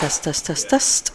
Test, test, test, test.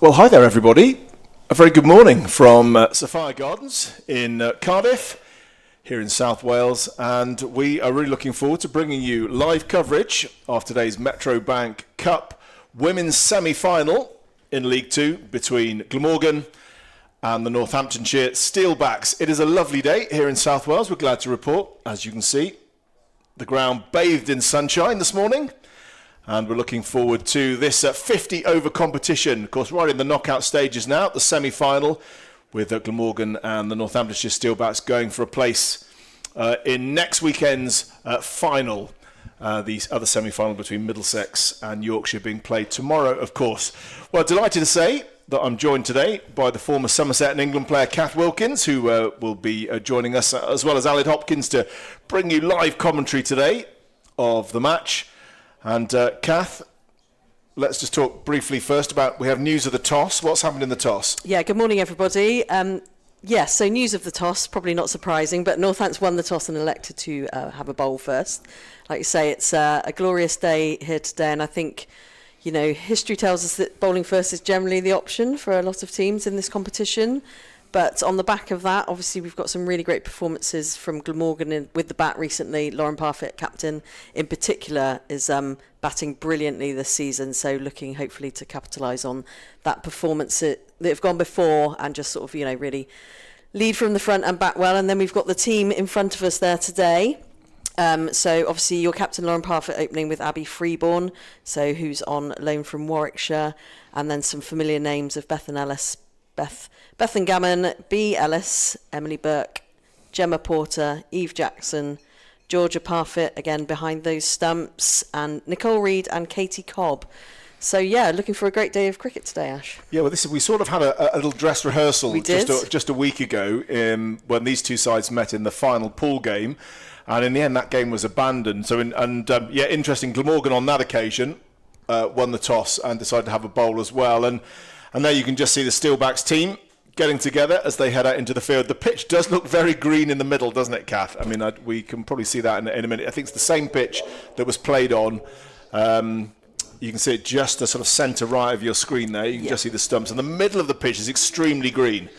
Well, hi there, everybody. A very good morning from Sophia Gardens in Cardiff, here in South Wales, and we are really looking forward to bringing you live coverage of today's Metro Bank Cup Women's Semi-Final in League Two between Glamorgan and the Northamptonshire Steelbacks. It is a lovely day here in South Wales, we're glad to report. As you can see, the ground bathed in sunshine this morning. And we're looking forward to this 50-over competition. Of course, right in the knockout stages now, the semi-final, with Glamorgan and the Northamptonshire Steelbacks going for a place in next weekend's final. The other semi-final between Middlesex and Yorkshire being played tomorrow, of course. Well, delighted to say that I'm joined today by the former Somerset and England player Kath Wilkins, who will be joining us, as well as Aled Hopkins, to bring you live commentary today of the match. And Kath, let's just talk briefly first about, we have news of the toss. What's happened in the toss? Yeah, good morning, everybody. Yes, so news of the toss, probably not surprising, but Northants won the toss and elected to have a bowl first. Like you say, it's a glorious day here today, and I think, you know, history tells us that bowling first is generally the option for a lot of teams in this competition. But on the back of that, obviously, we've got some really great performances from Glamorgan with the bat recently. Lauren Parfitt, captain, in particular, is batting brilliantly this season. So looking, hopefully, to capitalise on that performance that have gone before and just sort of, you know, really lead from the front and bat well. And then we've got the team in front of us there today. So obviously, your captain, Lauren Parfitt, opening with Abby Freeborn, so who's on loan from Warwickshire. And then some familiar names of Bethan Ellis, Bethan Gammon, B. Ellis, Emily Burke, Gemma Porter, Eve Jackson, Georgia Parfitt, again behind those stumps, and Nicole Reed and Katie Cobb. So, yeah, looking for a great day of cricket today, Ash. Yeah, well, we sort of had a little dress rehearsal just a week ago when these two sides met in the final pool game. And in the end, that game was abandoned. So, interesting. Glamorgan on that occasion won the toss and decided to have a bowl as well. And there you can just see the Steelbacks team getting together as they head out into the field. The pitch does look very green in the middle, doesn't it, Kath? I mean, we can probably see that in a minute. I think it's the same pitch that was played on. You can see it just the sort of centre right of your screen there. You can just see the stumps. And the middle of the pitch is extremely green.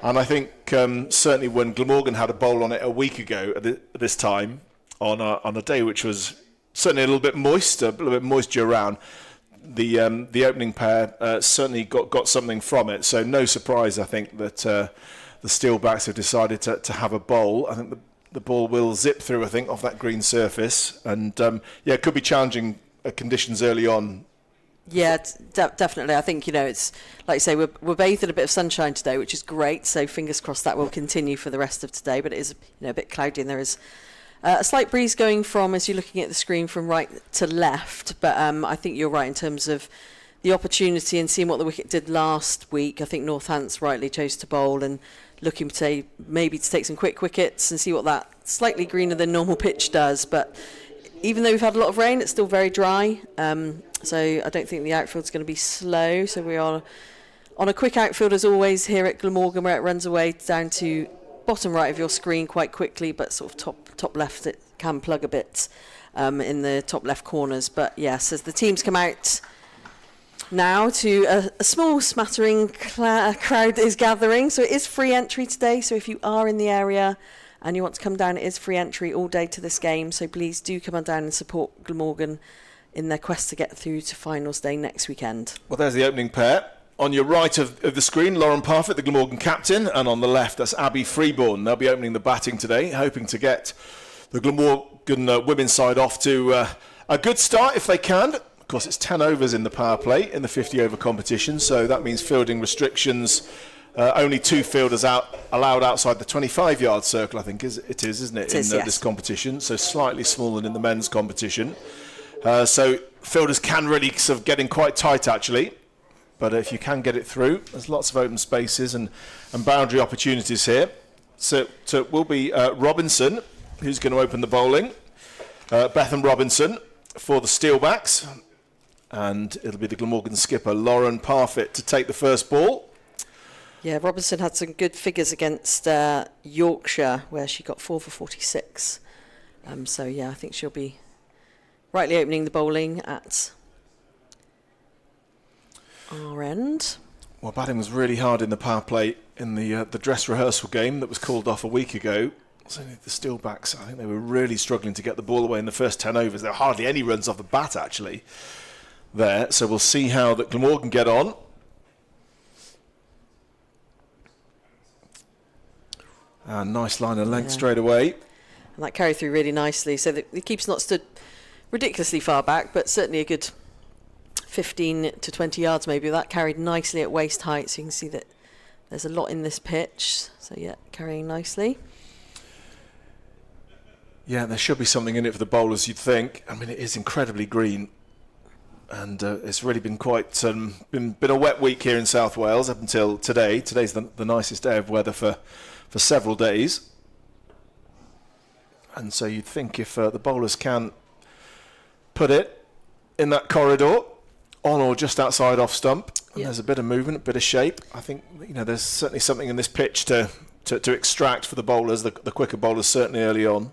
And I think certainly when Glamorgan had a bowl on it a week ago at this time, on a day which was certainly a little bit moist, a little bit moisture around, the opening pair certainly got something from it. So no surprise, I think, that the Steelbacks have decided to have a bowl. I think the ball will zip through, I think, off that green surface. And, it could be challenging conditions early on. Yeah, definitely. I think, you know, it's like you say, we're bathed in a bit of sunshine today, which is great. So fingers crossed that will continue for the rest of today. But it is, you know, a bit cloudy, and there is a slight breeze going from, as you're looking at the screen, from right to left. But I think you're right in terms of the opportunity and seeing what the wicket did last week. I think Northants rightly chose to bowl and looking to maybe to take some quick wickets and see what that slightly greener than normal pitch does. But even though we've had a lot of rain, it's still very dry. So I don't think the outfield's going to be slow. So we are on a quick outfield as always here at Glamorgan, where it runs away down to bottom right of your screen quite quickly, but sort of top left it can plug a bit in the top left corners. But yes, as the teams come out now to a small smattering crowd is gathering. So it is free entry today. So if you are in the area and you want to come down, it is free entry all day to this game. So please do come on down and support Glamorgan in their quest to get through to finals day next weekend. Well, there's the opening pair. On your right of the screen, Lauren Parfitt, the Glamorgan captain, and on the left, that's Abby Freeborn. They'll be opening the batting today, hoping to get the Glamorgan women's side off to a good start if they can. Of course, it's 10 overs in the power play in the 50-over competition, so that means fielding restrictions. Only 2 fielders allowed outside the 25-yard circle, I think isn't it? Yes. This competition, so slightly smaller than in the men's competition. So fielders can really sort of get in quite tight, actually. But if you can get it through, there's lots of open spaces and boundary opportunities here. So it will be Robinson who's going to open the bowling. Bethan Robinson for the Steelbacks. And it'll be the Glamorgan skipper, Lauren Parfitt, to take the first ball. Yeah, Robinson had some good figures against Yorkshire, where she got 4 for 46. So, yeah, I think she'll be rightly opening the bowling at our end. Well, batting was really hard in the power play in the dress rehearsal game that was called off a week ago. So the Steelbacks, I think they were really struggling to get the ball away in the first 10 overs. There were hardly any runs off the bat, actually, there. So we'll see how the Glamorgan get on. Nice line of length straight away. And that carried through really nicely. So the keeper's not stood ridiculously far back, but certainly a good 15 to 20 yards maybe. That carried nicely at waist height, so you can see that there's a lot in this pitch. So yeah, carrying nicely. Yeah, there should be something in it for the bowlers, you'd think. I mean, it is incredibly green, and it's really been quite been a wet week here in South Wales up until today. Today's the nicest day of weather for several days, and so you'd think if the bowlers can put it in that corridor, on or just outside off stump, and there's a bit of movement, a bit of shape. I think there's certainly something in this pitch to extract for the bowlers, the quicker bowlers certainly early on.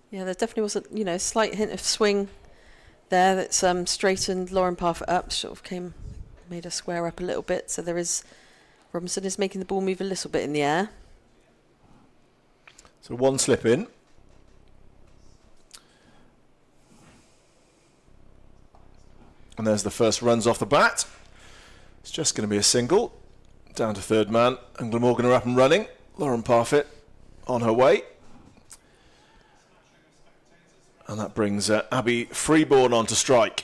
Yeah, there definitely was a slight hint of swing there that's straightened Lauren Parfitt up, made her square up a little bit. So Robinson is making the ball move a little bit in the air. So one slip in. And there's the first runs off the bat. It's just going to be a single. Down to third man, and Glamorgan are up and running. Lauren Parfitt on her way. And that brings Abby Freeborn on to strike.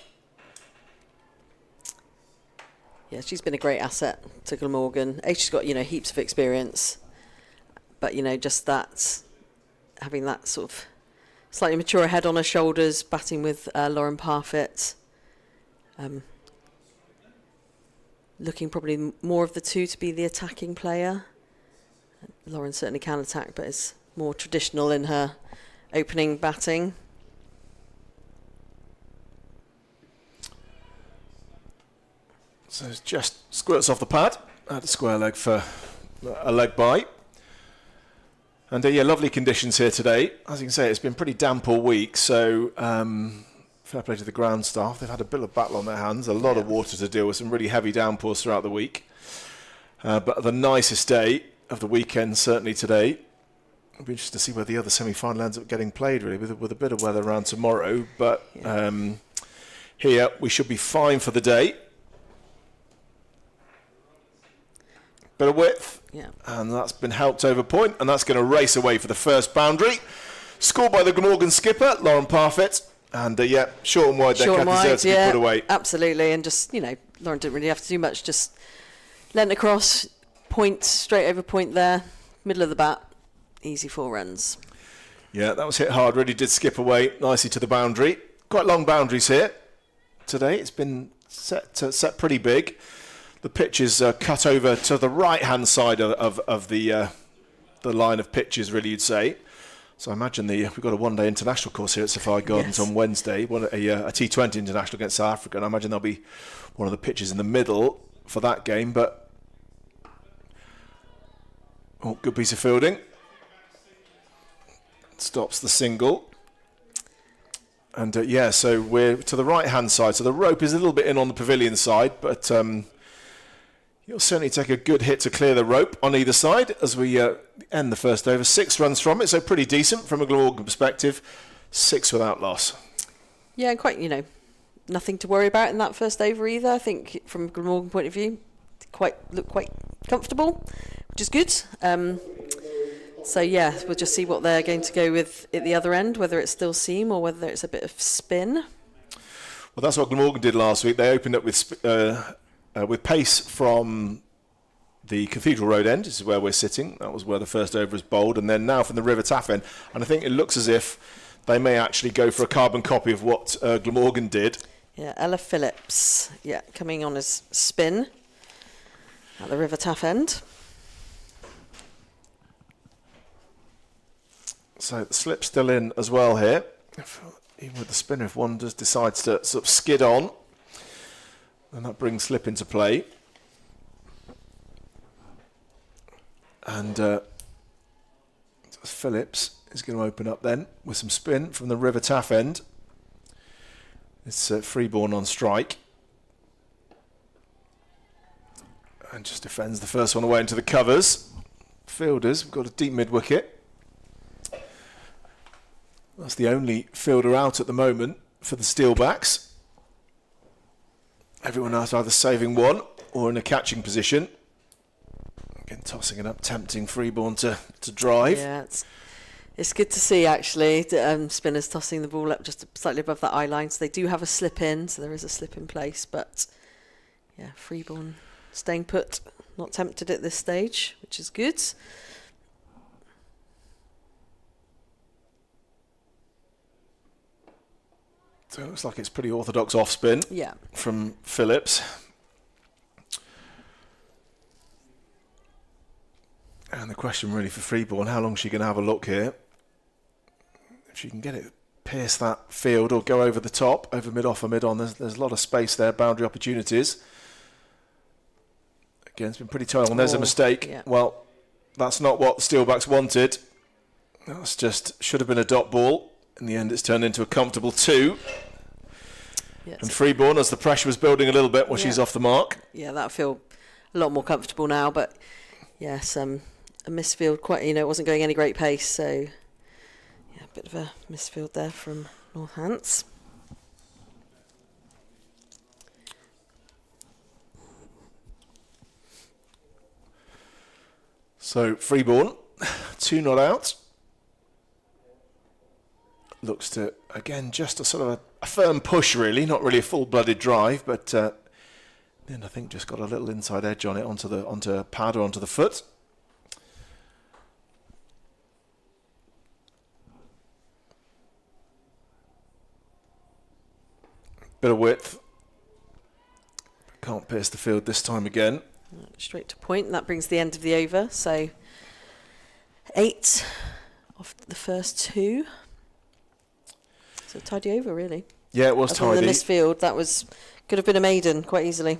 Yeah, she's been a great asset to Glamorgan. She's got, heaps of experience. But, just that, having that sort of slightly mature head on her shoulders, batting with Lauren Parfitt. Looking probably more of the two to be the attacking player. Lauren certainly can attack, but is more traditional in her opening batting. So it just squirts off the pad. Had a square leg for a leg bye. And lovely conditions here today. As you can say, it's been pretty damp all week, so fair play to the ground staff. They've had a bit of battle on their hands, a lot of water to deal with, some really heavy downpours throughout the week. But the nicest day of the weekend, certainly today. It'll be interesting to see where the other semi-final ends up getting played, really, with a bit of weather around tomorrow. But here we should be fine for the day. Bit of width, and that's been helped over point, and that's going to race away for the first boundary. Scored by the Glamorgan skipper, Lauren Parfitt, and short and wide, that deserves to be put away. Absolutely, and just, Lauren didn't really have to do much, just lent across, point, straight over point there, middle of the bat, easy 4 runs. Yeah, that was hit hard, really did skip away nicely to the boundary. Quite long boundaries here today, it's been set pretty big. The pitch is cut over to the right-hand side of the line of pitches, really, you'd say. So I imagine we've got a one-day international course here at Sophia Gardens on Wednesday, a T20 international against South Africa, and I imagine there'll be one of the pitches in the middle for that game. But good piece of fielding. Stops the single. And so we're to the right-hand side. So the rope is a little bit in on the pavilion side, but you'll certainly take a good hit to clear the rope on either side as we end the first over. 6 runs from it, so pretty decent from a Glamorgan perspective. 6 without loss. Yeah, and quite, nothing to worry about in that first over either. I think from a Glamorgan point of view, look quite comfortable, which is good. So yeah, we'll just see what they're going to go with at the other end, whether it's still seam or whether it's a bit of spin. Well, that's what Glamorgan did last week. They opened up with pace from the Cathedral Road end. This is where we're sitting. That was where the first over was bowled. And then now from the River Taff end. And I think it looks as if they may actually go for a carbon copy of what Glamorgan did. Yeah, Ella Phillips, coming on as spin at the River Taff end. So the slip's still in as well here. Even with the spinner, if one just decides to sort of skid on, then that brings slip into play. And Phillips is going to open up then with some spin from the River Taff end. It's Freeborn on strike. And just defends the first one away into the covers. Fielders, we've got a deep mid-wicket. That's the only fielder out at the moment for the Steelbacks. Everyone else either saving one or in a catching position. Again, tossing it up, tempting Freeborn to drive. Yeah, it's good to see, actually, spinners tossing the ball up just slightly above that eye line. So they do have a slip in, so there is a slip in place. But, yeah, Freeborn staying put, not tempted at this stage, which is good. So it looks like it's pretty orthodox off spin from Phillips. And the question really for Freeborn, how long is she going to have a look here? If she can get it, pierce that field or go over the top, over mid-off or mid-on, there's a lot of space there, boundary opportunities. Again, it's been pretty tight on. There's a mistake. Yeah. Well, that's not what the Steelbacks wanted. That's just, should have been a dot ball. In the end, it's turned into a comfortable 2. Yes. And Freeborn, as the pressure was building a little bit while she's off the mark. Yeah, that'll feel a lot more comfortable now. But, yes, a misfield, quite, it wasn't going any great pace. So, yeah, a bit of a misfield there from Northants. So, Freeborn, 2 not out. Looks to, again, just a sort of a firm push, really. Not really a full-blooded drive, but then I think just got a little inside edge on it onto pad or onto the foot. Bit of width. Can't pierce the field this time again. Straight to point, and that brings the end of the over. So 8 off the first 2. So tidy over, really. Yeah, it was tidy. The misfield, that could have been a maiden quite easily.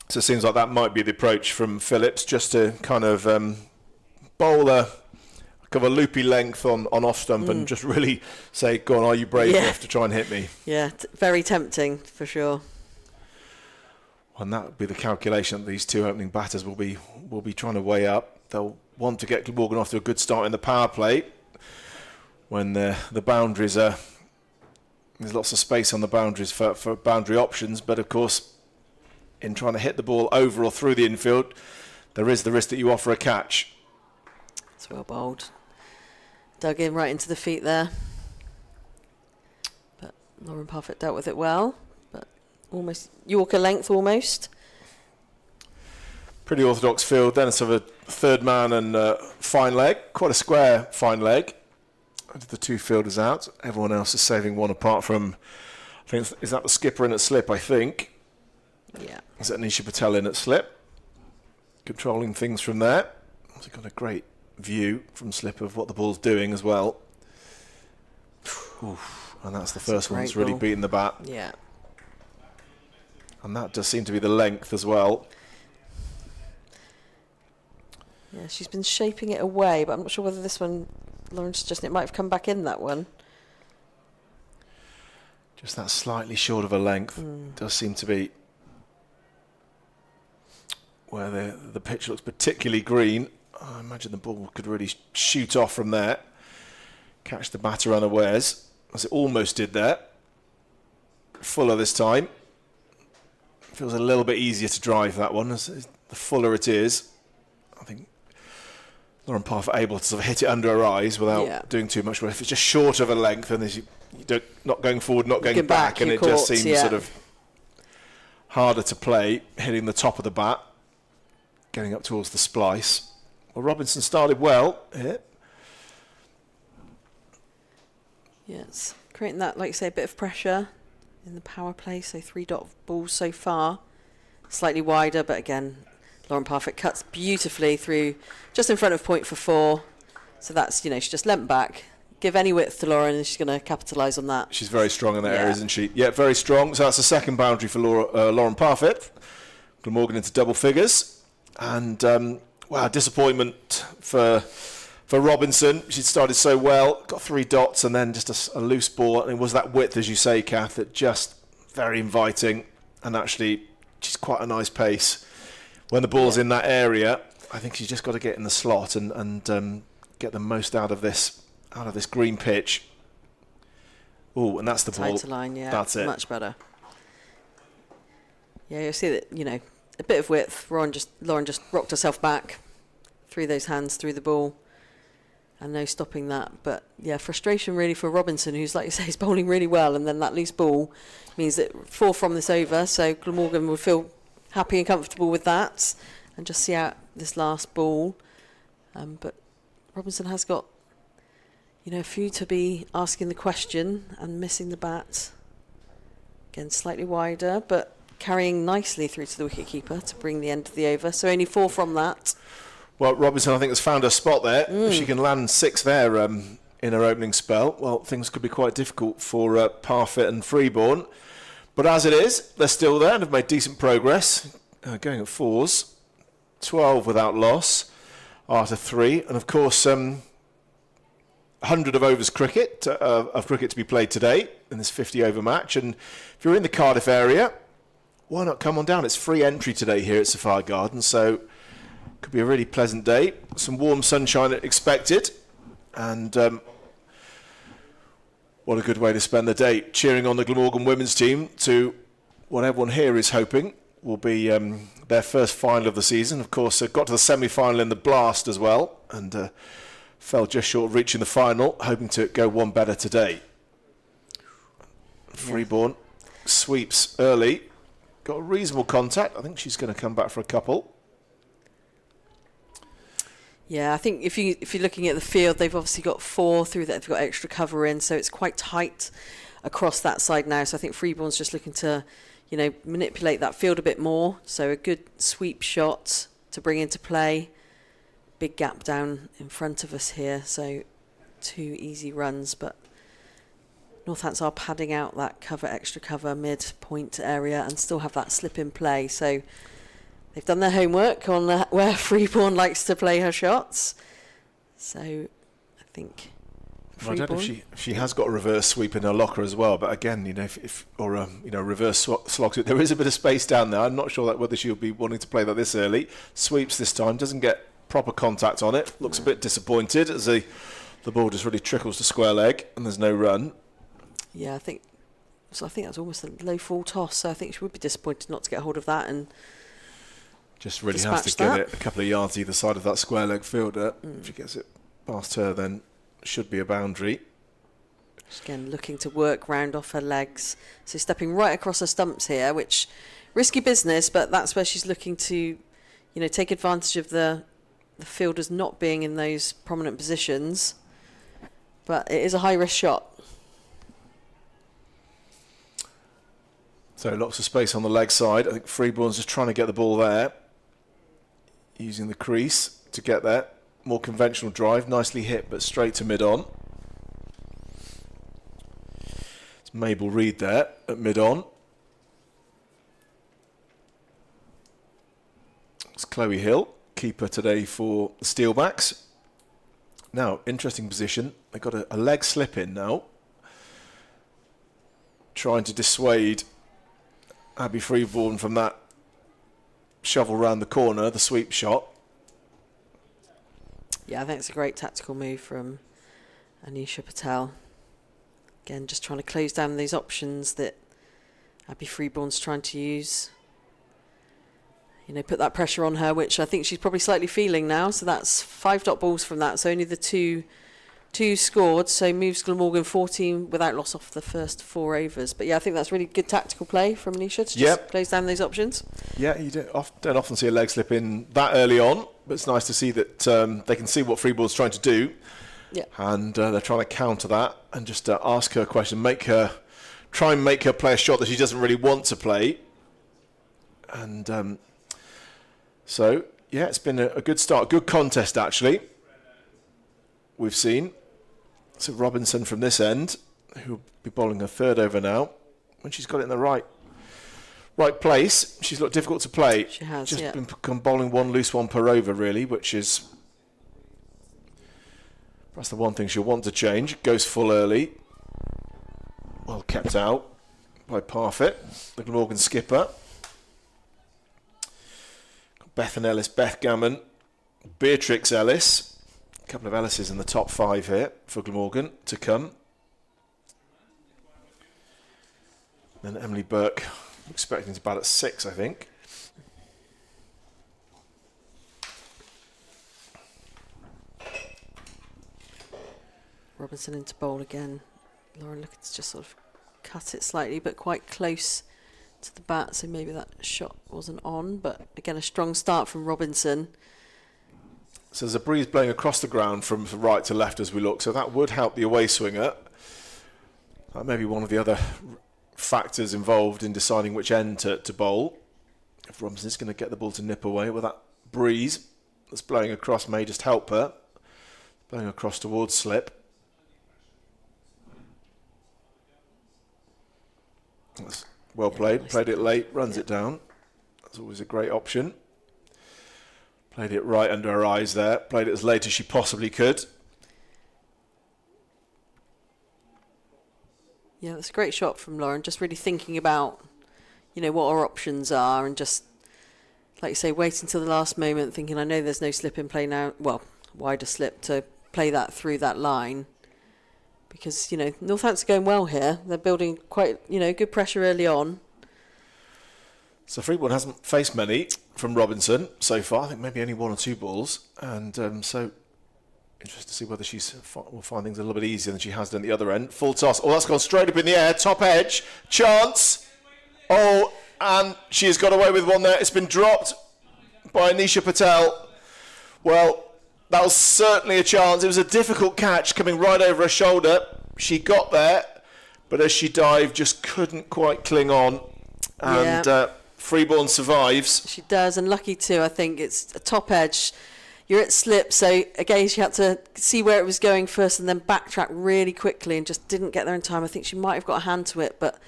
So it seems like that might be the approach from Phillips, just to kind of bowl a kind of a loopy length on off stump and just really say, go on, are you brave enough to try and hit me? Yeah, very tempting for sure. And that would be the calculation that these 2 opening batters will be trying to weigh up. They'll want to get Glamorgan off to a good start in the power play when the boundaries are. There's lots of space on the boundaries for boundary options, but of course, in trying to hit the ball over or through the infield, there is the risk that you offer a catch. It's well bowled. Dug in right into the feet there. But Lauren Parfitt dealt with it well. But almost Yorker length almost. Pretty orthodox field, then a sort of a third man and fine leg. Quite a square fine leg. The 2 fielders out. Everyone else is saving one apart from, I think, is that the skipper in at slip, I think? Yeah. Is that Nisha Patel in at slip? Controlling things from there. Also got a great view from slip of what the ball's doing as well. Oof. And that's the first one that's really beaten the bat. Yeah. And that does seem to be the length as well. Yeah, she's been shaping it away, but I'm not sure whether this one, Lauren suggested it might have come back in, that one. Just that slightly short of a length does seem to be where the pitch looks particularly green. I imagine the ball could really shoot off from there, catch the batter unawares, as it almost did there. Fuller this time. Feels a little bit easier to drive that one, as the fuller it is. I think Lauren Parfitt able to sort of hit it under her eyes without doing too much. But if it's just short of a length, then you not going forward, not going back, and it just seems sort of harder to play, hitting the top of the bat, getting up towards the splice. Well, Robinson started well here. Yes, creating that, like you say, a bit of pressure in the power play. So 3 dot balls so far, slightly wider, but again, Lauren Parfitt cuts beautifully through just in front of point for 4. So that's, she just leant back. Give any width to Lauren and she's going to capitalise on that. She's very strong in that area, isn't she? Yeah, very strong. So that's the second boundary for Lauren Parfitt. Glamorgan into double figures. And, wow, disappointment for Robinson. She started so well, got 3 dots and then just a loose ball. And it was that width, as you say, Kath, that just very inviting. And actually, she's quite a nice pace. when the ball's in that area, I think she's just got to get in the slot and get the most out of this green pitch. Oh, and that's the ball. Tighter line, yeah. That's it. Much better. Yeah, you'll see that, a bit of width. Lauren just rocked herself back through those hands, through the ball, and no stopping that. But yeah, frustration really for Robinson, who's, like you say, is bowling really well, and then that loose ball means that 4 from this over, so Glamorgan would feel happy and comfortable with that and just see out this last ball. But Robinson has got, a few to be asking the question and missing the bat. Again, slightly wider, but carrying nicely through to the wicketkeeper to bring the end of the over. So only 4 from that. Well, Robinson, I think, has found her spot there. If she can land 6 there in her opening spell, well, things could be quite difficult for Parfitt and Freeborn. But as it is, they're still there and have made decent progress. Going at 4s, 12 without loss after 3. And, of course, 100 of overs cricket, of cricket to be played today in this 50-over match. And if you're in the Cardiff area, why not come on down? It's free entry today here at Sophia Gardens, so could be a really pleasant day. Some warm sunshine expected, and what a good way to spend the day, cheering on the Glamorgan women's team to what everyone here is hoping will be their first final of the season. Of course, got to the semi-final in the Blast as well, and fell just short of reaching the final, hoping to go one better today. Freeborn sweeps early. Got a reasonable contact. I think she's going to come back for a couple. Yeah, I think if you're looking at the field, they've obviously got 4 through that. They've got extra cover in, so it's quite tight across that side now. So I think Freeborn's just looking to, manipulate that field a bit more. So a good sweep shot to bring into play. Big gap down in front of us here, so 2 easy runs, but Northants are padding out that extra cover mid-point area and still have that slip in play. So they've done their homework on where Freeborn likes to play her shots. So I think I don't know if she has got a reverse sweep in her locker as well, but again, if reverse slogs it, there is a bit of space down there. I'm not sure whether she'll be wanting to play that this early. Sweeps this time, doesn't get proper contact on it. Looks a bit disappointed as the ball just really trickles to square leg and there's no run. Yeah, I think that's almost a low full toss, so I think she would be disappointed not to get hold of that and just really has to get it a couple of yards either side of that square leg fielder. If she gets it past her, then should be a boundary. She's again looking to work round off her legs, so stepping right across her stumps here, which risky business, but that's where she's looking to take advantage of the fielders not being in those prominent positions, but it is a high risk shot. So lots of space on the leg side. I think Freeborn's just trying to get the ball there, using the crease to get there. More conventional drive, nicely hit, but straight to mid-on. It's Mabel Reed there at mid-on. It's Chloe Hill, keeper today for the Steelbacks. Now, interesting position. They've got a leg slip in now, trying to dissuade Abby Freeborn from that shovel round the corner, the sweep shot. Yeah, I think it's a great tactical move from Anisha Patel. Again, just trying to close down these options that Abby Freeborn's trying to use. Put that pressure on her, which I think she's probably slightly feeling now. So that's 5 dot balls from that. So only the two scored. So moves Glamorgan 14 without loss off the first 4 overs. But yeah, I think that's really good tactical play from Anisha to just close down those options. Yeah, you don't often see a leg slip in that early on, but it's nice to see that they can see what Freeborn's trying to do. Yeah. And they're trying to counter that and just ask her a question, try and make her play a shot that she doesn't really want to play. And so, yeah, it's been a good start, good contest actually. We've seen. So Robinson from this end, who'll be bowling her 3rd over now. When she's got it in the right place, she's looked difficult to play. She has, just been bowling 1 loose one per over really, which is perhaps the one thing she'll want to change. Goes full early. Well kept out by Parfitt, the Glamorgan skipper. Bethan Ellis, Beth Gammon, Beatrix Ellis. A couple of Ellises in the top 5 here for Glamorgan to come. Then Emily Burke, expecting to bat at 6, I think. Robinson into bowl again. Lauren looking to just sort of cut it slightly, but quite close to the bat, so maybe that shot wasn't on. But again, a strong start from Robinson. So there's a breeze blowing across the ground from right to left as we look, so that would help the away swinger. That may be one of the other factors involved in deciding which end to bowl. If Robinson's going to get the ball to nip away, well, that breeze that's blowing across may just help her. Blowing across towards slip. That's well played. Played it late, runs it down. That's always a great option. Played it right under her eyes there. Played it as late as she possibly could. Yeah, that's a great shot from Lauren. Just really thinking about, what our options are, and just, like you say, waiting until the last moment, thinking, I know there's no slip in play now. Well, wider slip to play that through that line. Because, Northampton's going well here. They're building quite, good pressure early on. So Freeborn hasn't faced many from Robinson so far. I think maybe only 1 or 2 balls. And so interested to see whether she will find things a little bit easier than she has done at the other end. Full toss. Oh, that's gone straight up in the air. Top edge. Chance. Oh, and she has got away with one there. It's been dropped by Anisha Patel. Well, that was certainly a chance. It was a difficult catch coming right over her shoulder. She got there, but as she dived, just couldn't quite cling on. And Freeborn survives. She does, and lucky too. I think it's a top edge. You're at slip, so again, she had to see where it was going first and then backtrack really quickly and just didn't get there in time. I think she might have got a hand to it, but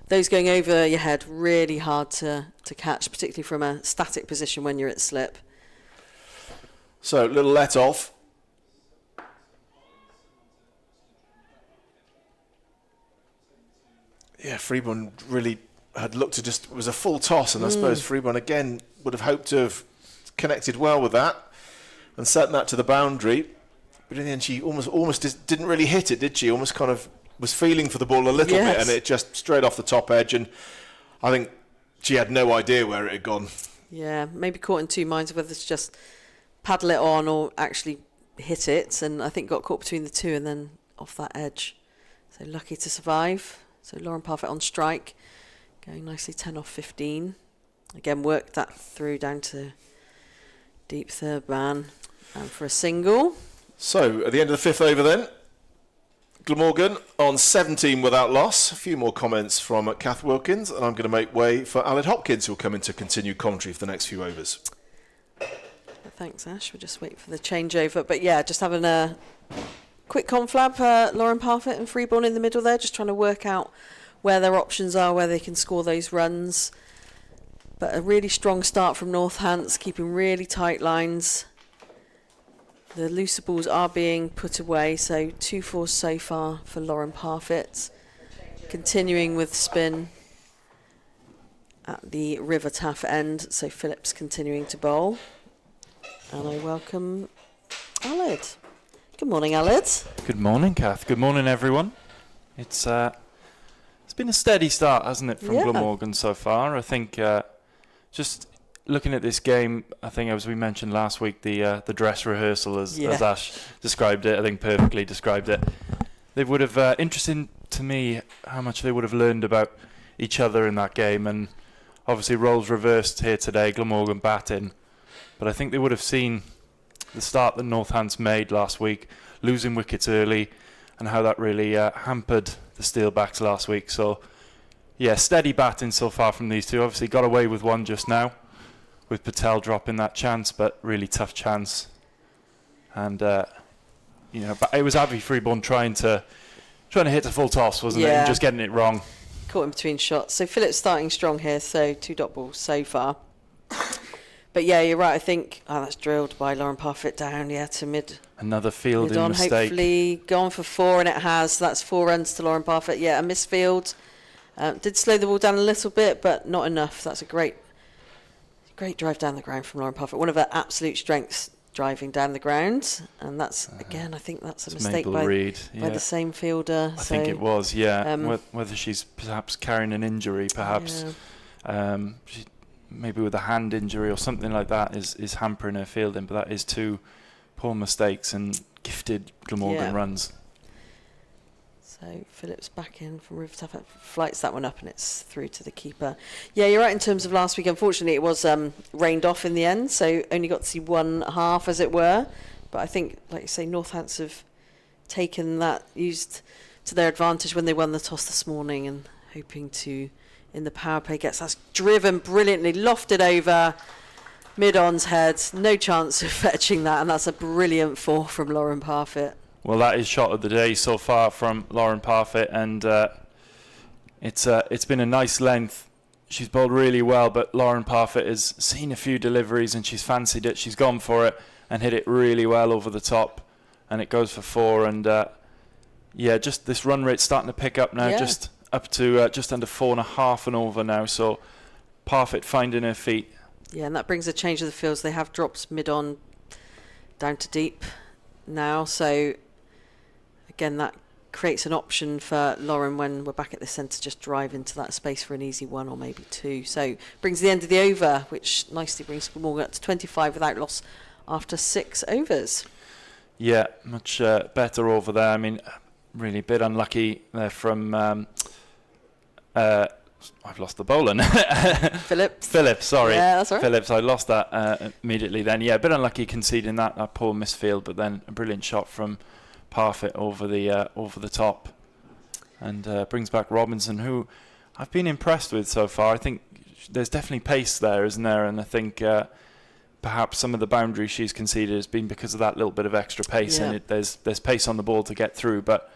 those going over your head, really hard to catch, particularly from a static position when you're at slip. So, little let off. Yeah, Freeborn really had looked to just, it was a full toss, and I suppose Freeborn again would have hoped to have connected well with that and sent that to the boundary. But in the end, she almost didn't really hit it, did she? Almost kind of was feeling for the ball a little bit, and it just straight off the top edge. And I think she had no idea where it had gone. Yeah, maybe caught in 2 minds of whether to just paddle it on or actually hit it, and I think got caught between the two and then off that edge. So lucky to survive. So Lauren Parfitt on strike, going nicely 10 off 15. Again, worked that through down to deep third man and for a single. So at the end of the 5th over then, Glamorgan on 17 without loss. A few more comments from Kath Wilkins, and I'm going to make way for Aled Hopkins, who will come into continued commentary for the next few overs. Thanks, Ash. We'll just wait for the changeover. But yeah, just having a quick conflab. Lauren Parfitt and Freeborn in the middle there, just trying to work out where their options are, where they can score those runs. But a really strong start from Northants, keeping really tight lines. The looser balls are being put away, so 2-4 so far for Lauren Parfitt. Continuing with spin at the River Taff end, so Phillips continuing to bowl. And I welcome Aled. Good morning, Aled. Good morning, Kath. Good morning, everyone. It's been a steady start, hasn't it, from Glamorgan so far? I think just looking at this game, I think as we mentioned last week, the dress rehearsal, as Ash described it, I think perfectly described it. They would have interesting to me how much they would have learned about each other in that game, and obviously roles reversed here today. Glamorgan batting. But I think they would have seen the start that Northants made last week, losing wickets early, and how that really hampered the Steelbacks last week. So, yeah, steady batting so far from these two. Obviously got away with one just now, with Patel dropping that chance, but really tough chance. And, but it was Abby Freeborn trying to hit the full toss, wasn't it? And just getting it wrong. Caught in between shots. So Phillips starting strong here, so 2 dot balls so far. But yeah, you're right. I think that's drilled by Lauren Parfitt down, to mid. Another fielding mistake. Hopefully gone for 4, and it has. So that's 4 runs to Lauren Parfitt. Yeah, a misfield. Did slow the ball down a little bit, but not enough. That's a great Great drive down the ground from Lauren Parfitt. One of her absolute strengths, driving down the ground. And that's, again, I think that's a mistake Nicole Reed, by the same fielder. I think it was, whether she's perhaps carrying an injury, perhaps. She, maybe with a hand injury or something like that is hampering her fielding. But that is two poor mistakes and gifted Glamorgan runs. So Phillips back in from Rivertop, flights that one up and it's through to the keeper. Yeah, you're right in terms of last week. Unfortunately, it was rained off in the end, so only got to see one half, as it were. But I think, like you say, Northants have taken that, used to their advantage when they won the toss this morning, and hoping to, in the power play, gets that driven brilliantly, lofted over mid-on's head. No chance of fetching that, and that's a brilliant 4 from Lauren Parfitt. Well, that is shot of the day so far from Lauren Parfitt, and it's been a nice length. She's bowled really well, but Lauren Parfitt has seen a few deliveries and she's fancied it. She's gone for it and hit it really well over the top, and it goes for 4. And just this run rate's starting to pick up now, just up to just under 4.5 and over now. So Parfitt finding her feet. Yeah, and that brings a change of the fields. They have dropped mid-on down to deep now, so again, that creates an option for Lauren when we're back at the centre, just drive into that space for an easy 1 or maybe 2. So brings the end of the over, which nicely brings Glamorgan up to 25 without loss after 6 overs. Yeah, much better over there. I mean, really a bit unlucky there from I've lost the bowler. Phillips, sorry. Yeah, that's right. Phillips, I lost that immediately then. Yeah, a bit unlucky conceding that poor misfield, but then a brilliant shot from Parfitt over the top, and brings back Robinson, who I've been impressed with so far. I think there's definitely pace there, isn't there? And I think perhaps some of the boundaries she's conceded has been because of that little bit of extra pace, and there's pace on the ball to get through. But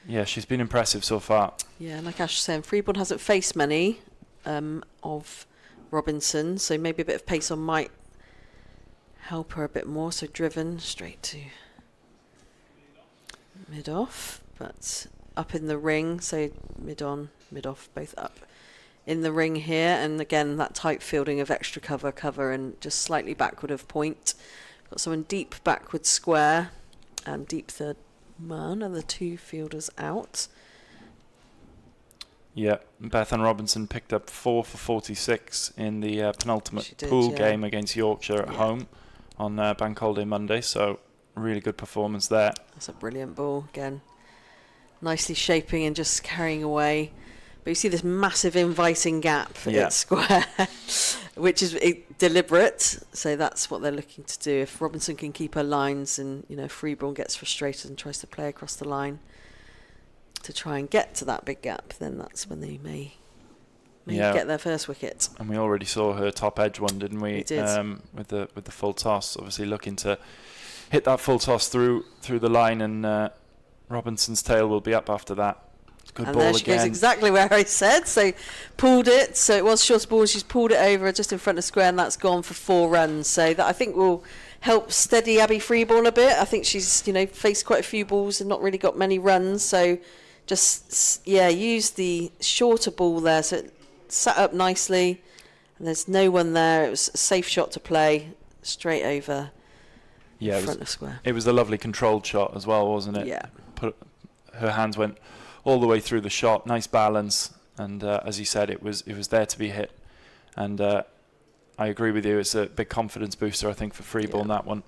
yeah, she's been impressive so far. Yeah, like Ash was saying, Freeborn hasn't faced many of Robinson, so maybe a bit of pace on might help her a bit more. So driven straight to mid-off, but up in the ring, so mid-on, mid-off, both up in the ring here. And again, that tight fielding of extra cover, and just slightly backward of point. Got someone deep backward square, and deep third man, and the 2 fielders out. Yeah, Bethan Robinson picked up 4 for 46 in the penultimate pool game against Yorkshire at home on Bank Holiday Monday, so really good performance there. That's a brilliant ball again. Nicely shaping and just carrying away. But you see this massive inviting gap at square, which is deliberate. So that's what they're looking to do. If Robinson can keep her lines, and Freeborn gets frustrated and tries to play across the line to try and get to that big gap, then that's when they may get their first wicket. And we already saw her top edge one, didn't we? We did. With the full toss, obviously looking to hit that full toss through the line, and Robinson's tail will be up after that. Good and ball there she again. Goes exactly where I said. So pulled it. So it was short ball. She's pulled it over just in front of square, and that's gone for 4 runs. So that I think will help steady Abby Freeborn a bit. I think she's faced quite a few balls and not really got many runs. So just use the shorter ball there. So it sat up nicely, and there's no one there. It was a safe shot to play straight over. Yeah, front of square. It was a lovely controlled shot as well, wasn't it? Yeah. Her hands went all the way through the shot, nice balance, and as you said, it was there to be hit. And I agree with you, it's a big confidence booster, I think, for Freeborn, that one.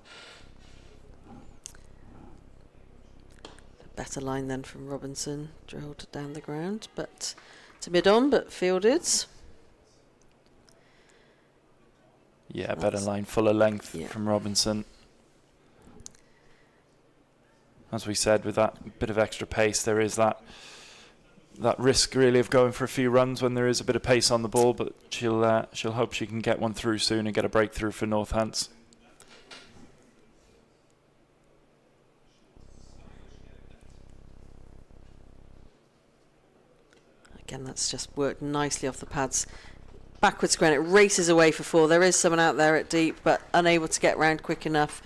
Better line then from Robinson, drilled down the ground, but to mid-on, but fielded. Yeah, better line, fuller length from Robinson. As we said, with that bit of extra pace, there is that risk really of going for a few runs when there is a bit of pace on the ball, but she'll hope she can get one through soon and get a breakthrough for Northants. Again, that's just worked nicely off the pads. Backwards square, and it races away for 4. There is someone out there at deep, but unable to get round quick enough.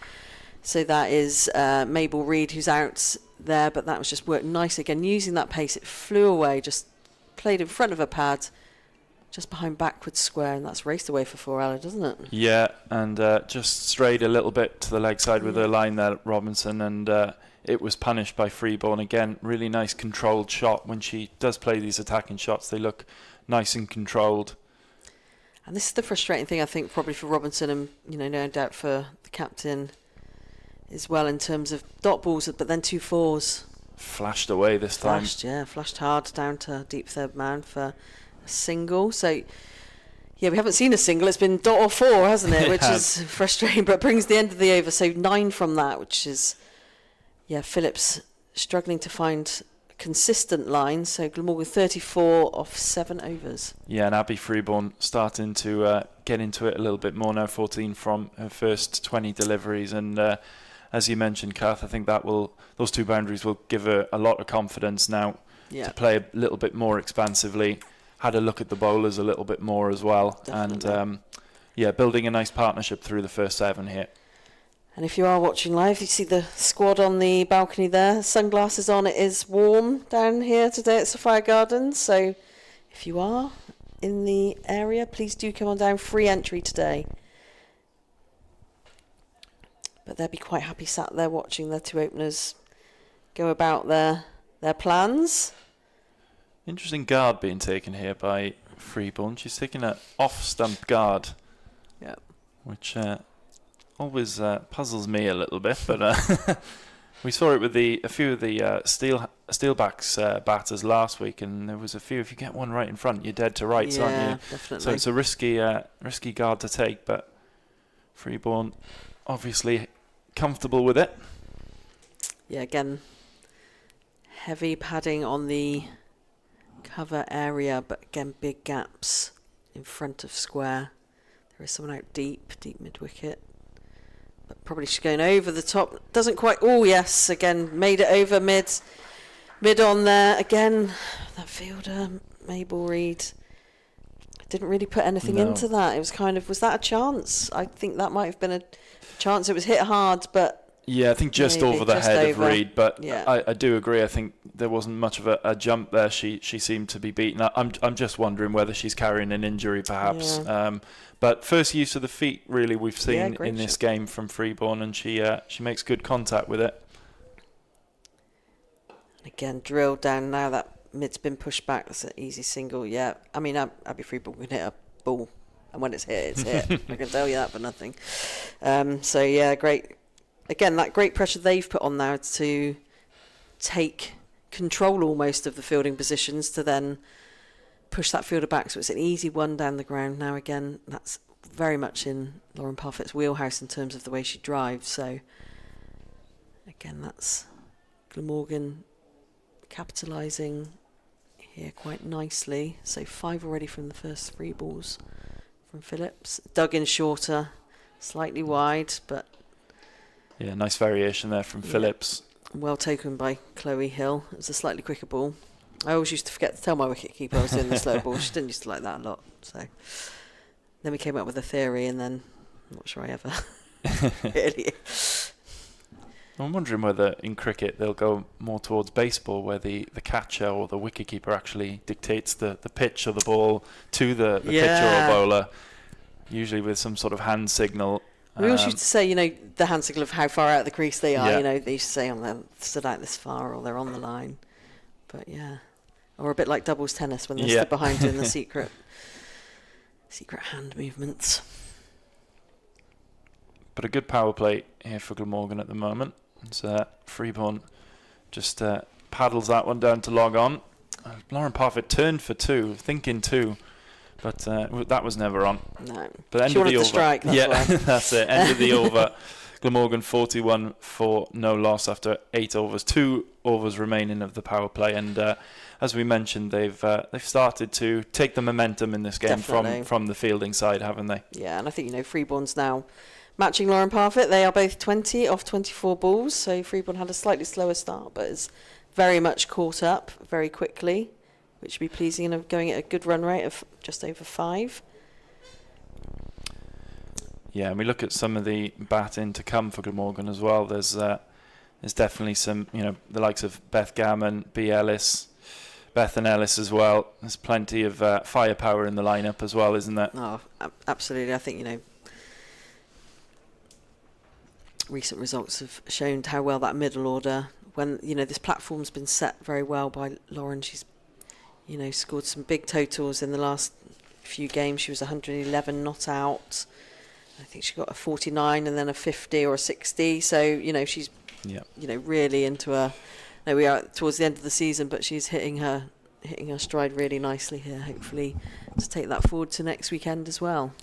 So that is Nicole Reed, who's out there, but that was just worked nicely. Again, using that pace, it flew away, just played in front of a pad, just behind backward square, and that's raced away for 4, Ella, doesn't it? Yeah, and just strayed a little bit to the leg side with her line there, Robinson, and it was punished by Freeborn. Again, really nice controlled shot. When she does play these attacking shots, they look nice and controlled. And this is the frustrating thing, I think, probably for Robinson and, no doubt for the captain as well, in terms of dot balls, but then 2 4s. Flashed away this time. Flashed hard down to deep third man for a single. So, yeah, we haven't seen a single. It's been dot or 4, hasn't it? Which is frustrating, but brings the end of the over. So 9 from that, which is, Phillips struggling to find a consistent line. So Glamorgan 34 off 7 overs. Yeah, and Abby Freeborn starting to get into it a little bit more now, 14 from her first 20 deliveries. And as you mentioned, Kath, I think those 2 boundaries will give her a lot of confidence now to play a little bit more expansively. Had a look at the bowlers a little bit more as well. Definitely. And building a nice partnership through the first 7 here. And if you are watching live, you see the squad on the balcony there. Sunglasses on. It is warm down here today at Sophia Gardens. So if you are in the area, please do come on down. Free entry today. But they'll be quite happy sat there watching their 2 openers go about their plans. Interesting guard being taken here by Freeborn. She's taking an off-stump guard. Yeah. Which always puzzles me a little bit, but we saw it with a few of the Steelbacks batters last week, and there was a few. If you get one right in front, you're dead to rights, aren't you? Definitely. So it's a risky guard to take, but Freeborn obviously comfortable with it. Yeah, again, heavy padding on the cover area, but again, big gaps in front of square. There is someone out deep mid-wicket. But probably she's going over the top. Doesn't quite... Oh, yes, again, made it over mid on there. Again, that fielder, Nicole Reed, didn't really put anything into that. It was kind of... Was that a chance? I think that might have been a chance. It was hit hard, but... Yeah, I think just over the head of Reed, but I do agree. I think there wasn't much of a jump there. She seemed to be beaten. I'm just wondering whether she's carrying an injury, perhaps. Yeah. But first use of the feet, really, we've seen in this game from Freeborn, and she makes good contact with it. Again, drilled down now. That mid's been pushed back. That's an easy single. Yeah, I mean, Abby Freeborn can hit a ball, and when it's hit, it's hit. I can tell you that for nothing. So yeah, great. Again, that great pressure they've put on now to take control almost of the fielding positions to then push that fielder back. So it's an easy one down the ground. Now again, that's very much in Lauren Parfitt's wheelhouse in terms of the way she drives. So again, that's Glamorgan capitalising here quite nicely. So 5 already from the first 3 balls from Phillips. Dug in shorter, slightly wide, but... Yeah, nice variation there from Phillips. Well taken by Chloe Hill. It was a slightly quicker ball. I always used to forget to tell my wicketkeeper I was doing the slow ball. She didn't used to like that a lot. So then we came up with a theory, and then I'm not sure I ever really. I'm wondering whether in cricket they'll go more towards baseball, where the catcher or the wicketkeeper actually dictates the pitch of the ball to the pitcher or bowler, usually with some sort of hand signal. We always used to say, the hand signal of how far out of the crease they are. They used to say, they're stood out this far, or they're on the line. But yeah, or a bit like doubles tennis when they're stood behind doing the secret hand movements. But a good power play here for Glamorgan at the moment. It's Freeborn just paddles that one down to log on. Lauren Parfitt turned for 2, thinking 2. But that was never on. No. But end she of wanted the to over. Strike, that's why. That's it. End of the over. Glamorgan 41 for no loss after 8 overs. 2 overs remaining of the power play, and as we mentioned, they've started to take the momentum in this game from the fielding side, haven't they? Yeah, and I think Freeborn's now matching Lauren Parfitt. They are both 20 off 24 balls, so Freeborn had a slightly slower start, but is very much caught up very quickly, which would be pleasing, and going at a good run rate of just over 5. Yeah, and we look at some of the batting to come for Glamorgan as well. There's definitely some, the likes of Beth Gammon, B. Ellis, Beth and Ellis as well. There's plenty of firepower in the lineup as well, isn't there? Oh, absolutely. I think, recent results have shown how well that middle order, when, this platform's been set very well by Lauren. She's, scored some big totals in the last few games. She was 111 not out. I think she got a 49 and then a 50 or a 60. So, she's, really into her. There we are towards the end of the season, but she's hitting her stride really nicely here, hopefully to take that forward to next weekend as well.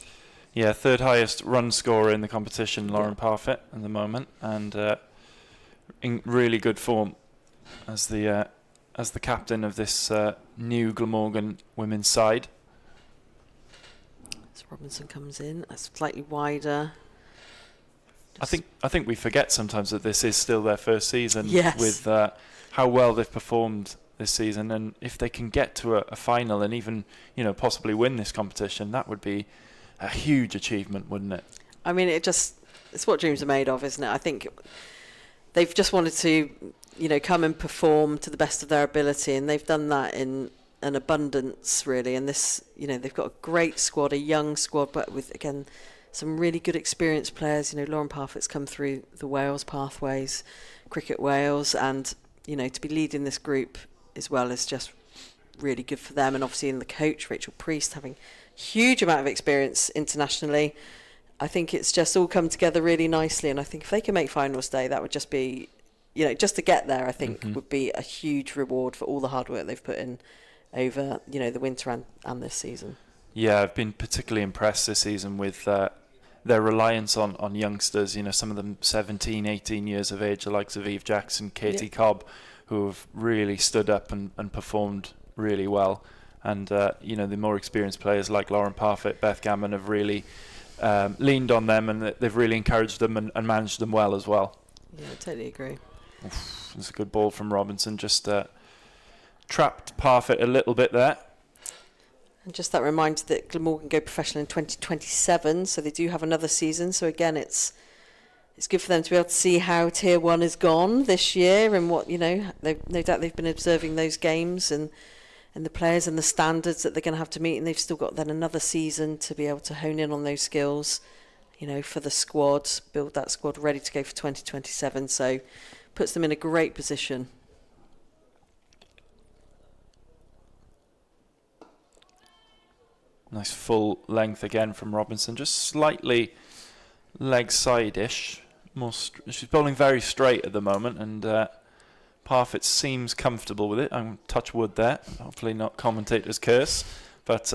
Yeah, third highest run scorer in the competition, Lauren Parfitt, at the moment, and in really good form as the captain of this new Glamorgan women's side. So Robinson comes in, that's slightly wider. I think we forget sometimes that this is still their first season. Yes. With how well they've performed this season, and if they can get to a final and even possibly win this competition, that would be a huge achievement, wouldn't it? I mean, it's what dreams are made of, isn't it? I think they've just wanted to come and perform to the best of their ability, and they've done that in an abundance, really. And this, they've got a great squad, a young squad, but with, again, some really good experienced players. Lauren Parfitt's come through the Wales pathways, Cricket Wales, and to be leading this group as well is just really good for them. And obviously in the coach, Rachel Priest, having a huge amount of experience internationally. I think it's just all come together really nicely, and I think if they can make finals day, that would just be, just to get there, I think would be a huge reward for all the hard work they've put in over, the winter and this season. Yeah, I've been particularly impressed this season with their reliance on youngsters, some of them 17, 18 years of age, the likes of Eve Jackson, Katie Cobb, who have really stood up and performed really well. And, the more experienced players like Lauren Parfitt, Beth Gammon have really leaned on them, and they've really encouraged them and managed them well as well. Yeah, I totally agree. It's a good ball from Robinson, just trapped Parfitt a little bit there. And just that reminder that Glamorgan go professional in 2027, so they do have another season. So again, it's good for them to be able to see how Tier 1 has gone this year, and what, no doubt they've been observing those games and the players and the standards that they're going to have to meet, and they've still got then another season to be able to hone in on those skills, for the squad, build that squad ready to go for 2027. So puts them in a great position. Nice full length again from Robinson, just slightly leg side-ish. She's bowling very straight at the moment, and Parfitt seems comfortable with it. I'm touch wood there, hopefully not commentator's curse. But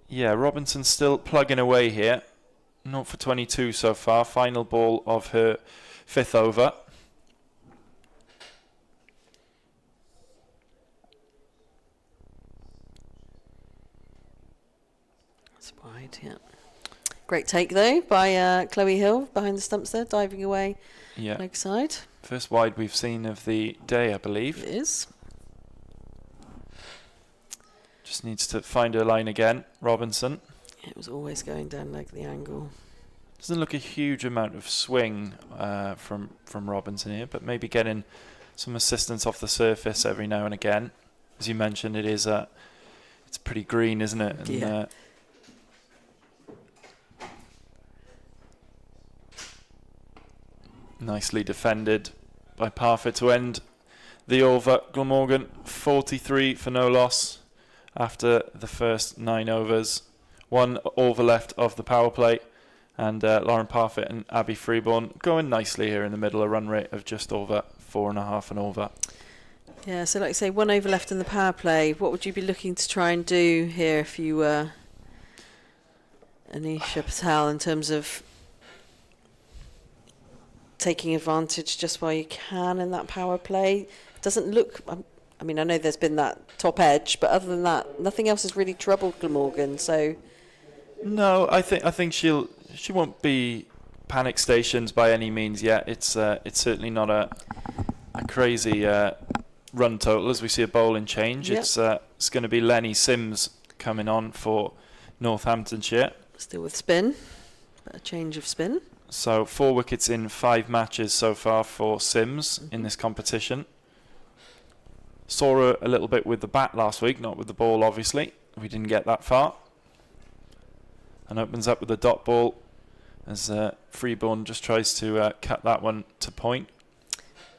Robinson's still plugging away here. 0 for 22 so far. Final ball of her 5th over. That's wide, yeah. Great take though by Chloe Hill behind the stumps there, diving away leg side. First wide we've seen of the day, I believe. It is. Just needs to find her line again, Robinson. It was always going down leg the angle. Doesn't look a huge amount of swing from Robinson here, but maybe getting some assistance off the surface every now and again. As you mentioned, it's pretty green, isn't it? And, yeah. Nicely defended by Parfitt to end the over. Glamorgan 43 for no loss after the first 9 overs. 1 over left of the power play, and Lauren Parfitt and Abby Freeborn going nicely here in the middle, a run rate of just over 4.5 and over. Yeah, so like I say, 1 over left in the power play. What would you be looking to try and do here if you were Anisha Patel, in terms of taking advantage just while you can in that power play? It doesn't look, I mean, I know there's been that top edge, but other than that, nothing else has really troubled Glamorgan. So no, I think she won't be panic stations by any means yet. It's certainly not a crazy run total as we see a bowling change. Yep. It's going to be Lenny Sims coming on for Northamptonshire. Still with spin, but a change of spin. So 4 wickets in 5 matches so far for Sims in this competition. Saw her a little bit with the bat last week, not with the ball, obviously. We didn't get that far. And opens up with a dot ball as Freeborn just tries to cut that one to point.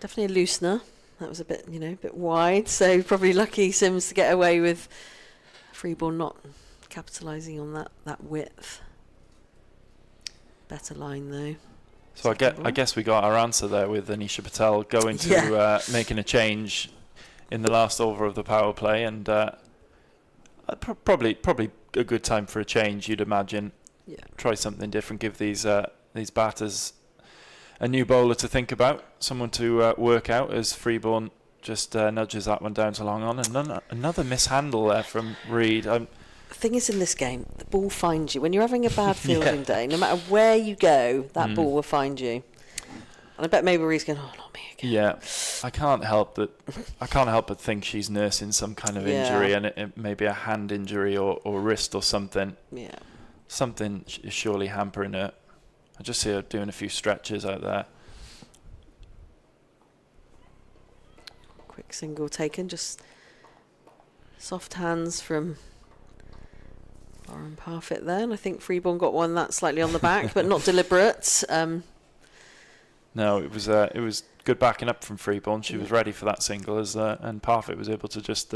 Definitely a loosener. That was a bit, a bit wide. So probably lucky Sims to get away with Freeborn not capitalising on that width. Better line though. So I guess we got our answer there with Anisha Patel going to making a change in the last over of the power play, and probably a good time for a change, you'd imagine. Yeah. Try something different. Give these batters a new bowler to think about, someone to work out as Freeborn just nudges that one down to long on, and another mishandle there from Reed. The thing is, in this game, the ball finds you. When you're having a bad fielding day, no matter where you go, that ball will find you. And I bet maybe Reed's going, oh, not me again. Yeah, I can't help but think she's nursing some kind of injury, and it may be a hand injury or wrist or something. Yeah. Something is surely hampering her. I just see her doing a few stretches out there. Quick single taken, just soft hands from Lauren Parfitt there, and I think Freeborn got one that's slightly on the back, but not deliberate. No, it was good backing up from Freeborn. She was ready for that single, and Parfitt was able to just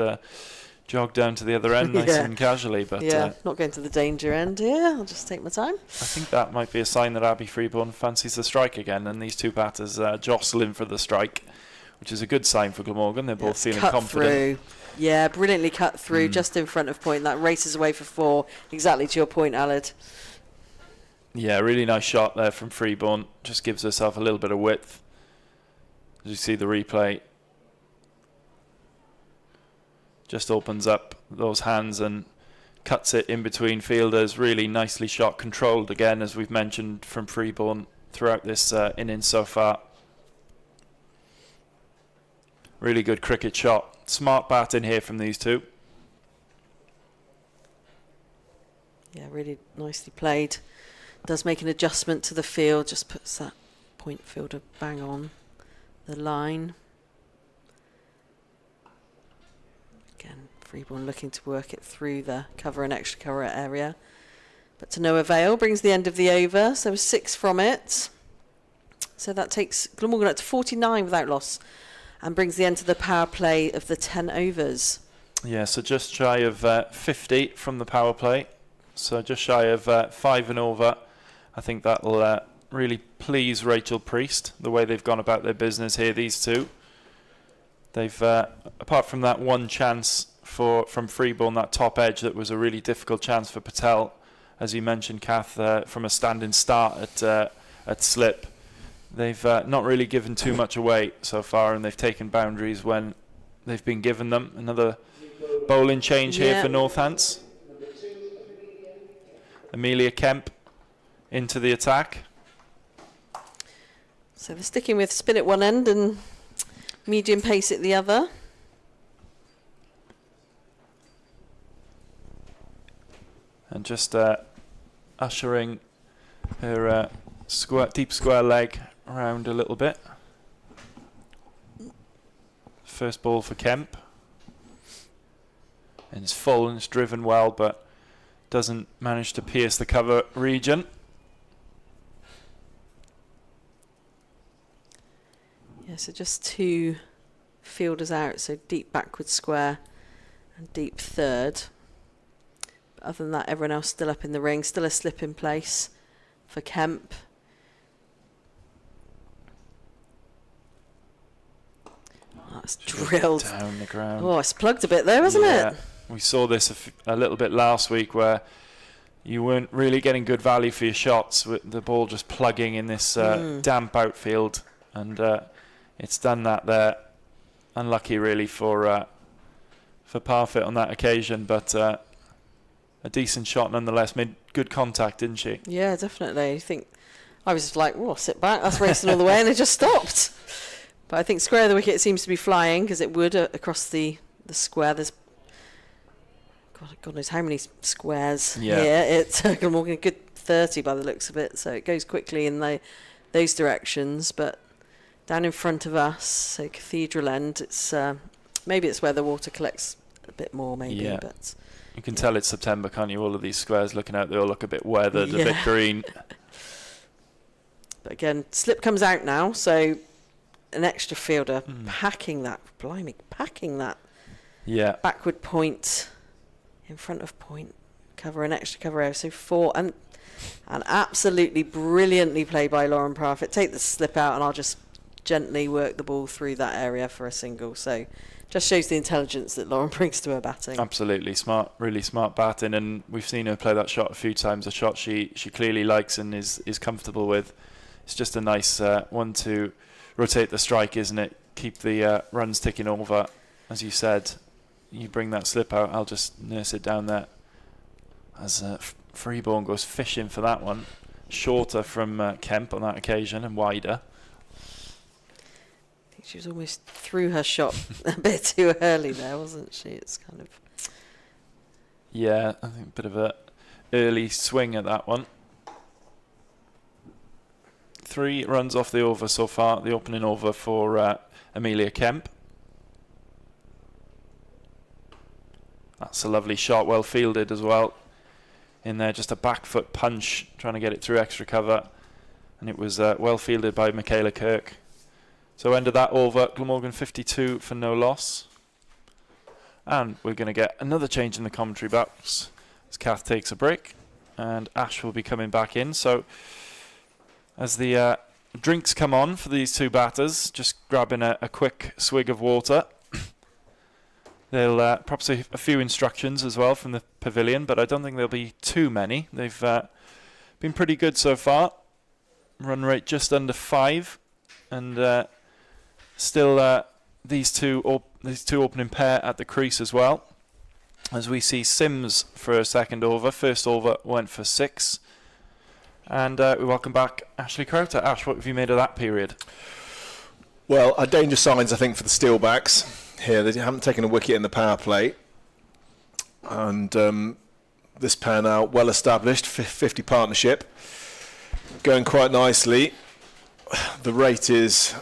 jog down to the other end nice and casually. But not going to the danger end here. I'll just take my time. I think that might be a sign that Abby Freeborn fancies the strike again, and these two batters jostling for the strike, which is a good sign for Glamorgan. They're both feeling confident. Through. Yeah, brilliantly cut through, just in front of point. That races away for 4. Exactly to your point, Aled. Yeah, really nice shot there from Freeborn. Just gives herself a little bit of width. As you see the replay. Just opens up those hands and cuts it in between fielders. Really nicely shot. Controlled again, as we've mentioned, from Freeborn throughout this innings so far. Really good cricket shot. Smart bat in here from these two. Yeah, really nicely played. Does make an adjustment to the field. Just puts that point fielder bang on the line. Again, Freeborn looking to work it through the cover and extra cover area. But to no avail. Brings the end of the over. So 6 from it. So that takes Glamorgan up to 49 without loss. And brings the end to the power play of the 10 overs. Yeah, so just shy of 50 from the power play. So just shy of 5 and over. I think that'll really please Rachel Priest, the way they've gone about their business here, these two. They've, apart from that one chance from Freeborn, that top edge that was a really difficult chance for Patel, as you mentioned, Kath, from a standing start at slip. They've not really given too much away so far, and they've taken boundaries when they've been given them. Another bowling change here for Northants. Amelia Kemp into the attack. So they're sticking with spin at one end and medium pace at the other. And just ushering her deep square leg around a little bit. First ball for Kemp. And it's full and it's driven well, but doesn't manage to pierce the cover region. Yeah, so just 2 fielders out, so deep backward square and deep third. But other than that, everyone else still up in the ring, still a slip in place for Kemp. Oh, that's drilled down the ground. Oh, it's plugged a bit there, wasn't it? We saw this a little bit last week where you weren't really getting good value for your shots with the ball just plugging in this damp outfield, and it's done that there. Unlucky really for Parfitt on that occasion, but a decent shot nonetheless. Made good contact, didn't she? Yeah, definitely. I was like, oh, sit back, that's racing all the way, and it just stopped. But I think square of the wicket seems to be flying, because it would across the square. There's God knows how many squares here. It's Glamorgan a good 30 by the looks of it, so it goes quickly in those directions. But down in front of us, so Cathedral End, it's maybe it's where the water collects a bit more, maybe. Yeah. But You can tell it's September, can't you? All of these squares looking out, they all look a bit weathered, a bit green. But again, slip comes out now, so an extra fielder packing that Yeah. backward point in front of point, cover an extra cover area. So 4 and absolutely brilliantly played by Lauren Parfitt. Take the slip out and I'll just gently work the ball through that area for a single. So just shows the intelligence that Lauren brings to her batting. Absolutely smart, really smart batting, and we've seen her play that shot a few times. A shot she clearly likes and is comfortable with. It's just a nice one to rotate the strike, isn't it? Keep the runs ticking over. As you said, you bring that slip out, I'll just nurse it down there. As Freeborn goes fishing for that one. Shorter from Kemp on that occasion and wider. I think she was almost through her shot a bit too early there, wasn't she? It's kind of... Yeah, I think a bit of a early swing at that one. 3 runs off the over so far, the opening over for Amelia Kemp. That's a lovely shot, well fielded as well. In there, just a back foot punch, trying to get it through extra cover. And it was well fielded by Michaela Kirk. So end of that over, Glamorgan 52 for no loss. And we're going to get another change in the commentary box as Kath takes a break. And Ash will be coming back in. So as the drinks come on for these two batters, just grabbing a quick swig of water. They'll perhaps a few instructions as well from the pavilion, but I don't think there'll be too many. They've been pretty good so far. Run rate just under 5, and still these two opening pair at the crease as well. As we see Sims for a second over. First over went for 6. And we welcome back Ashley Crowther. Ash, what have you made of that period? Well, danger signs, I think, for the Steelbacks here. They haven't taken a wicket in the power play. And this pair now well established, 50 partnership. Going quite nicely. The rate is,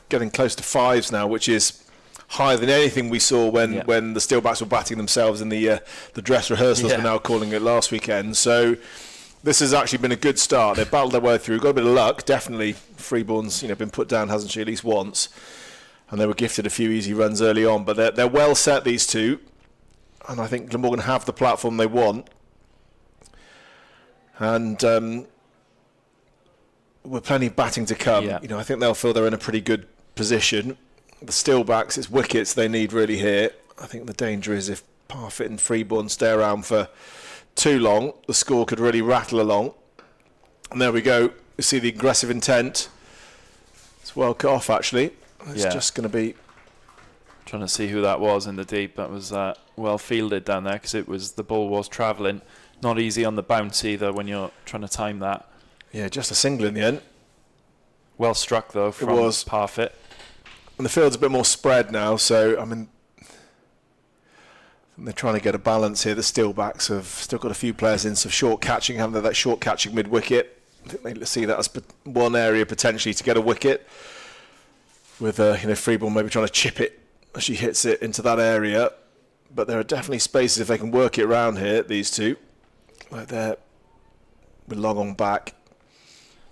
getting close to 5s now, which is higher than anything we saw when the Steelbacks were batting themselves in the dress rehearsals we're now calling it last weekend. So this has actually been a good start. They've battled their way through, got a bit of luck, definitely. Freeborn's been put down, hasn't she, at least once. And they were gifted a few easy runs early on, but they're well set, these two. And I think Glamorgan have the platform they want. And with plenty of batting to come, I think they'll feel they're in a pretty good position. The Steelbacks, it's wickets they need really here. I think the danger is if Parfitt and Freeborn stay around for too long, the score could really rattle along. And there we go. You see the aggressive intent. It's well cut off, actually. It's just going to be... Trying to see who that was in the deep. That was well fielded down there because the ball was travelling. Not easy on the bounce either when you're trying to time that. Yeah, just a single in the end. Well struck, though, from Parfitt. And the field's a bit more spread now, so, they're trying to get a balance here. The Steelbacks have still got a few players in some short catching, haven't they? That short catching mid-wicket. I think they see that as one area potentially to get a wicket. With Freeborn maybe trying to chip it as she hits it into that area. But there are definitely spaces if they can work it around here, these two. Like there, with long on back.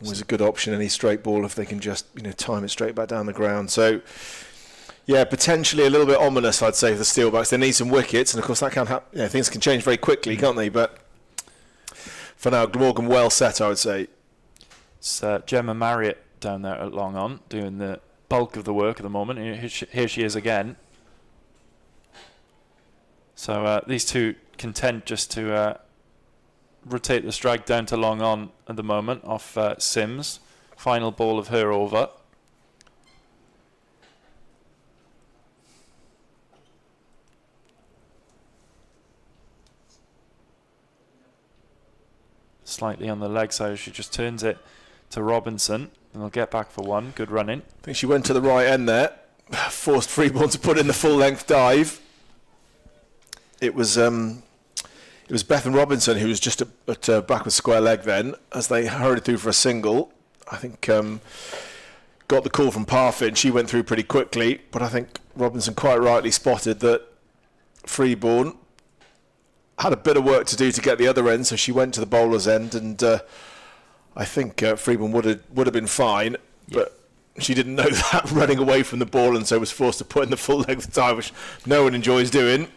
Always a good option, any straight ball if they can just time it straight back down the ground. So yeah, potentially a little bit ominous, I'd say, for the Steelbacks. They need some wickets, and of course that can happen. Things can change very quickly, can't they? But for now, Glamorgan well set, I would say. It's Gemma Marriott down there at long on, doing the bulk of the work at the moment. Here she is again. So these two content just to rotate the strike down to long on at the moment off Sims. Final ball of her over. Slightly on the leg side, she just turns it to Robinson, and they'll get back for one. Good running. I think she went to the right end there, forced Freeborn to put in the full length dive. It was Bethan Robinson who was just at back with square leg then, as they hurried through for a single. I think got the call from Parfit and she went through pretty quickly, but I think Robinson quite rightly spotted that Freeborn had a bit of work to do to get the other end, so she went to the bowler's end, and I think Freeborn would have been fine, but she didn't know that running away from the ball, and so was forced to put in the full length time, which no one enjoys doing.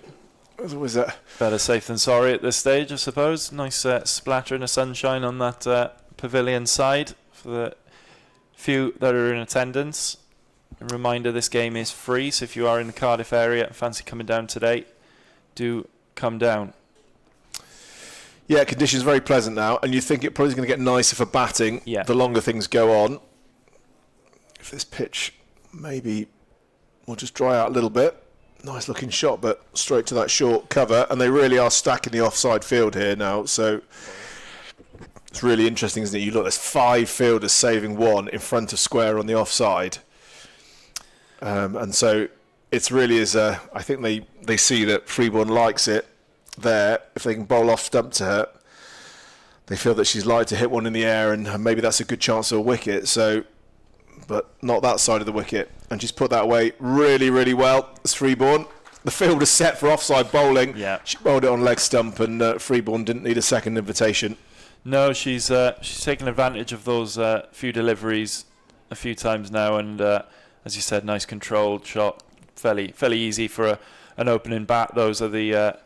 Was that better safe than sorry at this stage, I suppose? Nice splatter in the sunshine on that pavilion side for the few that are in attendance. A reminder, this game is free, so if you are in the Cardiff area and fancy coming down today, do come down. Yeah, conditions very pleasant now, and you think it probably is going to get nicer for batting the longer things go on. If this pitch maybe will just dry out a little bit. Nice looking shot, but straight to that short cover, and they really are stacking the offside field here now, so it's really interesting, isn't it? You look, there's 5 fielders saving 1 in front of square on the offside, and so it's really is I think they see that Freeborn likes it there. If they can bowl off stump to her, they feel that she's likely to hit one in the air, and maybe that's a good chance of a wicket. So, but not that side of the wicket, and she's put that away really, really well. It's Freeborn. The field is set for offside bowling. Yeah. She bowled it on leg stump, and Freeborn didn't need a second invitation. No, she's taken advantage of those few deliveries a few times now, and as you said, nice controlled shot, fairly easy for an opening bat. Those are the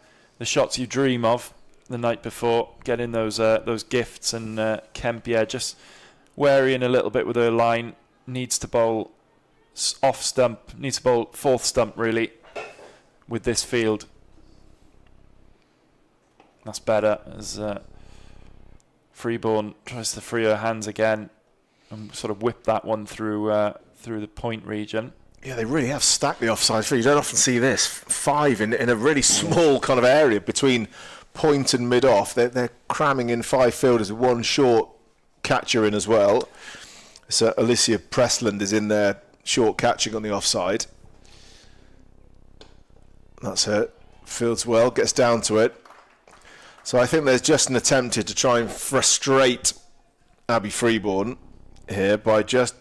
shots you dream of the night before, getting those gifts, and Kemp, just warying a little bit with her line, needs to bowl off stump, needs to bowl fourth stump really with this field. That's better as Freeborn tries to free her hands again and sort of whip that one through the point region. Yeah, they really have stacked the offside field. You don't often see this. 5 in a really small kind of area between point and mid-off. They're cramming in 5 fielders with 1 short catcher in as well. So Alicia Pressland is in there short catching on the offside. That's her. Fields well, gets down to it. So I think there's just an attempt here to try and frustrate Abby Freeborn here by just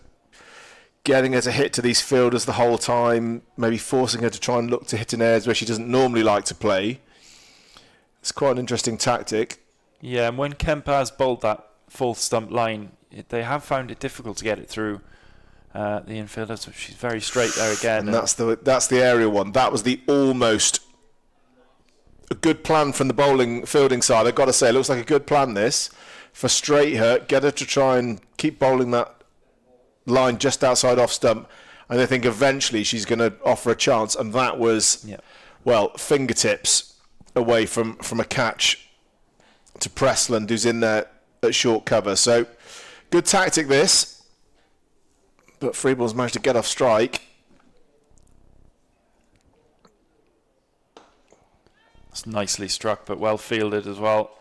getting her to hit to these fielders the whole time, maybe forcing her to try and look to hit in areas where she doesn't normally like to play. It's quite an interesting tactic. Yeah, and when Kemp has bowled that fourth stump line, they have found it difficult to get it through the infielder, so she's very straight there again. And that's the aerial one. That was the almost a good plan from the fielding side. I've got to say, it looks like a good plan this. Frustrate her, get her to try and keep bowling that line just outside off stump, and I think eventually she's going to offer a chance, and that was fingertips away from a catch to Pressland, who's in there at short cover. So good tactic this, but Freeborn's managed to get off strike. It's nicely struck, but well fielded as well.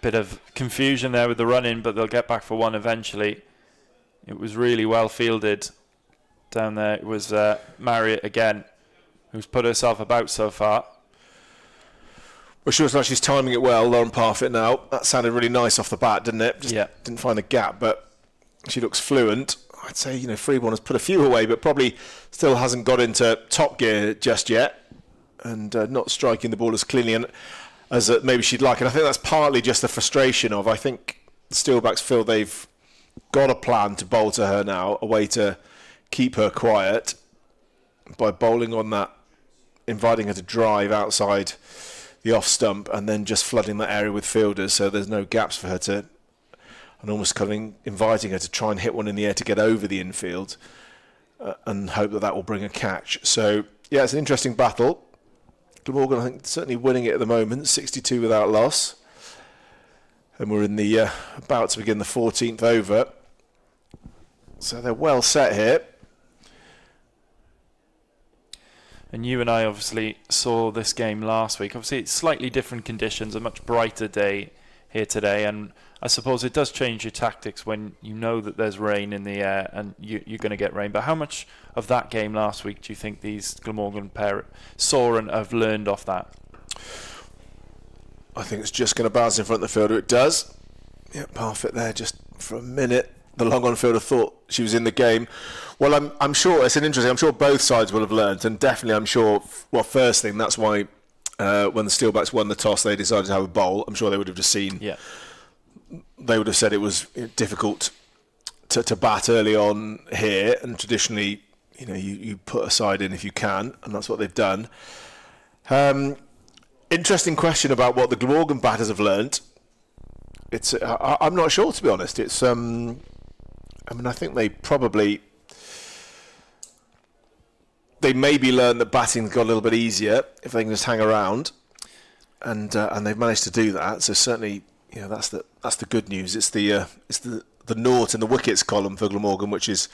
Bit of confusion there with the run in, but they'll get back for one eventually. It was really well fielded down there. It was Marriott again, who's put herself about so far. Well, she looks like she's timing it well, Lauren Parfit now. That sounded really nice off the bat, didn't it? Just didn't find a gap, but she looks fluent. I'd say, Freeborn has put a few away, but probably still hasn't got into top gear just yet, and not striking the ball as cleanly as maybe she'd like. And I think that's partly just the frustration of, I think the Steelbacks feel they've got a plan to bowl to her now, a way to keep her quiet by bowling on that, inviting her to drive outside the off stump and then just flooding that area with fielders so there's no gaps for her to, and almost inviting her to try and hit one in the air to get over the infield and hope that will bring a catch. So yeah, it's an interesting battle. Glamorgan, I think, certainly winning it at the moment, 62 without loss. And we're in the about to begin the 14th over. So they're well set here. And you and I obviously saw this game last week. Obviously, it's slightly different conditions, a much brighter day here today. And I suppose it does change your tactics when you know that there's rain in the air and you're going to get rain. But how much of that game last week do you think these Glamorgan pair saw and have learned off that? I think it's just going to bounce in front of the fielder. It does. Yeah, Parfit there just for a minute. the long on fielder thought she was in the game. Well, I'm sure it's an interesting. I'm sure both sides will have learned, and definitely I'm sure. Well, first thing, that's why when the Steelbacks won the toss, they decided to have a bowl. I'm sure they would have just seen. Yeah. They would have said it was difficult to bat early on here, and traditionally, you put a side in if you can, and that's what they've done. Interesting question about what the Glamorgan batters have learnt. I'm not sure, to be honest. It's I think they maybe learned that batting got a little bit easier if they can just hang around, and they've managed to do that. So certainly, that's the good news. It's the nought in the wickets column for Glamorgan, which is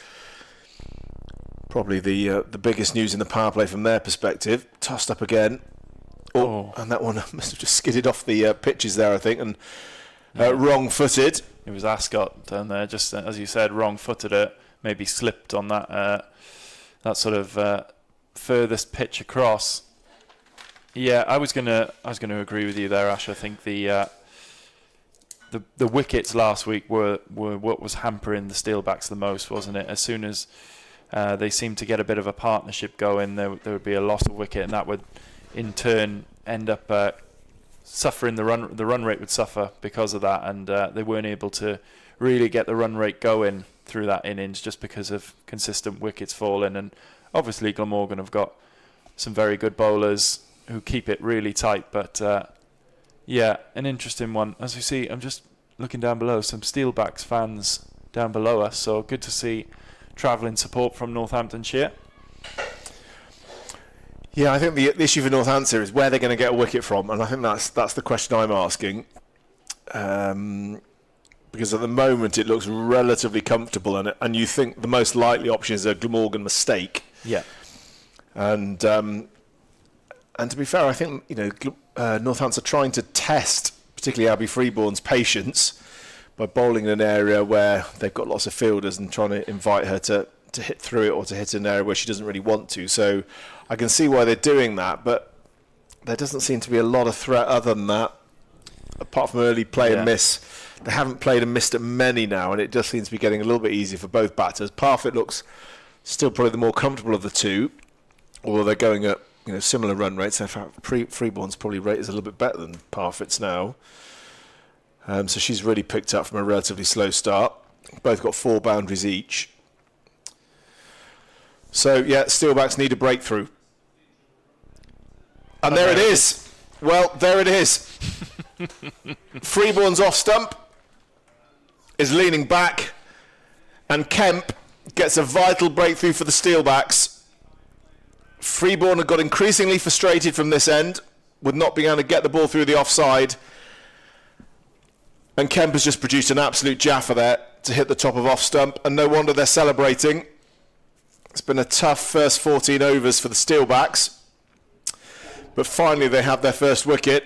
probably the biggest news in the power play from their perspective. Tossed up again, and that one must have just skidded off the pitches there, I think, and wrong-footed. It was Ascot down there, just as you said, wrong-footed it, maybe slipped on that sort of furthest pitch across. Yeah, I was gonna agree with you there, Ash. I think the wickets last week were what was hampering the Steelbacks the most, wasn't it? As soon as they seemed to get a bit of a partnership going, there would be a loss of wicket, and that would in turn end up suffering. The run rate would suffer because of that, and they weren't able to really get the run rate going through that innings just because of consistent wickets falling. And obviously Glamorgan have got some very good bowlers who keep it really tight, but an interesting one. As we see, I'm just looking down below, some Steelbacks fans down below us, so good to see travelling support from Northamptonshire. Yeah, I think the issue for Northamptonshire is where they're going to get a wicket from, and I think that's the question I'm asking. Because at the moment it looks relatively comfortable, and you think the most likely option is a Glamorgan mistake. Yeah. And to be fair, I think Northampton are trying to test, particularly Abby Freeborn's patience by bowling in an area where they've got lots of fielders and trying to invite her to hit through it or to hit an area where she doesn't really want to. So I can see why they're doing that, but there doesn't seem to be a lot of threat other than that, apart from early play and miss. They haven't played and missed at many now, and it just seems to be getting a little bit easier for both batters. Parfitt looks still probably the more comfortable of the two, although they're going at similar run rates. In fact, Freeborn's probably rate is a little bit better than Parfitt's now. So she's really picked up from a relatively slow start. Both got 4 boundaries each. So, yeah, Steelbacks need a breakthrough. And there it is. Well, there it is. Freeborn's off stump is leaning back, and Kemp gets a vital breakthrough for the Steelbacks. Freeborn had got increasingly frustrated from this end with not being able to get the ball through the offside, and Kemp has just produced an absolute jaffer there to hit the top of off stump, and no wonder they're celebrating. It's been a tough first 14 overs for the Steelbacks, but finally they have their first wicket.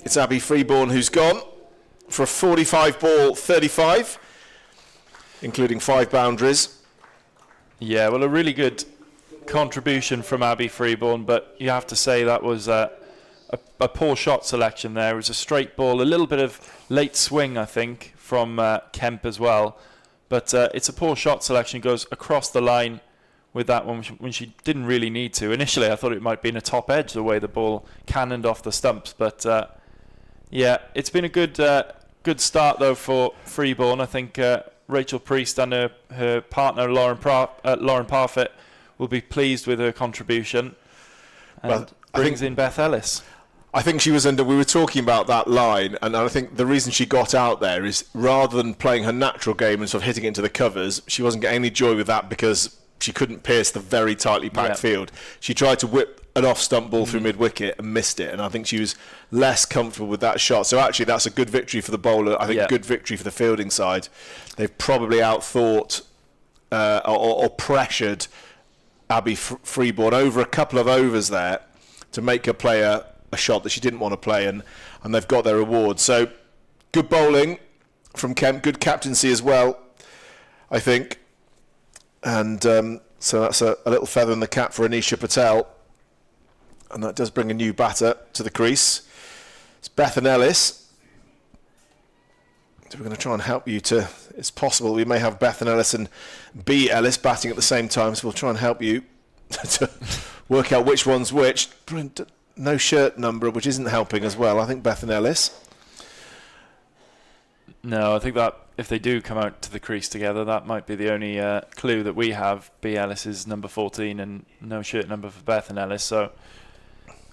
It's Abby Freeborn who's gone for a 45 ball 35, including 5 boundaries. Yeah, well, a really good contribution from Abby Freeborn, but you have to say that was a poor shot selection there. It was a straight ball, a little bit of late swing, I think, from Kemp as well. But it's a poor shot selection. Goes across the line with that one when she didn't really need to. Initially, I thought it might be in a top edge, the way the ball cannoned off the stumps. But it's been a good start, though, for Freeborn. I think Rachel Priest and her partner, Lauren Parfitt, will be pleased with her contribution. And brings in Beth Ellis. I think she was we were talking about that line, and I think the reason she got out there is rather than playing her natural game and sort of hitting it into the covers, she wasn't getting any joy with that because she couldn't pierce the very tightly packed field. She tried to whip an off-stump ball through mid-wicket and missed it, and I think she was less comfortable with that shot. So actually that's a good victory for the bowler. I think a good victory for the fielding side. They've probably outthought or pressured Abby Freeborn over a couple of overs there to make her play a shot that she didn't want to play, and they've got their reward. So good bowling from Kemp, good captaincy as well, I think. And so that's a little feather in the cap for Anisha Patel. And that does bring a new batter to the crease. It's Beth Ellis, So we're going to try and help you to, it's possible we may have Beth and Ellis and B. Ellis batting at the same time, so we'll try and help you to work out which one's which. No shirt number, which isn't helping as well. I think Beth and Ellis. No, I think that if they do come out to the crease together, that might be the only clue that we have. B. Ellis is number 14 and no shirt number for Beth and Ellis. So,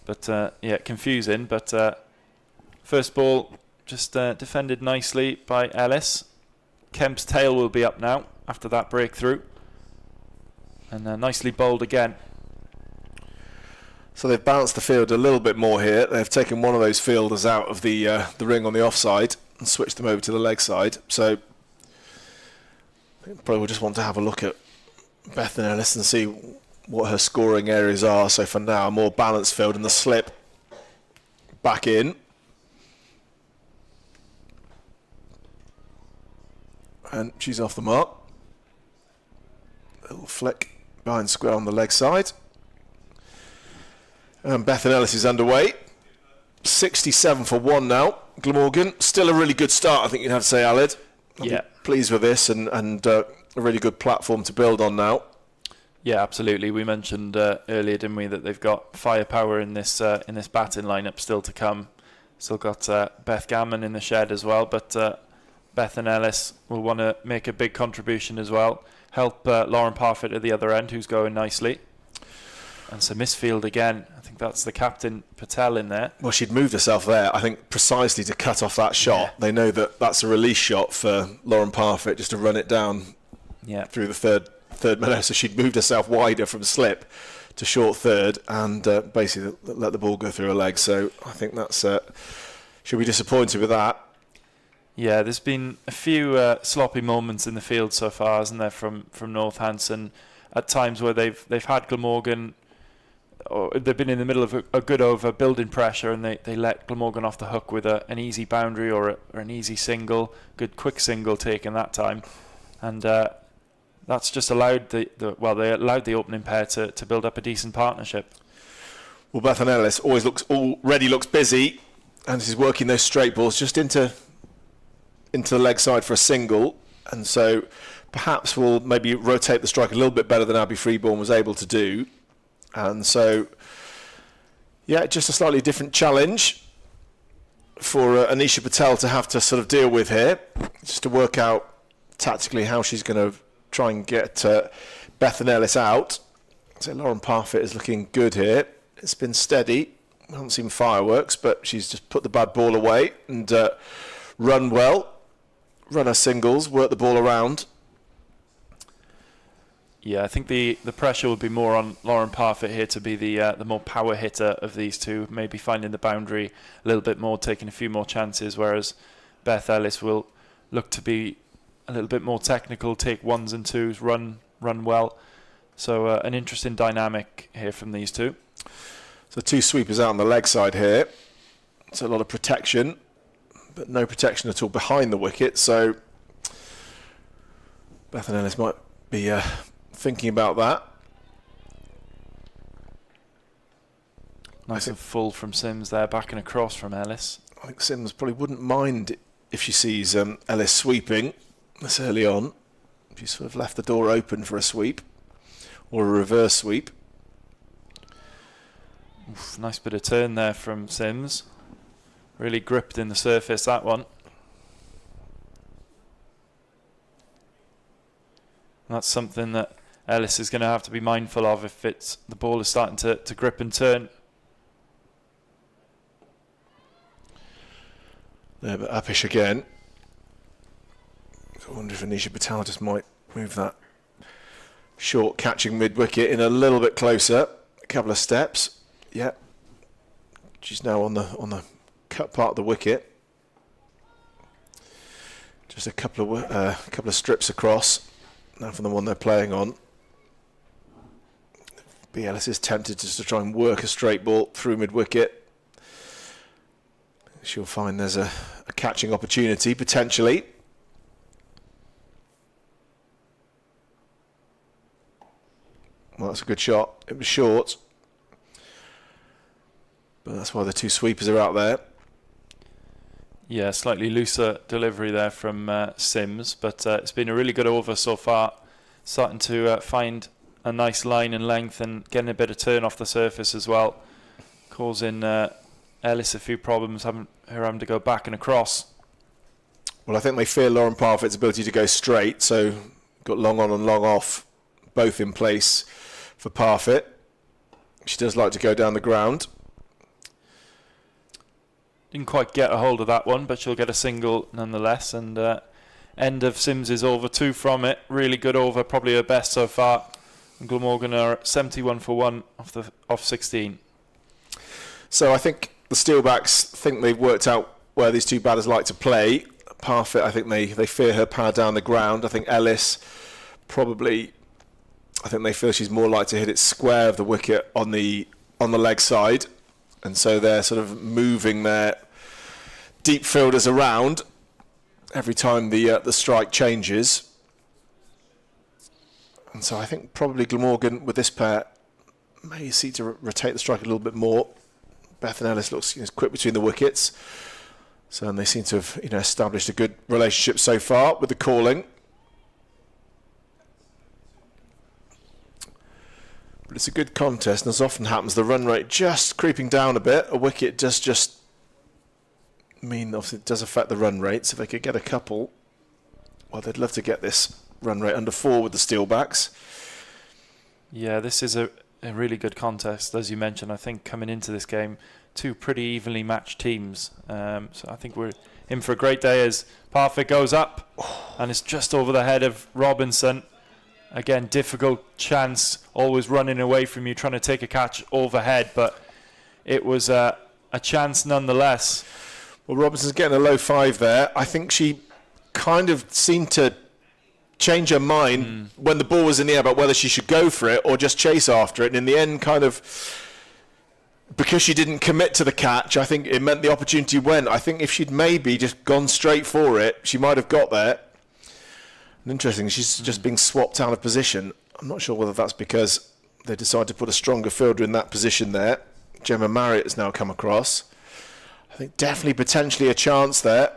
but yeah, confusing. But first ball just defended nicely by Ellis. Kemp's tail will be up now after that breakthrough. And nicely bowled again. So they've balanced the field a little bit more here. They've taken one of those fielders out of the ring on the offside and switched them over to the leg side. So probably we'll just want to have a look at Beth and Ellis and see what her scoring areas are. So for now, a more balanced field, and the slip back in. And she's off the mark. Little flick behind square on the leg side. And Beth and Ellis is underway. 67 for 1 now. Glamorgan, still a really good start, I think you'd have to say, Aled. Yeah. Pleased with this, and a really good platform to build on now. Yeah, absolutely. We mentioned earlier, didn't we, that they've got firepower in this batting lineup still to come. Still got Beth Gammon in the shed as well, but Beth and Ellis will want to make a big contribution as well. Help Lauren Parfitt at the other end, who's going nicely. And so misfield again. I think that's the captain, Patel, in there. Well, she'd moved herself there, I think, precisely to cut off that shot. Yeah. They know that that's a release shot for Lauren Parfitt, just to run it down through the third meadow. So she'd moved herself wider from slip to short third and basically let the ball go through her legs. So I think that's she'll be disappointed with that. Yeah, there's been a few sloppy moments in the field so far, hasn't there, from Northampton, at times where they've had Glamorgan, or they've been in the middle of a good over, building pressure, and they let Glamorgan off the hook with an easy boundary or an easy single, good quick single taken that time, and that's just allowed they allowed the opening pair to build up a decent partnership. Well, Beth and Ellis already looks busy, and is working those straight balls just into the leg side for a single, and so perhaps we'll maybe rotate the strike a little bit better than Abby Freeborn was able to do. And so, yeah, just a slightly different challenge for Anisha Patel to have to sort of deal with here, just to work out tactically how she's going to try and get Beth and Ellis out. So Lauren Parfitt is looking good here. It's been steady. I haven't seen fireworks, but she's just put the bad ball away and run well. Run her singles, work the ball around. Yeah, I think the pressure will be more on Lauren Parfitt here to be the more power hitter of these two, maybe finding the boundary a little bit more, taking a few more chances, whereas Beth Ellis will look to be a little bit more technical, take ones and twos, run well. So an interesting dynamic here from these two. So two sweepers out on the leg side here. It's a lot of protection, but no protection at all behind the wicket. So Beth and Ellis might be thinking about that. Nice and full from Sims there, backing across from Ellis. I think Sims probably wouldn't mind if she sees Ellis sweeping this early on. She sort of left the door open for a sweep or a reverse sweep. Oof, nice bit of turn there from Sims. Really gripped in the surface, that one. And that's something that Ellis is going to have to be mindful of if the ball is starting to grip and turn. There, but uppish again. I wonder if Anisha Patel just might move that short catching mid-wicket in a little bit closer. A couple of steps. Yeah. She's now on the cut part of the wicket. Just a couple of strips across. Now from the one they're playing on. B. Ellis is tempted just to try and work a straight ball through mid-wicket. She'll find there's a catching opportunity, potentially. Well, that's a good shot. It was short. But that's why the two sweepers are out there. Yeah, slightly looser delivery there from Sims, but it's been a really good over so far. Starting to find a nice line and length and getting a bit of turn off the surface as well. Causing Ellis a few problems, having to go back and across. Well, I think they fear Lauren Parfitt's ability to go straight, so got long on and long off, both in place for Parfitt. She does like to go down the ground. Didn't quite get a hold of that one, but she'll get a single nonetheless. And end of Sims's over 2 from it. Really good over, probably her best so far. And Glamorgan are 71 for 1 off 16. So I think the Steelbacks think they've worked out where these two batters like to play. Parfitt, I think they fear her power down the ground. I think Ellis probably, I think they feel she's more likely to hit it square of the wicket on the leg side, and so they're sort of moving their deep fielders around every time the strike changes. And so I think probably Glamorgan with this pair may seek to rotate the strike a little bit more. Beth and Ellis looks quick between the wickets, so and they seem to have established a good relationship so far with the calling. But it's a good contest, and as often happens, the run rate just creeping down a bit. A wicket does just mean, obviously, it does affect the run rate. So if they could get a couple, well, they'd love to get this run rate under 4 with the Steelbacks. Yeah, this is a really good contest, as you mentioned. I think coming into this game, 2 pretty evenly matched teams. So I think we're in for a great day as Parfitt goes up, and it's just over the head of Robinson. Again, difficult chance, always running away from you, trying to take a catch overhead, but it was a chance nonetheless. Well, Robinson's getting a low 5 there. I think she kind of seemed to change her mind when the ball was in the air about whether she should go for it or just chase after it. And in the end, kind of, because she didn't commit to the catch, I think it meant the opportunity went. I think if she'd maybe just gone straight for it, she might have got there. And interesting, she's just being swapped out of position. I'm not sure whether that's because they decided to put a stronger fielder in that position there. Gemma Marriott has now come across. I think definitely potentially a chance there.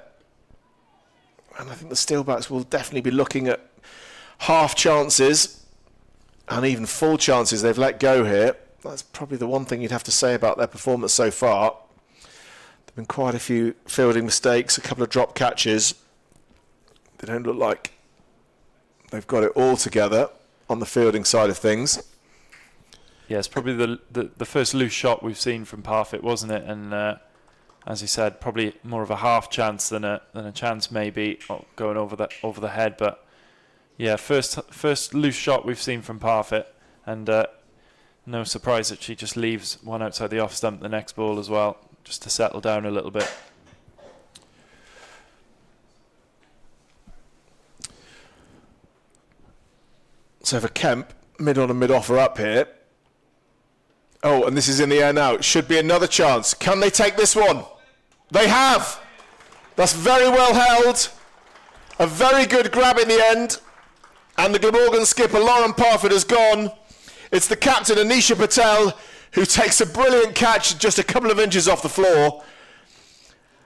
And I think the Steelbacks will definitely be looking at half chances and even full chances they've let go here. That's probably the one thing you'd have to say about their performance so far. There have been quite a few fielding mistakes, a couple of drop catches. They don't look like they've got it all together on the fielding side of things. Yeah, it's probably the first loose shot we've seen from Parfitt, wasn't it? And as you said, probably more of a half chance than a chance maybe going over the head. But yeah, first loose shot we've seen from Parfitt, and no surprise that she just leaves one outside the off stump the next ball as well, just to settle down a little bit. So for Kemp, mid on and mid offer up here. Oh, and this is in the air now. Should be another chance. Can they take this one? They have. That's very well held. A very good grab in the end. And the Glamorgan skipper, Lauren Parfitt, has gone. It's the captain, Anisha Patel, who takes a brilliant catch just a couple of inches off the floor.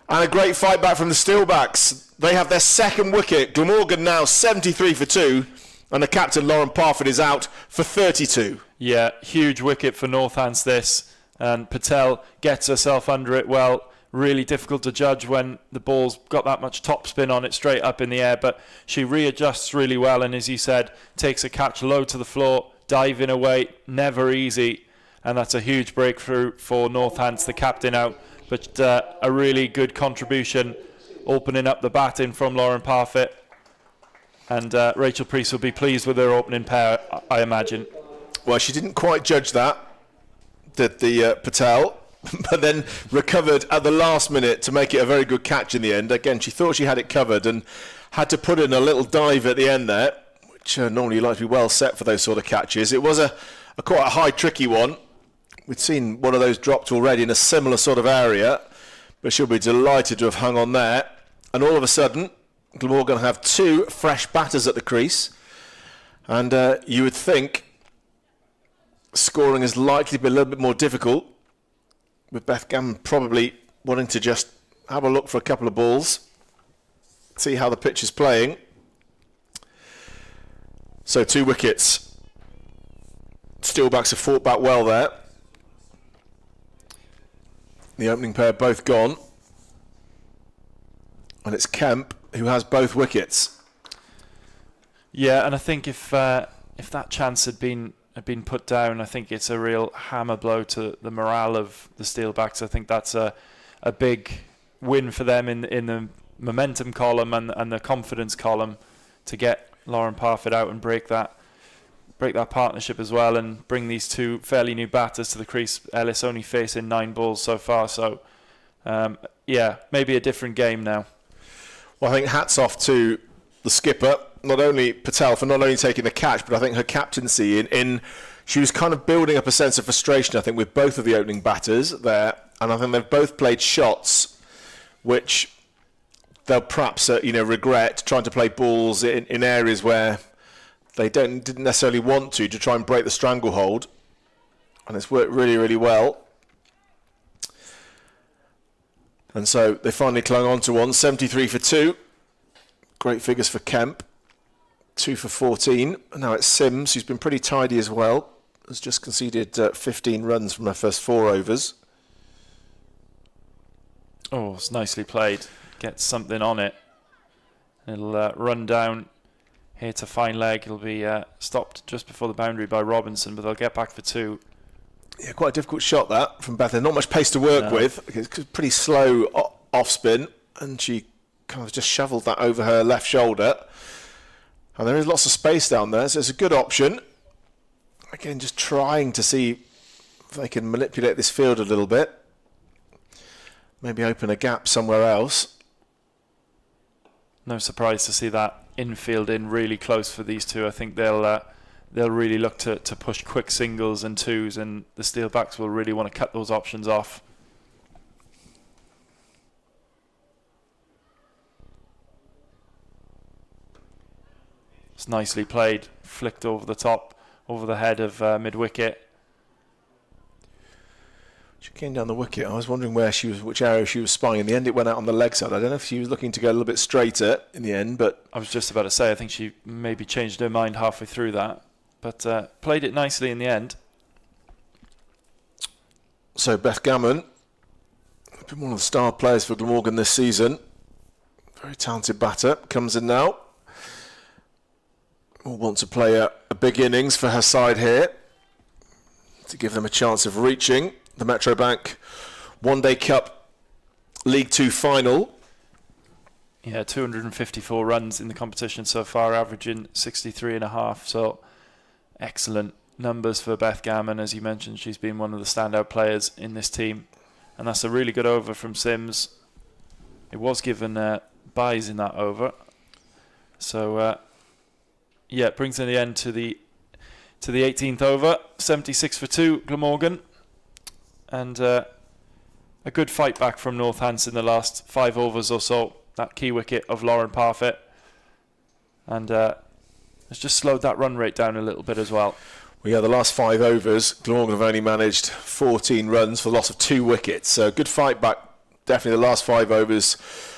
And a great fight back from the Steelbacks. They have their second wicket. Glamorgan now 73 for 2. And the captain, Lauren Parfitt, is out for 32. Yeah, huge wicket for Northants this. And Patel gets herself under it well. Really difficult to judge when the ball's got that much topspin on it straight up in the air. But she readjusts really well. And as you said, takes a catch low to the floor, diving away. Never easy. And that's a huge breakthrough for Northants, the captain out. But a really good contribution, opening up the batting from Lauren Parfitt. And Rachel Priest will be pleased with her opening pair, I imagine. Well, she didn't quite judge that, did the Patel, but then recovered at the last minute to make it a very good catch in the end. Again, she thought she had it covered and had to put in a little dive at the end there, which normally you like to be well set for those sort of catches. It was a quite a high, tricky one. We'd seen one of those dropped already in a similar sort of area, but she'll be delighted to have hung on there. And all of a sudden, Glamorgan have 2 fresh batters at the crease, and you would think scoring is likely to be a little bit more difficult, with Beth Gammon probably wanting to just have a look for a couple of balls, see how the pitch is playing. So 2 wickets. Steelbacks have fought back well there. The opening pair both gone. And it's Kemp who has both wickets. Yeah, and I think if that chance had been put down, I think it's a real hammer blow to the morale of the Steelbacks. I think that's a big win for them in the momentum column and the confidence column to get Lauren Parfitt out and break that partnership as well, and bring these 2 fairly new batters to the crease. Ellis only facing 9 balls so far, so maybe a different game now. Well, I think hats off to the skipper, not only Patel, for not only taking the catch, but I think her captaincy in she was kind of building up a sense of frustration, I think, with both of the opening batters there, and I think they've both played shots which they'll perhaps regret, trying to play balls in areas where they didn't necessarily want to try and break the stranglehold, and it's worked really, really well. And so they finally clung on to one. 73 for 2. Great figures for Kemp. 2 for 14. And now it's Sims, who's been pretty tidy as well. Has just conceded 15 runs from her first 4 overs. Oh, it's nicely played. Gets something on it. It'll run down here to fine leg. It'll be stopped just before the boundary by Robinson, but they'll get back for 2. Yeah, quite a difficult shot that from Beth. Not much pace to work with. It's pretty slow off spin, and she kind of just shoveled that over her left shoulder. And there is lots of space down there, so it's a good option. Again, just trying to see if they can manipulate this field a little bit. Maybe open a gap somewhere else. No surprise to see that infield in really close for these 2. I think they'll really look to push quick singles and 2s, and the Steelbacks will really want to cut those options off. It's nicely played, flicked over the top, over the head of mid-wicket. She came down the wicket. I was wondering which area she was spying. In the end, it went out on the leg side. I don't know if she was looking to go a little bit straighter in the end, but I was just about to say, I think she maybe changed her mind halfway through that, but played it nicely in the end. So Beth Gammon, been one of the star players for Glamorgan this season. Very talented batter. Comes in now. Will want to play a big innings for her side here to give them a chance of reaching the Metro Bank One Day Cup League 2 final. Yeah, 254 runs in the competition so far, averaging 63.5. So excellent numbers for Beth Gammon. As you mentioned, she's been one of the standout players in this team. And that's a really good over from Sims. It was given byes in that over. So, it brings in the end to the 18th over. 76 for 2, Glamorgan. And a good fight back from Northampton in the last 5 overs or so. That key wicket of Lauren Parfitt. And has just slowed that run rate down a little bit as well. Well, yeah, the last 5 overs, Glamorgan have only managed 14 runs for the loss of 2 wickets. So good fight back. Definitely the last 5 overs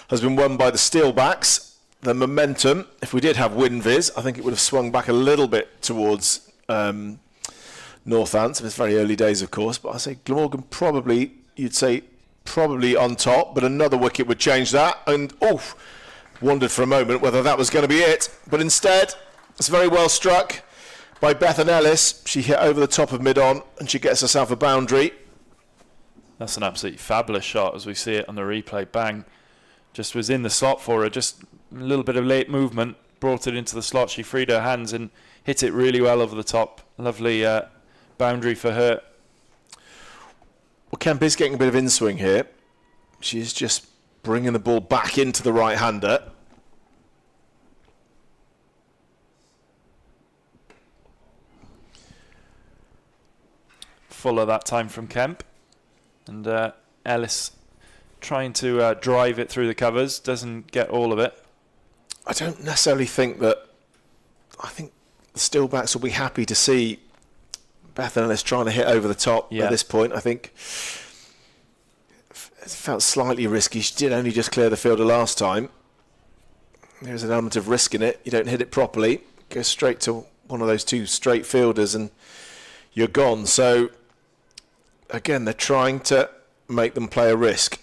has been won by the Steelbacks. The momentum, if we did have WinViz, I think it would have swung back a little bit towards Northampton. It's very early days, of course, but I say Glamorgan probably, you'd say, probably on top, but another wicket would change that. And, wondered for a moment whether that was going to be it. But instead, it's very well struck by Bethan Ellis. She hit over the top of mid-on, and she gets herself a boundary. That's an absolutely fabulous shot as we see it on the replay. Bang. Just was in the slot for her. Just a little bit of late movement. Brought it into the slot. She freed her hands and hit it really well over the top. Lovely boundary for her. Well, Kemp is getting a bit of in-swing here. She is just bringing the ball back into the right-hander. Fuller that time from Kemp. And Ellis trying to drive it through the covers. Doesn't get all of it. I don't necessarily think that... I think the Steelbacks will be happy to see Bethan Ellis trying to hit over the top at this point. I think It felt slightly risky. She did only just clear the fielder last time. There's an element of risk in it. You don't hit it properly, go straight to one of those two straight fielders and you're gone. So again, they're trying to make them play a risk,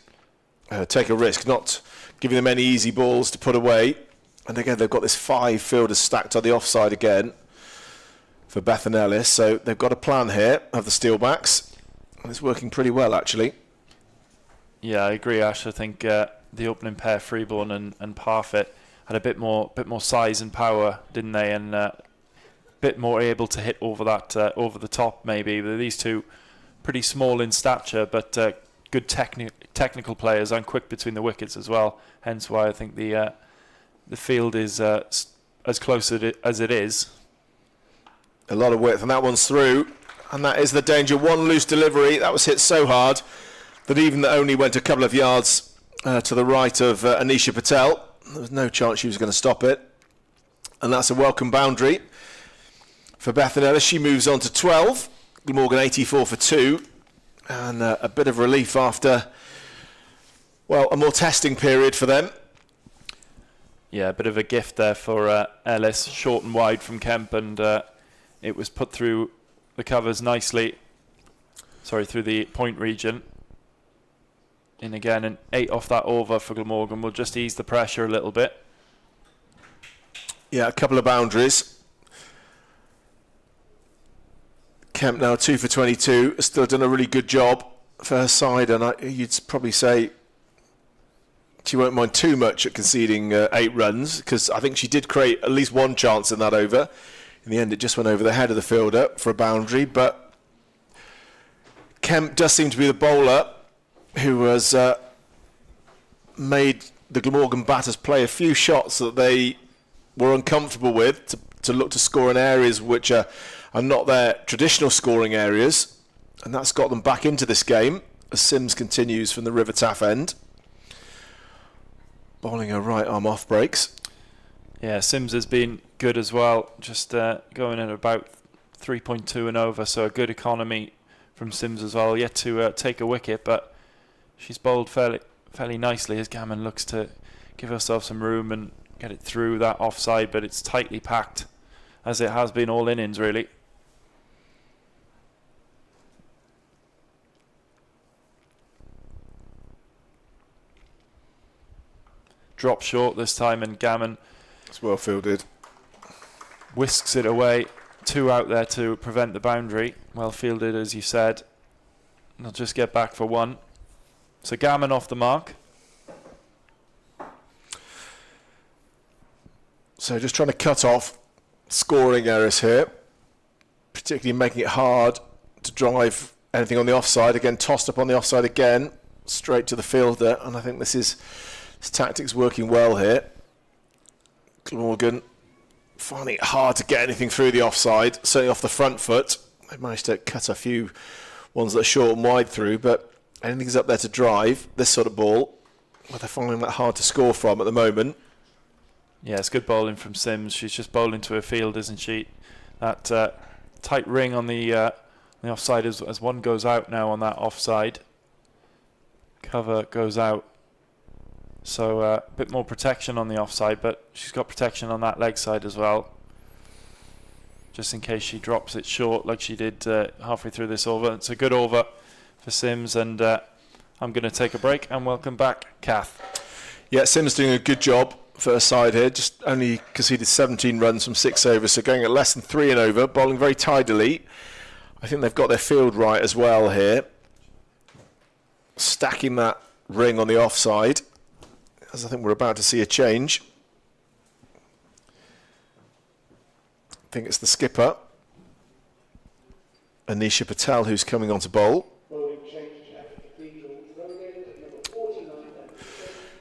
take a risk, not giving them any easy balls to put away. And again, they've got this 5 fielders stacked on the offside again for Beth and Ellis. So they've got a plan here of the Steelbacks, and it's working pretty well actually. Yeah, I agree, Ash. I think the opening pair, Freeborn and Parfit, had a bit more size and power, didn't they? And a bit more able to hit over that over the top maybe. But these two pretty small in stature, but good technical players and quick between the wickets as well. Hence why I think the field is as close as it is. A lot of width, and that one's through, and that is the danger. One loose delivery that was hit so hard that even that only went a couple of yards to the right of Anisha Patel. There was no chance she was going to stop it, and that's a welcome boundary for Beth and Ellis. She moves on to 12. Glamorgan 84 for 2, and a bit of relief after, well, a more testing period for them. Yeah, a bit of a gift there for Ellis, short and wide from Kemp, and it was put through the covers nicely. Sorry, through the point region. And again, an 8 off that over for Glamorgan will just ease the pressure a little bit. Yeah, a couple of boundaries. Kemp now 2 for 22, has still done a really good job for her side, and you'd probably say she won't mind too much at conceding 8 runs, because I think she did create at least one chance in that over. In the end, it just went over the head of the fielder for a boundary, but Kemp does seem to be the bowler who has made the Glamorgan batters play a few shots that they were uncomfortable with to look to score in areas which are not their traditional scoring areas, and that's got them back into this game as Sims continues from the River Taff end, bowling her right arm off breaks. Yeah, Sims has been good as well, just going at about 3.2 and over, so a good economy from Sims as well. Yet to take a wicket, but she's bowled fairly nicely as Gammon looks to give herself some room and get it through that offside, but it's tightly packed, as it has been all innings really. Drop short this time, and Gammon, it's well fielded, whisks it away. 2 out there to prevent the boundary. Well fielded, as you said. And they'll just get back for 1. So Gammon off the mark. So just trying to cut off scoring errors here, particularly making it hard to drive anything on the offside. Again, tossed up on the offside again, straight to the fielder, and I think this tactics working well here. Glamorgan finding it hard to get anything through the offside, certainly off the front foot. They've managed to cut a few ones that are short and wide through, but anything's up there to drive this sort of ball, well, they're finding that hard to score from at the moment. Yeah, it's good bowling from Sims. She's just bowling to her field, isn't she? That tight ring on the offside as one goes out now on that offside. Cover goes out. So a bit more protection on the offside, but she's got protection on that leg side as well, just in case she drops it short like she did halfway through this over. It's a good over for Sims, and I'm going to take a break and welcome back Kath. Yeah, Sims doing a good job for her side here, just only conceded 17 runs from 6 overs, so going at less than 3 and over, bowling very tidily. I think they've got their field right as well here, stacking that ring on the offside, as I think we're about to see a change. I think it's the skipper, Anisha Patel, who's coming on to bowl.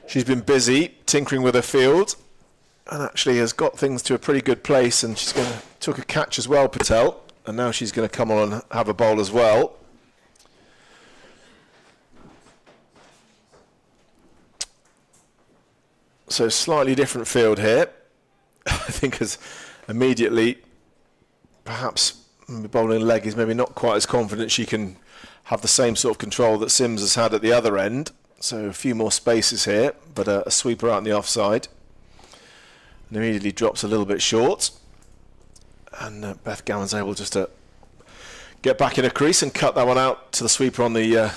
She's been busy tinkering with her field and actually has got things to a pretty good place, and she's going to took a catch as well, Patel, and now she's going to come on and have a bowl as well. So slightly different field here. I think as immediately, perhaps bowling leg is maybe not quite as confident she can have the same sort of control that Sims has had at the other end. So a few more spaces here, but a sweeper out on the offside. And immediately drops a little bit short. And Beth Gammon's able just to get back in a crease and cut that one out to the sweeper on the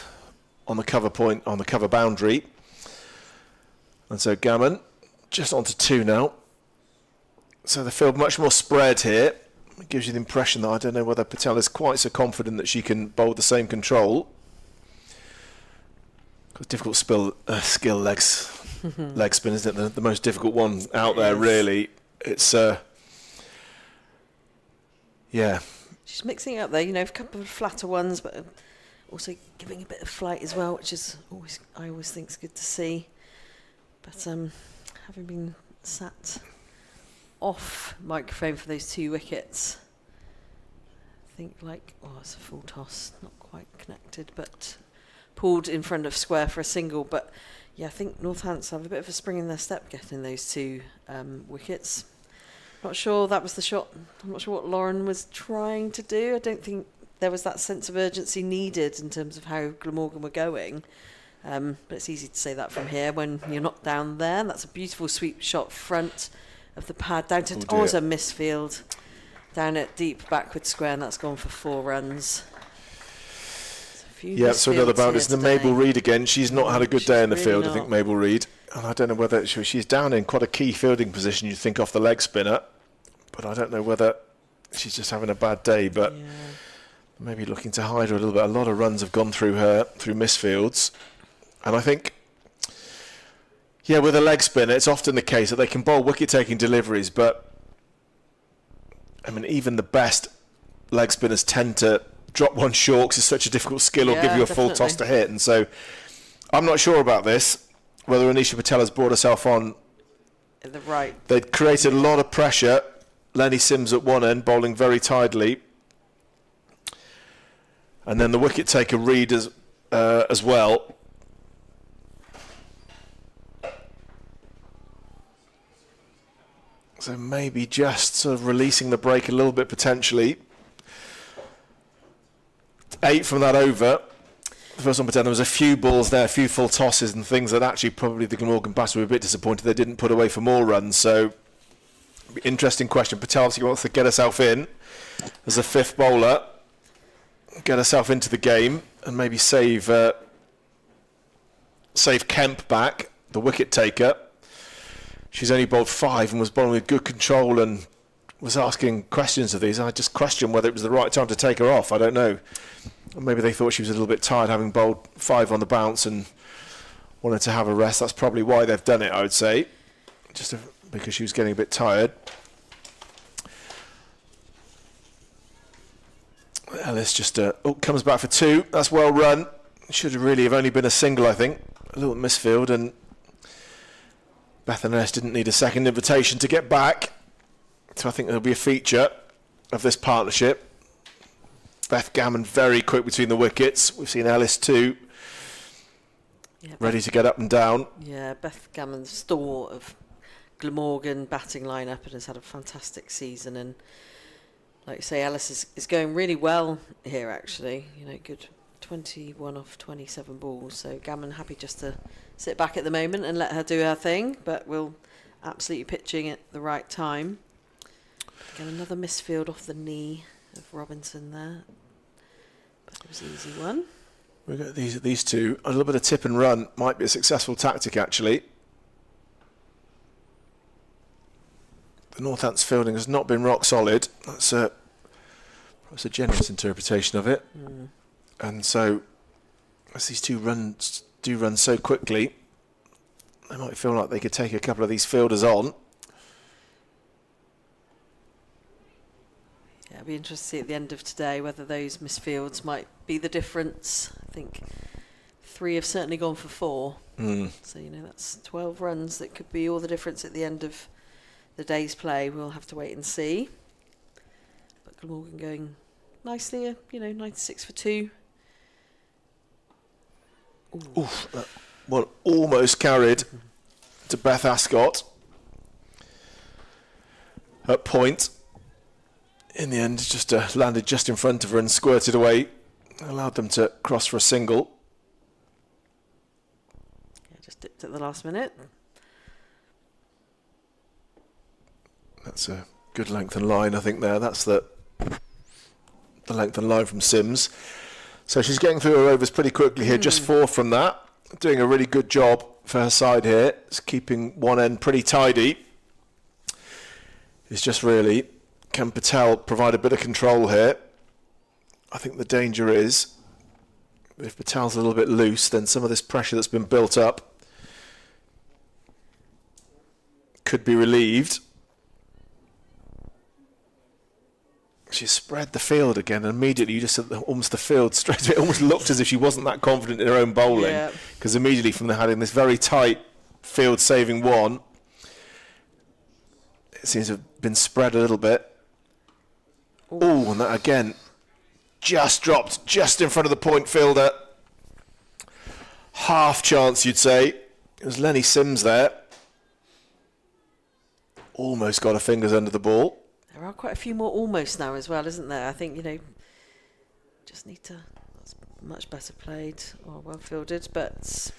cover point, on the cover boundary. And so Gammon just onto 2 now. So the field much more spread here. It gives you the impression that I don't know whether Patel is quite so confident that she can bowl the same control. Got difficult skill leg spin, isn't it? The most difficult one out there, really. It's yeah. She's mixing it up there, a couple of flatter ones, but also giving a bit of flight as well, which is I always think is good to see. But having been sat off microphone for those 2 wickets, I think it's a full toss, not quite connected, but pulled in front of square for a single. But yeah, I think Northampton have a bit of a spring in their step getting those 2 wickets. Not sure that was the shot. I'm not sure what Lauren was trying to do. I don't think there was that sense of urgency needed in terms of how Glamorgan were going. But it's easy to say that from here when you're not down there. And that's a beautiful sweep shot front of the pad down to a misfield. Down at deep backward square, and that's gone for 4 runs. Yeah, so another bounce. It's Mabel Reed again. She's not had a good day in the field, I think, Mabel Reed. And I don't know whether she's down in quite a key fielding position, you'd think, off the leg spinner. But I don't know whether she's just having a bad day, but maybe looking to hide her a little bit. A lot of runs have gone through her, through misfields. And I think, with a leg spinner, it's often the case that they can bowl wicket-taking deliveries, but, I mean, even the best leg spinners tend to drop one short because it's such a difficult skill or give you a full toss to hit. And so I'm not sure about this, whether Anisha Patel has brought herself on. They'd created a lot of pressure. Lenny Sims at one end, bowling very tidily. And then the wicket taker Reed as well. So maybe just sort of releasing the break a little bit potentially. 8 from that over. The first one, but there was a few balls there, a few full tosses and things that actually probably the Glamorgan batters were a bit disappointed they didn't put away for more runs. So, interesting question. Patel obviously wants to get herself in as a 5th bowler, get herself into the game and maybe save Kemp back, the wicket taker. She's only bowled 5 and was bowling with good control and was asking questions of these. I just question whether it was the right time to take her off. I don't know. Maybe they thought she was a little bit tired having bowled 5 on the bounce and wanted to have a rest. That's probably why they've done it, I would say. Just because she was getting a bit tired. Ellis just comes back for 2. That's well run. Should have really have only been a single, I think. A little misfield, and Beth and Ellis didn't need a second invitation to get back. So I think there'll be a feature of this partnership. Beth Gammon very quick between the wickets. We've seen Ellis too, ready to get up and down. Yeah, Beth Gammon's store of Glamorgan batting lineup and has had a fantastic season. And like you say, Ellis is going really well here actually. Good 21 off 27 balls. So Gammon happy just to sit back at the moment and let her do her thing, but we'll absolutely pitching at the right time. Again, another misfield off the knee of Robinson there. But it was an easy one. We've got these two. A little bit of tip and run might be a successful tactic, actually. The Northampton fielding has not been rock solid. That's a generous interpretation of it. And so, as these two do run so quickly, they might feel like they could take a couple of these fielders on. Yeah, it'll be interesting to see at the end of today whether those misfields might be the difference. I think 3 have certainly gone for 4. So, that's 12 runs that could be all the difference at the end of the day's play. We'll have to wait and see. But Glamorgan going nicely, 96 for 2. Oof, that one almost carried to Beth Ascot at point. In the end, just landed just in front of her and squirted away. Allowed them to cross for a single. dipped at the last minute. That's a good length and line, I think, there. That's the length and line from Sims. So she's getting through her overs pretty quickly here, just 4 from that. Doing a really good job for her side here. It's keeping one end pretty tidy. It's just really, can Patel provide a bit of control here? I think the danger is, if Patel's a little bit loose, then some of this pressure that's been built up could be relieved. She spread the field again, and immediately you just said almost the field straight away. It almost looked as if she wasn't that confident in her own bowling, because immediately from having this very tight field saving one, it seems to have been spread a little bit. Oh, and that again just dropped just in front of the point fielder. Half chance, you'd say. It was Lenny Sims there. Almost got her fingers under the ball. There are quite a few more almost now as well, isn't there? I think, just need to... That's much better played or well fielded, but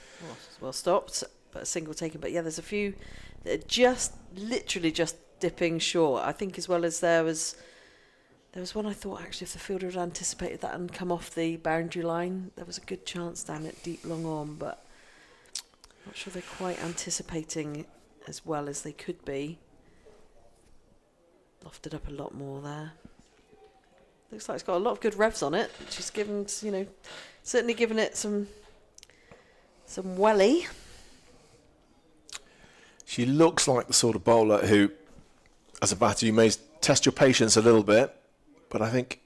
well stopped, but a single taken. But yeah, there's a few that are just literally just dipping short. I think as well as there was one I thought actually if the fielder had anticipated that and come off the boundary line, there was a good chance down at deep long on, but I'm not sure they're quite anticipating as well as they could be. Lofted up a lot more there. Looks like it's got a lot of good revs on it. She's given, certainly given it some welly. She looks like the sort of bowler who, as a batter, you may test your patience a little bit, but I think,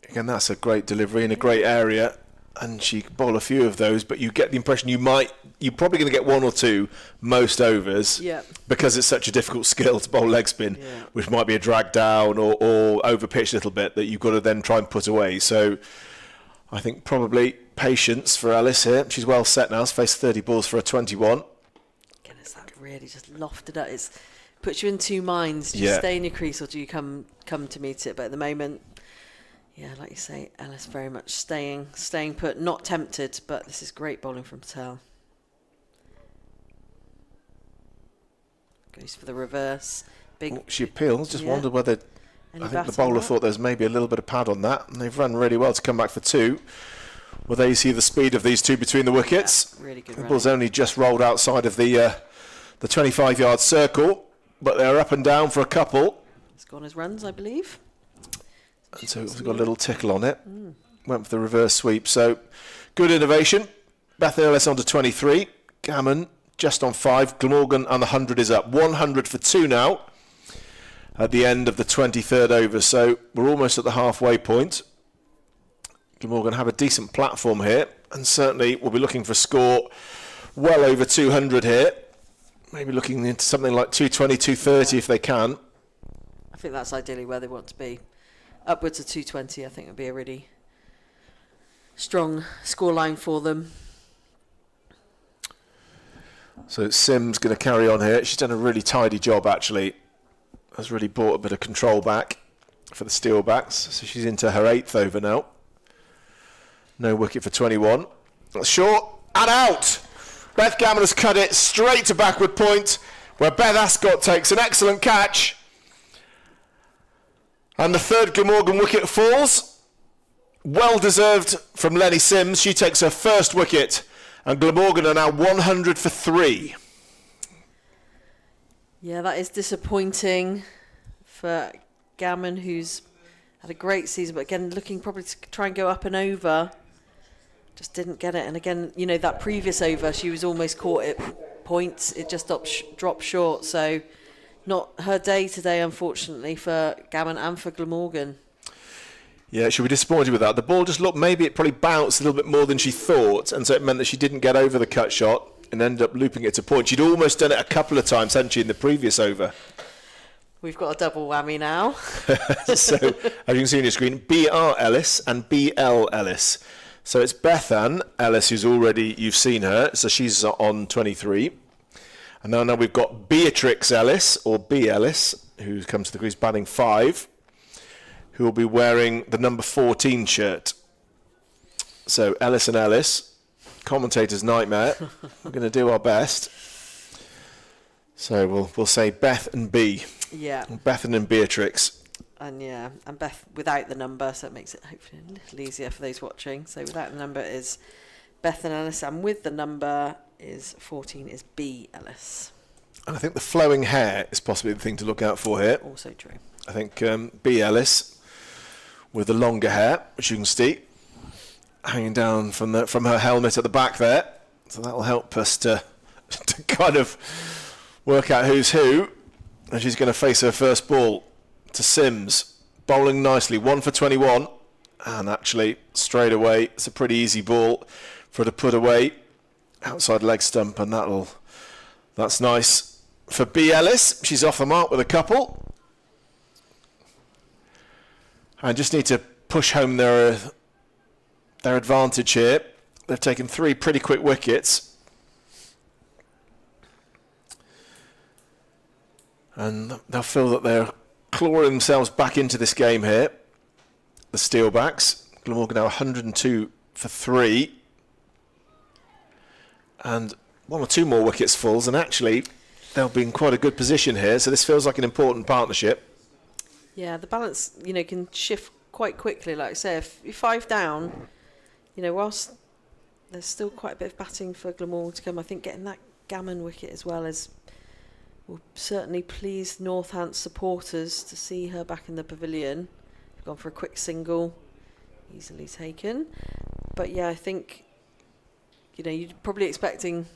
again, that's a great delivery in a great area, and she could bowl a few of those, but you get the impression you're probably going to get 1 or 2 most overs, because it's such a difficult skill to bowl leg spin, which might be a drag down or over pitch a little bit that you've got to then try and put away. So I think probably patience for Ellis here. She's well set now. She's faced 30 balls for a 21. Again, it's that really just lofted up. It puts you in two minds. Do you stay in your crease or do you come to meet it? But at the moment, like you say, Ellis very much staying put, not tempted, but this is great bowling from Patel. Goes for the reverse. She appeals, just wondered whether... I think the bowler thought there's maybe a little bit of pad on that, and they've run really well to come back for 2. Well, there you see the speed of these two between the wickets. Really good. The ball's only just rolled outside of the 25-yard circle, but they're up and down for a couple. It's gone as runs, I believe. And so it's got a little tickle on it. Went for the reverse sweep. So good innovation. Beth Ellis on to 23. Gammon just on 5. Glamorgan and the 100 is up. 100 for 2 now at the end of the 23rd over. So we're almost at the halfway point. Glamorgan have a decent platform here, and certainly we'll be looking for a score well over 200 here. Maybe looking into something like 220, 230 if they can. I think that's ideally where they want to be. Upwards of 220, I think would be a really strong scoreline for them. So Sim's going to carry on here. She's done a really tidy job, actually. Has really brought a bit of control back for the Steelbacks. So she's into her 8th over now. No wicket for 21. That's short and out. Beth Gammon has cut it straight to backward point, where Beth Ascot takes an excellent catch. And the 3rd Glamorgan wicket falls. Well deserved from Lenny Sims. She takes her 1st wicket. And Glamorgan are now 100 for 3. Yeah, that is disappointing for Gammon, who's had a great season, but again, looking probably to try and go up and over. Just didn't get it. And again, that previous over, she was almost caught at points. It just dropped short. So not her day today, unfortunately, for Gammon and for Glamorgan. Yeah, she'll be disappointed with that. The ball just looked, maybe it probably bounced a little bit more than she thought, and so it meant that she didn't get over the cut shot and ended up looping it to point. She'd almost done it a couple of times, hadn't she, in the previous over? We've got a double whammy now. So, as you can see on your screen, B.R. Ellis and B.L. Ellis. So it's Bethan Ellis, you've seen her, so she's on 23. And now we've got Beatrix Ellis, or B. Ellis, who comes to the crease batting 5, who will be wearing the number 14 shirt. So Ellis and Ellis commentator's nightmare. We're going to do our best. So we'll say Beth and B. Yeah. Bethan and Beatrix. And Beth without the number, so it makes it hopefully a little easier for those watching. So without the number is Beth and Ellis, and with the number is 14 is B Ellis. And I think the flowing hair is possibly the thing to look out for here. Also true. I think B Ellis with the longer hair, which you can see, hanging down from her helmet at the back there. So that will help us to kind of work out who's who. And she's going to face her first ball to Sims, bowling nicely, 1 for 21. And actually, straight away, it's a pretty easy ball for her to put away. Outside leg stump, and that's nice. For B Ellis, she's off the mark with a couple. And just need to push home their advantage here. They've taken 3 pretty quick wickets. And they'll feel that they're clawing themselves back into this game here. The Steelbacks. Glamorgan now 102 for 3. And 1 or 2 more wickets falls, and actually they'll be in quite a good position here. So this feels like an important partnership. Yeah, the balance, can shift quite quickly. Like I say, if you're 5 down, whilst there's still quite a bit of batting for Glamorgan to come, I think getting that gammon wicket as well will certainly please Northampton supporters to see her back in the pavilion. Gone for a quick single, easily taken. But yeah, I think, you're probably expecting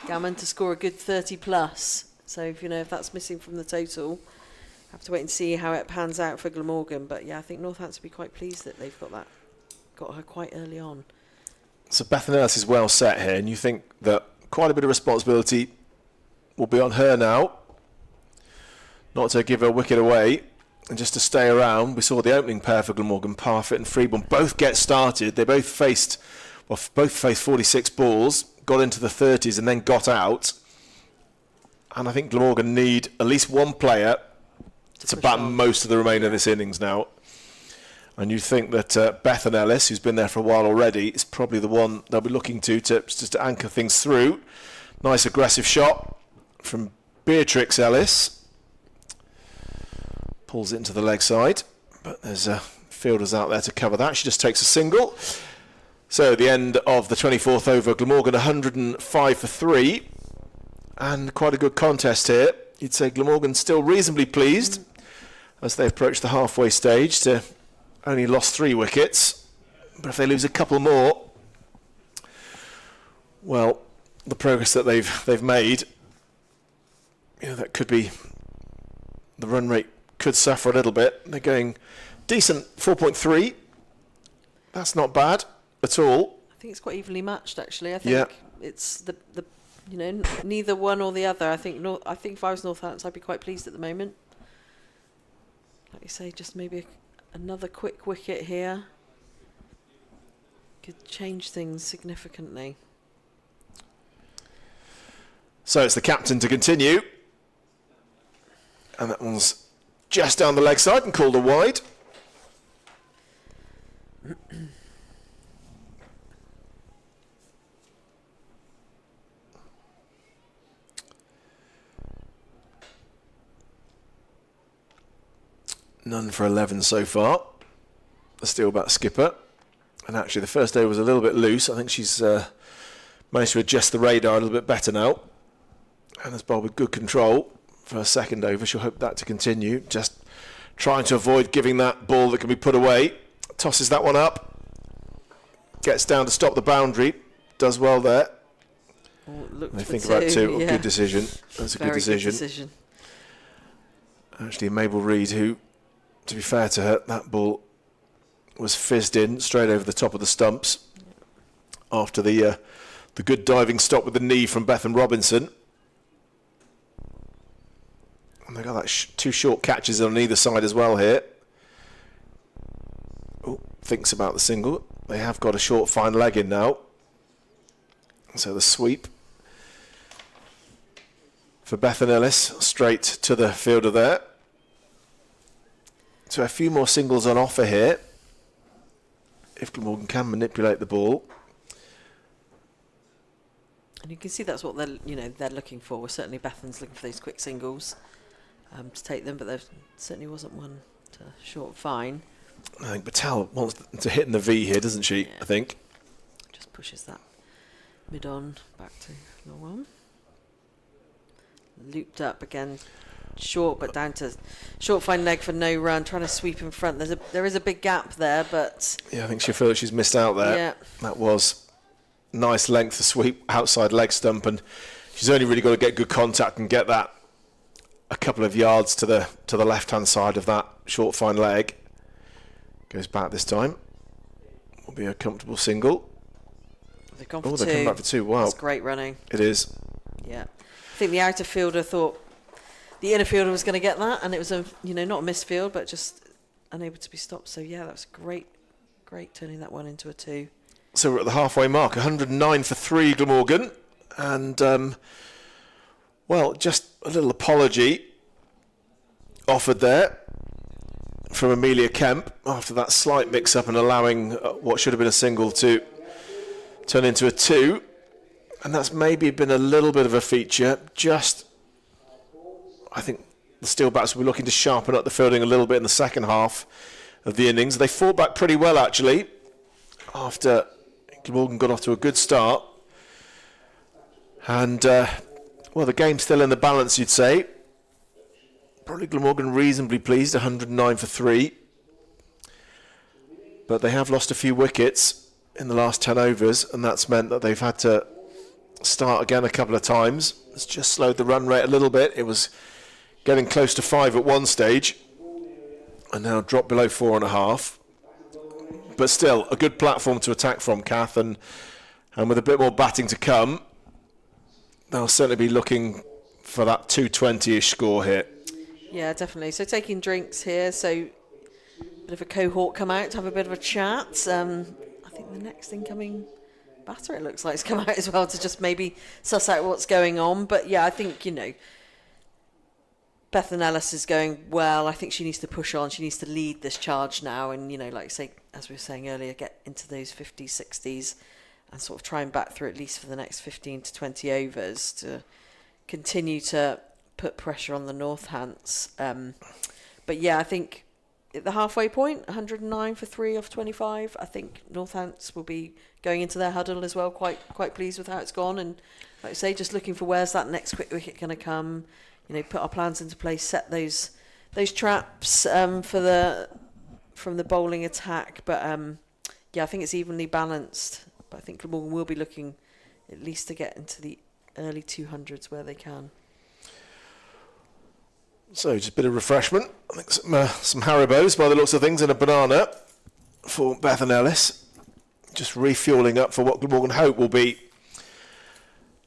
Gammon to score a good 30 plus. So if that's missing from the total, have to wait and see how it pans out for Glamorgan. But yeah, I think Northampton will be quite pleased that they've got her quite early on. So Bethan Ellis is well set here, and you think that quite a bit of responsibility will be on her now, not to give her wicket away and just to stay around. We saw the opening pair for Glamorgan, Parfitt and Freeborn, both get started. They both faced 46 balls, got into the 30s and then got out. And I think Glamorgan need at least one player to bat most of the remainder of this innings now. And you think that Bethan Ellis, who's been there for a while already, is probably the one they'll be looking to just to anchor things through. Nice aggressive shot from Beatrix Ellis. Pulls it into the leg side, but there's fielders out there to cover that. She just takes a single. So the end of the 24th over, Glamorgan 105 for 3. And quite a good contest here. You'd say Glamorgan still reasonably pleased as they approach the halfway stage to only lost 3 wickets. But if they lose a couple more, well, the progress that they've made, that could be, the run rate could suffer a little bit. They're going decent 4.3. That's not bad at all. I think it's quite evenly matched actually. I think it's the neither one or the other. I think if I was Northampton, I'd be quite pleased at the moment. Like you say, just maybe another quick wicket here could change things significantly. So it's the captain to continue. And that one's just down the leg side and called a wide. None for 11 so far. The Steelback skipper. And actually the first over was a little bit loose. I think she's managed to adjust the radar a little bit better now. And has bowled with good control for her second over. She'll hope that to continue. Just trying to avoid giving that ball that can be put away. Tosses that one up. Gets down to stop the boundary. Does well there. They think about 2. Good decision. That's a good decision. Actually, Mabel Reed, who, to be fair to her, that ball was fizzed in straight over the top of the stumps after the good diving stop with the knee from Bethan Robinson. And they got that 2 short catches on either side as well here. Oh, thinks about the single. They have got a short fine leg in now. So the sweep for Bethan Ellis straight to the fielder there. So a few more singles on offer here if Glamorgan can manipulate the ball. And you can see that's what they're looking for. Certainly Bethan's looking for those quick singles to take them, but there certainly wasn't one to short fine. I think Patel wants to hit in the V here, doesn't she? Yeah. I think. Just pushes that mid-on back to long one. Looped up again, short, but down to short fine leg for no run, trying to sweep in front. There is a big gap there, but... Yeah, I think she feels she's missed out there. Yeah. That was nice length to sweep outside leg stump, and she's only really got to get good contact and get that a couple of yards to the left-hand side of that short fine leg. Goes back this time. Will be a comfortable single. They've gone for oh, two. they're coming back for two. Wow. That's great running. It is. Yeah. I think the outer fielder thought the inner fielder was going to get that, and it was not a misfield, but just unable to be stopped. So yeah, that's great turning that one into a 2. So we're at the halfway mark. 109 for 3, Glamorgan, and just a little apology offered there from Amelia Kemp after that slight mix-up and allowing what should have been a single to turn into a 2. And that's maybe been a little bit of a feature. I think the Steelbacks will be looking to sharpen up the fielding a little bit in the second half of the innings. They fought back pretty well, actually, after Glamorgan got off to a good start. And, the game's still in the balance, you'd say. Probably Glamorgan reasonably pleased, 109 for 3. But they have lost a few wickets in the last 10 overs, and that's meant that they've had to start again a couple of times. It's just slowed the run rate a little bit. It was getting close to 5 at one stage, and now dropped below 4.5. But still, a good platform to attack from, Kath, and with a bit more batting to come, they'll certainly be looking for that 220-ish score here. Yeah, definitely. So taking drinks here. So a bit of a cohort come out to have a bit of a chat. I think the next incoming batter, it looks like, has come out as well to just maybe suss out what's going on. But yeah, I think, Bethan Ellis is going well. I think she needs to push on. She needs to lead this charge now and, like say, as we were saying earlier, get into those 50s, 60s and sort of try and bat through at least for the next 15 to 20 overs to continue to put pressure on the Northants. But yeah, I think at the halfway point, 109 for 3 off 25, I think Northants will be going into their huddle as well, quite pleased with how it's gone. And like I say, just looking for where's that next quick wicket going to come, put our plans into place, set those traps from the bowling attack. But I think it's evenly balanced. But I think Glamorgan will be looking at least to get into the early 200s where they can. So just a bit of refreshment. I think some Haribos by the looks of things and a banana for Bethan Ellis. Just refuelling up for what Glamorgan hope will be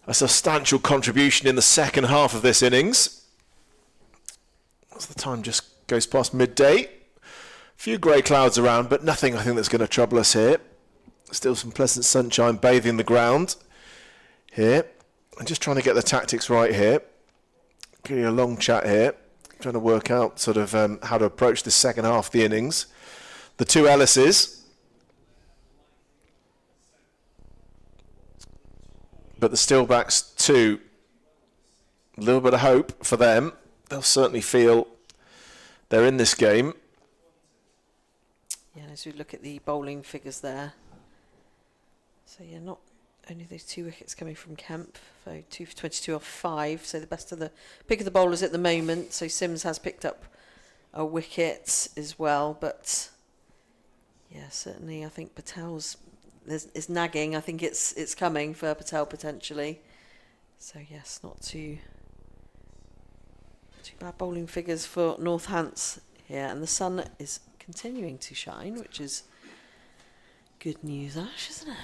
a substantial contribution in the second half of this innings. As the time just goes past midday. A few grey clouds around, but nothing I think that's going to trouble us here. Still some pleasant sunshine bathing the ground here. I'm just trying to get the tactics right here. Getting a long chat here. Trying to work out sort of how to approach the second half of the innings. The two Ellises. But the Steelbacks too. A little bit of hope for them. They'll certainly feel they're in this game. Yeah, as we look at the bowling figures there. So yeah, not only those 2 wickets coming from Kemp, so 2 for 22 off 5. So the best of the pick of the bowlers at the moment. So Sims has picked up a wicket as well, but yeah, certainly I think Patel's is nagging. I think it's coming for Patel potentially. So yes, not too bad bowling figures for Northants here, and the sun is continuing to shine, which is good news, Ash, isn't it?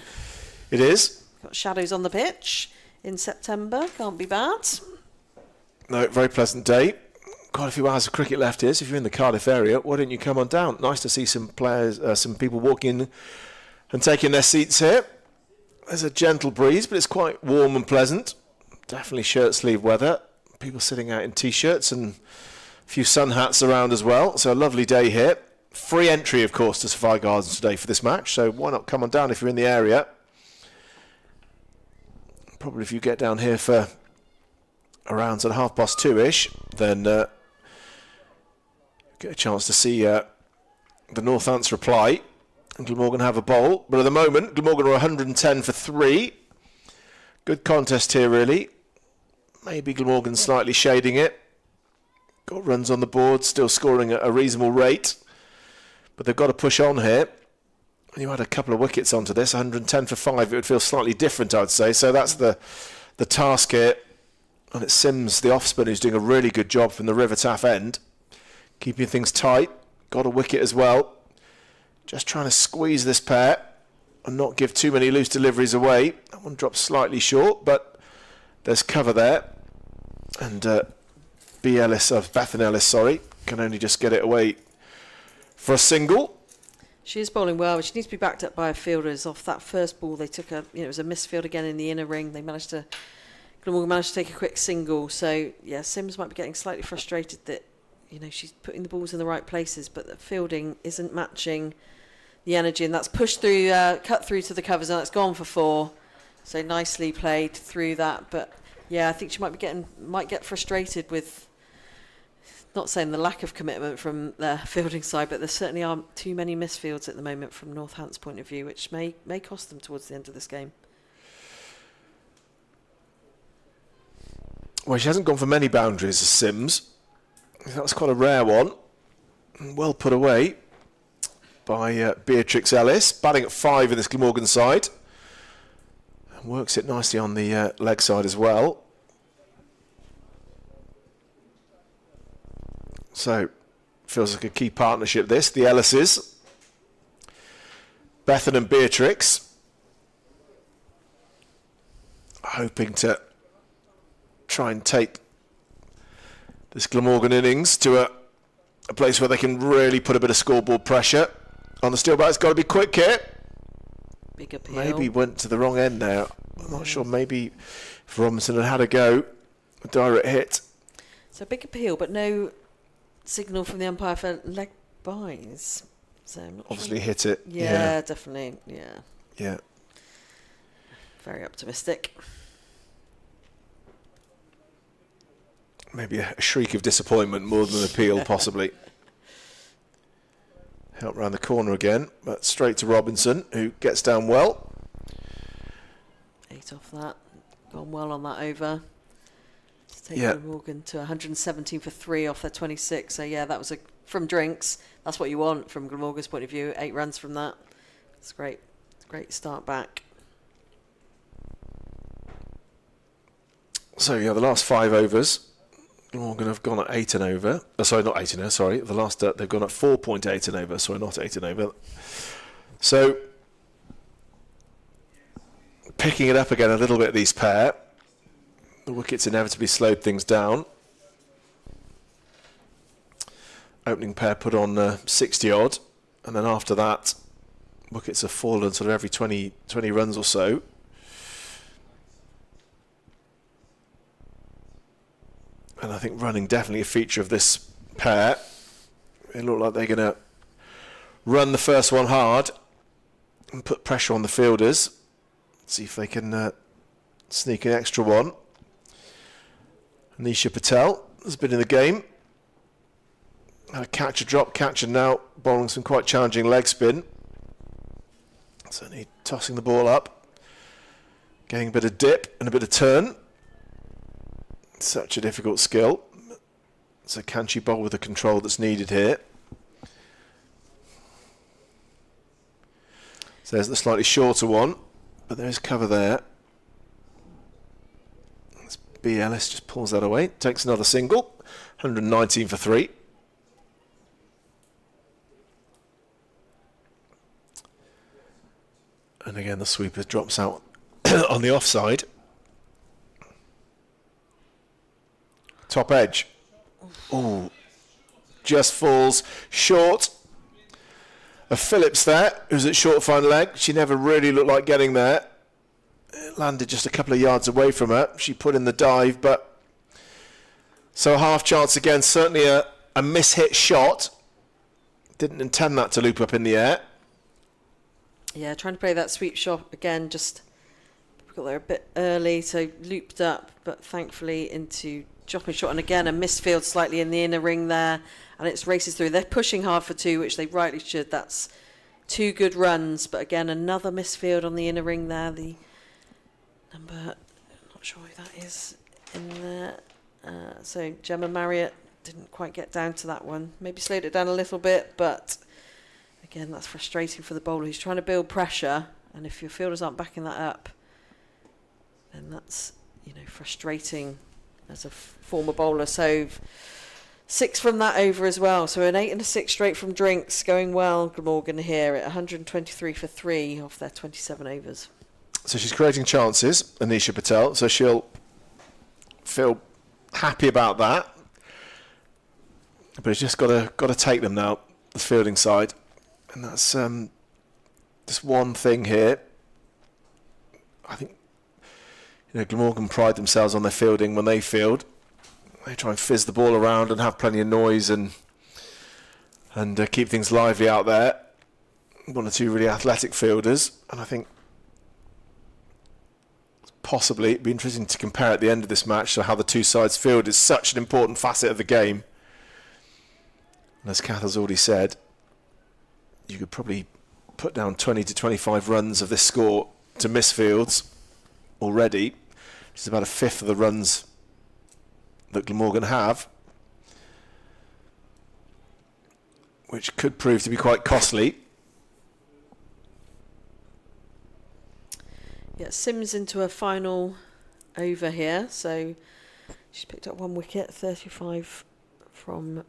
It is. Got shadows on the pitch in September. Can't be bad. No, very pleasant day. Quite a few hours of cricket left here. So if you're in the Cardiff area, why don't you come on down? Nice to see some players, some people walking in and taking their seats here. There's a gentle breeze, but it's quite warm and pleasant. Definitely shirt sleeve weather. People sitting out in t-shirts and a few sun hats around as well. So a lovely day here. Free entry, of course, to Sophia Gardens today for this match. So why not come on down if you're in the area? probably if you get down here for around sort of 2:30-ish, then get a chance to see the Northants reply and Glamorgan have a bowl. But at the moment, Glamorgan are 110 for 3. Good contest here, really. Maybe Glamorgan slightly shading it. Got runs on the board, still scoring at a reasonable rate. But they've got to push on here. And you had a couple of wickets onto this, 110 for 5. It would feel slightly different, I'd say. So that's the task here. And it's Sims, the off-spin, who's doing a really good job from the River Taff end. Keeping things tight. Got a wicket as well. Just trying to squeeze this pair and not give too many loose deliveries away. That one drops slightly short, but there's cover there. And Bethan Ellis, can only just get it away for a single. She is bowling well, but she needs to be backed up by her fielders. Off that first ball, they took it was a misfield again in the inner ring. Glamorgan managed to take a quick single. So, yeah, Sims might be getting slightly frustrated that, she's putting the balls in the right places, but the fielding isn't matching the energy. And that's pushed through, cut through to the covers, and it's gone for 4. So nicely played through that. But, yeah, I think she might get frustrated with, not saying the lack of commitment from the fielding side, but there certainly are too many misfields at the moment from Northampton's point of view, which may cost them towards the end of this game. Well, she hasn't gone for many boundaries as Sims. That was quite a rare one. Well put away by Beatrix Ellis, batting at 5 in this Glamorgan side. And works it nicely on the leg side as well. So, feels like a key partnership this, the Ellises. Bethan and Beatrix. Hoping to try and take this Glamorgan innings to a place where they can really put a bit of scoreboard pressure on the Steelbacks. Got to be quick here. Big appeal. Maybe went to the wrong end there. I'm not sure. Maybe if Robinson had a go, a direct hit. So big appeal, but no signal from the umpire for leg byes. So I'm not obviously sure. Hit it. Yeah, definitely. Yeah. Very optimistic. Maybe a shriek of disappointment more than an appeal, possibly. Help round the corner again, but straight to Robinson, who gets down well. 8 off that. Gone well on that over. To take Morgan to 117 for 3 off their 26. So, yeah, that was from drinks. That's what you want from Glamorgan's point of view. 8 runs from that. It's great. Great start back. So, yeah, the last 5 overs. Glamorgan have gone at 8 and over. Sorry, not 8 and over, sorry. The last they've gone at 4.8 and over. Sorry, not 8 and over. So, picking it up again a little bit, these pair. The wickets inevitably slowed things down. Opening pair put on 60 odd. And then after that, wickets have fallen sort of every 20 runs or so. And I think running definitely a feature of this pair. It look like they're going to run the first one hard and put pressure on the fielders. See if they can sneak an extra one. Nisha Patel has been in the game. Had a catcher, drop catcher now, bowling some quite challenging leg spin. Certainly tossing the ball up. Getting a bit of dip and a bit of turn. Such a difficult skill. So can she bowl with the control that's needed here? So there's the slightly shorter one, but there is cover there. B. Ellis just pulls that away, takes another single, 119 for 3. And again, the sweeper drops out on the offside. Top edge. Oh, just falls short of Phillips there, who's at short fine leg. She never really looked like getting there. It landed just a couple of yards away from her. She put in the dive, but so a half chance again. Certainly a mishit shot. Didn't intend that to loop up in the air. Yeah, trying to play that sweep shot again, just got there a bit early, so looped up, but thankfully into dropping shot. And again, a misfield slightly in the inner ring there, and it's races through. They're pushing hard for 2, which they rightly should. That's 2 good runs, but again, another misfield on the inner ring there. The number, I'm not sure who that is in there. So Gemma Marriott didn't quite get down to that one. Maybe slowed it down a little bit, but again, that's frustrating for the bowler who's trying to build pressure. And if your fielders aren't backing that up, then that's, frustrating as a former bowler. So 6 from that over as well. So an 8 and a 6 straight from Drinks, going well. Glamorgan here at 123 for 3 off their 27 overs. So she's creating chances, Anisha Patel. So she'll feel happy about that. But it's just got to take them now, the fielding side. And that's just one thing here. I think Glamorgan pride themselves on their fielding when they field. They try and fizz the ball around and have plenty of noise and keep things lively out there. 1 or 2 really athletic fielders, and I think possibly it'd be interesting to compare at the end of this match to how the 2 sides field is such an important facet of the game. And as Kath has already said, you could probably put down 20 to 25 runs of this score to misfields already, which is about a fifth of the runs that Glamorgan have, which could prove to be quite costly. Yeah, Sims into a final over here, so she's picked up 1 wicket, 35 from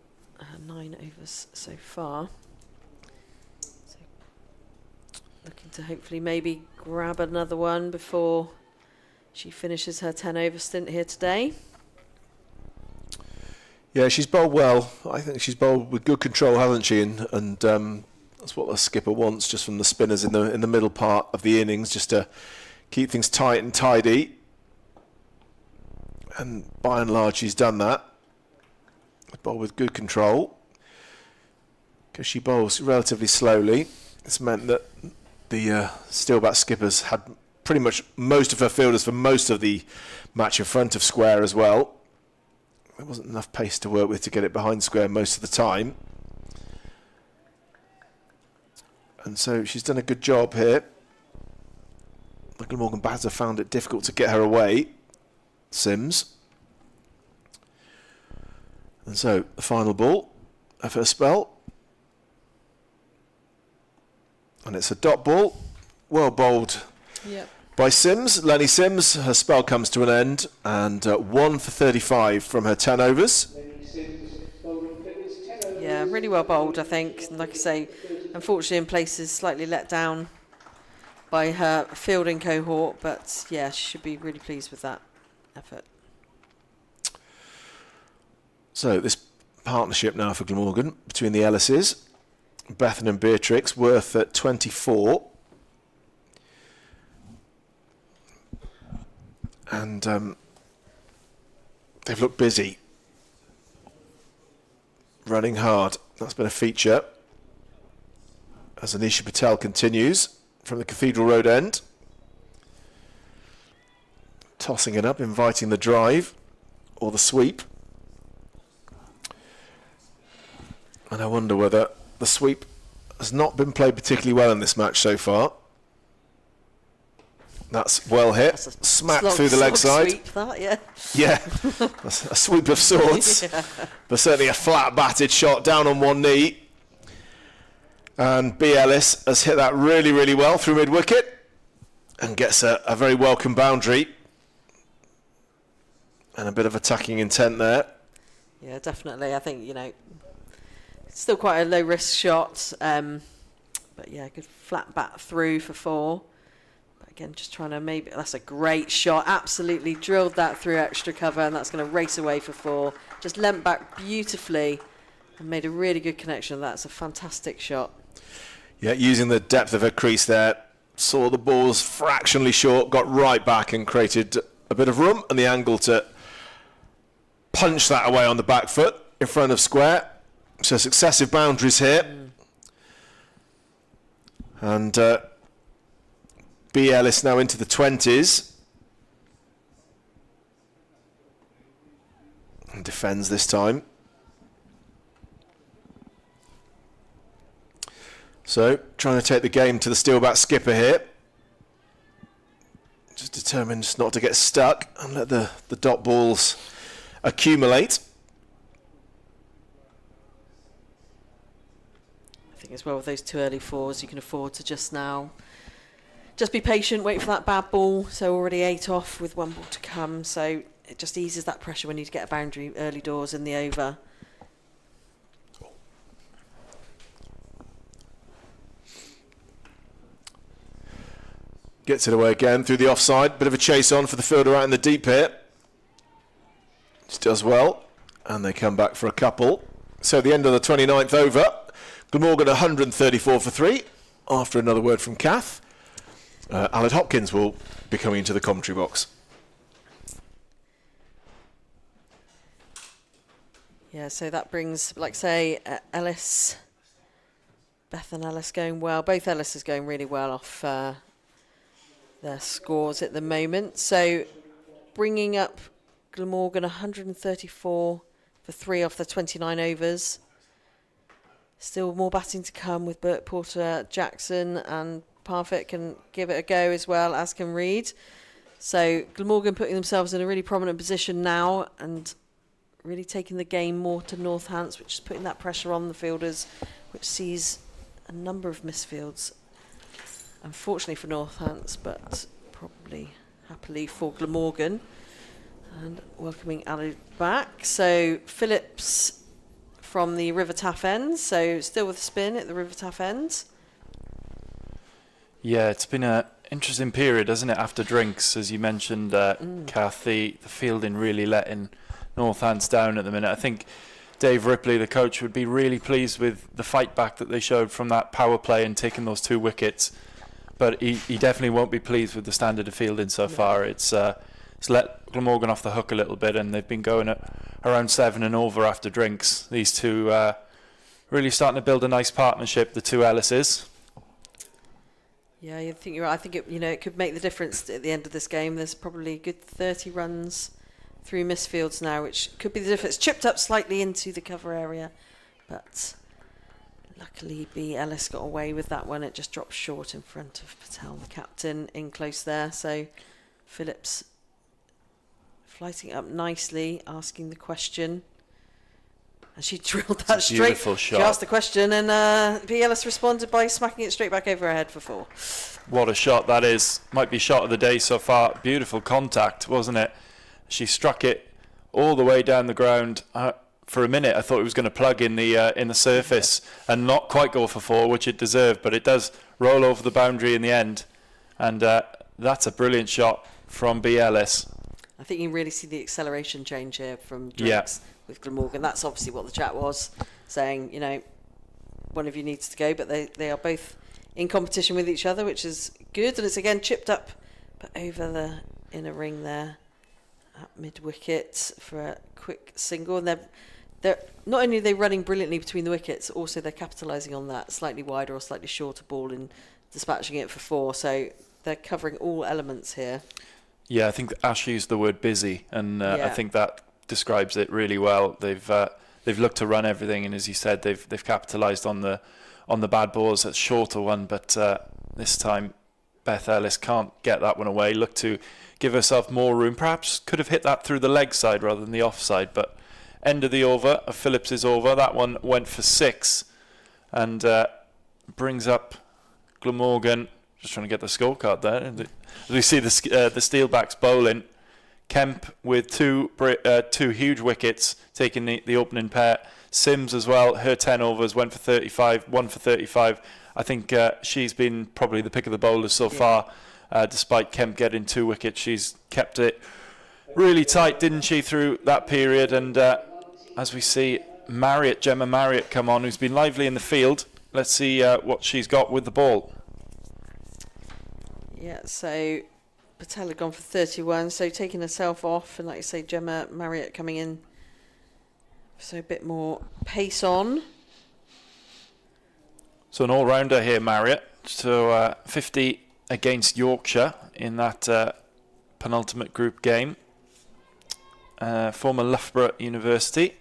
9 overs so far. So looking to hopefully maybe grab another one before she finishes her 10 over stint here today. Yeah, she's bowled well. I think she's bowled with good control, hasn't she? And that's what the skipper wants, just from the spinners in the middle part of the innings, just to keep things tight and tidy. And by and large, she's done that. Bowled with good control. Because she bowls relatively slowly, it's meant that the Steelback skippers had pretty much most of her fielders for most of the match in front of square as well. There wasn't enough pace to work with to get it behind square most of the time. And so she's done a good job here. The Glamorgan batter found it difficult to get her away, Sims. And so the final ball of her spell. And it's a dot ball, well bowled. Yep. By Sims, Lenny Sims, her spell comes to an end, and 1 for 35 from her 10 overs. Yeah, really well bowled, I think. Like I say, unfortunately in places slightly let down by her fielding cohort, but yeah, she should be really pleased with that effort. So this partnership now for Glamorgan between the Ellises, Bethan and Beatrix, worth at 24. And they've looked busy, running hard. That's been a feature as Anisha Patel continues from the Cathedral Road end, tossing it up, inviting the drive or the sweep. And I wonder whether the sweep has not been played particularly well in this match so far. That's well hit, smack through the leg side. Sweep that, yeah. Yeah, a sweep of sorts, yeah. But certainly a flat batted shot down on one knee. And B. Ellis has hit that really, really well through mid-wicket and gets a very welcome boundary. And a bit of attacking intent there. Yeah, definitely. I think, it's still quite a low-risk shot. But yeah, good flat bat through for 4. Again, just trying to that's a great shot. Absolutely drilled that through extra cover, and that's going to race away for 4. Just leant back beautifully and made a really good connection. That's a fantastic shot. Yeah, using the depth of her crease there, saw the ball's fractionally short, got right back and created a bit of room and the angle to punch that away on the back foot in front of square. So successive boundaries here. And B. Ellis now into the 20s. And defends this time. So, trying to take the game to the Steelback skipper here. Just determined not to get stuck and let the dot balls accumulate. I think as well with those 2 early fours, you can afford to just be patient, wait for that bad ball. So already 8 off with 1 ball to come. So it just eases that pressure when you get a boundary early doors in the over. Gets it away again through the offside. Bit of a chase on for the fielder out in the deep here. She does well. And they come back for a couple. So the end of the 29th over. Glamorgan 134 for 3. After another word from Kath. Aled Hopkins will be coming into the commentary box. Yeah, so that brings, like say, Ellis, Beth and Ellis going well. Both Ellis going really well off their scores at the moment. So bringing up Glamorgan 134 for 3 off the 29 overs. Still more batting to come with Burt Porter, Jackson, and Parfitt can give it a go as well, as can Reed. So Glamorgan putting themselves in a really prominent position now and really taking the game more to Northants, which is putting that pressure on the fielders, which sees a number of misfields. Unfortunately for Northants, but probably happily for Glamorgan. And welcoming Ali back. So Phillips from the River Taff end. So still with spin at the River Taff end. Yeah, it's been an interesting period, hasn't it, after drinks, as you mentioned, Kath, the fielding really letting Northants down at the minute. I think Dave Ripley, the coach, would be really pleased with the fight back that they showed from that power play and taking those 2 wickets. But he definitely won't be pleased with the standard of fielding so far. It's let Glamorgan off the hook a little bit, and they've been going at around 7 and over after drinks. These two really starting to build a nice partnership, the 2 Ellises. Yeah, I think you're right. I think it could make the difference at the end of this game. There's probably a good 30 runs through misfields now, which could be the difference. Chipped up slightly into the cover area, but luckily B. Ellis got away with that one. It just dropped short in front of Patel, the captain, in close there. So Phillips flighting up nicely, asking the question. And she drilled that straight. Beautiful shot. She asked the question, and B. Ellis responded by smacking it straight back over her head for 4. What a shot that is. Might be shot of the day so far. Beautiful contact, wasn't it? She struck it all the way down the ground. For a minute, I thought it was going to plug in the surface and not quite go for 4, which it deserved, but it does roll over the boundary in the end. And that's a brilliant shot from B. Ellis. I think you can really see the acceleration change here from drinks with Glamorgan. That's obviously what the chat was saying, one of you needs to go, but they are both in competition with each other, which is good. And it's again chipped up, but over the inner ring there at mid-wicket for a quick single. And they're not only are they running brilliantly between the wickets, also they're capitalising on that slightly wider or slightly shorter ball and dispatching it for 4. So they're covering all elements here. Yeah, I think Ash used the word busy, and I think that describes it really well. They've looked to run everything, and as you said, they've capitalised on the bad balls. That's shorter one, but this time Beth Ellis can't get that one away. Look to give herself more room. Perhaps could have hit that through the leg side rather than the offside, but end of the over, of Phillips' over. That one went for 6 and brings up Glamorgan. Just trying to get the scorecard there. We see the Steelbacks bowling. Kemp with two huge wickets, taking the opening pair. Sims as well, her 10 overs, went for 35, 1 for 35. I think she's been probably the pick of the bowlers so far. Despite Kemp getting 2 wickets, she's kept it really tight, didn't she, through that period? And as we see Gemma Marriott come on, who's been lively in the field. Let's see what she's got with the ball. Yeah, so Patel had gone for 31, so taking herself off, and like you say, Gemma Marriott coming in, so a bit more pace on. So an all-rounder here, Marriott. So 50 against Yorkshire in that penultimate group game. former Loughborough University.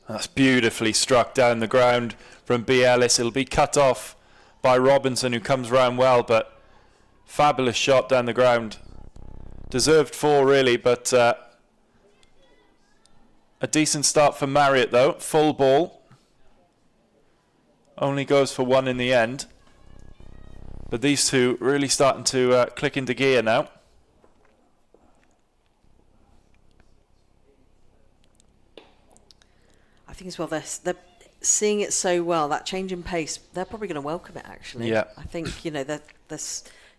That's beautifully struck down the ground from B. Ellis. It'll be cut off by Robinson, who comes round well, but fabulous shot down the ground. Deserved 4 really, but a decent start for Marriott though. Full ball. Only goes for 1 in the end. But these two really starting to click into gear now. I think as well they're seeing it so well, that change in pace, they're probably going to welcome it actually. Yeah. I think, you know, they're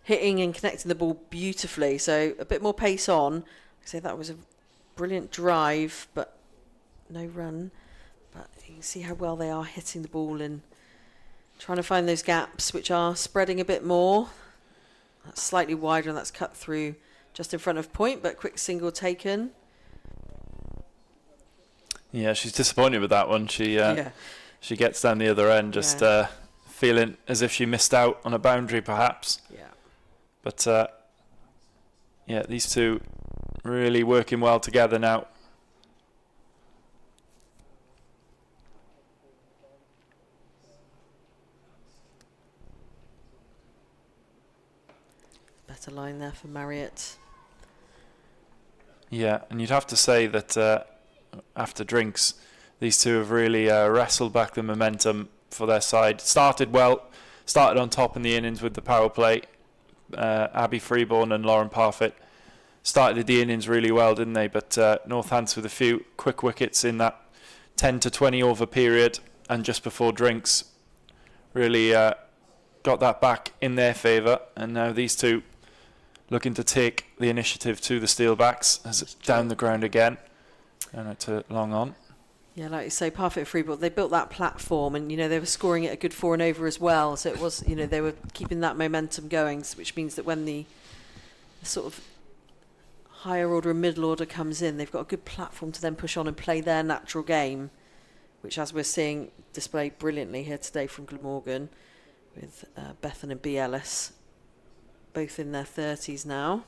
hitting and connecting the ball beautifully, so a bit more pace on. I'd say that was a brilliant drive, but no run. But you can see how well they are hitting the ball and trying to find those gaps, which are spreading a bit more. That's slightly wider and that's cut through just in front of point, but quick single taken. Yeah, she's disappointed with that one. She gets down the other end, just feeling as if she missed out on a boundary, perhaps. Yeah. But yeah, these two really working well together now. Better line there for Marriott. Yeah, and you'd have to say that after drinks, these two have really wrestled back the momentum for their side. Started on top in the innings with the power play. Abby Freeborn and Lauren Parfitt started the innings really well, didn't they? But Northampton with a few quick wickets in that 10 to 20 over period and just before drinks really got that back in their favour. And now these two looking to take the initiative to the Steelbacks as it's down the ground again. And to long on. Yeah, like you say, Parfitt Freeborn, they built that platform and, you know, they were scoring it a good 4 and over as well. So it was, you know, they were keeping that momentum going, which means that when the sort of higher order and middle order comes in, they've got a good platform to then push on and play their natural game, which, as we're seeing displayed brilliantly here today from Glamorgan with Bethan and B. Ellis, both in their 30s now.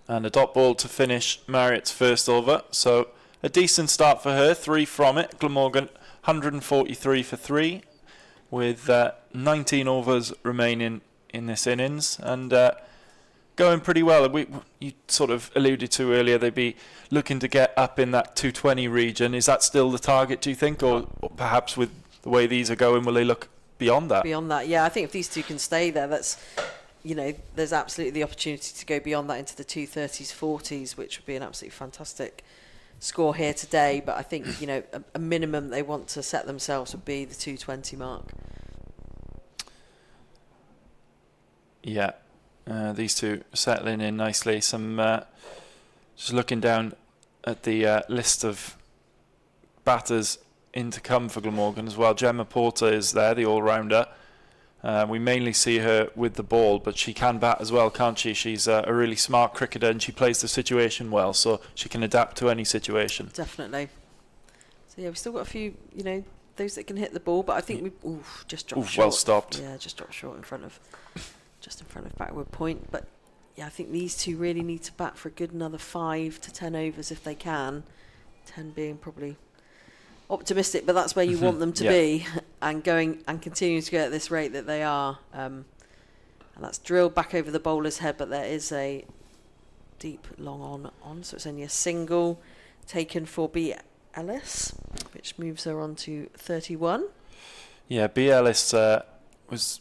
And a dot ball to finish Marriott's first over. So a decent start for her, 3 from it. Glamorgan 143 for 3 with 19 overs remaining in this innings and going pretty well. You sort of alluded to earlier they'd be looking to get up in that 220 region. Is that still the target, do you think? Or perhaps with the way these are going, will they look beyond that? Beyond that, yeah. I think if these two can stay there, that's... You know, there's absolutely the opportunity to go beyond that into the 230s, 40s, which would be an absolutely fantastic score here today. But I think, you know, a minimum they want to set themselves would be the 220 mark. Yeah, these two settling in nicely. Some just looking down at the list of batters in to come for Glamorgan as well. Gemma Porter is there, the all-rounder. We mainly see her with the ball, but she can bat as well, can't she? She's a really smart cricketer and she plays the situation well, so she can adapt to any situation. Definitely. So yeah, we've still got a few, you know, those that can hit the ball, but I think we just dropped short. Well stopped. Yeah, just dropped short in front of backward point. But yeah, I think these two really need to bat for a good another 5 to 10 overs if they can. 10 being probably optimistic, but that's where you want them to be, and going and continuing to go at this rate that they are. And that's drilled back over the bowler's head, but there is a deep long on, so it's only a single taken for B. Ellis, which moves her on to 31. Yeah, B. Ellis was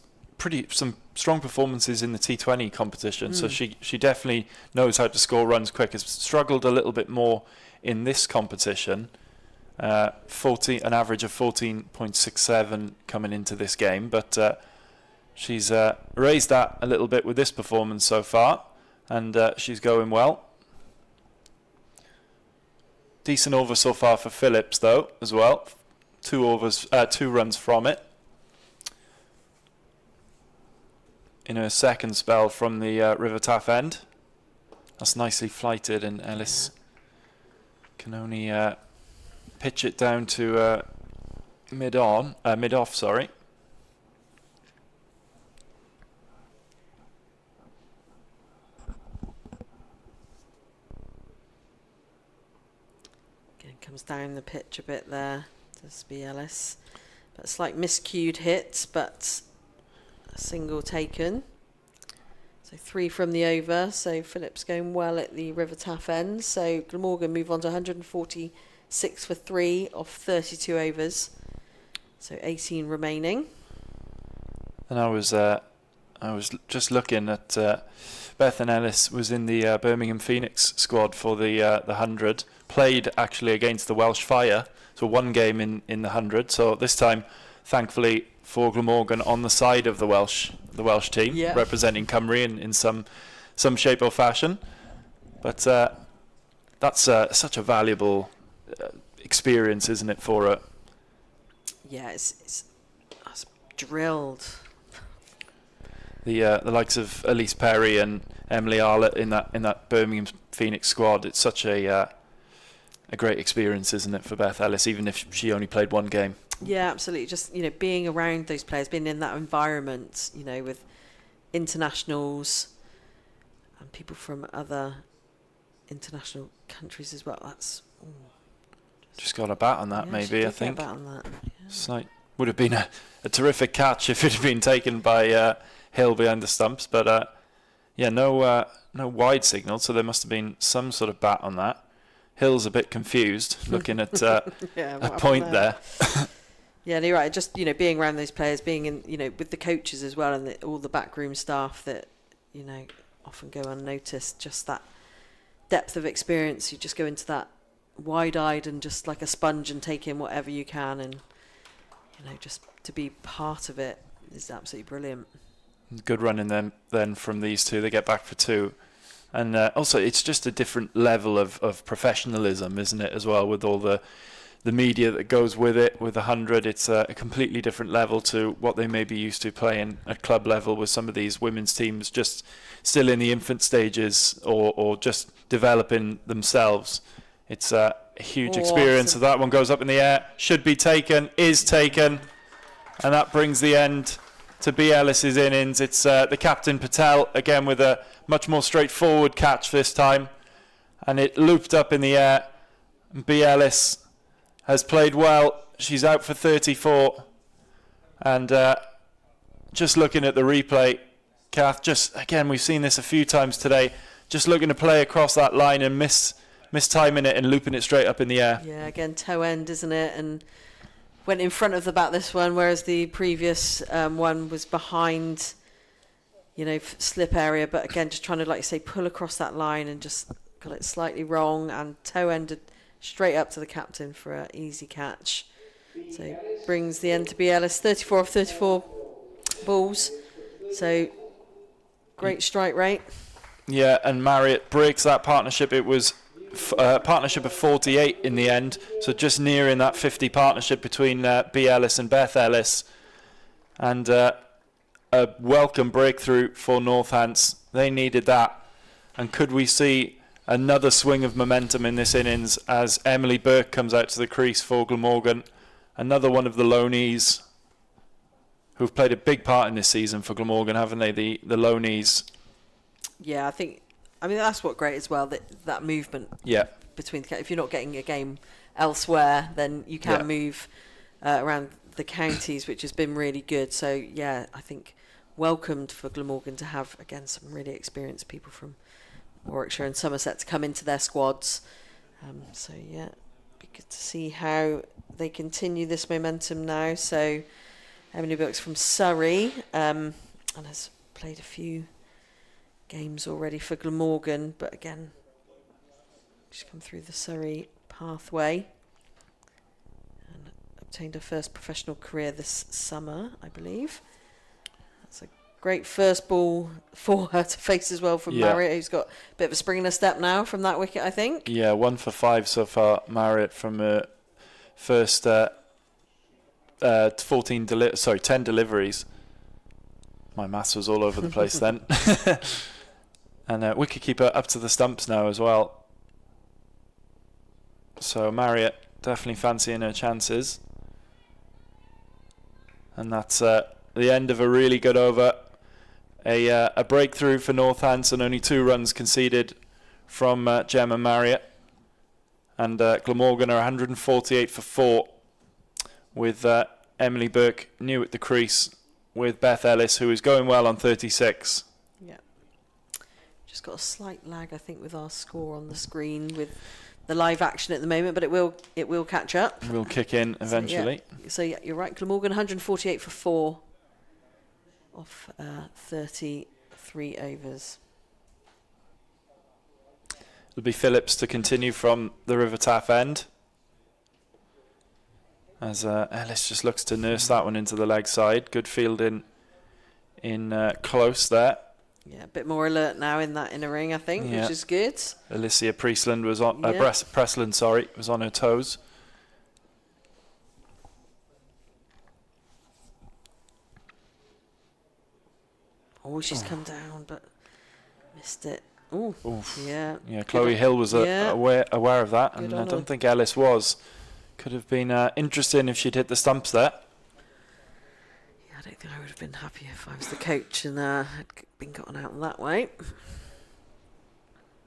some strong performances in the T20 competition, so she definitely knows how to score runs quick. Has struggled a little bit more in this competition. An average of 14.67 coming into this game, but she's raised that a little bit with this performance so far, and she's going well. Decent over so far for Phillips though as well. 2 runs from it in her second spell from the River Taff end. That's nicely flighted, and Ellis can only pitch it down to mid off. Sorry. Comes down the pitch a bit there, does B. Ellis. But a slight miscued hit, but a single taken. So 3 from the over. So Phillips going well at the River Taff end. So Glamorgan move on to 146 for 3 off 32 overs. So 18 remaining. And I was just looking at Bethan Ellis was in the Birmingham Phoenix squad for the 100. Played actually against the Welsh Fire, so 1 game in the 100. So this time, thankfully for Glamorgan, on the side of the Welsh team, representing Cymru in some shape or fashion. But that's such a valuable experience, isn't it, for her? Yeah, it's drilled. The likes of Elise Perry and Emily Arlett in that Birmingham Phoenix squad. It's such a great experience, isn't it, for Beth Ellis, even if she only played 1 game. Yeah, absolutely. Just, being around those players, being in that environment, with internationals and people from other international countries as well. That's just got a bat on that, maybe, I think. Got a bat on that. Yeah. So would have been a terrific catch if it had been taken by Hill behind the stumps, but no wide signal, so there must have been some sort of bat on that. Hill's a bit confused, looking at a point there. Yeah, you're right. Just being around those players, being in with the coaches as well, and all the backroom staff that often go unnoticed. Just that depth of experience. You just go into that wide-eyed and just like a sponge and take in whatever you can, and just to be part of it is absolutely brilliant. Good running then from these two. They get back for 2. And also, it's just a different level of professionalism, isn't it, as well, with all the media that goes with it. With 100, it's a completely different level to what they may be used to playing at club level with some of these women's teams just still in the infant stages or just developing themselves. It's a huge experience. Awesome. So that one goes up in the air, should be taken, is taken, and that brings the end to B. Ellis's innings. It's the captain Patel again with a much more straightforward catch this time, and it looped up in the air. B. Ellis has played well. She's out for 34, and just looking at the replay, Kath, just again, we've seen this a few times today, just looking to play across that line and mistiming it and looping it straight up in the air. Yeah, again, toe end, isn't it? And went in front of the bat this one, whereas the previous one was behind, slip area. But again, just trying to, like you say, pull across that line and just got it slightly wrong and toe ended straight up to the captain for an easy catch. So brings the end to B. Ellis, 34 of 34 balls. So great strike rate. Yeah, and Marriott breaks that partnership. It was partnership of 48 in the end, so just nearing that 50 partnership between B. Ellis and Beth Ellis, and a welcome breakthrough for Northants. They needed that, and could we see another swing of momentum in this innings as Emily Burke comes out to the crease for Glamorgan, another one of the loanees who've played a big part in this season for Glamorgan, haven't they, the loanees? Yeah, I mean, that's what great as well, that movement between if you're not getting a game elsewhere, then you can move around the counties, which has been really good. So, yeah, I think welcomed for Glamorgan to have, again, some really experienced people from Warwickshire and Somerset to come into their squads. So, yeah, be good to see how they continue this momentum now. So, Emily Brooks from Surrey and has played a few games already for Glamorgan, but again, she's come through the Surrey pathway and obtained her first professional career this summer, I believe. That's a great first ball for her to face as well from Marriott, who's got a bit of a spring in her step now from that wicket, I think. Yeah, 1 for 5 so far, Marriott, from her first 10 deliveries. My maths was all over the place then. And wicketkeeper up to the stumps now as well. So Marriott definitely fancying her chances. And that's the end of a really good over. A breakthrough for Northants and only 2 runs conceded from Gemma Marriott. And Glamorgan are 148 for 4, with Emily Burke new at the crease, with Beth Ellis, who is going well on 36. Yeah. Just got a slight lag, I think, with our score on the screen with the live action at the moment, but it will catch up. Will kick in eventually. So yeah, you're right. Glamorgan 148 for 4 off 33 overs. It'll be Phillips to continue from the River Taff end, as Ellis just looks to nurse that one into the leg side. Good fielding in close there. Yeah, a bit more alert now in that inner ring, I think, which is good. Alicia Priestland was on Presland, sorry, was on her toes. Oh, she's come down, but missed it. Oh, yeah. Yeah, Chloe Hill was aware of that, and I don't think Ellis was. Could have been interesting if she'd hit the stumps there. Yeah, I don't think I would have been happy if I was the coach and had been gotten out that way.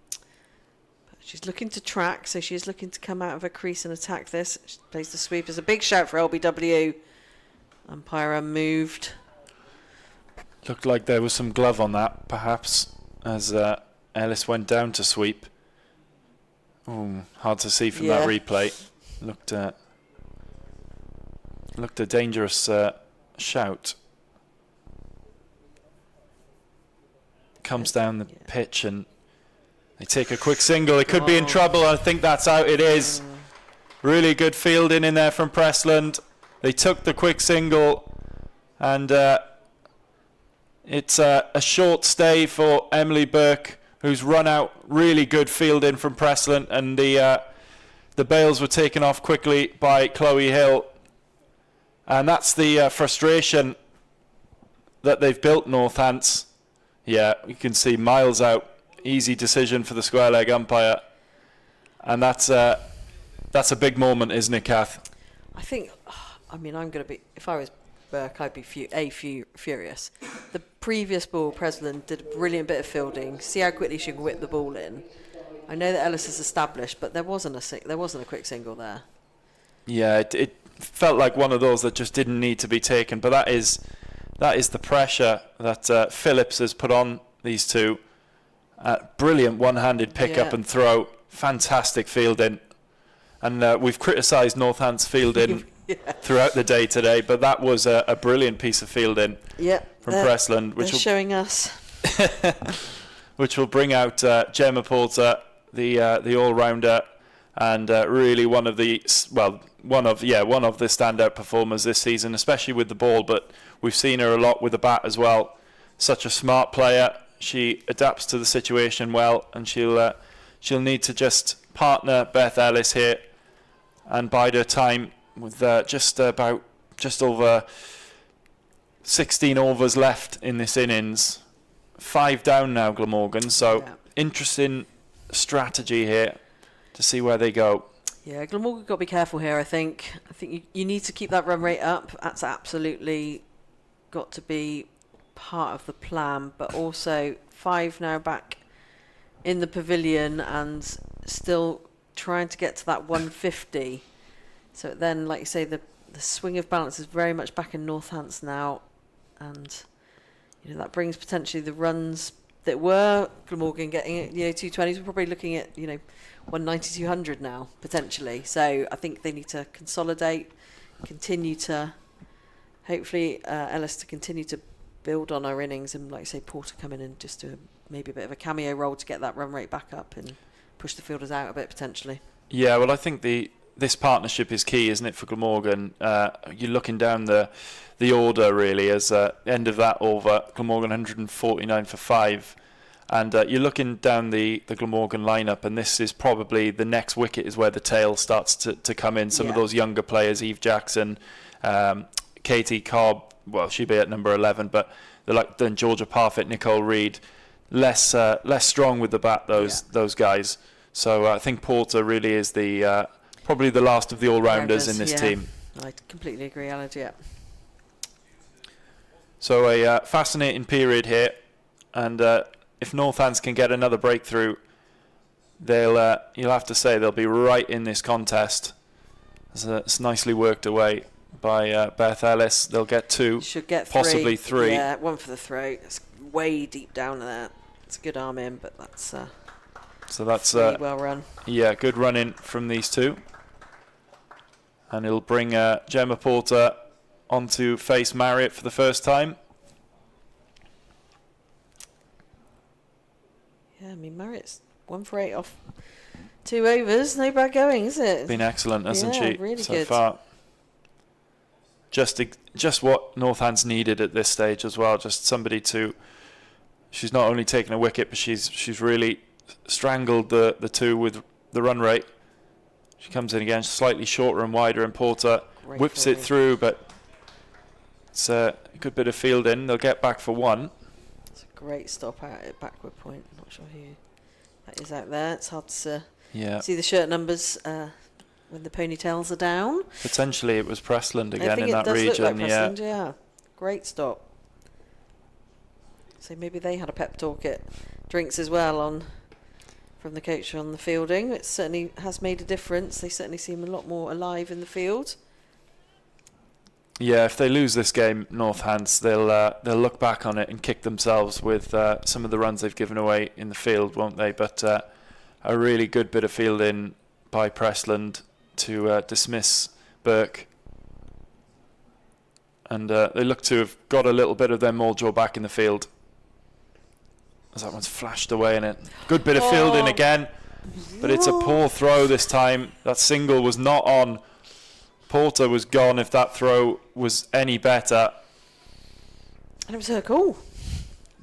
But she's looking to track, so she's looking to come out of her crease and attack this. She plays the sweep. There's a big shout for LBW. Umpire unmoved. Looked like there was some glove on that, perhaps, as Ellis went down to sweep. Hard to see from that replay. Looked a dangerous shout. Comes down the pitch and they take a quick single. It could be in trouble. I think that's out. It is. Really good fielding in there from Presland. They took the quick single, and it's a short stay for Emily Burke, who's run out. Really good fielding from Presland, and the bails were taken off quickly by Chloe Hill. And that's the frustration that they've built, Northants. Yeah, you can see miles out. Easy decision for the square leg umpire. And that's a big moment, isn't it, Kath? I think, I'm going to be, if I was Burke, I'd be furious. The previous ball, Presland did a brilliant bit of fielding. See how quickly she can whip the ball in. I know that Ellis is established, but there wasn't a quick single there. Yeah, it felt like one of those that just didn't need to be taken. But that is the pressure that Phillips has put on these two. Brilliant one-handed pick-up and throw. Fantastic fielding. And we've criticised Northants' fielding throughout the day today, but that was a brilliant piece of fielding from Presland. Which showing us. Which will bring out Gemma Porter, the all-rounder, and really one of the standout performers this season, especially with the ball. But we've seen her a lot with the bat as well. Such a smart player. She adapts to the situation well, and she'll need to just partner Beth Ellis here and bide her time with just over 16 overs left in this innings. 5 down now, Glamorgan. So interesting strategy here to see where they go. Yeah, Glamorgan got to be careful here. I think you need to keep that run rate up. That's absolutely got to be part of the plan. But also 5 now back in the pavilion and still trying to get to that 150. So then, like you say, the swing of balance is very much back in Northants now, and that brings potentially the runs that were Glamorgan getting 220s. We're probably looking at 190, 200 now potentially. So I think they need to consolidate, continue to hopefully Ellis to continue to build on our innings, and like you say, Porter come in and just do maybe a bit of a cameo role to get that run rate back up and push the fielders out a bit potentially. Yeah, well, I think this partnership is key, isn't it, for Glamorgan? You're looking down the order really as end of that over. Glamorgan 149 for 5, and you're looking down the Glamorgan lineup, and this is probably the next wicket is where the tail starts to come in. Some of those younger players, Eve Jackson, Katie Cobb, well, she'd be at number 11, but then Georgia Parfitt, Nicole Reed, less strong with the bat. Those guys. So I think Porter really is the probably the last of the all-rounders in this team. I completely agree, Alan. Yeah. So a fascinating period here, and if Northants can get another breakthrough, you'll have to say they'll be right in this contest. It's nicely worked away by Beth Ellis. They'll get 2, should get 3. Possibly 3. Yeah, 1 for the throat. It's way deep down there. It's a good arm in, but that's really well run. Yeah, good run in from these 2. And it'll bring Gemma Porter on to face Marriott for the first time. Yeah, I mean, Marriott's 1 for 8 off 2 overs. No bad going, is it? Been excellent, hasn't she? Really so good. far. Just what Northants needed at this stage as well. Just somebody to. She's not only taken a wicket, but she's really strangled the 2 with the run rate. She comes in again, slightly shorter and wider, and Porter whips it through, but it's a good bit of fielding. They'll get back for 1. It's a great stop out at backward point. Not sure who that is out there. It's hard to see the shirt numbers when the ponytails are down. Potentially it was Pressland again in that region. region. Look like Pressland, yeah. Great stop. So maybe they had a pep talk at drinks as well from the coach on the fielding. It certainly has made a difference. They certainly seem a lot more alive in the field. Yeah, if they lose this game, Northants, they'll look back on it and kick themselves with some of the runs they've given away in the field, won't they? But a really good bit of fielding by Pressland to dismiss Burke. And they look to have got a little bit of their mojo back in the field. As that one's flashed away in it. Good bit of fielding again, but it's a poor throw this time. That single was not on. Porter was gone if that throw was any better. And it was her call.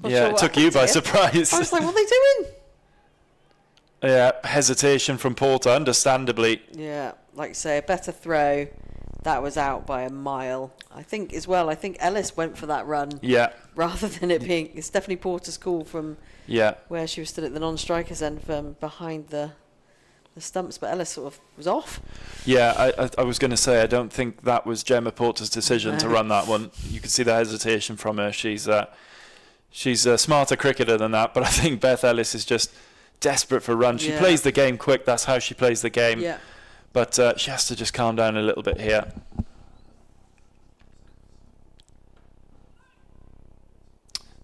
Yeah, it took you by surprise. I was like, what are they doing? Yeah, hesitation from Porter, understandably. Yeah, like you say, a better throw. That was out by a mile. I think Ellis went for that run. Yeah. Rather than it being, it's definitely Porter's call from where she was stood at the non-strikers end from behind the stumps, but Ellis sort of was off. Yeah, I was going to say, I don't think that was Gemma Porter's decision to run that one. You could see the hesitation from her. She's a smarter cricketer than that, but I think Beth Ellis is just desperate for runs. She plays the game quick. That's how she plays the game. Yeah. But she has to just calm down a little bit here.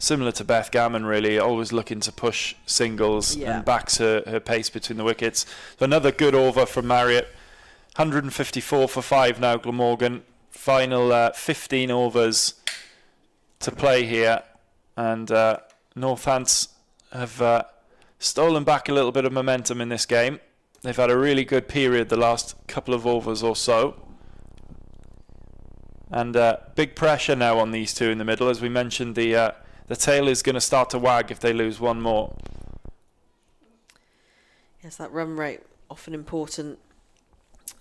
Similar to Beth Gammon, really, always looking to push singles and backs her pace between the wickets. So another good over from Marriott. 154 for 5 now, Glamorgan. Final 15 overs to play here. And Northants have stolen back a little bit of momentum in this game. They've had a really good period the last couple of overs or so. And big pressure now on these 2 in the middle. As we mentioned, the tail is going to start to wag if they lose 1 more. Yes, that run rate, often important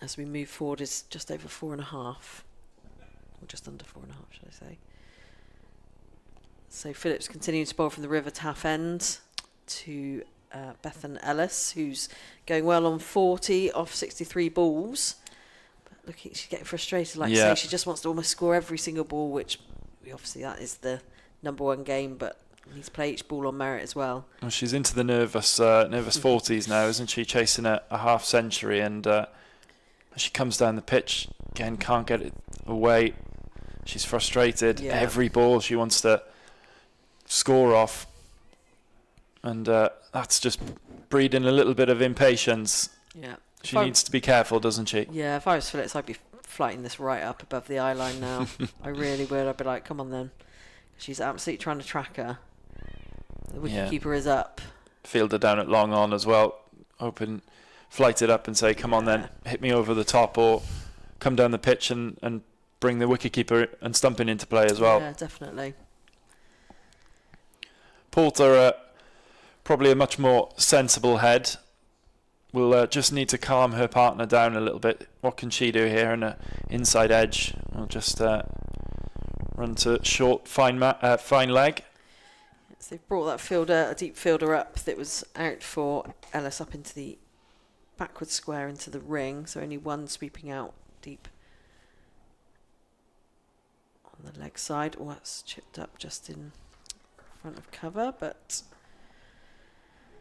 as we move forward, is just over 4.5. Or just under 4.5, should I say. So Phillips continuing to bowl from the River Taff end to Bethan Ellis, who's going well on 40 off 63 balls. But looking, she's getting frustrated, like you say. She just wants to almost score every single ball, which obviously that is the number 1 game, but needs to play each ball on merit as well. Well, she's into the nervous 40s now, isn't she? Chasing a half century, and as she comes down the pitch, again, can't get it away. She's frustrated. Every ball she wants to score off. And that's just breeding a little bit of impatience. Yeah. She needs to be careful, doesn't she? Yeah, if I was Phillips, I'd be flighting this right up above the eye line now. I really would. I'd be like, come on then. She's absolutely trying to track her. The wicketkeeper is up. Fielder down at long on as well. Flight it up and say, come on then, hit me over the top, or come down the pitch and bring the wicketkeeper and stumping into play as well. Yeah, definitely. Porter, probably a much more sensible head. Will just need to calm her partner down a little bit. What can she do here? And an inside edge. We'll just run to short, fine leg. So they've brought that a deep fielder up that was out for Ellis up into the backward square into the ring. So only 1 sweeping out deep on the leg side. Oh, that's chipped up just in front of cover, but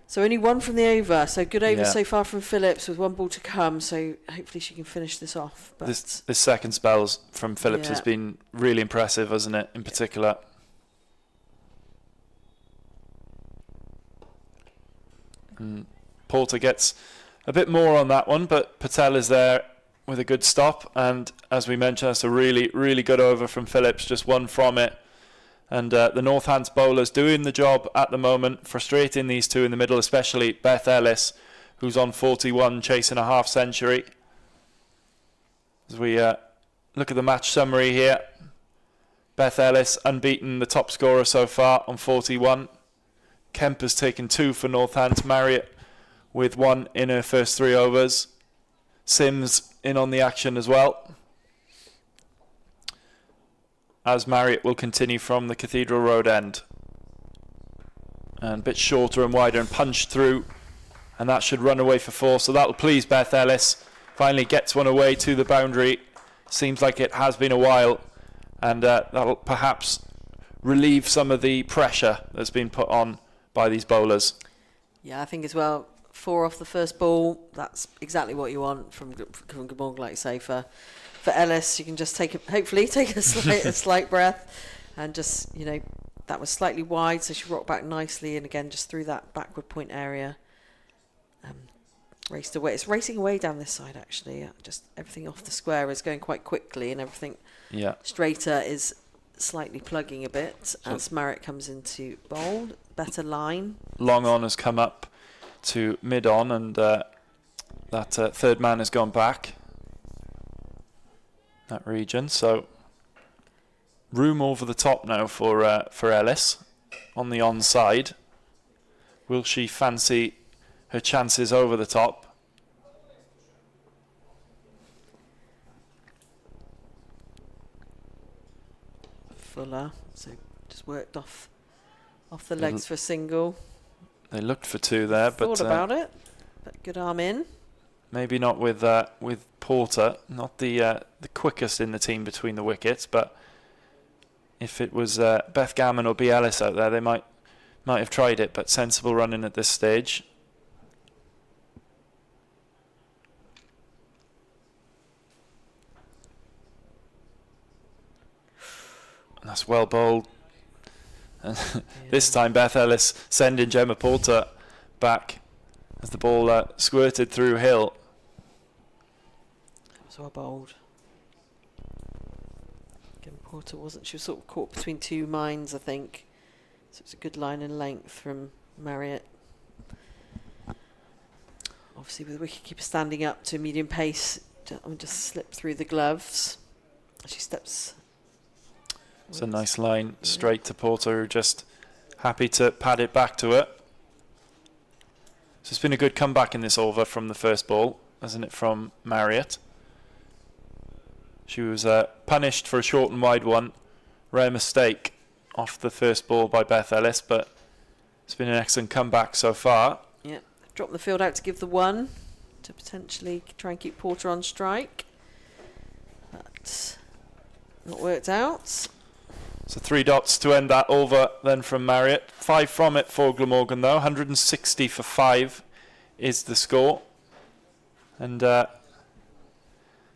So only one from the over. So good over Yeah. so far from Phillips with one ball to come. So hopefully she can finish this off. But This second spells from Phillips has Yeah. been really impressive, hasn't it, in particular? And Porter gets a bit more on that one, but Patel is there with a good stop. And as we mentioned, that's a really, really good over from Phillips, just one from it. And the Northants bowlers doing the job at the moment, frustrating these two in the middle, especially Beth Ellis, who's on 41, chasing a half century. As we look at the match summary here, Beth Ellis unbeaten, the top scorer so far on 41. Kemp has taken 2 for Northants. Marriott with 1 in her first 3 overs. Sims in on the action as well, as Marriott will continue from the Cathedral Road end. And a bit shorter and wider and punched through, and that should run away for 4, so that'll please Beth Ellis. Finally gets one away to the boundary. Seems like it has been a while, and that'll perhaps relieve some of the pressure that's been put on by these bowlers. yeah, I think as well, 4 off the first ball. That's exactly what you want from Glamorgan, like you say. For Ellis, you can just hopefully take a slight breath, and just, that was slightly wide, so she rocked back nicely, and again just through that backward point area. Raced away. It's racing away down this side actually. Just everything off the square is going quite quickly, and everything straighter is slightly plugging a bit as Marriott comes into bold. Better line. Long on has come up to mid on, and that third man has gone back. That region, so room over the top now for Ellis on the onside. Will she fancy her chances over the top? Fuller, so just worked off the legs for a single. They looked for 2 there, but thought about it, but good arm in. Maybe not with Porter, not the quickest in the team between the wickets, but if it was Beth Gammon or B. Ellis out there, they might have tried it, but sensible running at this stage. And that's well bowled. And this time Beth Ellis sending Gemma Porter back as the ball squirted through Hill. So well bowled. Again, Porter she was sort of caught between 2 minds, I think. So it's a good line and length from Marriott. Obviously with the wicketkeeper standing up to medium pace, just slip through the gloves. She steps. It's a nice line straight to Porter, who just happy to pad it back to her. So it's been a good comeback in this over from the first ball, hasn't it, from Marriott? She was punished for a short and wide one. Rare mistake off the first ball by Beth Ellis, but it's been an excellent comeback so far. Yeah, drop the field out to give the 1 to potentially try and keep Porter on strike. But not worked out. So 3 dots to end that over then from Marriott. 5 from it for Glamorgan though. 160 for 5 is the score. And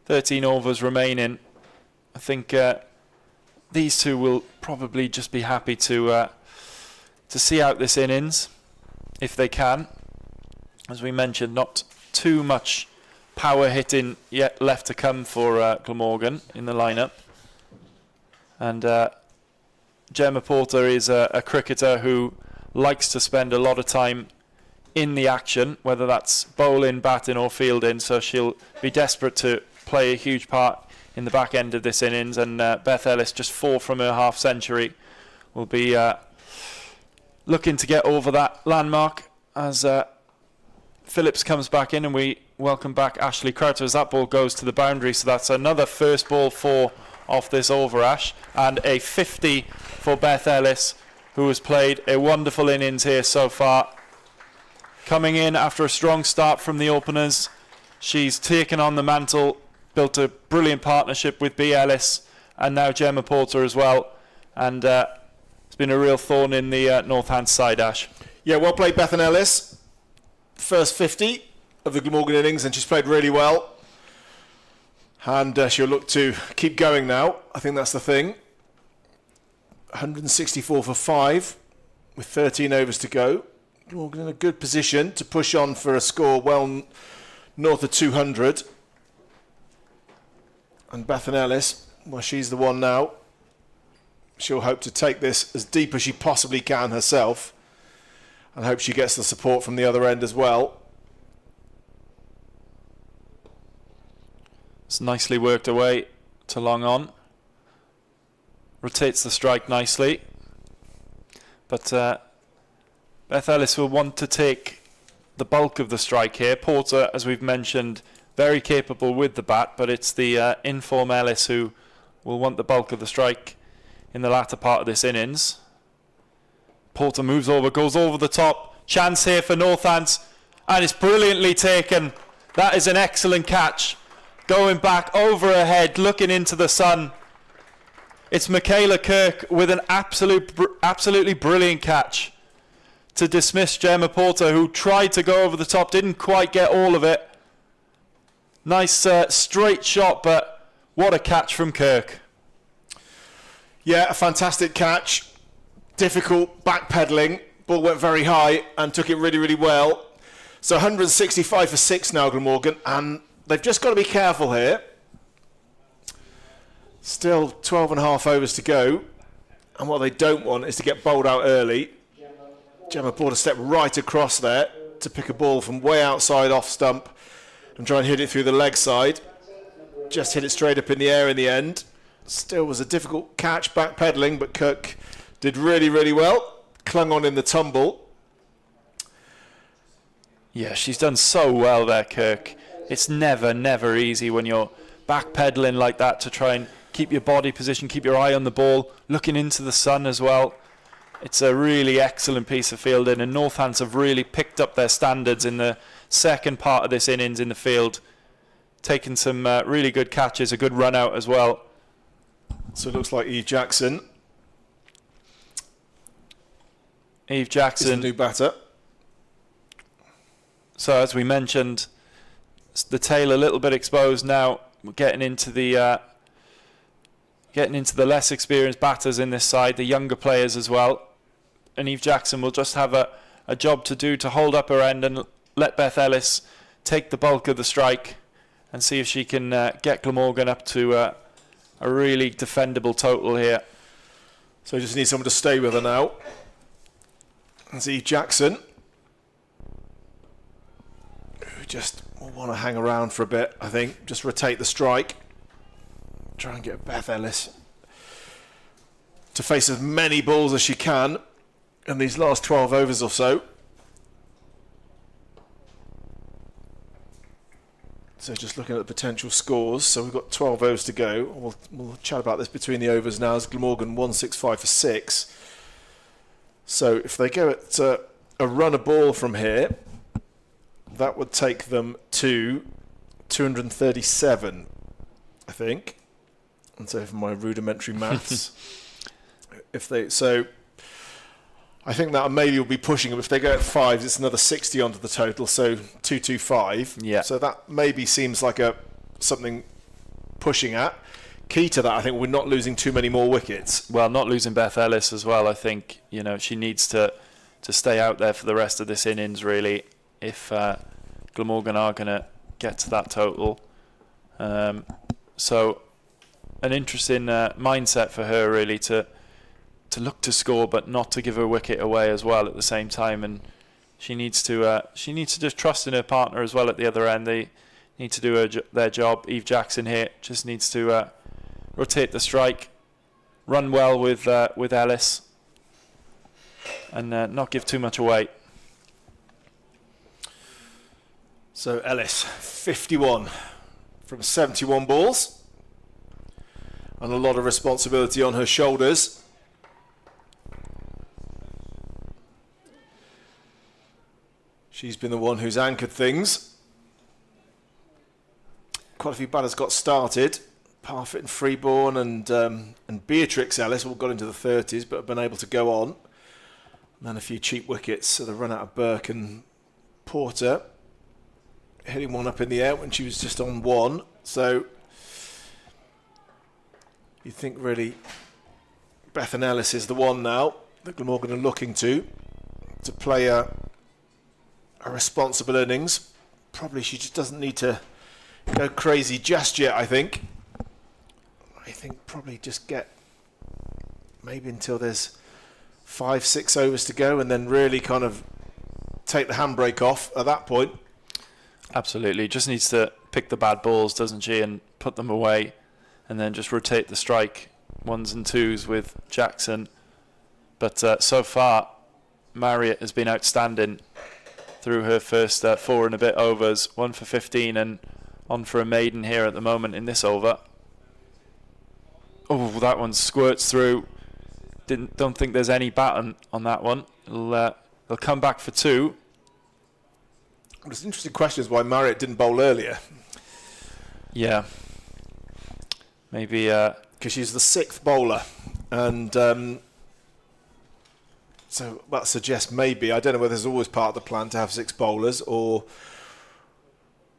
13 overs remaining. I think these two will probably just be happy to see out this innings if they can. As we mentioned, not too much power hitting yet left to come for Glamorgan in the lineup. And Gemma Porter is a cricketer who likes to spend a lot of time in the action, whether that's bowling, batting or fielding, so she'll be desperate to play a huge part in the back end of this innings. And Beth Ellis, just 4 from her half century, will be looking to get over that landmark as Phillips comes back in, and we welcome back Ashley Crowther as that ball goes to the boundary. So that's another first ball 4 off this over, Ash, and a 50 for Beth Ellis, who has played a wonderful innings here so far. Coming in after a strong start from the openers, she's taken on the mantle, built a brilliant partnership with B. Ellis and now Gemma Porter as well, and it's been a real thorn in the Northants side, Ash. Yeah, well played, Beth and Ellis. first 50 of the Glamorgan innings, and she's played really well. And she'll look to keep going now. I think that's the thing. 164 for 5 with 13 overs to go. Glamorgan in a good position to push on for a score well north of 200. And Bethan Ellis, well, she's the one now. She'll hope to take this as deep as she possibly can herself, and hope she gets the support from the other end as well. It's nicely worked away to long on. Rotates the strike nicely. But Beth Ellis will want to take the bulk of the strike here. Porter, as we've mentioned, very capable with the bat, but it's the in-form Ellis who will want the bulk of the strike in the latter part of this innings. Porter moves over, goes over the top. Chance here for Northants, and it's brilliantly taken. That is an excellent catch. Going back over her head, looking into the sun. It's Michaela Kirk with an absolutely brilliant catch to dismiss Gemma Porter, who tried to go over the top, didn't quite get all of it. Nice straight shot, but what a catch from Kirk. Yeah, a fantastic catch. Difficult backpedaling. Ball went very high and took it really, really well. So 165 for 6 now, Glamorgan, and they've just got to be careful here. Still 12 and a half overs to go. And what they don't want is to get bowled out early. Gemma Porter stepped right across there to pick a ball from way outside off stump and try and hit it through the leg side. Just hit it straight up in the air in the end. Still was a difficult catch, backpedaling, but Kirk did really, really well. Clung on in the tumble. Yeah, she's done so well there, Kirk. It's never easy when you're backpedaling like that to try and keep your body position, keep your eye on the ball, looking into the sun as well. It's a really excellent piece of fielding, and Northants have really picked up their standards in the second part of this innings in the field. Taken some really good catches, a good run out as well. So it looks like Eve Jackson. Eve Jackson. Is the new batter. So as we mentioned, the tail a little bit exposed now. We're getting into the less experienced batters in this side, the younger players as well. And Eve Jackson will just have a job to do to hold up her end and let Beth Ellis take the bulk of the strike and see if she can get Glamorgan up to a really defendable total here. So just need someone to stay with her now. That's Eve Jackson, who just will want to hang around for a bit, I think. Just rotate the strike. Try and get Beth Ellis to face as many balls as she can in these last 12 overs or so. So just looking at the potential scores. So we've got 12 overs to go. We'll chat about this between the overs now as Glamorgan 165 for 6. So if they go at a run a ball from here, that would take them to 237, I think. And so for my rudimentary maths, I think that maybe will be pushing them. If they go at 5s, it's another 60 onto the total, so 225. Yeah. So that maybe seems like something pushing at. Key to that, I think, we're not losing too many more wickets. Well, not losing Beth Ellis as well. I think she needs to stay out there for the rest of this innings, really, if Glamorgan are going to get to that total. So an interesting mindset for her, really, to look to score but not to give her wicket away as well at the same time. And she needs to just trust in her partner as well at the other end. They need to do their job. Eve Jackson here just needs to rotate the strike, run well with Ellis, and not give too much away. So Ellis, 51 from 71 balls, and a lot of responsibility on her shoulders. She's been the one who's anchored things. Quite a few batters got started. Parfitt and Freeborn and Beatrix Ellis all got into the 30s but have been able to go on. And then a few cheap wickets, so the run out of Burke and Porter hitting one up in the air when she was just on one. So you think really Bethan Ellis is the one now that Glamorgan are looking to play a responsible innings. Probably she just doesn't need to go crazy just yet, I think. I think probably just get maybe until there's 5-6 overs to go and then really kind of take the handbrake off at that point. Absolutely. Just needs to pick the bad balls, doesn't she, and put them away, and then just rotate the strike, 1s and 2s with Jackson. But so far, Marriott has been outstanding through her first 4 and a bit overs, 1 for 15 and on for a maiden here at the moment in this over. Oh, that one squirts through. Don't think there's any baton on that one. They'll come back for 2. Well, it's an interesting question is why Marriott didn't bowl earlier. Yeah. Maybe... Because she's the 6th bowler. And so that suggests maybe, I don't know whether there's always part of the plan to have 6 bowlers or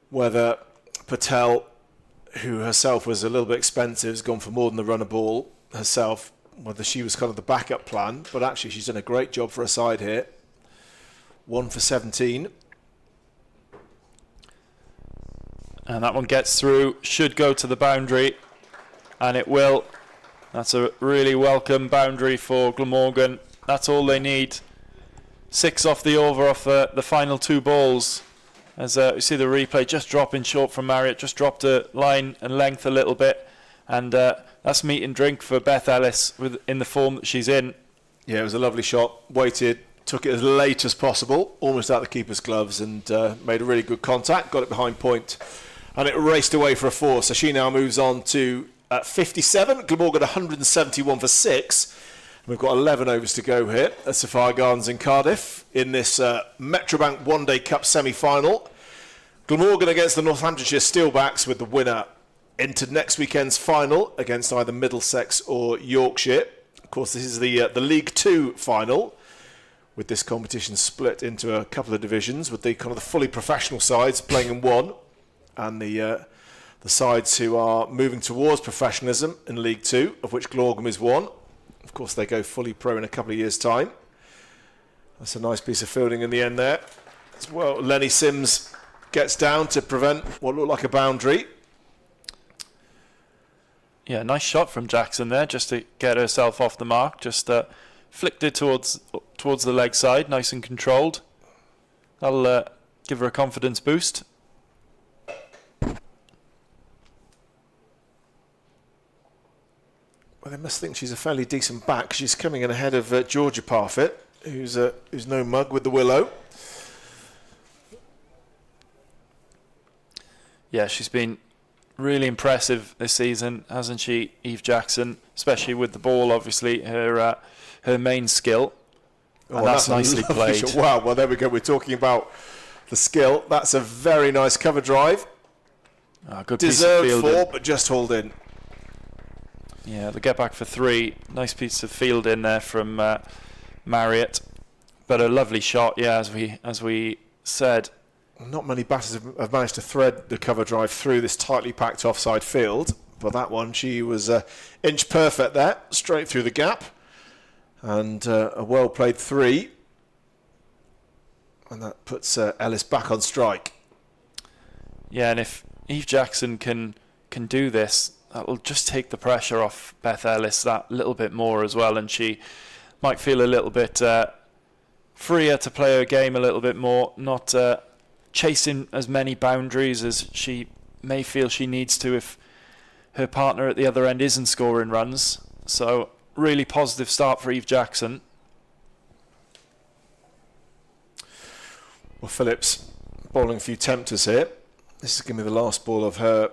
whether Patel, who herself was a little bit expensive, has gone for more than the runner ball herself, whether she was kind of the backup plan. But actually she's done a great job for her side here. 1 for 17. And that one gets through, should go to the boundary, and it will. That's a really welcome boundary for Glamorgan. That's all they need. 6 off the over off the final 2 balls. As you see the replay, just dropping short from Marriott, just dropped a line and length a little bit. And that's meat and drink for Beth Ellis in the form that she's in. Yeah, it was a lovely shot. Waited, took it as late as possible, almost out the keeper's gloves, and made a really good contact, got it behind point. And it raced away for a 4. So she now moves on to 57. Glamorgan 171 for 6. We've got 11 overs to go here at Sophia Gardens in Cardiff in this Metrobank One Day Cup semi-final. Glamorgan against the Northamptonshire Steelbacks with the winner into next weekend's final against either Middlesex or Yorkshire. Of course, this is the League Two final, with this competition split into a couple of divisions, with the kind of the fully professional sides playing in one, and the sides who are moving towards professionalism in League Two, of which Gorgan is one. Of course, they go fully pro in a couple of years' time. That's a nice piece of fielding in the end there. As well, Lenny Sims gets down to prevent what looked like a boundary. Yeah, nice shot from Jackson there, just to get herself off the mark. Just flicked it towards the leg side, nice and controlled. That'll give her a confidence boost. Well, they must think she's a fairly decent back. She's coming in ahead of Georgia Parfitt, who's no mug with the willow. Yeah, she's been really impressive this season, hasn't she, Eve Jackson? Especially with the ball, obviously, her main skill. And that's nicely played. Shot. Wow, well, there we go. We're talking about the skill. That's a very nice cover drive. Good Deserved piece of 4, but just hauled in. Yeah, the get back for 3. Nice piece of field in there from Marriott. But a lovely shot, yeah, as we said. Not many batters have managed to thread the cover drive through this tightly packed offside field. But that one, she was inch perfect there, straight through the gap. And a well-played 3. And that puts Ellis back on strike. Yeah, and if Eve Jackson can do this, that'll just take the pressure off Beth Ellis that little bit more as well, and she might feel a little bit freer to play her game a little bit more, not chasing as many boundaries as she may feel she needs to if her partner at the other end isn't scoring runs. So really positive start for Eve Jackson. Well, Phillips bowling a few tempters here. This is going to be the last ball of her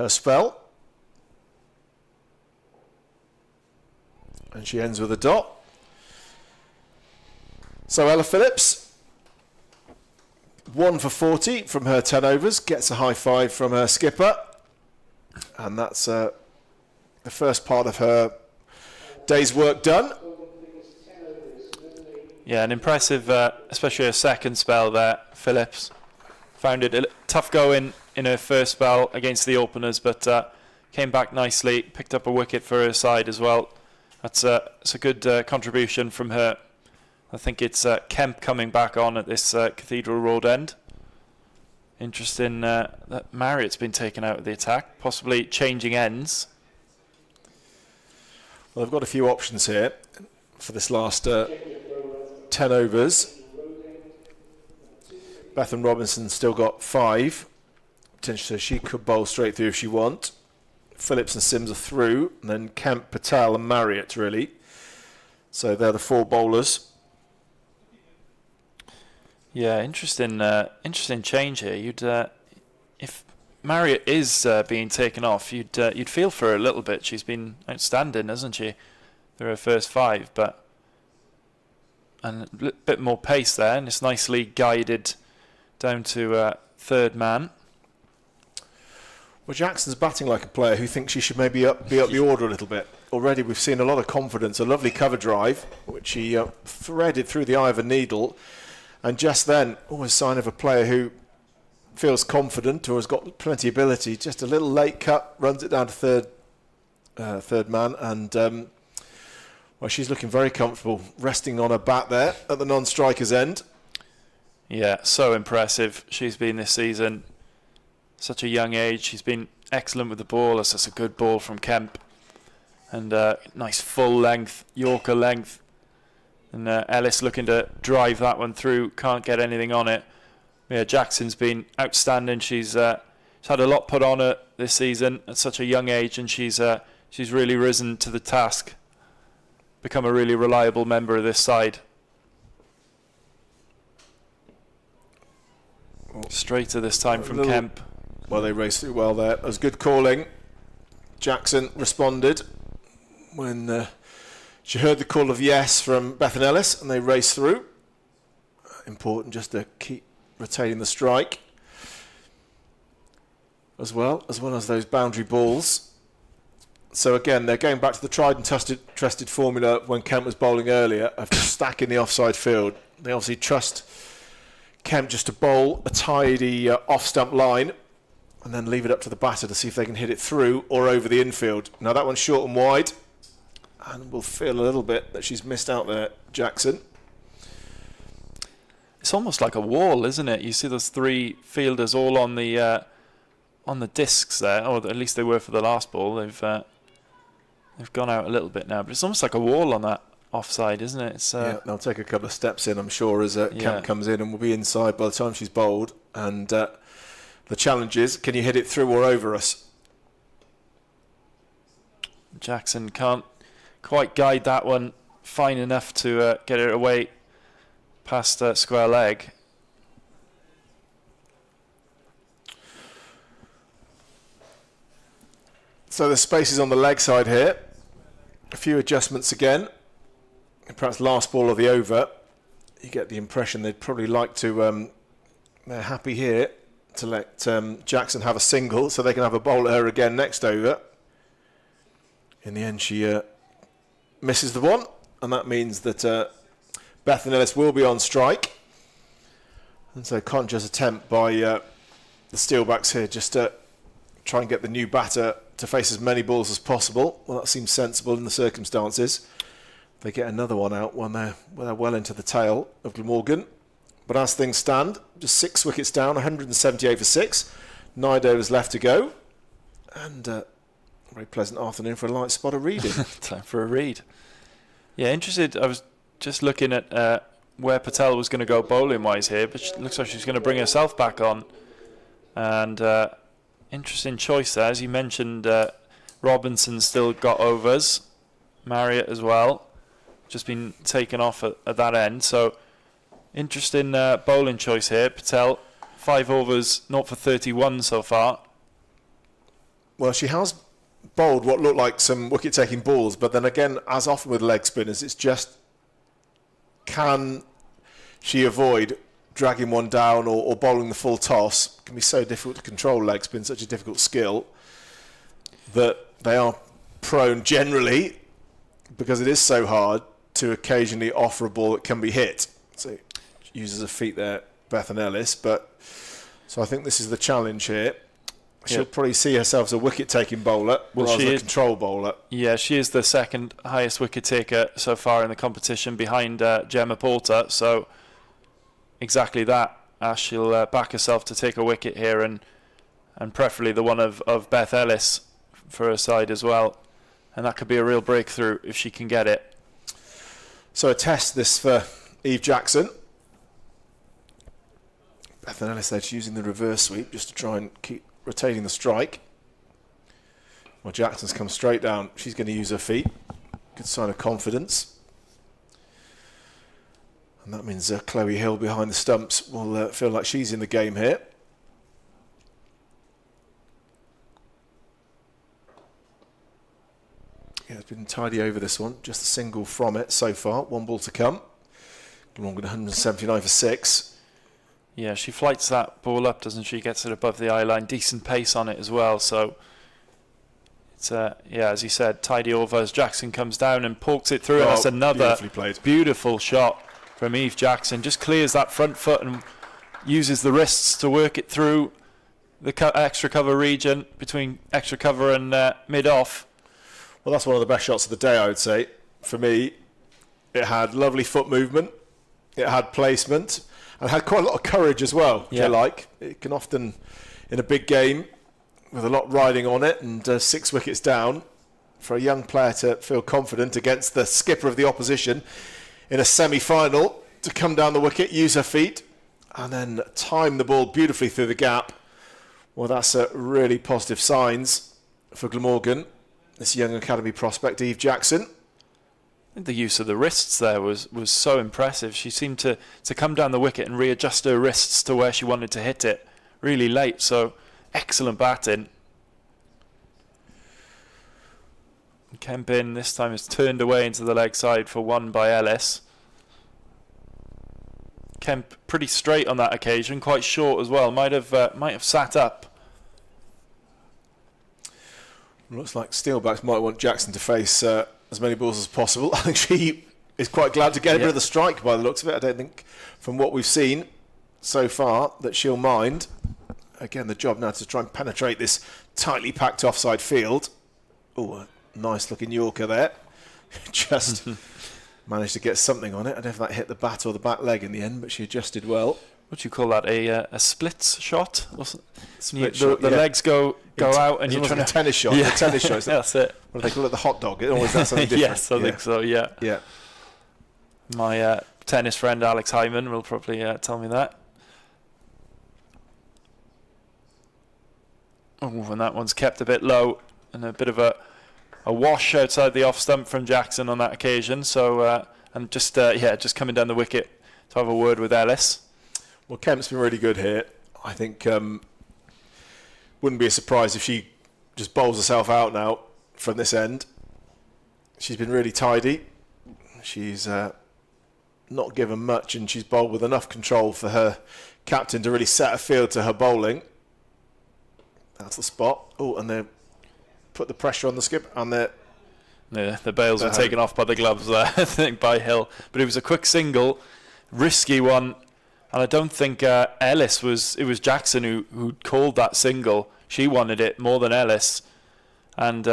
spell. And she ends with a dot. So Ella Phillips, 1 for 40 from her 10 overs, gets a high 5 from her skipper. And that's the first part of her day's work done. Yeah, an impressive, especially her second spell there. Phillips found it tough going in her first spell against the openers, but came back nicely, picked up a wicket for her side as well. It's a good contribution from her. I think it's Kemp coming back on at this Cathedral Road end. Interesting that Marriott's been taken out of the attack, possibly changing ends. Well, they've got a few options here for this last 10 overs. Bethan Robinson's still got 5. Potentially she could bowl straight through if she wants. Phillips and Sims are through, and then Kemp, Patel and Marriott really. So they're the 4 bowlers. Yeah, interesting change here. You'd if Marriott is being taken off, you'd feel for her a little bit. She's been outstanding, hasn't she, through her first 5, and a bit more pace there, and it's nicely guided down to third man. Well, Jackson's batting like a player who thinks she should maybe be up the order a little bit. Already we've seen a lot of confidence, a lovely cover drive, which he threaded through the eye of a needle. And just then, always a sign of a player who feels confident or has got plenty of ability. Just a little late cut, runs it down to third man. And, well, she's looking very comfortable, resting on her bat there at the non-striker's end. Yeah, so impressive she's been this season. Such a young age. She's been excellent with the ball. That's just a good ball from Kemp. And nice full length, Yorker length. And Ellis looking to drive that one through. Can't get anything on it. Yeah, Jackson's been outstanding. She's had a lot put on her this season at such a young age. And she's really risen to the task. Become a really reliable member of this side. Straighter this time from Kemp. Well, they raced through well there. It was good calling. Jackson responded when she heard the call of yes from Bethan Ellis, and they raced through. Important just to keep retaining the strike. As well as those boundary balls. So again, they're going back to the tried and trusted formula when Kemp was bowling earlier of just stacking the offside field. They obviously trust Kemp just to bowl a tidy off-stump line and then leave it up to the batter to see if they can hit it through or over the infield. Now that one's short and wide, and we'll feel a little bit that she's missed out there, Jackson. It's almost like a wall, isn't it? You see those 3 fielders all on the discs there, or at least they were for the last ball. They've gone out a little bit now, but it's almost like a wall on that offside, isn't it? Yeah, they'll take a couple of steps in, I'm sure, as Kemp comes in, and will be inside by the time she's bowled. And the challenge is, can you hit it through or over us? Jackson can't quite guide that one fine enough to get it away past square leg. So the space is on the leg side here. A few adjustments again. Perhaps last ball of the over. You get the impression they'd probably like to, they're happy here to let Jackson have a single so they can have a bowl at her again next over. In the end, she misses the one, and that means that Bethan Ellis will be on strike. And so conscious attempt by the Steelbacks here just to try and get the new batter to face as many balls as possible. Well, that seems sensible in the circumstances. They get another one out when they're well into the tail of Glamorgan. But as things stand, just 6 wickets down, 178 for 6. 9 overs left to go. And a very pleasant afternoon for a light spot of reading. Time for a read. Yeah, interested. I was just looking at where Patel was going to go bowling-wise here, but it looks like she's going to bring herself back on. And interesting choice there. As you mentioned, Robinson still got overs. Marriott as well. Just been taken off at that end. So, interesting bowling choice here. Patel, 5 overs, 0 for 31 so far. Well, she has bowled what looked like some wicket-taking balls, but then again, as often with leg spinners, it's just, can she avoid dragging one down or bowling the full toss? It can be so difficult to control leg spin, such a difficult skill, that they are prone generally, because it is so hard, to occasionally offer a ball that can be hit. So uses her feet there, Bethan Ellis. But so I think this is the challenge here. She'll probably see herself as a wicket-taking bowler rather than a control bowler. Yeah, she is the second highest wicket taker so far in the competition behind Gemma Porter. So exactly that. She'll back herself to take a wicket here and preferably the one of Beth Ellis for her side as well. And that could be a real breakthrough if she can get it. So a test this for Eve Jackson. Bethan Ellis there, she's using the reverse sweep just to try and keep rotating the strike. Well, Jackson's come straight down. She's going to use her feet. Good sign of confidence. And that means Chloe Hill behind the stumps will feel like she's in the game here. Yeah, it's been tidy over this one. Just a single from it so far. One ball to come. Glamorgan 179 for 6. Yeah, she flights that ball up, doesn't she? Gets it above the eye line. Decent pace on it as well. So it's as you said, tidy over as Jackson comes down and pokes it through. And that's another beautiful shot from Eve Jackson. Just clears that front foot and uses the wrists to work it through the extra cover region between extra cover and mid-off. Well, that's one of the best shots of the day, I would say. For me, it had lovely foot movement. It had placement. And had quite a lot of courage as well, yeah. It can often, in a big game, with a lot riding on it and 6 wickets down, for a young player to feel confident against the skipper of the opposition in a semi-final, to come down the wicket, use her feet, and then time the ball beautifully through the gap. Well, that's really positive signs for Glamorgan, this young academy prospect, Eve Jackson. The use of the wrists there was so impressive. She seemed to come down the wicket and readjust her wrists to where she wanted to hit it really late. So excellent batting. Kempin this time is turned away into the leg side for one by Ellis. Kemp pretty straight on that occasion, quite short as well. Might have sat up. Looks like Steelbacks might want Jackson to face as many balls as possible. I think she is quite glad to get a bit of the strike by the looks of it. I don't think, from what we've seen so far, that she'll mind. Again, the job now to try and penetrate this tightly packed offside field. Oh, a nice looking Yorker there. Just managed to get something on it. I don't know if that hit the bat or the back leg in the end, but she adjusted well. What do you call that? A splits shot? Split shot, the legs go out and you're trying to tennis shot. Yeah. The tennis shot. That's it. What do they call it? The hot dog? Or is that something different? Yes, I think so. Yeah. Yeah. My tennis friend Alex Hyman will probably tell me that. Oh, and that one's kept a bit low and a bit of a wash outside the off stump from Jackson on that occasion. So and just coming down the wicket to have a word with Ellis. Well, Kemp's been really good here. I think wouldn't be a surprise if she just bowls herself out now from this end. She's been really tidy. She's not given much, and she's bowled with enough control for her captain to really set a field to her bowling. That's the spot. Oh, and they put the pressure on the skip, and the bails were taken off by the gloves there, I think, by Hill. But it was a quick single, risky one. And I don't think Ellis was... It was Jackson who called that single. She wanted it more than Ellis. And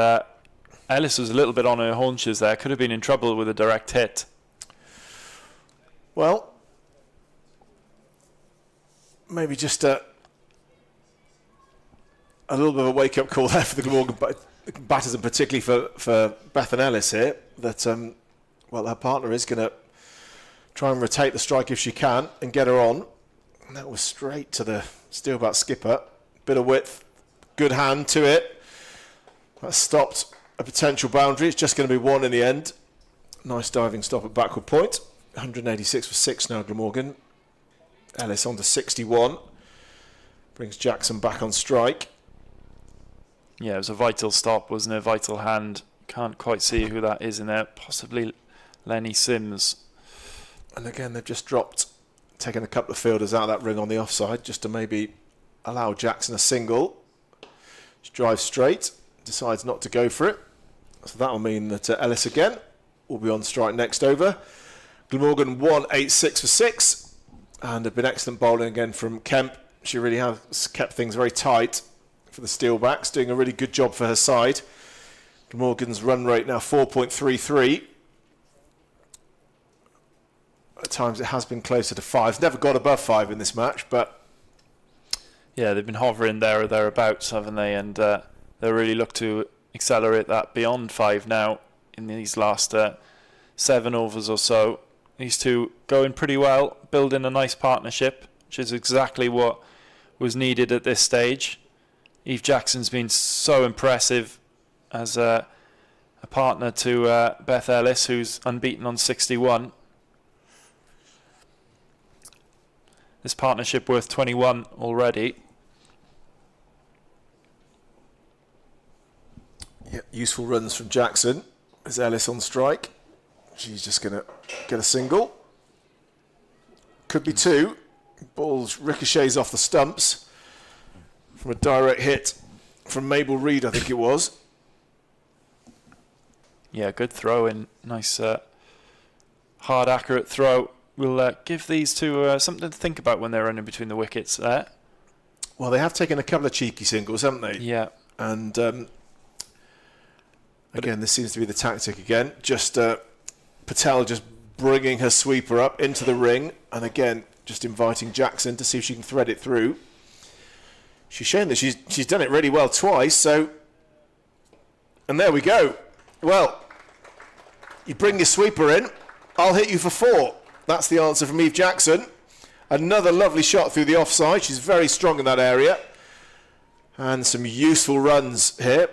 Ellis was a little bit on her haunches there. Could have been in trouble with a direct hit. Well, maybe just a little bit of a wake-up call there for the Glamorgan batters, and particularly for Bethan Ellis here. That, her partner is going to try and rotate the strike if she can and get her on. And that was straight to the Steelback skipper. Bit of width, good hand to it. That stopped a potential boundary. It's just going to be one in the end. Nice diving stop at backward point. 186 for 6 now, Glamorgan. Ellis on to 61. Brings Jackson back on strike. Yeah, it was a vital stop, wasn't it? A vital hand. Can't quite see who that is in there. Possibly Lenny Sims. And again, they've just taken a couple of fielders out of that ring on the offside just to maybe allow Jackson a single. She drives straight, decides not to go for it. So that'll mean that Ellis again will be on strike next over. Glamorgan 1-8-6 for 6, and have been excellent bowling again from Kemp. She really has kept things very tight for the Steelbacks, doing a really good job for her side. Glamorgan's run rate now 4.33. At times it has been closer to 5. It's never got above 5 in this match, but yeah, they've been hovering there or thereabouts, haven't they? And they really look to accelerate that beyond 5 now in these last 7 overs or so. These two going pretty well, building a nice partnership, which is exactly what was needed at this stage. Eve Jackson's been so impressive as a partner to Beth Ellis, who's unbeaten on 61. This partnership worth 21 already. Yeah, useful runs from Jackson. Is Ellis on strike? She's just going to get a single. Could be 2. Ball ricochets off the stumps from a direct hit from Nicole Reed, I think it was. Yeah, good throw in. Nice, hard, accurate throw. We'll give these two something to think about when they're running between the wickets there. Well, they have taken a couple of cheeky singles, haven't they? Yeah. And again, this seems to be the tactic again. Just Patel just bringing her sweeper up into the ring, and again, just inviting Jackson to see if she can thread it through. She's shown that she's done it really well twice, so... And there we go. Well, you bring your sweeper in, I'll hit you for 4. That's the answer from Eve Jackson. Another lovely shot through the offside. She's very strong in that area. And some useful runs here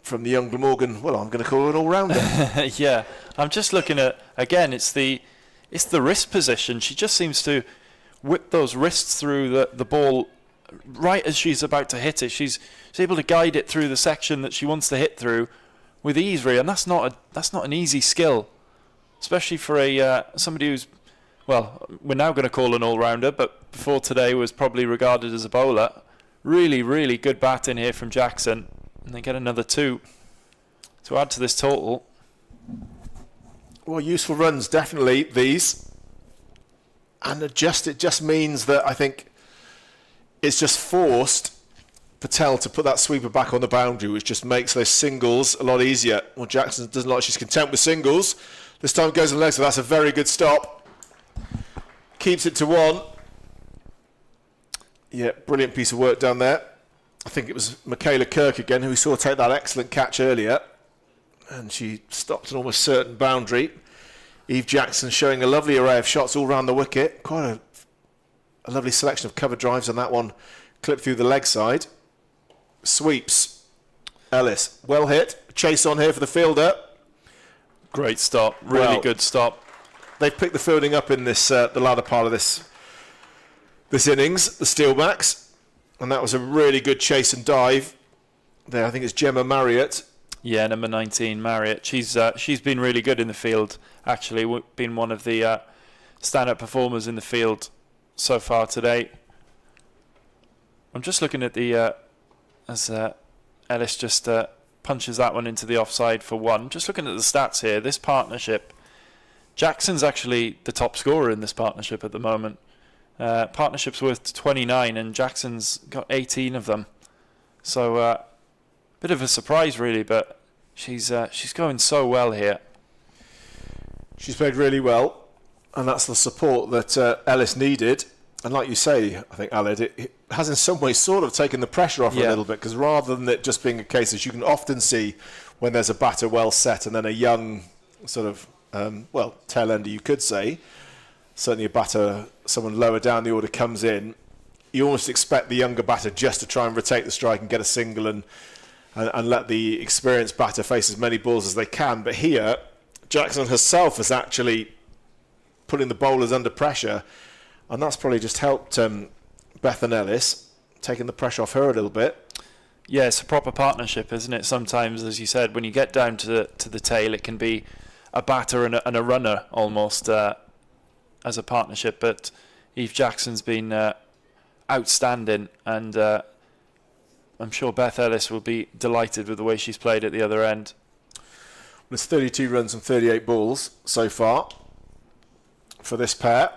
from the young Glamorgan. Well, I'm going to call her an all-rounder. Yeah, I'm just looking at, again, it's the wrist position. She just seems to whip those wrists through the ball right as she's about to hit it. She's able to guide it through the section that she wants to hit through with ease, really, and that's not an easy skill, especially for somebody who's, well, we're now going to call an all-rounder, but before today was probably regarded as a bowler. Really, really good batting here from Jackson, and they get another 2 to add to this total. Well, useful runs, definitely, these. And it just means that I think it's just forced Patel to put that sweeper back on the boundary, which just makes those singles a lot easier. Well, Jackson doesn't like, she's content with singles. This time goes on legs, so that's a very good stop. Keeps it to 1. Yeah, brilliant piece of work down there. I think it was Michaela Kirk again who we saw take that excellent catch earlier. And she stopped an almost certain boundary. Eve Jackson showing a lovely array of shots all round the wicket. Quite a lovely selection of cover drives on that one. Clipped through the leg side. Sweeps. Ellis, well hit. Chase on here for the fielder. Great stop. Really good stop. They've picked the fielding up in this the latter part of this innings, the Steelbacks. And that was a really good chase and dive. There, I think it's Gemma Marriott. Yeah, number 19, Marriott. She's been really good in the field, actually. Been one of the stand-up performers in the field so far today. I'm just looking at the... as Ellis just punches that one into the offside for 1. Just looking at the stats here, this partnership, Jackson's actually the top scorer in this partnership at the moment. Partnership's worth 29 and Jackson's got 18 of them. So bit of a surprise really, but she's going so well here. She's played really well, and that's the support that Ellis needed. And like you say, I think, Aled, it has in some ways sort of taken the pressure off her a little bit, because rather than it just being a case as you can often see when there's a batter well set and then a young sort of, tail ender you could say, certainly a batter, someone lower down the order comes in, you almost expect the younger batter just to try and rotate the strike and get a single and let the experienced batter face as many balls as they can. But here, Jackson herself is actually putting the bowlers under pressure, and that's probably just helped Beth and Ellis, taking the pressure off her a little bit. Yeah, it's a proper partnership, isn't it? Sometimes, as you said, when you get down to the tail, it can be a batter and a runner almost as a partnership. But Eve Jackson's been outstanding, and I'm sure Beth Ellis will be delighted with the way she's played at the other end. There's 32 runs and 38 balls so far for this pair.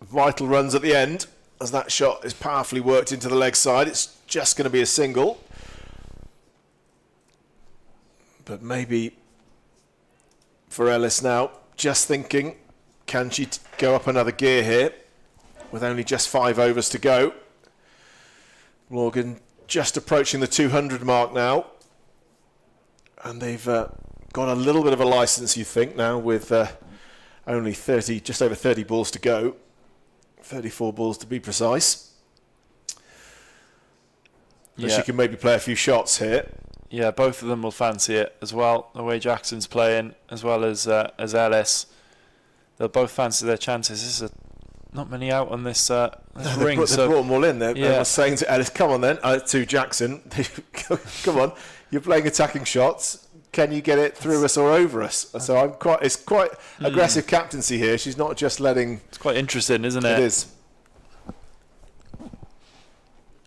Vital runs at the end as that shot is powerfully worked into the leg side. It's just going to be a single. But maybe for Ellis now, just thinking, can she go up another gear here with only just 5 overs to go? Morgan just approaching the 200 mark now. And they've got a little bit of a license, you think, now with only just over 30 balls to go. 34 balls to be precise. Yeah. She can maybe play a few shots here. Yeah, both of them will fancy it as well. The way Jackson's playing, as well as Ellis, they'll both fancy their chances. There's not many out on this ring. They brought them all in there. Yeah. I was saying to Ellis, come on then, to Jackson, come on, you're playing attacking shots. Can you get it through us or over us? So it's quite aggressive captaincy here. She's not just letting... It's quite interesting, isn't it? It is.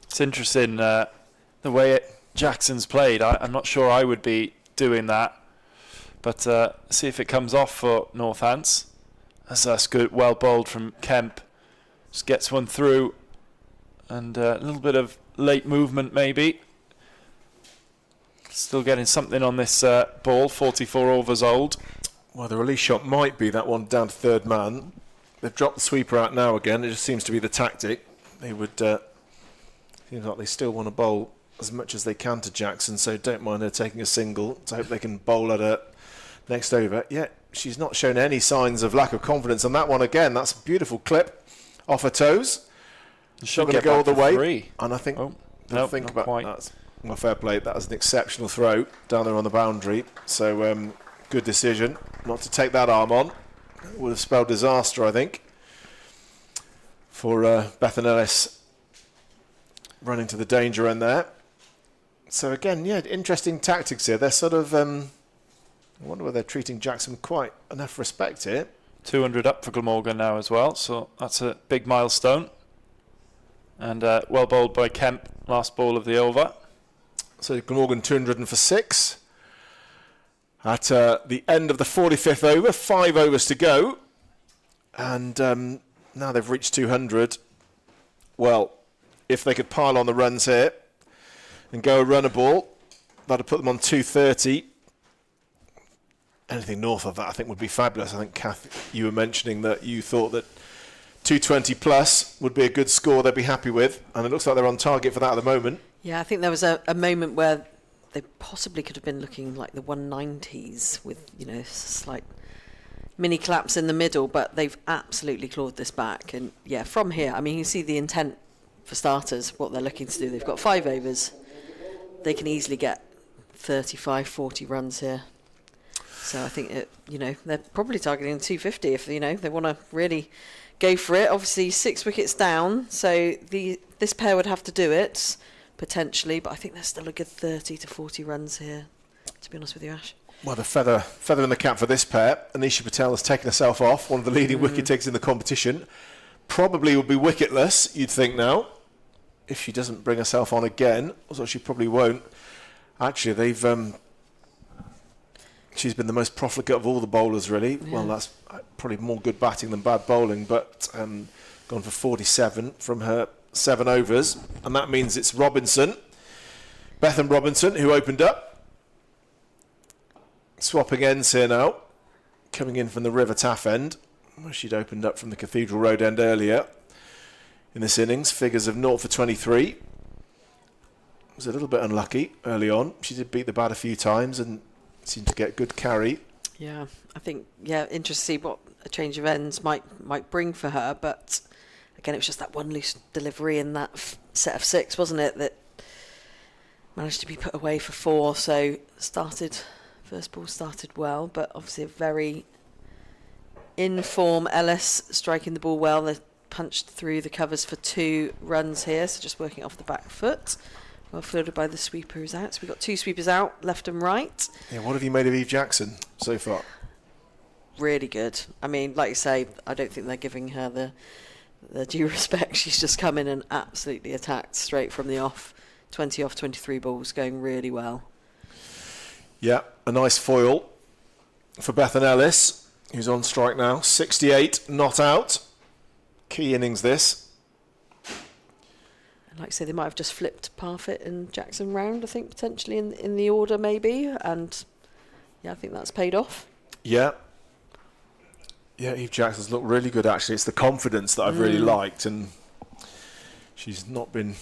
It's interesting the way Jackson's played. I'm not sure I would be doing that. But see if it comes off for Northants. That's good. Well bowled from Kemp. Just gets one through. And a little bit of late movement maybe. Still getting something on this ball, 44 overs old. Well, the release shot might be that one down to third man. They've dropped the sweeper out now again. It just seems to be the tactic. They would seems like they still want to bowl as much as they can to Jackson, so don't mind her taking a single to hope they can bowl at her next over. Yeah, she's not shown any signs of lack of confidence on that one again. That's a beautiful clip off her toes. She's going to go all the way. 3. And I think... Oh, no, not quite. That's, well, fair play. That was an exceptional throw down there on the boundary. So, good decision not to take that arm on. It would have spelled disaster, I think, for Beth and Ellis running to the danger end there. So, again, yeah, interesting tactics here. They're sort of... I wonder whether they're treating Jackson with quite enough respect here. 200 up for Glamorgan now as well, so that's a big milestone. And well bowled by Kemp, last ball of the over. So Glamorgan 200 for 6. At the end of the 45th over, 5 overs to go. And now they've reached 200. Well, if they could pile on the runs here and go a runner ball, that'd put them on 230. Anything north of that, I think, would be fabulous. I think, Kath, you were mentioning that you thought that 220 plus would be a good score they'd be happy with. And it looks like they're on target for that at the moment. Yeah, I think there was a moment where they possibly could have been looking like the 190s with, slight mini collapse in the middle, but they've absolutely clawed this back. And yeah, from here, I mean, you see the intent for starters, what they're looking to do. They've got 5 overs. They can easily get 35, 40 runs here. So I think, they're probably targeting 250 if, they want to really go for it. Obviously, 6 wickets down, so this pair would have to do it. Potentially, but I think there's still a good 30 to 40 runs here, to be honest with you, Ash. Well, the feather in the cap for this pair. Anisha Patel has taken herself off, one of the leading wicket takers in the competition. Probably will be wicketless, you'd think now, if she doesn't bring herself on again, although she probably won't. Actually, they've she's been the most profligate of all the bowlers, really. Yeah. Well, that's probably more good batting than bad bowling, but gone for 47 from her 7 overs, and that means it's Robinson, Bethan Robinson, who opened up. Swapping ends here now, coming in from the River Taff end. Well, she'd opened up from the Cathedral Road end earlier in this innings. Figures of 0 for 23. Was a little bit unlucky early on. She did beat the bat a few times and seemed to get good carry. Yeah, I think, interesting to see what a change of ends might bring for her, but again, it was just that one loose delivery in that set of 6, wasn't it, that managed to be put away for 4. So first ball started well, but obviously a very in-form Ellis striking the ball well. They punched through the covers for 2 runs here, so just working off the back foot. Well fielded by the sweeper who's out. So we've got 2 sweepers out, left and right. Yeah, what have you made of Eve Jackson so far? Really good. I mean, like you say, I don't think they're giving her the due respect. She's just come in and absolutely attacked straight from the off. 20 off 23 balls, going really well. Yeah, a nice foil for Bethan Ellis, who's on strike now. 68, not out. Key innings this. Like I say, they might have just flipped Parfitt and Jackson round, I think, potentially in the order maybe. And yeah, I think that's paid off. Yeah. Yeah, Eve Jackson's looked really good, actually. It's the confidence that I've really liked, and she's not been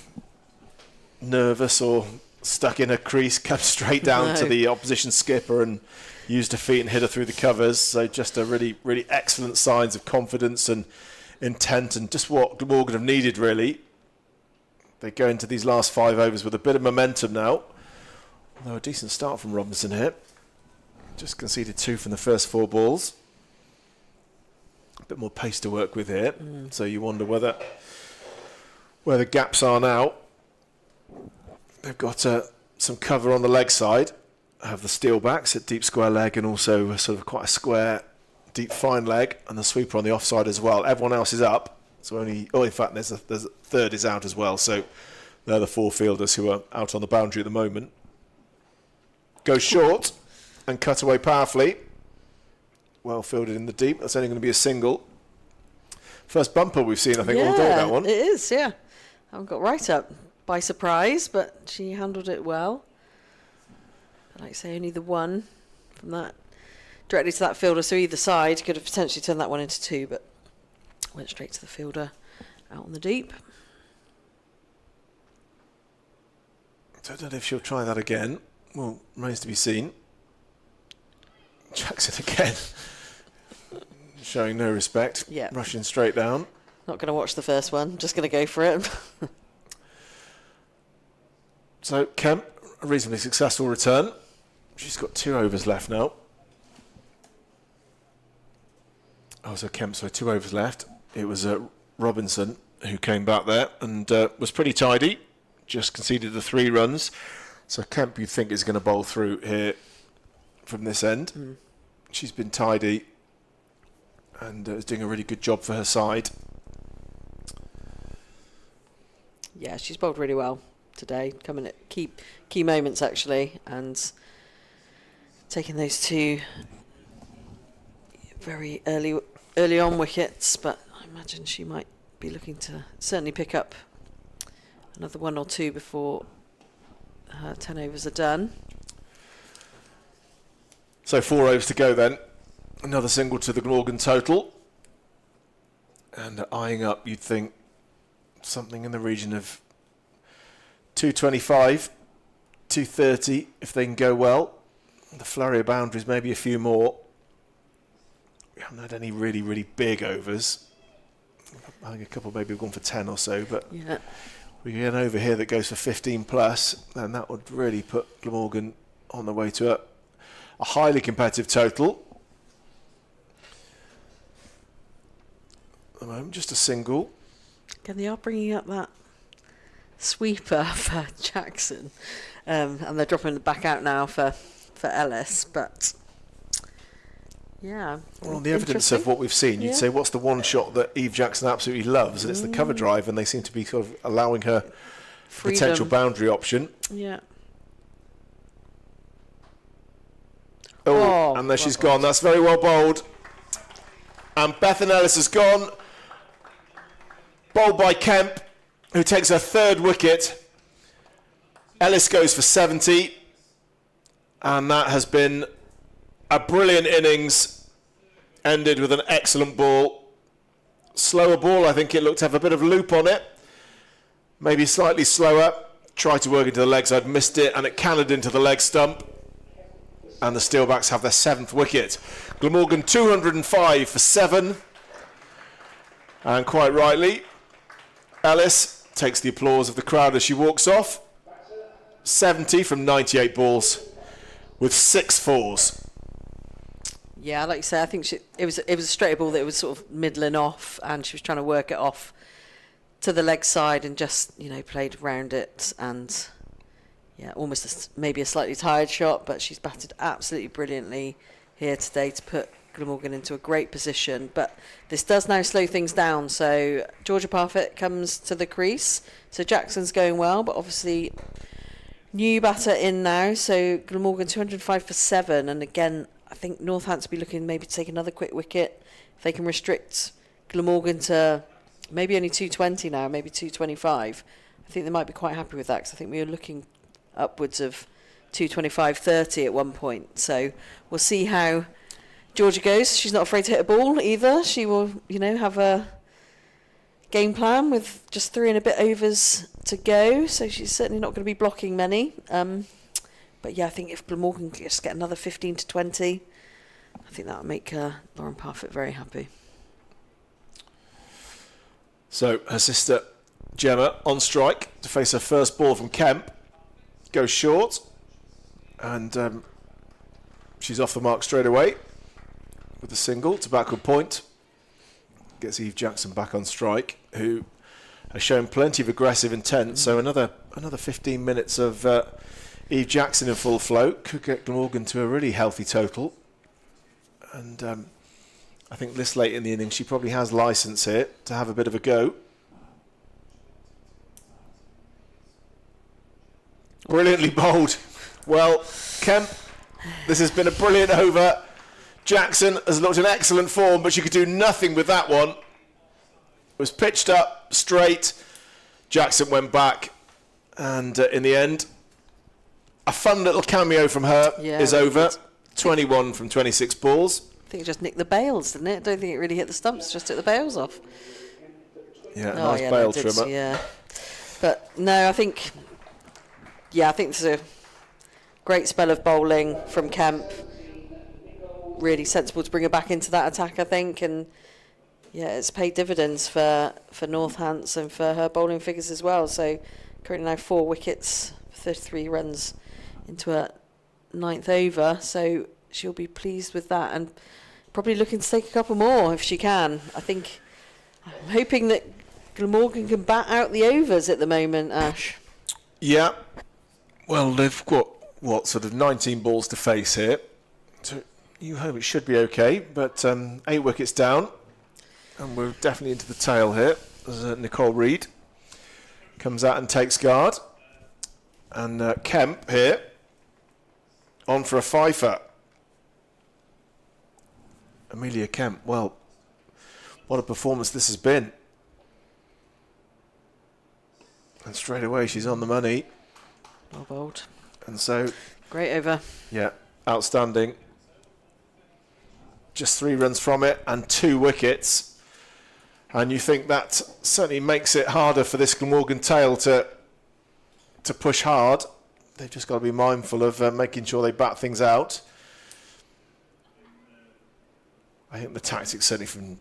nervous or stuck in a crease, come straight down to the opposition skipper and used her feet and hit her through the covers. So just a really, really excellent signs of confidence and intent, and just what Glamorgan have needed, really. They go into these last 5 overs with a bit of momentum now. Although a decent start from Robinson here. Just conceded 2 from the first 4 balls. A bit more pace to work with here. So you wonder where the gaps are now. They've got some cover on the leg side. Have the Steelbacks at deep square leg, and also sort of quite a square deep fine leg, and the sweeper on the offside as well. Everyone else is up. So in fact, there's a third is out as well. So they're the 4 fielders who are out on the boundary at the moment. Go short and cut away powerfully. Well fielded in the deep. That's only going to be a single. First bumper we've seen, I think, all day, that one. It is, yeah. I haven't got right up by surprise, but she handled it well. Like I say, only the one from that directly to that fielder. So either side could have potentially turned that one into 2, but went straight to the fielder out on the deep. So I don't know if she'll try that again. Well, remains to be seen. Jackson again. Showing no respect. Yeah. Rushing straight down. Not going to watch the first one. Just going to go for it. So Kemp, a reasonably successful return. She's got 2 overs left now. Oh, so Kemp, 2 overs left. It was Robinson who came back there and was pretty tidy. Just conceded the 3 runs. So Kemp, you think, is going to bowl through here from this end. She's been tidy and is doing a really good job for her side. Yeah, she's bowled really well today, coming at key moments actually, and taking those 2 very early on wickets. But I imagine she might be looking to certainly pick up another 1 or 2 before her 10 overs are done. So 4 overs to go then. Another single to the Glamorgan total. And eyeing up, you'd think, something in the region of 225, 230 if they can go well. The flurry of boundaries, maybe a few more. We haven't had any really, really big overs. I think a couple maybe have gone for 10 or so, but Yeah. we get an over here that goes for 15 plus, then that would really put Glamorgan on the way to a highly competitive total. At the moment, just a single. Again, they are bringing up that sweeper for Jackson, and they're dropping the back out now for Ellis. But yeah, Well, on the evidence of what we've seen, you'd say, what's the one shot that Eve Jackson absolutely loves? And it's the cover drive, and they seem to be sort of allowing her freedom. potential boundary option. Yeah. Oh, and there she's gone. That's very well bowled. And Bethan Ellis has gone. Bowled by Kemp, who takes her 3rd wicket. Ellis goes for 70. And that has been a brilliant innings. Ended with an excellent ball. Slower ball, I think it looked to have a bit of loop on it. Maybe slightly slower. Tried to work into the leg side, missed it, and it cannoned into the leg stump. And the Steelbacks have their 7th wicket. Glamorgan 205 for 7. And quite rightly, Ellis takes the applause of the crowd as she walks off. 70 from 98 balls with 6 fours. Yeah, like you say, I think it was a straight ball that was sort of middling off, and she was trying to work it off to the leg side and just, played around it, and yeah, almost maybe a slightly tired shot, but she's batted absolutely brilliantly here today to put Glamorgan into a great position. But this does now slow things down. So Georgia Parfitt comes to the crease. So Jackson's going well, but obviously New batter in now, so Glamorgan 205 for 7, and again, I think Northampton will be looking maybe to take another quick wicket. If they can restrict Glamorgan to maybe only 220 now, maybe 225, I think they might be quite happy with that, because I think we were looking upwards of 225.30 at one point. So we'll see how Georgia goes. She's not afraid to hit a ball either. She will, have a game plan with just 3 and a bit overs to go, so she's certainly not going to be blocking many. But yeah, I think if Glamorgan can just get another 15 to 20, I think that would make Lauren Parfitt very happy. So her sister Gemma on strike to face her first ball from Kemp. Goes short, and she's off the mark straight away with a single to backward point. Gets Eve Jackson back on strike, who has shown plenty of aggressive intent. So another 15 minutes of Eve Jackson in full flow could get Glamorgan to a really healthy total. And I think this late in the inning, she probably has licence here to have a bit of a go. Brilliantly bowled. Well, Kemp, this has been a brilliant over. Jackson has looked in excellent form, but she could do nothing with that one. It was pitched up, straight. Jackson went back. And in the end, a fun little cameo from her is over. 21 from 26 balls. I think it just nicked the bails, didn't it? I don't think it really hit the stumps, just took the bails off. Yeah, nice bail trimmer. Yeah. But no, I think this is a great spell of bowling from Kemp. Really sensible to bring her back into that attack, I think. And yeah, it's paid dividends for Northampton and for her bowling figures as well. So currently now 4 wickets, 33 runs into her 9th over. So she'll be pleased with that and probably looking to take a couple more if she can. I'm hoping that Glamorgan can bat out the overs at the moment, Ash. Yeah. Well, they've got, 19 balls to face here. So you hope it should be okay, but 8 wickets down. And we're definitely into the tail here. As Nicole Reed comes out and takes guard. And Kemp here on for a fifer. Amelia Kemp, well, what a performance this has been. And straight away she's on the money. Well bowled. And so... Great over. Yeah, outstanding. Just 3 runs from it and 2 wickets. And you think that certainly makes it harder for this Glamorgan tail to push hard. They've just got to be mindful of making sure they bat things out. I think the tactics certainly from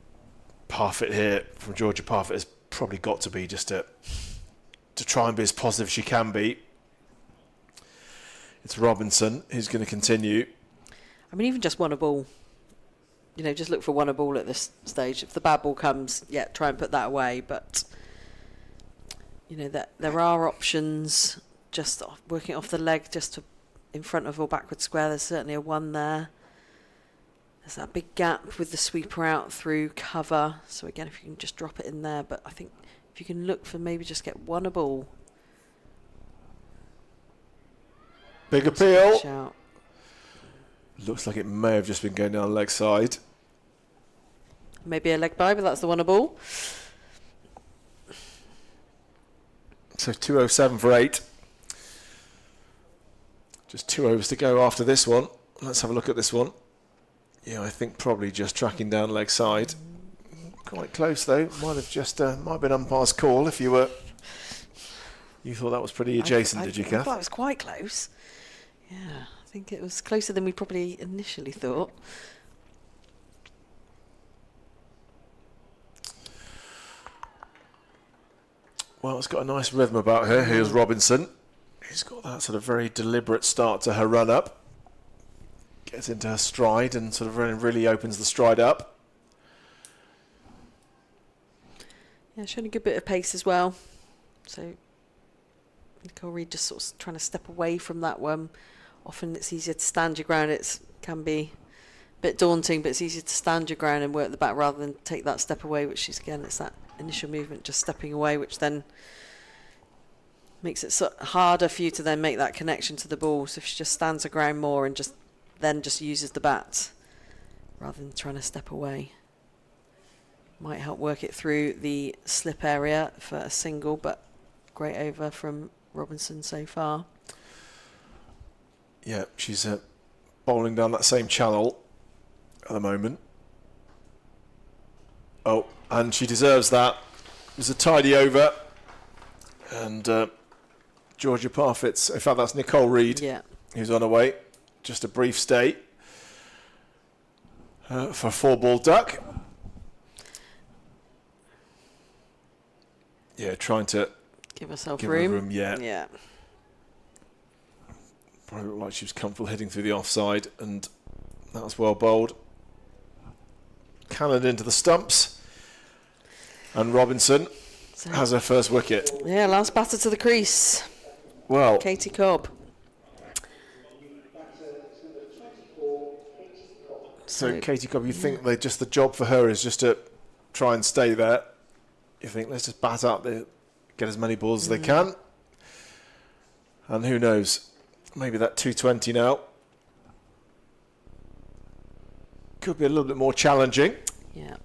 Parfitt here, from Georgia Parfitt, has probably got to be just to try and be as positive as she can be. It's Robinson who's going to continue. I mean, even just one a ball. Just look for one a ball at this stage. If the bad ball comes, try and put that away. But, that there are options just working off the leg just in front of or backward square. There's certainly a 1 there. There's that big gap with the sweeper out through cover. So again, if you can just drop it in there. But I think if you can look for maybe just get one a ball. Big appeal. Looks like it may have just been going down the leg side. Maybe a leg by, but that's the one a ball. So 207 for 8. Just 2 overs to go after this one. Let's have a look at this one. Yeah, I think probably just tracking down leg side. Quite close though. Might have been umpire's call if you thought that was pretty adjacent, did you, Kath? I thought it was quite close. Yeah, I think it was closer than we probably initially thought. Well, it's got a nice rhythm about her. Here's Robinson. He's got that sort of very deliberate start to her run-up. Gets into her stride and sort of really opens the stride up. Yeah, showing a good bit of pace as well. So Nicole Reed just sort of trying to step away from that one. Often it's easier to stand your ground. It can be a bit daunting, but it's easier to stand your ground and work the bat rather than take that step away, which is, again, it's that initial movement, just stepping away, which then makes it harder for you to then make that connection to the ball. So if she just stands her ground more and just uses the bat rather than trying to step away, might help work it through the slip area for a single. But great over from Robinson so far. Yeah, she's bowling down that same channel at the moment. Oh, and she deserves that. It was a tidy over. And Georgia Parfit's, in fact, that's Nicole Reed, who's on her way. Just a brief stay for a 4-ball duck. Yeah, trying to give herself give room. Her room. Yeah. Probably looked like she was comfortable hitting through the offside, and that was well bowled. Cannoned into the stumps, and Robinson has her first wicket. Yeah, last batter to the crease. Well, Katie Cobb. So Katie Cobb, you think the job for her is just to try and stay there? You think, let's just bat up there, get as many balls as they can. And who knows, maybe that 220 now could be a little bit more challenging. Yeah.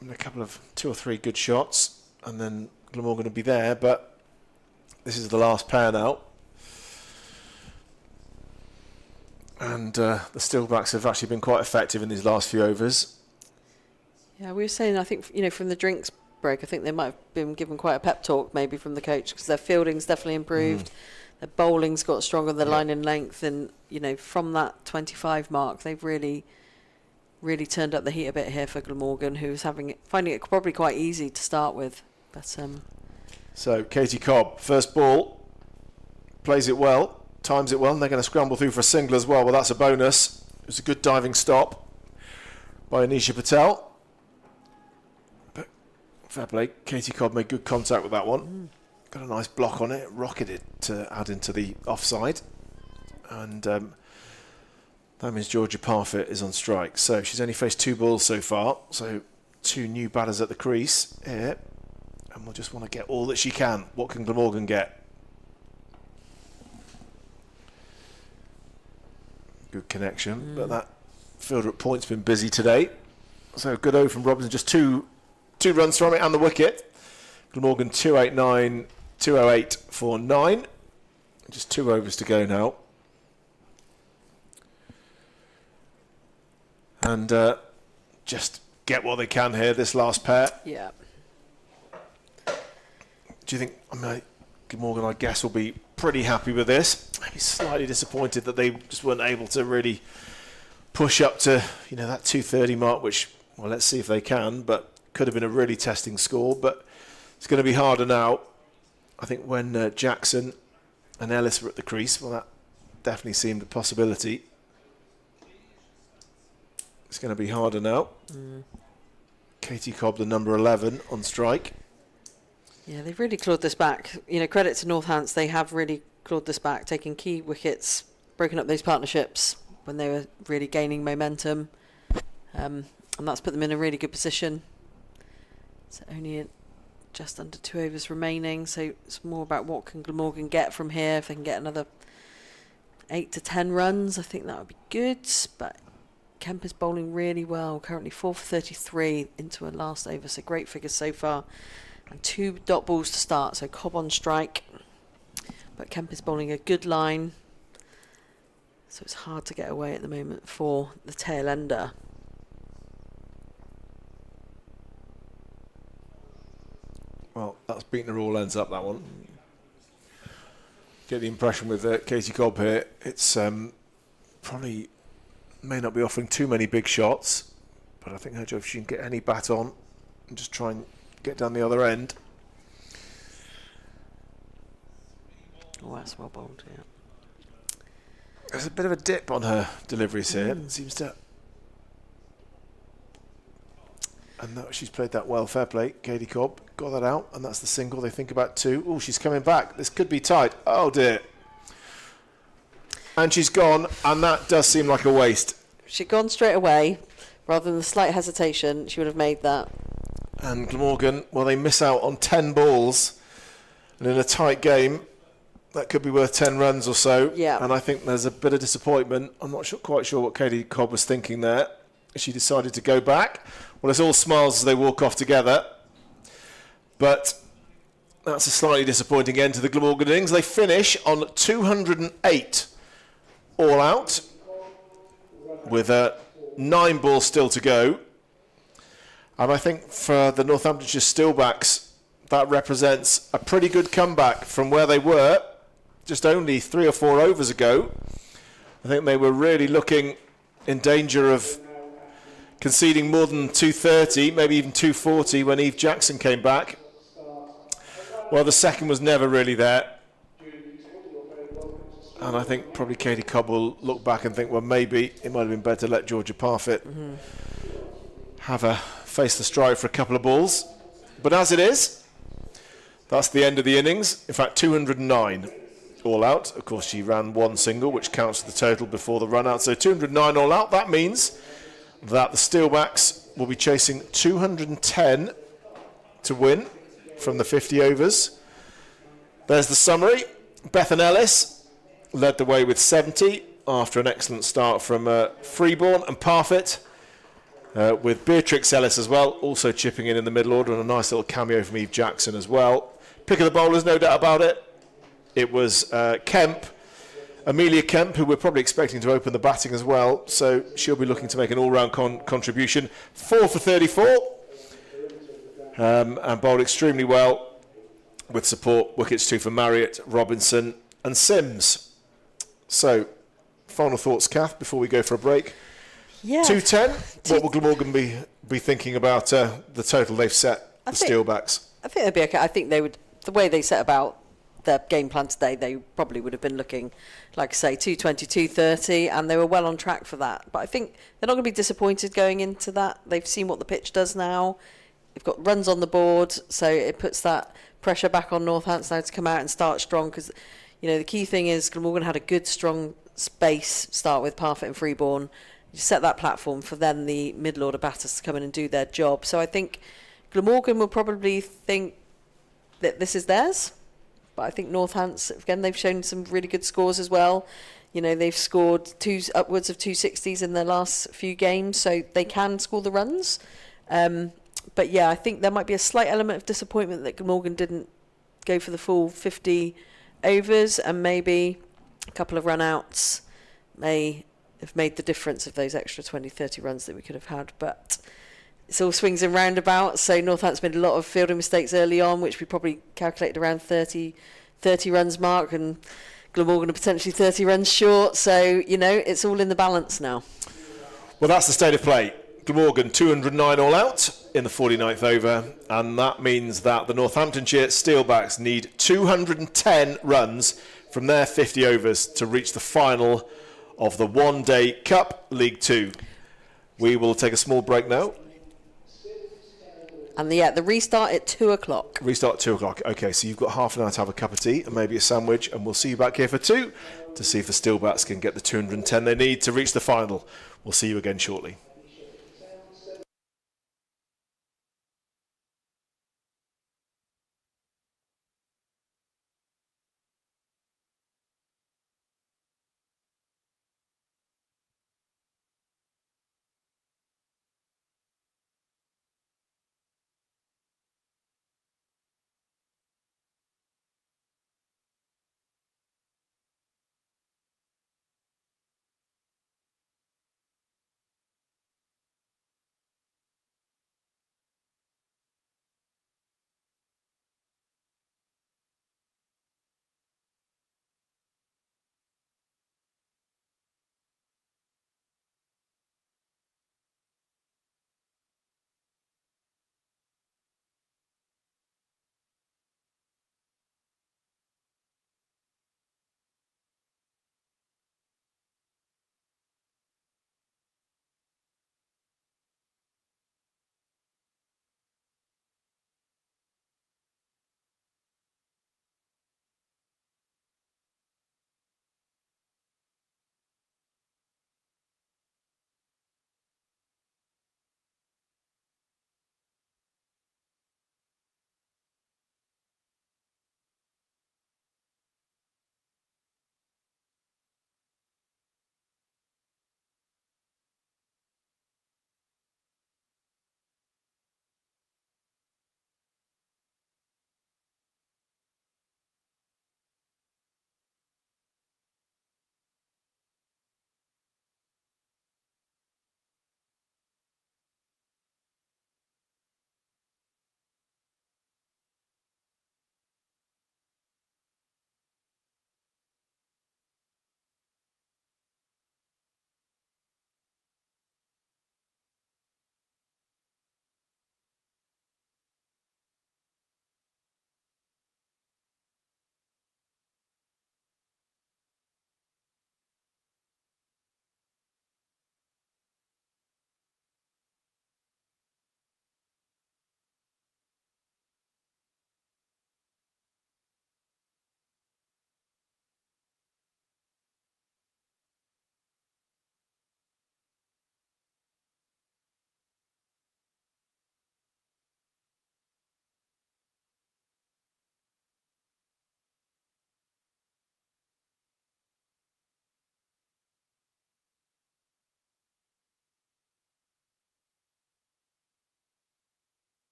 I mean, a couple of 2 or 3 good shots, and then Glamorgan will be there, but this is the last pair now. And the Steelbacks have actually been quite effective in these last few overs. Yeah, we were saying, I think, from the drinks break, I think they might have been given quite a pep talk maybe from the coach, because their fielding's definitely improved. Their bowling's got stronger, their line in length, and, from that 25 mark, they've really turned up the heat a bit here for Glamorgan, who's finding it probably quite easy to start with. But So Katie Cobb, first ball, plays it well, times it well, and they're going to scramble through for a single as well. Well, that's a bonus. It was a good diving stop by Anisha Patel. But fair play, Katie Cobb made good contact with that one. Got a nice block on it, rocketed to add into the offside. And that means Georgia Parfit is on strike. So she's only faced 2 balls so far. So 2 new batters at the crease here. And we'll just want to get all that she can. What can Glamorgan get? Good connection. But that fielder at point's been busy today. So good over from Robinson. Just two runs from it and the wicket. Glamorgan 289, 208 for 9. Just 2 overs to go now. And just get what they can here, this last pair. yeah. Do you think, Glamorgan, I guess, will be pretty happy with this? Maybe slightly disappointed that they just weren't able to really push up to, that 230 mark, which, well, let's see if they can, but could have been a really testing score. But it's going to be harder now. I think when Jackson and Ellis were at the crease, well, that definitely seemed a possibility. It's going to be harder now. Katie Cobb, the number 11, on strike. Yeah, they've really clawed this back. Credit to Northants, they have really clawed this back, taking key wickets, broken up those partnerships when they were really gaining momentum. And that's put them in a really good position. So only just under 2 overs remaining. So it's more about what can Glamorgan get from here. If they can get another 8 to 10 runs, I think that would be good. But Kemp is bowling really well, currently 4 for 33 into a last over. So great figures so far. And 2 dot balls to start, so Cobb on strike. But Kemp is bowling a good line. So it's hard to get away at the moment for the tail ender. Well, that's beaten her all ends up, that one. Get the impression with Katie Cobb here, it's probably may not be offering too many big shots, but I think her job, if she can get any bat on and just try and get down the other end. Oh, that's well bowled, yeah. There's a bit of a dip on her deliveries here. It seems to... And no, she's played that well. Fair play. Katie Cobb got that out, and that's the single. They think about 2. Oh, she's coming back. This could be tight. Oh, dear. And she's gone, and that does seem like a waste. If she'd gone straight away, rather than the slight hesitation, she would have made that. And Glamorgan, well, they miss out on 10 balls And in a tight game, that could be worth 10 runs or so. Yeah. And I think there's a bit of disappointment. I'm not quite sure what Katie Cobb was thinking there. She decided to go back. Well, it's all smiles as they walk off together. But that's a slightly disappointing end to the Glamorgan innings. They finish on 208 all out with 9 balls still to go. And I think for the Northamptonshire Steelbacks, that represents a pretty good comeback from where they were just only 3 or 4 overs ago. I think they were really looking in danger of conceding more than 230, maybe even 240 when Eve Jackson came back. Well, the second was never really there. And I think probably Katie Cobb will look back and think, well, maybe it might have been better to let Georgia Parfitt have a face the stride for a couple of balls. But as it is, that's the end of the innings. In fact, 209 all out. Of course, she ran 1 single, which counts the total before the run out. So 209 all out. That means that the Steelbacks will be chasing 210 to win from the 50 overs. There's the summary. Bethan Ellis led the way with 70 after an excellent start from Freeborn and Parfitt, with Beatrix Ellis as well, also chipping in the middle order, and a nice little cameo from Eve Jackson as well. Pick of the bowlers, no doubt about it. It was Kemp, Amelia Kemp, who we're probably expecting to open the batting as well, so she'll be looking to make an all-round contribution. 4 for 34, and bowled extremely well with support. Wickets 2 for Marriott, Robinson and Sims. So, final thoughts, Kath, before we go for a break. Yeah. 210, what will Glamorgan be thinking about the total they've set, the Steelbacks? I think they'd be okay. I think they would, the way they set about their game plan today, they probably would have been looking, like I say, 220, 230, and they were well on track for that. But I think they're not going to be disappointed going into that. They've seen what the pitch does now. They've got runs on the board, so it puts that pressure back on Northampton now to come out and start strong, because, you know, the key thing is Glamorgan had a good, strong space start with Parfitt and Freeborn. You set that platform for then the middle order batters to come in and do their job. So I think Glamorgan will probably think that this is theirs. But I think Northants, again, they've shown some really good scores as well. You know, they've scored upwards of 260s in their last few games, so they can score the runs. But yeah, I think there might be a slight element of disappointment that Glamorgan didn't go for the full 50 overs, and maybe a couple of run-outs may have made the difference of those extra 20, 30 runs that we could have had. But it's all swings and roundabouts, so Northampton's made a lot of fielding mistakes early on, which we probably calculated around 30 runs mark, and Glamorgan are potentially 30 runs short, so, you know, it's all in the balance now. Well, that's the state of play. Glamorgan 209 all out in the 49th over, and that means that the Northamptonshire Steelbacks need 210 runs from their 50 overs to reach the final of the one-day Cup League 2. We will take a small break now. And the restart at 2 o'clock. Restart at 2 o'clock. Okay, so you've got half an hour to have a cup of tea and maybe a sandwich, and we'll see you back here for 2 to see if the Steelbacks can get the 210 they need to reach the final. We'll see you again shortly.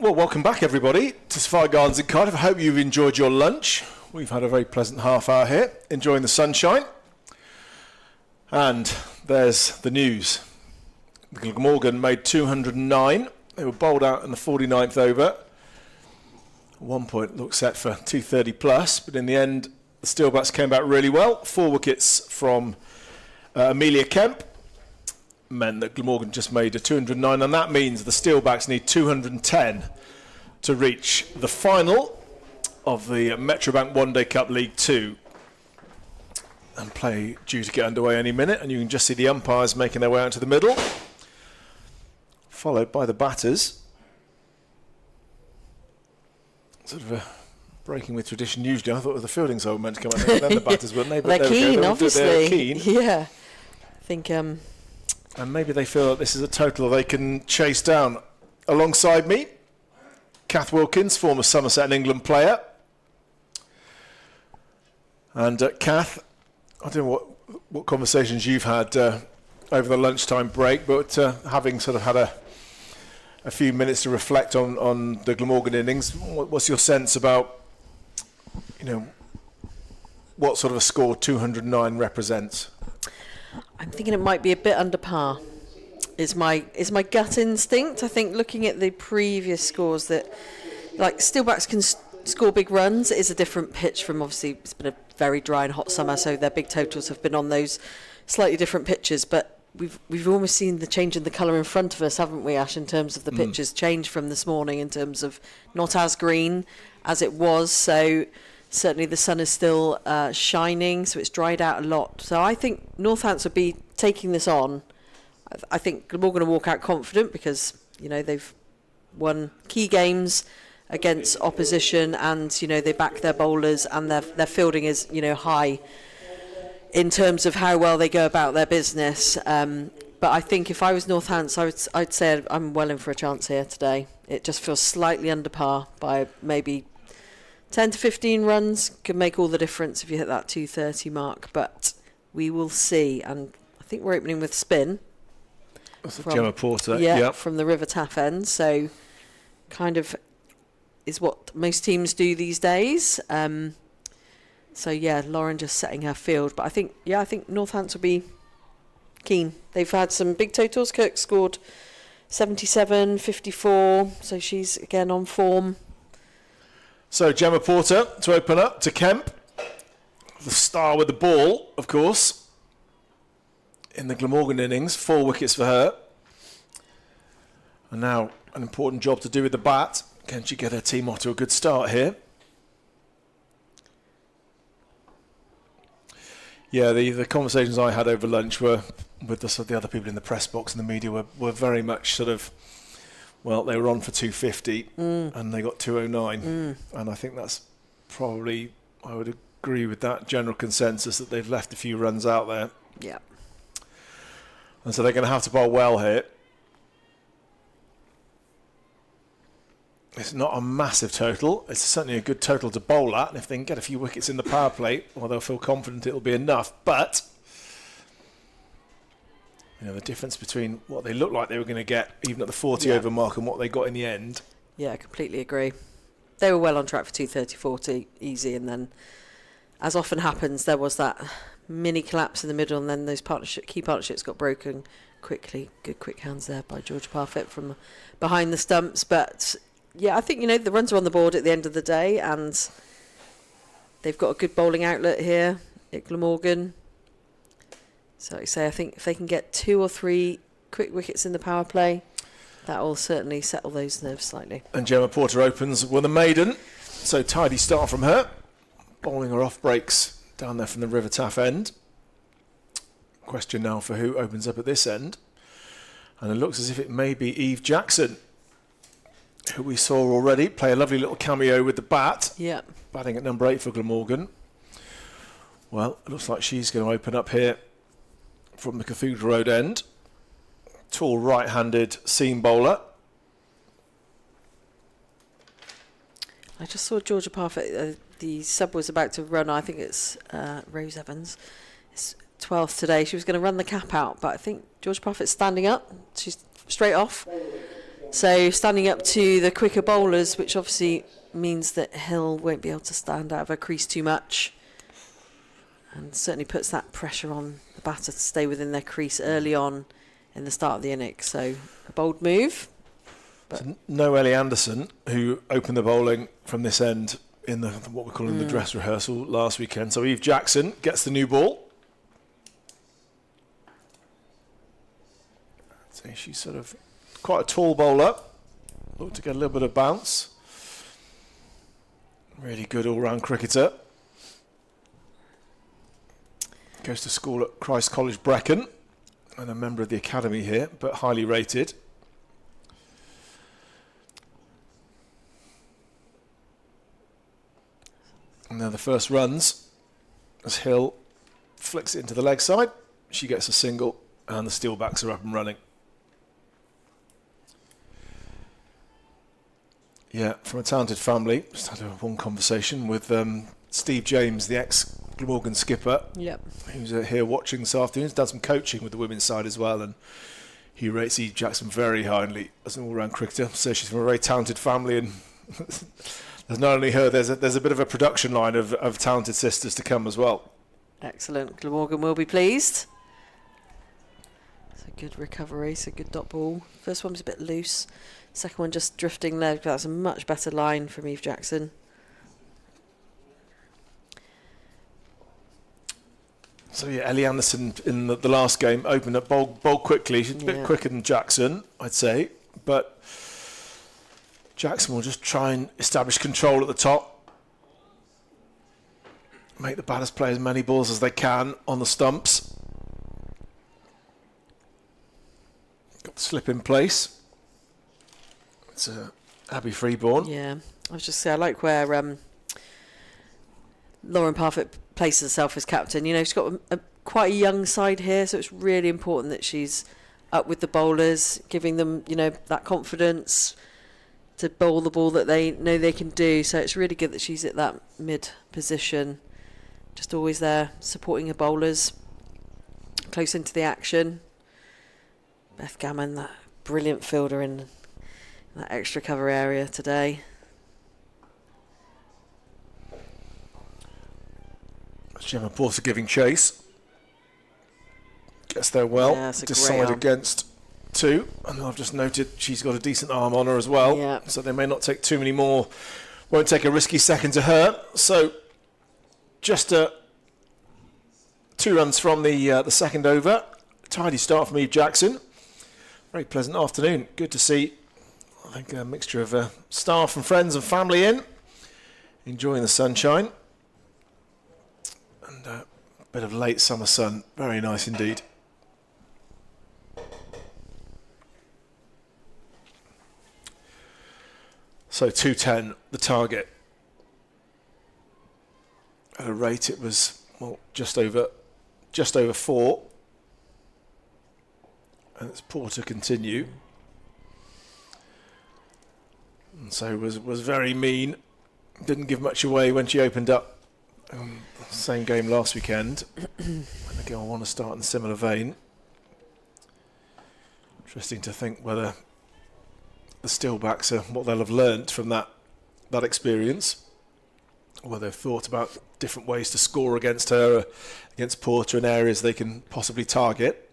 Well, welcome back, everybody, to Sophia Gardens in Cardiff. I hope you've enjoyed your lunch. We've had a very pleasant half hour here, enjoying the sunshine. And there's the news. Glamorgan made 209. They were bowled out in the 49th over. 1 point looked set for 230 plus, but in the end, the Steelbacks came back really well. 4 wickets from Amelia Kemp meant that Glamorgan just made a 209, and that means the Steelbacks need 210 to reach the final of the Metrobank One Day Cup League 2. And play due to get underway any minute, and you can just see the umpires making their way out to the middle, followed by the batters. Sort of breaking with tradition usually. I thought it was the fielding side were meant to come out, then the batters, weren't they? But they're keen, obviously. They're keen. Yeah. I think... And maybe they feel that this is a total they can chase down. Alongside me, Kath Wilkins, former Somerset and England player. And Kath, I don't know what conversations you've had over the lunchtime break, but having sort of had a few minutes to reflect on the Glamorgan innings, what's your sense about, what sort of a score 209 represents? I'm thinking it might be a bit under par. Is my gut instinct. I think looking at the previous scores that, like, Steelbacks can score big runs. It is a different pitch from, obviously, it's been a very dry and hot summer, so their big totals have been on those slightly different pitches. But we've almost seen the change in the colour in front of us, haven't we, Ash, in terms of the pitches change from this morning in terms of not as green as it was. So certainly the sun is still shining, so it's dried out a lot. So I think Northampton will be taking this on. I think Glamorgan will walk out confident because, they've won key games against opposition, and they back their bowlers, and their fielding is high in terms of how well they go about their business. But I think if I was Northampton, I'd say I'm well in for a chance here today. It just feels slightly under par by maybe 10 to 15 runs. Could make all the difference if you hit that 230 mark, but we will see. And I think we're opening with spin. From Gemma Porter, from the River Taff end. So kind of is what most teams do these days. Lauren just setting her field. But I think Northampton will be keen. They've had some big totals. Kirk scored 77, 54. So she's again on form. So Gemma Porter to open up to Kemp. The star with the ball, of course, in the Glamorgan innings. 4 wickets for her. And now an important job to do with the bat. Can she get her team off to a good start here? Yeah, the conversations I had over lunch were with the other people in the press box and the media were very much sort of, well, they were on for 250 and they got 209. And I think that's probably, I would agree with that general consensus that they've left a few runs out there. Yeah. And so they're going to have to bowl well here. It's not a massive total. It's certainly a good total to bowl at. And if they can get a few wickets in the power play, well, they'll feel confident it'll be enough. But, the difference between what they looked like they were going to get, even at the 40 over mark, and what they got in the end. Yeah, I completely agree. They were well on track for 230-40, easy. And then, as often happens, there was that mini collapse in the middle, and then those key partnerships got broken quickly. Good quick hands there by George Parfitt from behind the stumps. But yeah, I think the runs are on the board at the end of the day, and they've got a good bowling outlet here at Glamorgan. So like I say, I think if they can get 2 or 3 quick wickets in the power play, that will certainly settle those nerves slightly. And Gemma Porter opens with a maiden, so tidy start from her, bowling her off breaks down there from the River Taff end. Question now for who opens up at this end, and it looks as if it may be Eve Jackson, who we saw already play a lovely little cameo with the bat. Yeah. Batting at number 8 for Glamorgan. Well, it looks like she's going to open up here from the Cathedral Road end. Tall right-handed seam bowler. I just saw Georgia Parfitt. The sub was about to run. I think it's Rose Evans. It's 12th today. She was going to run the cap out, but I think Georgia Parfitt's standing up. She's straight off. So standing up to the quicker bowlers, which obviously means that Hill won't be able to stand out of her crease too much. And certainly puts that pressure on the batter to stay within their crease early on in the start of the innings. So a bold move. So no Ellie Anderson, who opened the bowling from this end in the what we're calling the dress rehearsal last weekend. So Eve Jackson gets the new ball. So she's sort of quite a tall bowler. Look to get a little bit of bounce. Really good all-round cricketer. Goes to school at Christ College Brecon and a member of the academy here, but highly rated. And now the first runs as Hill flicks it into the leg side. She gets a single and the Steelbacks are up and running. Yeah, from a talented family. Just had one conversation with Steve James, the ex-Glamorgan skipper. Yep. Who's here watching this afternoon. He's done some coaching with the women's side as well, and he rates Eve Jackson very highly as an all-round cricketer. So she's from a very talented family, and there's not only her, there's a bit of a production line of talented sisters to come as well. Excellent. Glamorgan will be pleased. It's a good recovery, it's a good dot ball. First one was a bit loose. Second one just drifting there. That's a much better line from Eve Jackson. So yeah, Ellie Anderson in the last game opened up bowled quickly. She's a bit quicker than Jackson, I'd say, but Jackson will just try and establish control at the top, make the batters play as many balls as they can on the stumps. Got the slip in place. It's Abby Freeborn. Yeah, I was just saying, I like where Lauren Parfitt places herself as captain. You know, she's got quite a young side here, so it's really important that she's up with the bowlers, giving them, you know, that confidence to bowl the ball that they know they can do. So it's really good that she's at that mid position, just always there supporting her bowlers, close into the action. Beth Gammon, that brilliant fielder in that extra cover area today. Gemma Porter giving chase. Gets there well. Yeah, Decide against two. And I've just noted she's got a decent arm on her as well. Yeah. So they may not take too many more. Won't take a risky second to her. So just 2 runs from the second over. Tidy start from Eve Jackson. Very pleasant afternoon. Good to see, I think, a mixture of staff and friends and family in. Enjoying the sunshine. And a bit of late summer sun. Very nice indeed. So 210, the target. At a rate it was, well, just over 4. And it's poor to continue. And so was very mean. Didn't give much away when she opened up. Same game last weekend. And again, I want to start in a similar vein. Interesting to think whether the Steelbacks are what they'll have learnt from that experience, or whether they've thought about different ways to score against her, against Porter, in areas they can possibly target.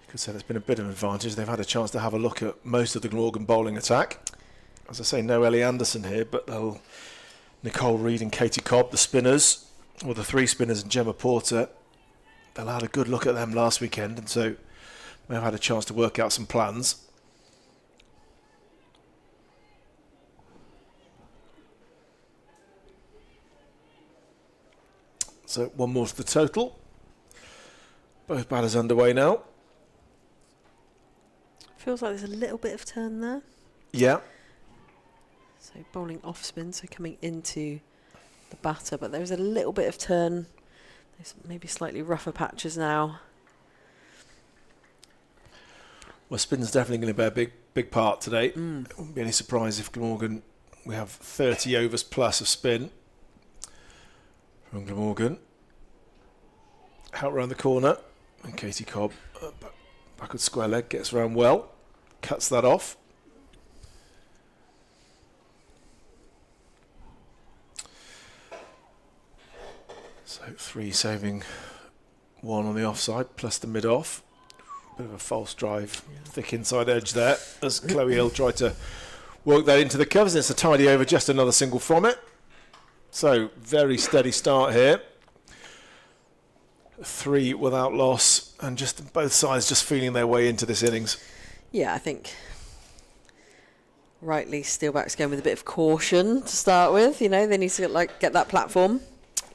Could say there's been a bit of an advantage. They've had a chance to have a look at most of the Gorgan bowling attack. As I say, no Ellie Anderson here, but they'll Nicole Reed and Katie Cobb, the spinners, or the 3 spinners, and Gemma Porter. They'll had a good look at them last weekend, and so may have had a chance to work out some plans. So 1 more to the total. Both batters underway now. Feels like there's a little bit of turn there. Yeah. So bowling off spin, so coming into the batter, but there's a little bit of turn. There's maybe slightly rougher patches now. Well, spin's definitely going to bear a big part today. It wouldn't be any surprise if Glamorgan, we have 30 overs plus of spin from Glamorgan. Out round the corner, and Katie Cobb, backward square leg, gets around well. cuts that off. So 3 saving 1 on the offside, plus the mid-off. Bit of a false drive, thick inside edge there, as Chloe Hill tried to work that into the covers. It's a tidy over, just another single from it. So, very steady start here. 3 without loss, and just both sides just feeling their way into this innings. Yeah, I think rightly Steelbacks going with a bit of caution to start with. You know, they need to get that platform,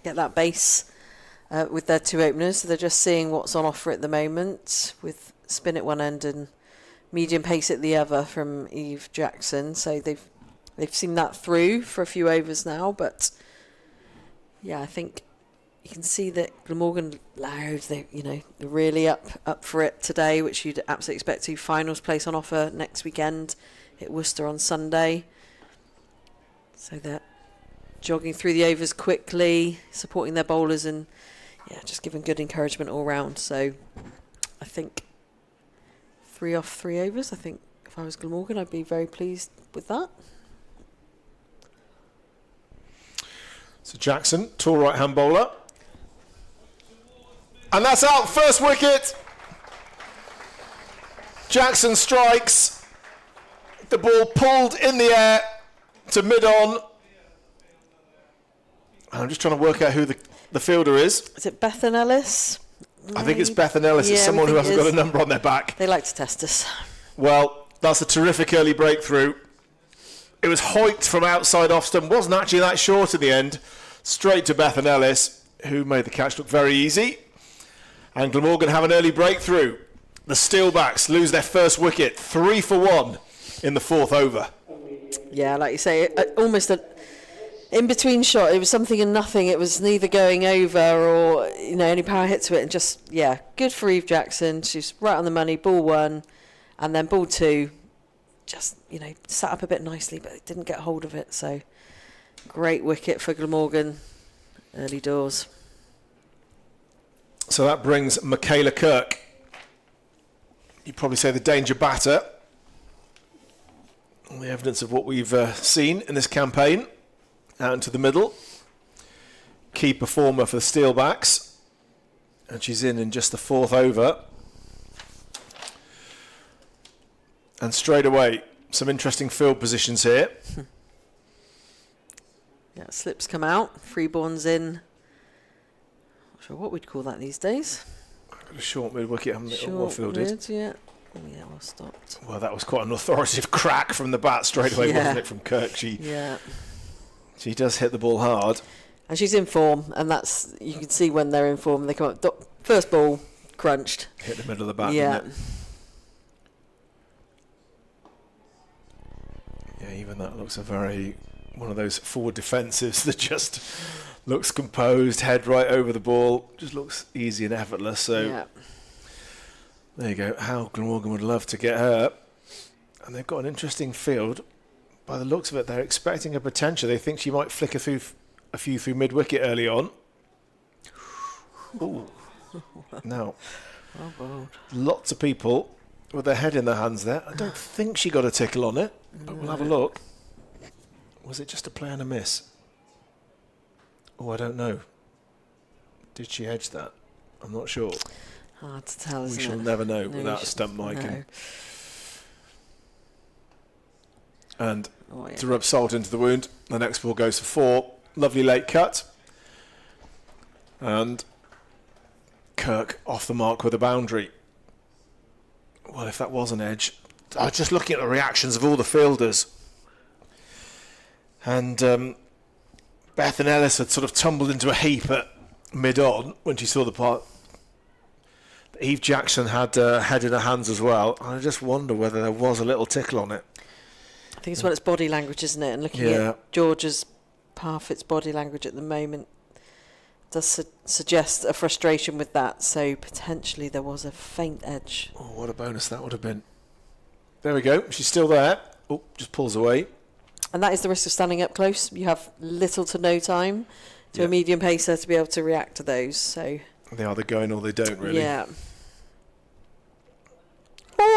get that base with their 2 openers. So they're just seeing what's on offer at the moment with spin at one end and medium pace at the other from Eve Jackson. So they've seen that through for a few overs now, but yeah, I think you can see that Glamorgan loud. They're really up for it today, which you'd absolutely expect to. Finals place on offer next weekend. Hit Worcester on Sunday. So they're jogging through the overs quickly, supporting their bowlers, and just giving good encouragement all round. So I think 3 off 3 overs. I think if I was Glamorgan, I'd be very pleased with that. So Jackson, tall right-hand bowler. And that's out, first wicket. Jackson strikes. The ball pulled in the air to mid-on. I'm just trying to work out who the fielder is. Is it Bethan Ellis? I think it's Bethan Ellis. It's someone who hasn't got a number on their back. They like to test us. Well, that's a terrific early breakthrough. It was hoiked from outside off stump. Wasn't actually that short in the end. Straight to Bethan Ellis, who made the catch look very easy. And Glamorgan have an early breakthrough. The Steelbacks lose their first wicket, 3 for 1 in the 4th over. Yeah, like you say, almost an in-between shot. It was something and nothing. It was neither going over or any power hit to it. And just, good for Eve Jackson. She's right on the money. Ball 1, and then ball 2. Just, sat up a bit nicely, but didn't get hold of it. So, great wicket for Glamorgan early doors. So that brings Michaela Kirk. You'd probably say the danger batter. All the evidence of what we've seen in this campaign. Out into the middle. Key performer for the Steelbacks. And she's in just the 4th over. And straight away, some interesting field positions here. Yeah, slips come out. Freeborn's in. Not sure what we'd call that these days. A short mid-wicket, haven't it? Well Short fielded. mid, yeah. Yeah, well stopped. Well, that was quite an authoritative crack from the bat straight away, wasn't it, from Kirk? She does hit the ball hard. And she's in form, and that's, you can see when they're in form, they come up, first ball, crunched. Hit the middle of the bat, yeah. didn't it? Yeah, even that looks one of those forward defensives that just looks composed, head right over the ball, just looks easy and effortless. So there you go. How Glamorgan would love to get her. And they've got an interesting field. By the looks of it, they're expecting a potential. They think she might flicker through a few through mid-wicket early on. Ooh. Now, lots of people with their head in their hands there. I don't think she got a tickle on it, but we'll have a look. Was it just a play and a miss? Oh, I don't know. Did she edge that? I'm not sure. Hard to tell, isn't We it? shall never know without a stump mic. No. And to rub salt into the wound, the next ball goes for 4. Lovely late cut. And Kirk off the mark with a boundary. Well, if that was an edge, I was just looking at the reactions of all the fielders. And Bethan Ellis had sort of tumbled into a heap at mid-on when she saw the part. Eve Jackson had head in her hands as well. I just wonder whether there was a little tickle on it. I think it's well, it's body language, isn't it? And looking at George's Parfitt's body language at the moment does suggest a frustration with that. So potentially there was a faint edge. Oh, what a bonus that would have been. There we go. She's still there. Oh, just pulls away. And that is the risk of standing up close. You have little to no time to a medium pacer to be able to react to those. So they either go in or they don't, really. Yeah.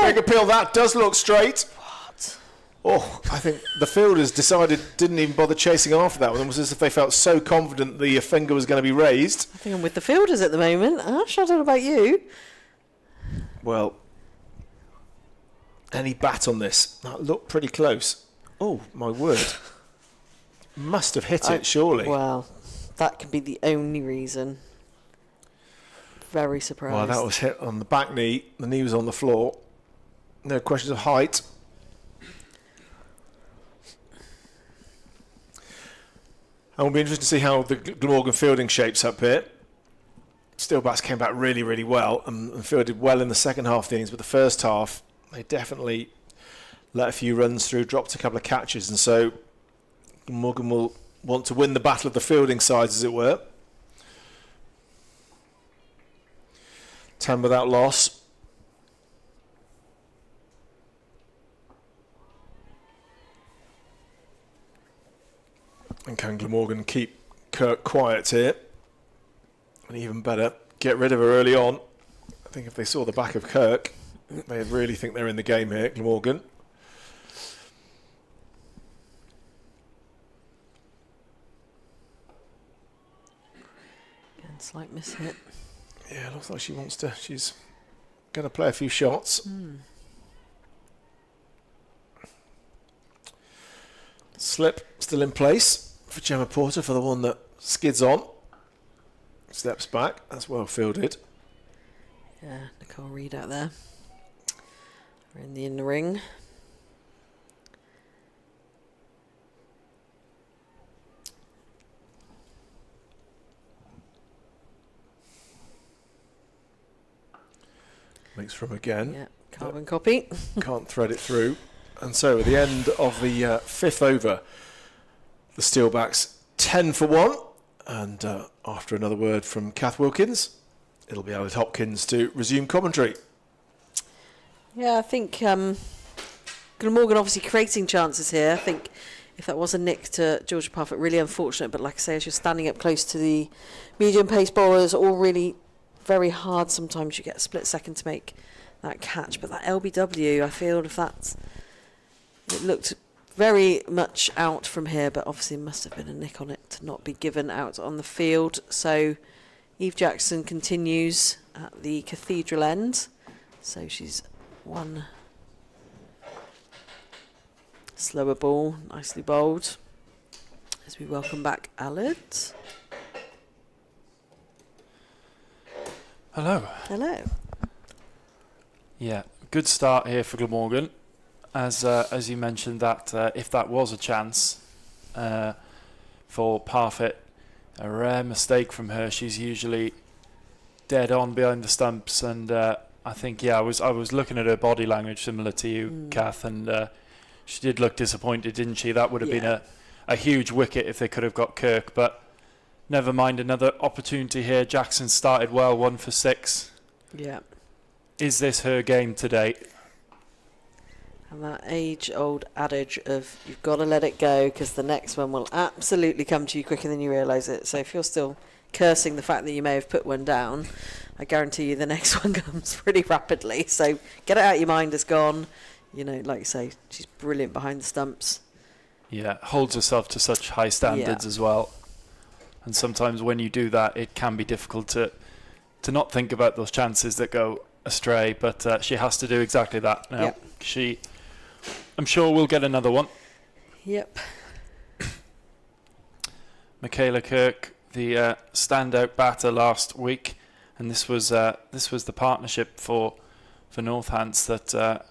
Big appeal. That does look straight. What? Oh, I think the fielders didn't even bother chasing after that one. It was as if they felt so confident the finger was going to be raised. I think I'm with the fielders at the moment. Ash, I don't know about you. Well, any bat on this? That looked pretty close. Oh, my word. Must have hit it, surely. Well, that could be the only reason. Very surprised. Well, that was hit on the back knee. The knee was on the floor. No questions of height. And it'll be interesting to see how the Glamorgan fielding shapes up here. Steelbacks came back really, really well and fielded well in the second half of the innings, but the first half, they definitely let a few runs through, dropped a couple of catches, and so Glamorgan will want to win the battle of the fielding sides, as it were. 10 without loss. And can Glamorgan keep Kirk quiet here? And even better, get rid of her early on. I think if they saw the back of Kirk, they'd really think they're in the game here, Glamorgan. Again, slight miss hit. Yeah, it looks like she's going to play a few shots. Slip still in place for Gemma Porter for the one that skids on. Steps back. That's well fielded. Yeah, Nicole Reed out there. We're in the inner ring. Makes from again. Yeah, carbon copy. Can't thread it through. And so at the end of the fifth over, the Steelbacks 10 for 1. And after another word from Kath Wilkins, it'll be Aled Hopkins to resume commentary. Yeah, I think Glamorgan obviously creating chances here. I think if that was a nick to Georgia Parfitt, really unfortunate. But like I say, as you're standing up close to the medium pace bowlers, all really very hard. Sometimes you get a split second to make that catch. But that LBW, I feel it looked very much out from here, but obviously must have been a nick on it to not be given out on the field. So Eve Jackson continues at the Cathedral end. So she's one slower ball, nicely bowled. As we welcome back Aled. Hello. Hello. Yeah, good start here for Glamorgan. As you mentioned, that if that was a chance for Parfitt, a rare mistake from her. She's usually dead on behind the stumps, and I think I was looking at her body language similar to you, Kath, and she did look disappointed, didn't she? That would have been a huge wicket if they could have got Kirk, but never mind. Another opportunity here. Jackson started well, 1 for 6. Yeah. Is this her game today? And that age-old adage of you've got to let it go because the next one will absolutely come to you quicker than you realise it. So if you're still cursing the fact that you may have put one down, I guarantee you the next one comes pretty rapidly. So get it out of your mind, it's gone. You know, like you say, she's brilliant behind the stumps. Yeah, holds herself to such high standards as well. And sometimes when you do that, it can be difficult to not think about those chances that go astray. But she has to do exactly that now. Yep. I'm sure we'll get another one. Yep. Michaela Kirk, the standout batter last week, and this was the partnership for Northants that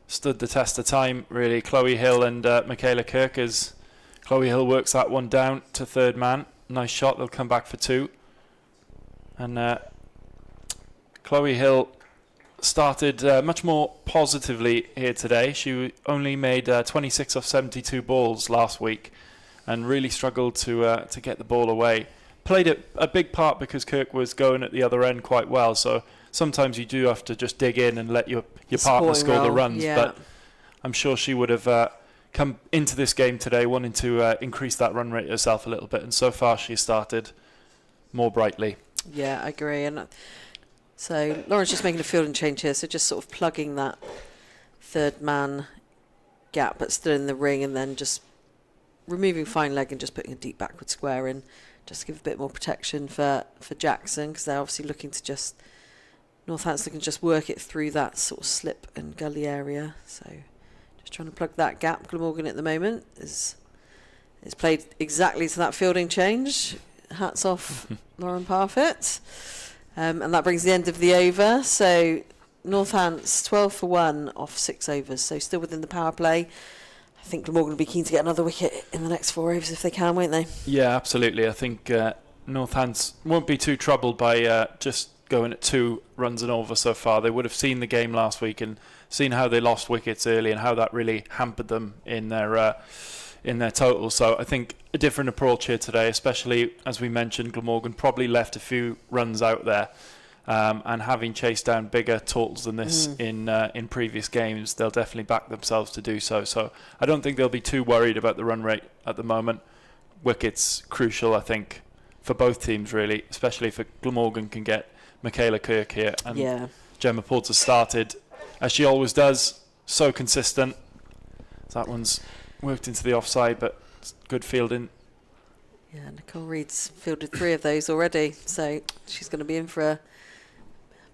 stood the test of time. Really, Chloe Hill and Michaela Kirk. As Chloe Hill works that one down to third man. Nice shot. They'll come back for 2. And Chloe Hill started much more positively here today. She only made 26 off 72 balls last week and really struggled to get the ball away. Played a big part because Kirk was going at the other end quite well, so sometimes you do have to just dig in and let your partner score the runs. Yeah. But I'm sure she would have come into this game today wanting to increase that run rate herself a little bit, and so far she started more brightly. Yeah, I agree. And So Lauren's just making a fielding change here, so just sort of plugging that third man gap, but still in the ring, and then just removing fine leg and just putting a deep backward square in, just to give a bit more protection for Jackson, because they're obviously looking to just, Northampton can just work it through that sort of slip and gully area. So just trying to plug that gap. Glamorgan at the moment is played exactly to that fielding change. Hats off Lauren Parfitt. And that brings the end of the over. So Northants 12 for 1 off 6 overs, so still within the power play. I think Glamorgan will be keen to get another wicket in the next 4 overs if they can, won't they? Yeah, absolutely. I think Northants won't be too troubled by just going at 2 runs and over so far. They would have seen the game last week and seen how they lost wickets early and how that really hampered them in their total. So I think a different approach here today, especially as we mentioned, Glamorgan probably left a few runs out there. And having chased down bigger totals than this in previous games, they'll definitely back themselves to do so. So I don't think they'll be too worried about the run rate at the moment. Wickets crucial, I think, for both teams really, especially if Glamorgan can get Michaela Kirk here. And Gemma Porter started, as she always does, so consistent. That one's worked into the offside, but it's good fielding. Yeah, Nicole Reed's fielded 3 of those already, so she's going to be in for a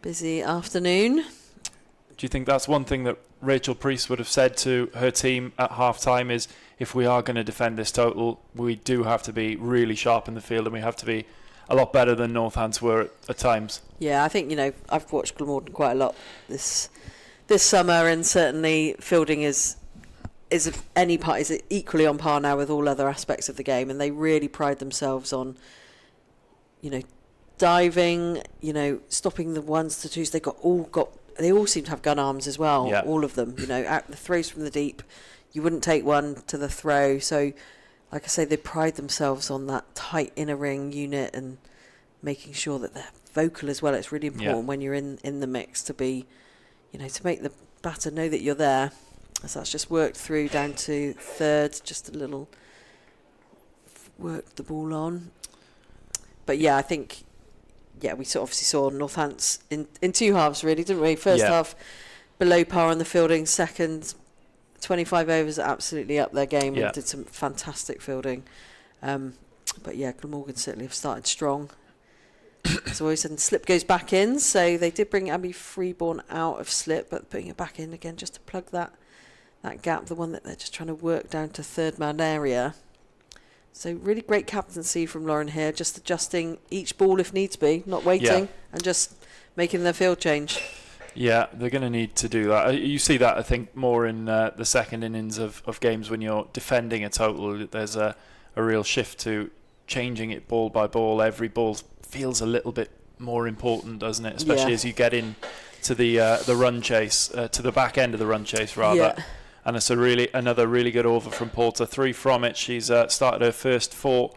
busy afternoon. Do you think that's one thing that Rachel Priest would have said to her team at half-time is, if we are going to defend this total, we do have to be really sharp in the field and we have to be a lot better than Northants were at times? Yeah, I think, I've watched Glamorgan quite a lot this summer, and certainly fielding is equally on par now with all other aspects of the game, and they really pride themselves on, diving, stopping the 1s to 2s. They all seem to have gun arms as well. Yeah. All of them. Out the throws from the deep, you wouldn't take one to the throw. So, like I say, they pride themselves on that tight inner ring unit and making sure that they're vocal as well. It's really important when you're in the mix to be, to make the batter know that you're there. So that's just worked through down to third, just a little worked the ball on. But yeah, I think, we obviously saw Northants in 2 halves really, didn't we? First half below par on the fielding, second 25 overs absolutely up their game and did some fantastic fielding. But yeah, Glamorgan certainly have started strong. As always, and slip goes back in, so they did bring Abby Freeborn out of slip, but putting it back in again just to plug that gap, the one that they're just trying to work down to third man area. So really great captaincy from Lauren here, just adjusting each ball if needs be, not waiting, and just making their field change. Yeah, they're going to need to do that. You see that, I think, more in the second innings of games when you're defending a total. There's a real shift to changing it ball by ball. Every ball feels a little bit more important, doesn't it? Especially as you get in to the run chase, to the back end of the run chase, rather. Yeah. And it's another really good over from Porter. 3 from it. She's started her first 4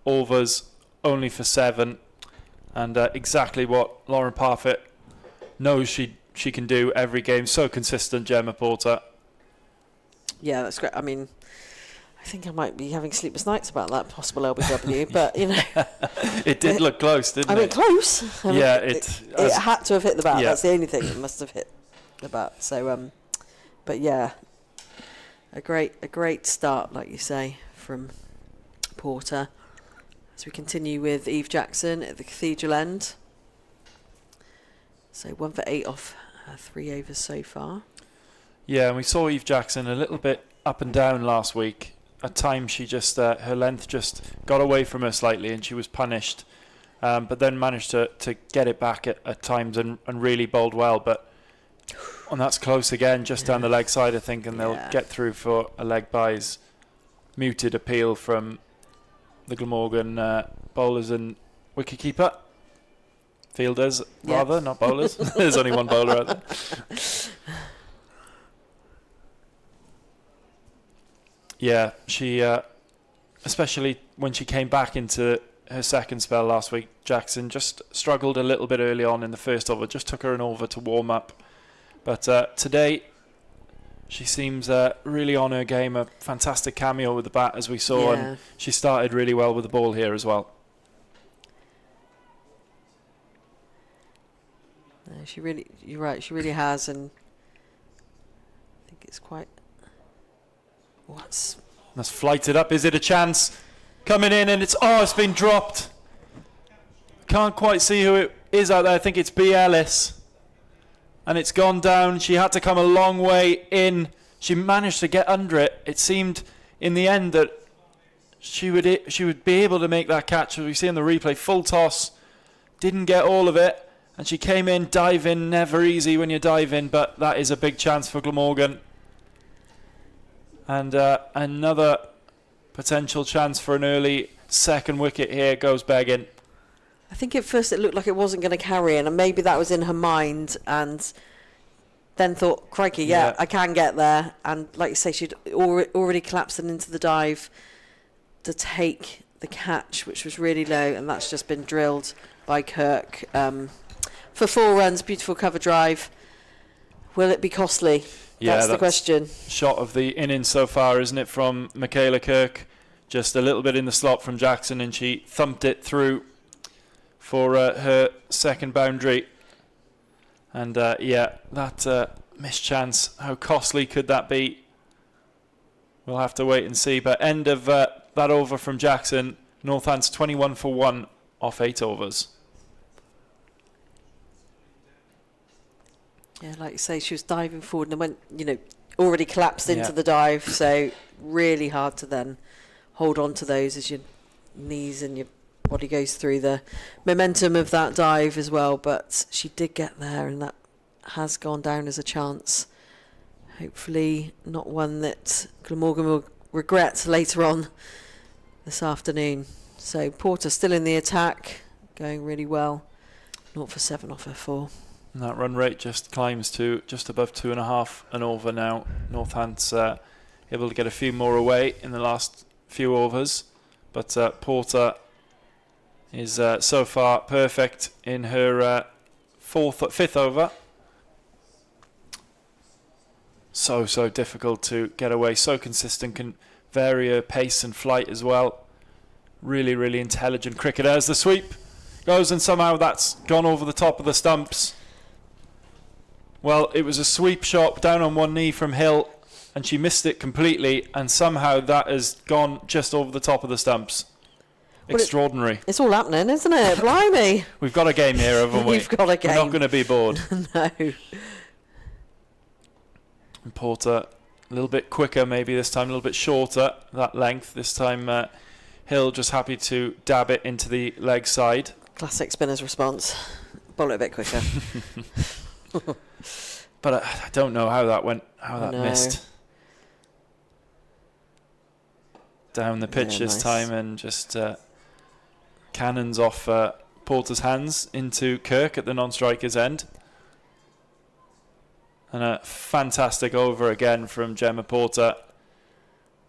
overs, only for 7. And exactly what Lauren Parfitt knows she can do every game. So consistent, Gemma Porter. Yeah, that's great. I mean, I think I might be having sleepless nights about that possible LBW, but It did look close, didn't it? I mean, close. It had to have hit the bat. Yeah. That's the only thing that must have hit the bat. So, but yeah, a great start, like you say, from Porter. As we continue with Eve Jackson at the Cathedral end. So 1 for 8 off 3 overs so far. Yeah, and we saw Eve Jackson a little bit up and down last week. At times she just her length just got away from her slightly and she was punished, but then managed to get it back at times and really bowled well. And that's close again, just down the leg side, I think, and they'll get through for a leg by's muted appeal from the Glamorgan bowlers and wicketkeeper. Fielders, rather, not bowlers. There's only one bowler out there. Yeah, she, especially when she came back into her second spell last week, Jackson just struggled a little bit early on in the first over. Just took her an over to warm up. But today, she seems really on her game. A fantastic cameo with the bat, as we saw. And she started really well with the ball here as well. You're right. She really has, and I think it's quite. That's flighted up. Is it a chance? Coming in, and it's been dropped. Can't quite see who it is out there. I think it's B. Ellis. And it's gone down. She had to come a long way in. She managed to get under it. It seemed in the end that she would be able to make that catch. As we see in the replay, full toss. Didn't get all of it. And she came in, dive in. Never easy when you dive in, but that is a big chance for Glamorgan. And another potential chance for an early second wicket here goes begging. I think at first it looked like it wasn't going to carry in, and maybe that was in her mind, and then thought, crikey, yeah, I can get there. And like you say, she'd already collapsed into the dive to take the catch, which was really low, and that's just been drilled by Kirk for 4 runs. Beautiful cover drive. Will it be costly? That's the question. Shot of the innings so far, isn't it, from Michaela Kirk? Just a little bit in the slot from Jackson, and she thumped it through for her second boundary. And that missed chance, how costly could that be? We'll have to wait and see. But end of that over from Jackson. Northants 21 for 1 off 8 overs. Yeah, like you say, she was diving forward and went, already collapsed into the dive. So really hard to then hold on to those as your knees and your body goes through the momentum of that dive as well. But she did get there, and that has gone down as a chance. Hopefully not one that Glamorgan will regret later on this afternoon. So Porter still in the attack, going really well. 0 for 7 off her 4. And that run rate just climbs to just above 2.5 and over now. Northants able to get a few more away in the last few overs. But Porter is so far perfect in her 5th over. So difficult to get away. So consistent, can vary her pace and flight as well. Really intelligent cricketer. As the sweep goes, and somehow that's gone over the top of the stumps. Well, it was a sweep shot down on one knee from Hill, and she missed it completely, and somehow that has gone just over the top of the stumps. Extraordinary. It's all happening, isn't it? Blimey. We've got a game here, haven't we? We've got a game. We're not going to be bored. No. And Porter, a little bit quicker maybe this time, a little bit shorter, that length. This time Hill just happy to dab it into the leg side. Classic spinner's response. Bowl it a bit quicker. But I don't know how that went, how that missed. Down the pitch this time, and just cannons off Porter's hands into Kirk at the non-striker's end. And a fantastic over again from Gemma Porter.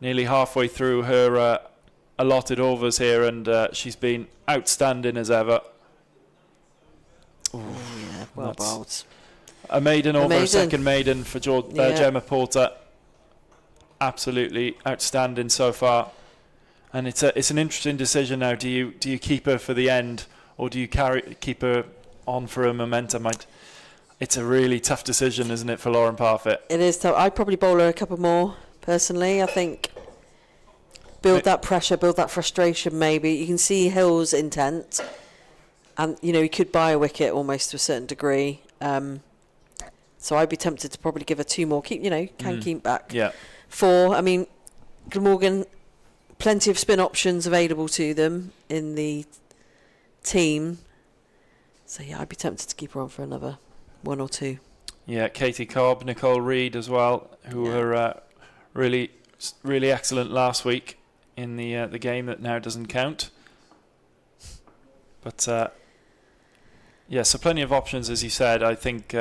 Nearly halfway through her allotted overs here, and she's been outstanding as ever. Ooh, yeah, well bowled. A maiden over, a second maiden for Gemma Porter. Absolutely outstanding so far. And it's an interesting decision now. Do you keep her for the end, or do you keep her on for a momentum? It's a really tough decision, isn't it, for Lauren Parfitt? It is tough. I'd probably bowl her a couple more, personally. I think build that pressure, build that frustration maybe. You can see Hill's intent. And, he could buy a wicket almost to a certain degree. So I'd be tempted to probably give her 2 more. Keep back. Yeah. 4. I mean, Glamorgan, plenty of spin options available to them in the team. So, yeah, I'd be tempted to keep her on for another 1 or 2. Yeah, Katie Cobb, Nicole Reed as well, who were really excellent last week in the game that now doesn't count. But, so plenty of options, as you said. I think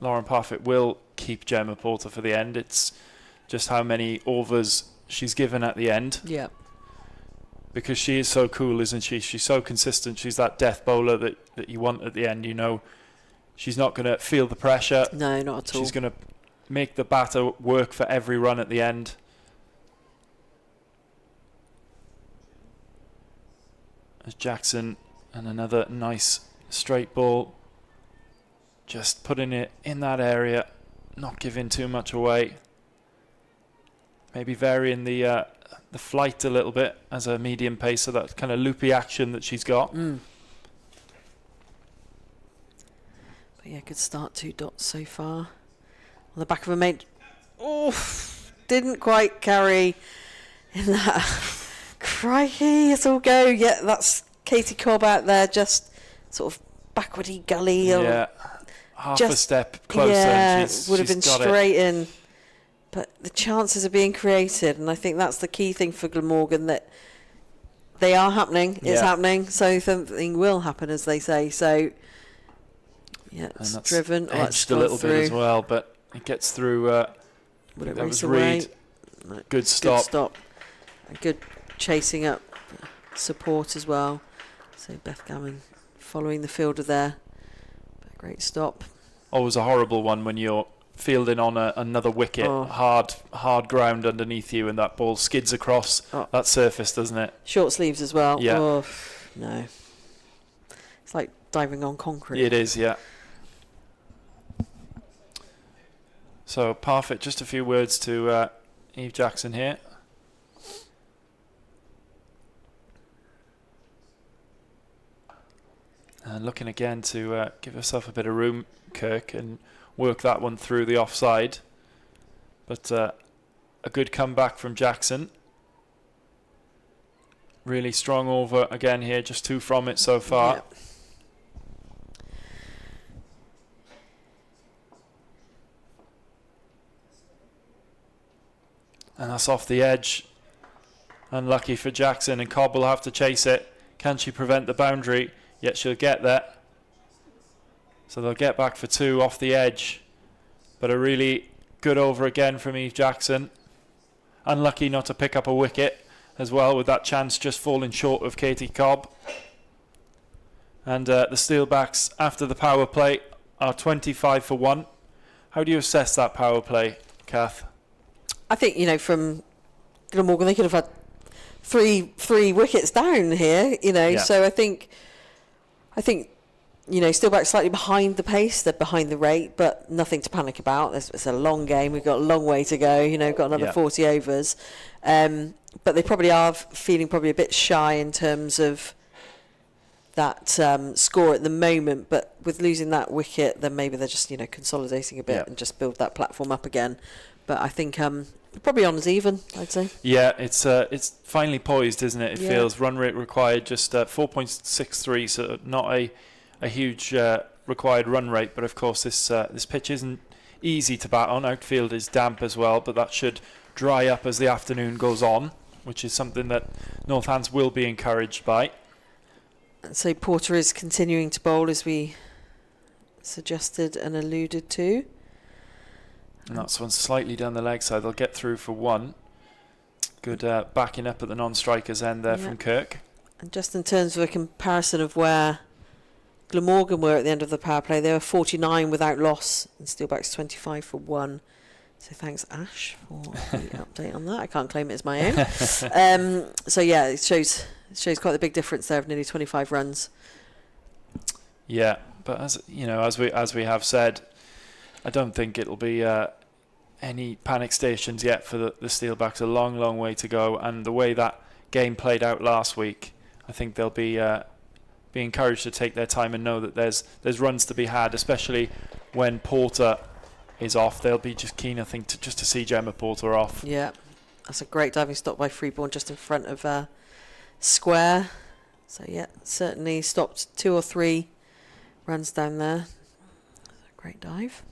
Lauren Parfitt will keep Gemma Porter for the end. It's just how many overs she's given at the end. Yeah. Because she is so cool, isn't she? She's so consistent. She's that death bowler that you want at the end. She's not going to feel the pressure. No, not at all. She's going to make the batter work for every run at the end. As Jackson, and another nice straight ball just putting it in that area, not giving too much away. Maybe varying the flight a little bit as a medium pacer, that kind of loopy action that she's got. But yeah, good start, 2 dots so far. On the back of a mate. Oh, didn't quite carry in that. Crikey, it's all go. Yeah, that's Katie Cobb out there, just sort of backwardy gully. Yeah, half a step closer. Yeah, and would have she's been got straight in. But the chances are being created, and I think that's the key thing for Glamorgan, that they are happening. It's happening, so something will happen, as they say. So, yeah, it's driven. Edged a little bit as well, but it gets through. That was Reed. No, good stop. Good stop. A good chasing up support as well. So Beth Gammon following the fielder there. But great stop. Always a horrible one when you're fielding on another wicket, hard ground underneath you, and that ball skids across that surface, doesn't it? Short sleeves as well. Yeah. Oh, no. It's like diving on concrete. It is, yeah. So, Parfit, just a few words to Eve Jackson here. And looking again to give herself a bit of room, Kirk, and work that one through the offside. But a good comeback from Jackson. Really strong over again here, just 2 from it so far. Yep. And that's off the edge. Unlucky for Jackson, and Cobb will have to chase it. Can she prevent the boundary? Yet she'll get there. So they'll get back for 2 off the edge. But a really good over again from Eve Jackson. Unlucky not to pick up a wicket as well, with that chance just falling short of Katie Cobb. And the Steelbacks, after the power play, are 25 for 1. How do you assess that power play, Kath? I think, from Glamorgan, they could have had three wickets down here, so I think, Steelbacks slightly behind the pace, they're behind the rate, but nothing to panic about. It's a long game, we've got a long way to go, got another 40 overs. But they probably are feeling probably a bit shy in terms of that score at the moment, but with losing that wicket, then maybe they're just, consolidating a bit and just build that platform up again. But I think probably on as even, I'd say. Yeah, it's finally poised, isn't it? It feels run rate required just 4.63, so not a huge required run rate. But of course, this pitch isn't easy to bat on. Outfield is damp as well, but that should dry up as the afternoon goes on, which is something that Northants will be encouraged by. So Porter is continuing to bowl, as we suggested and alluded to. And that's one slightly down the leg side. They'll get through for 1. Good backing up at the non-striker's end there from Kirk. And just in terms of a comparison of where Glamorgan were at the end of the power play, they were 49 without loss, and Steelbacks 25 for 1. So thanks, Ash, for the update on that. I can't claim it as my own. So yeah, it shows quite a big difference there of nearly 25 runs. Yeah, but as we have said, I don't think it'll be any panic stations yet for the Steelbacks. A long, long way to go, and the way that game played out last week, I think they'll be encouraged to take their time and know that there's runs to be had, especially when Porter is off. They'll be just keen, I think, to see Gemma Porter off. Yeah, that's a great diving stop by Freeborn just in front of square. So yeah, certainly stopped 2 or 3 runs down there. Great dive.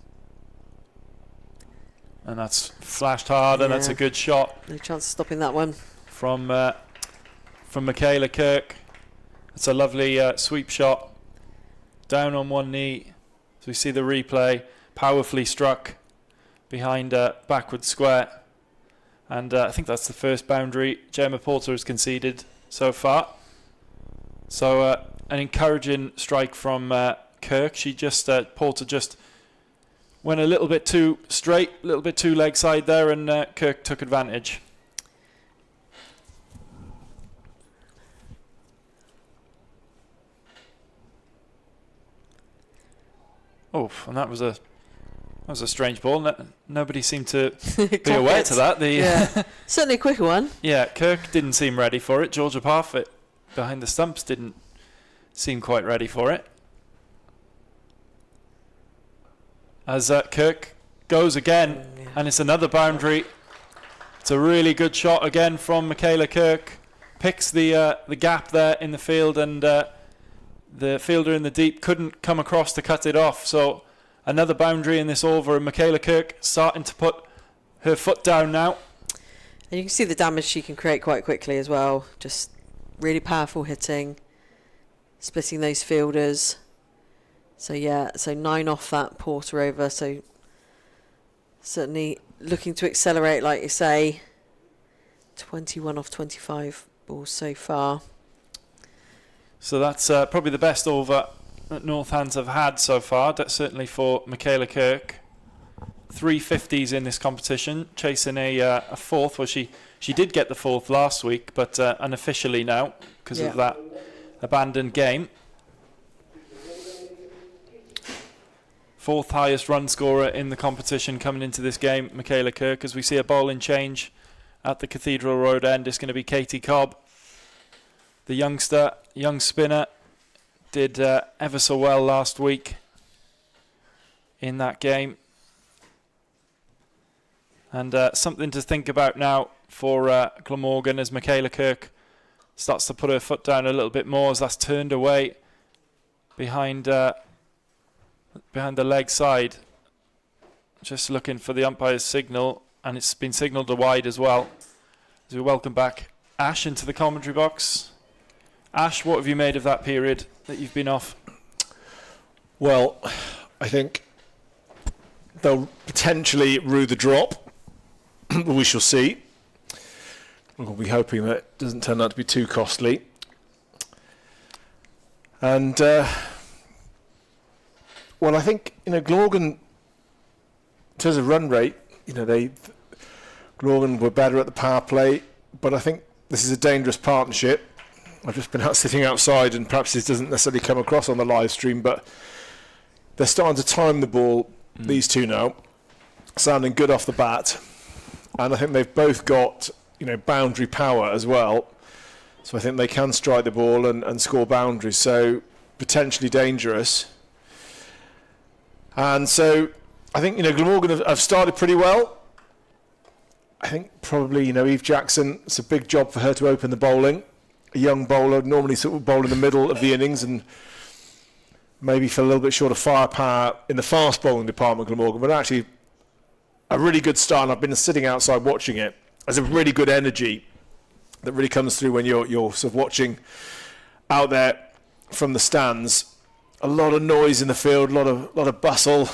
And that's flashed hard, and that's a good shot. No chance of stopping that one. From Michaela Kirk. It's a lovely sweep shot. Down on one knee. So we see the replay. Powerfully struck behind backward square. And I think that's the first boundary Gemma Porter has conceded so far. So an encouraging strike from Kirk. Porter just went a little bit too straight, a little bit too leg side there, and Kirk took advantage. Oh, and that was a strange ball. Nobody seemed to be aware to that. Certainly a quicker one. Yeah, Kirk didn't seem ready for it. Georgia Parfitt behind the stumps didn't seem quite ready for it. As Kirk goes again, and it's another boundary. It's a really good shot again from Michaela Kirk. Picks the gap there in the field, and the fielder in the deep couldn't come across to cut it off. So another boundary in this over, and Michaela Kirk starting to put her foot down now. And you can see the damage she can create quite quickly as well. Just really powerful hitting, splitting those fielders. So 9 off that Porter over. So certainly looking to accelerate, like you say. 21 off 25 balls so far. So that's probably the best over that Northants have had so far. That's certainly for Michaela Kirk. 350s in this competition, chasing a fourth. Well, she did get the fourth last week, but unofficially now because of that abandoned game. Fourth highest run scorer in the competition coming into this game, Michaela Kirk. As we see a bowling change at the Cathedral Road end, it's going to be Katie Cobb. The young spinner, did ever so well last week in that game. And something to think about now for Glamorgan as Michaela Kirk starts to put her foot down a little bit more as that's turned away behind the leg side. Just looking for the umpire's signal, and it's been signalled a wide as well. As we welcome back Ash into the commentary box. Ash, what have you made of that period that you've been off? Well, I think they'll potentially rue the drop. We shall see. We'll be hoping that it doesn't turn out to be too costly. And, well, I think, Glamorgan, in terms of run rate, Glamorgan were better at the power play, but I think this is a dangerous partnership. I've just been out sitting outside, and perhaps this doesn't necessarily come across on the live stream, but they're starting to time the ball, these two now, sounding good off the bat. And I think they've both got, boundary power as well. So I think they can strike the ball and score boundaries. So potentially dangerous. And so I think, Glamorgan have started pretty well. I think probably, Eve Jackson, it's a big job for her to open the bowling. A young bowler, normally sort of bowl in the middle of the innings and maybe feel a little bit short of firepower in the fast bowling department, Glamorgan, but actually a really good start, and I've been sitting outside watching it. There's a really good energy that really comes through when you're sort of watching out there from the stands. A lot of noise in the field, a lot of bustle.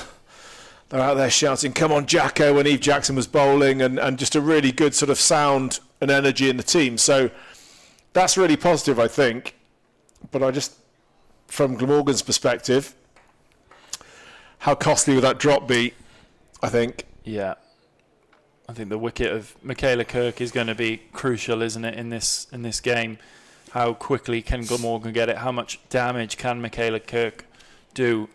They're out there shouting, "Come on, Jacko," when Eve Jackson was bowling, and just a really good sort of sound and energy in the team. So that's really positive, I think. But I just, from Glamorgan's perspective, how costly would that drop be, I think? Yeah. I think the wicket of Michaela Kirk is going to be crucial, isn't it, in this game? How quickly can Glamorgan get it? How much damage can Michaela Kirk do?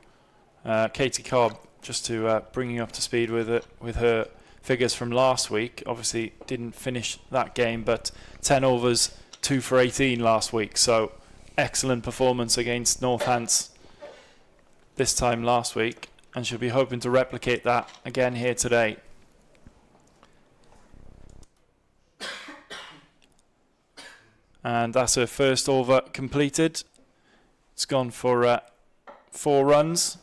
Katie Cobb, just to bring you up to speed with her figures from last week. Obviously didn't finish that game, but 10 overs, 2 for 18 last week. So excellent performance against Northants this time last week, and she'll be hoping to replicate that again here today. And that's her first over completed. It's gone for 4 runs.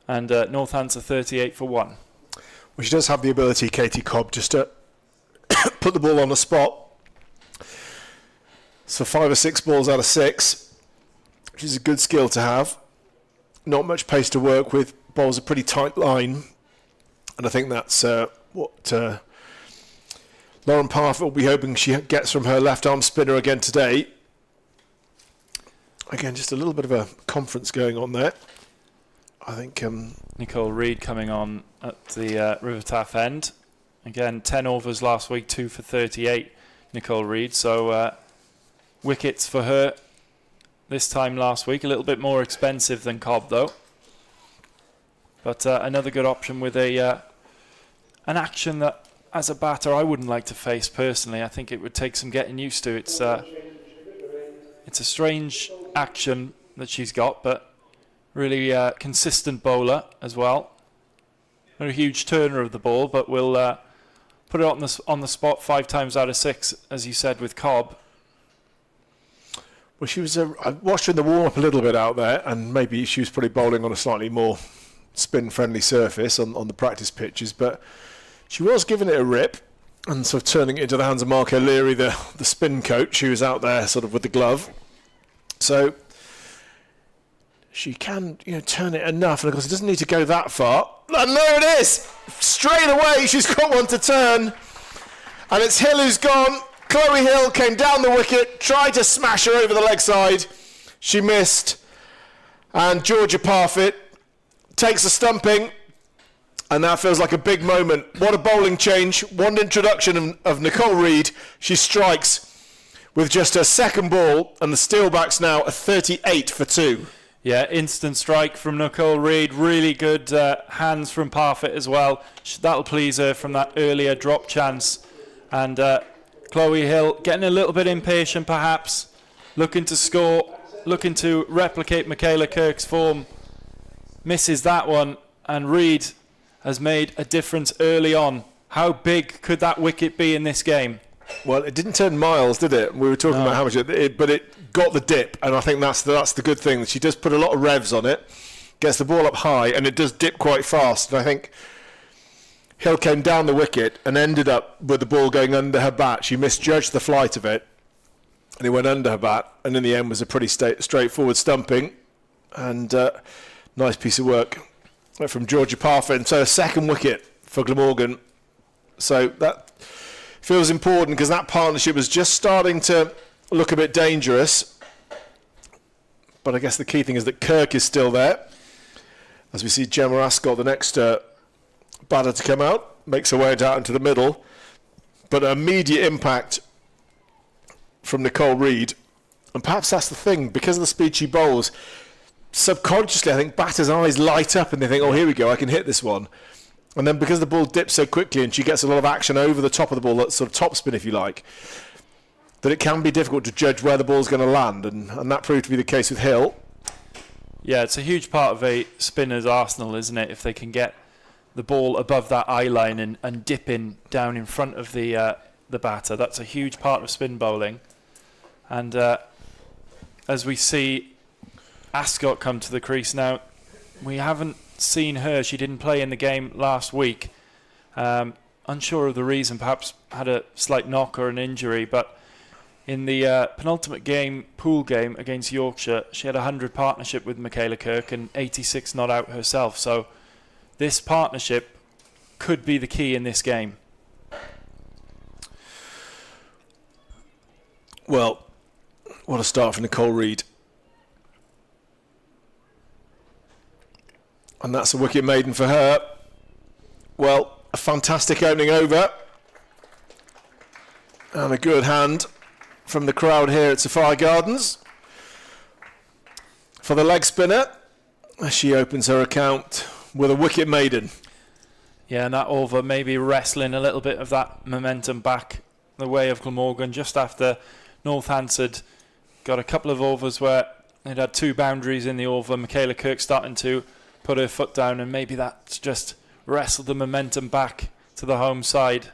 And Northants are 38 for 1. Well, she does have the ability, Katie Cobb, just to put the ball on the spot. So 5 or 6 balls out of 6, which is a good skill to have. Not much pace to work with. Bowls a pretty tight line. And I think that's what Lauren Parfitt will be hoping she gets from her left-arm spinner again today. Again, just a little bit of a conference going on there. I think Nicole Reed coming on at the River Taff end. Again, 10 overs last week, 2 for 38, Nicole Reed. So wickets for her this time last week. A little bit more expensive than Cobb, though. But another good option with an action that, as a batter, I wouldn't like to face personally. I think it would take some getting used to. It's a strange action that she's got, but really consistent bowler as well. Not a huge turner of the ball, but we'll put it on the spot 5 times out of 6, as you said, with Cobb. Well, she was. I watched her in the warm-up a little bit out there, and maybe she was probably bowling on a slightly more spin-friendly surface on the practice pitches, but she was giving it a rip and sort of turning it into the hands of Mark O'Leary, the spin coach, who was out there sort of with the glove. So she can, turn it enough, and of course it doesn't need to go that far. And there it is! Straight away, she's got one to turn, and it's Hill who's gone. Chloe Hill came down the wicket, tried to smash her over the leg side. She missed, and Georgia Parfitt takes a stumping, and that feels like a big moment. What a bowling change. One introduction of Nicole Reed. She strikes with just her second ball, and the Steelbacks now are 38 for 2. Yeah, instant strike from Nicole Reed. Really good hands from Parfitt as well. That'll please her from that earlier drop chance. And Chloe Hill getting a little bit impatient perhaps. Looking to score, looking to replicate Michaela Kirk's form. Misses that one, and Reed has made a difference early on. How big could that wicket be in this game? Well, it didn't turn miles, did it? We were talking about how much but it got the dip, and I think that's the good thing. She does put a lot of revs on it, gets the ball up high, and it does dip quite fast. And I think Hill came down the wicket and ended up with the ball going under her bat. She misjudged the flight of it, and it went under her bat, and in the end was a pretty straightforward stumping, and nice piece of work from Georgia Parfitt. And so a second wicket for Glamorgan. So that feels important because that partnership was just starting to look a bit dangerous. But I guess the key thing is that Kirk is still there. As we see Gemma Ascot, the next batter to come out, makes her way out into the middle. But an immediate impact from Nicole Reed. And perhaps that's the thing, because of the speed she bowls, subconsciously I think batters' eyes light up and they think, oh, here we go, I can hit this one. And then because the ball dips so quickly and she gets a lot of action over the top of the ball, that sort of topspin if you like, that it can be difficult to judge where the ball's going to land, and that proved to be the case with Hill. Yeah, it's a huge part of a spinner's arsenal, isn't it, if they can get the ball above that eye line and dip in down in front of the batter. That's a huge part of spin bowling. And as we see Ascot come to the crease now, we haven't seen her. She didn't play in the game last week. Unsure of the reason, perhaps had a slight knock or an injury, but in the penultimate game, pool game against Yorkshire, she had a 100 partnership with Michaela Kirk and 86 not out herself. So this partnership could be the key in this game. Well, what a start for Nicole Reed. And that's a wicket maiden for her. Well, a fantastic opening over. And a good hand from the crowd here at Sophia Gardens for the leg spinner as she opens her account with a wicket maiden. Yeah, and that over maybe wrestling a little bit of that momentum back the way of Glamorgan just after Northampton got a couple of overs where they'd had 2 boundaries in the over. Michaela Kirk starting to put her foot down, and maybe that's just wrestled the momentum back to the home side.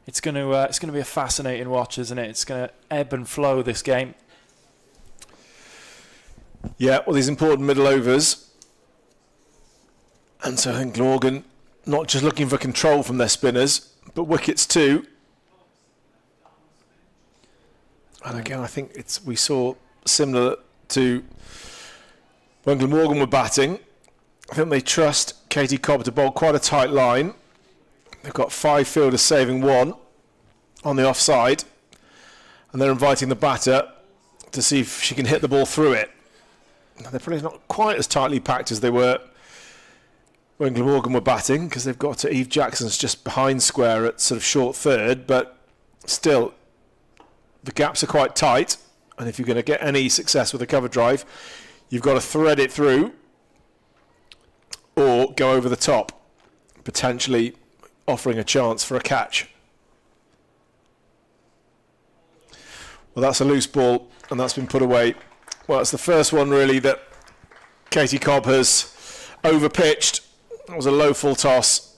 It's going to be a fascinating watch, isn't it? It's going to ebb and flow, this game. Yeah, well, these important middle overs. And so I think Gorgan not just looking for control from their spinners, but wickets too. And again, I think we saw similar to when Glamorgan were batting. I think they trust Katie Cobb to bowl quite a tight line. They've got 5 fielders saving 1 on the offside, and they're inviting the batter to see if she can hit the ball through it. They're probably not quite as tightly packed as they were when Glamorgan were batting, because they've got Eve Jackson's just behind square at sort of short third, but still the gaps are quite tight, and if you're going to get any success with a cover drive, you've got to thread it through. or go over the top, potentially offering a chance for a catch. Well, that's a loose ball, and that's been put away. Well, it's the first one really that Katie Cobb has overpitched. It was a low full toss,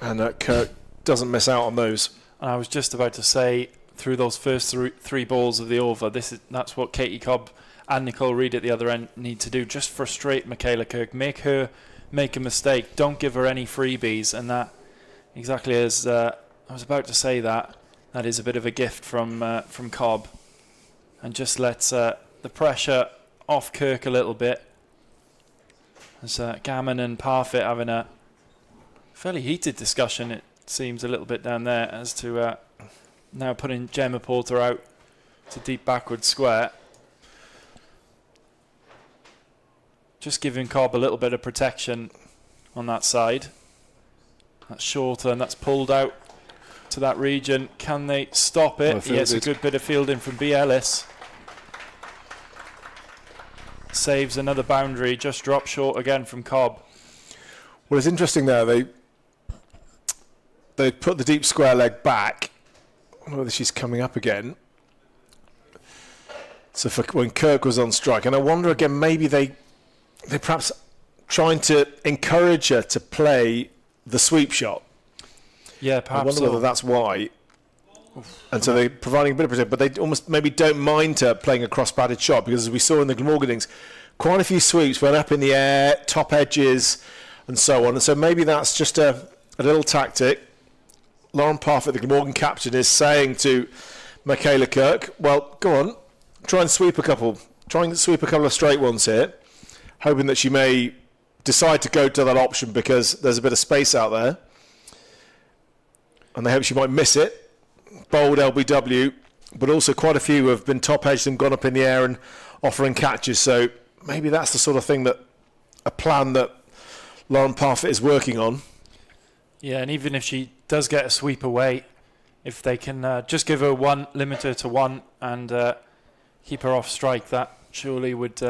and Kirk doesn't miss out on those. And I was just about to say, through those first three balls of the over, that's what Katie Cobb and Nicole Reed at the other end need to do. Just frustrate Michaela Kirk, make her make a mistake. Don't give her any freebies. And that, exactly as I was about to say, that is a bit of a gift from Cobb, and just lets the pressure off Kirk a little bit. As Gammon and Parfit having a fairly heated discussion, it seems, a little bit down there, as to now putting Gemma Porter out to deep backward square. Just giving Cobb a little bit of protection on that side. That's shorter, and that's pulled out to that region. Can they stop it? Well, yes, a good bit of fielding from B. Ellis. Saves another boundary, just dropped short again from Cobb. Well, it's interesting there. They put the deep square leg back. I don't know whether she's coming up again. So for when Kirk was on strike, and I wonder again, maybe they perhaps trying to encourage her to play the sweep shot. Yeah, perhaps. I wonder whether that's why. And so they're providing a bit of protection, but they almost maybe don't mind her playing a cross-batted shot, because as we saw in the Glamorgan innings, quite a few sweeps went up in the air, top edges, and so on. And so maybe that's just a little tactic. Lauren Parfit, the Glamorgan captain, is saying to Michaela Kirk, well, go on, try and sweep a couple of straight ones here, hoping that she may decide to go to that option because there's a bit of space out there. And they hope she might miss it. Bold LBW, but also quite a few have been top edged and gone up in the air and offering catches. So maybe that's the sort of thing, that a plan that Lauren Parfit is working on. Yeah, and even if she does get a sweep away, if they can just give her one, limit her to one, and keep her off strike, that surely would,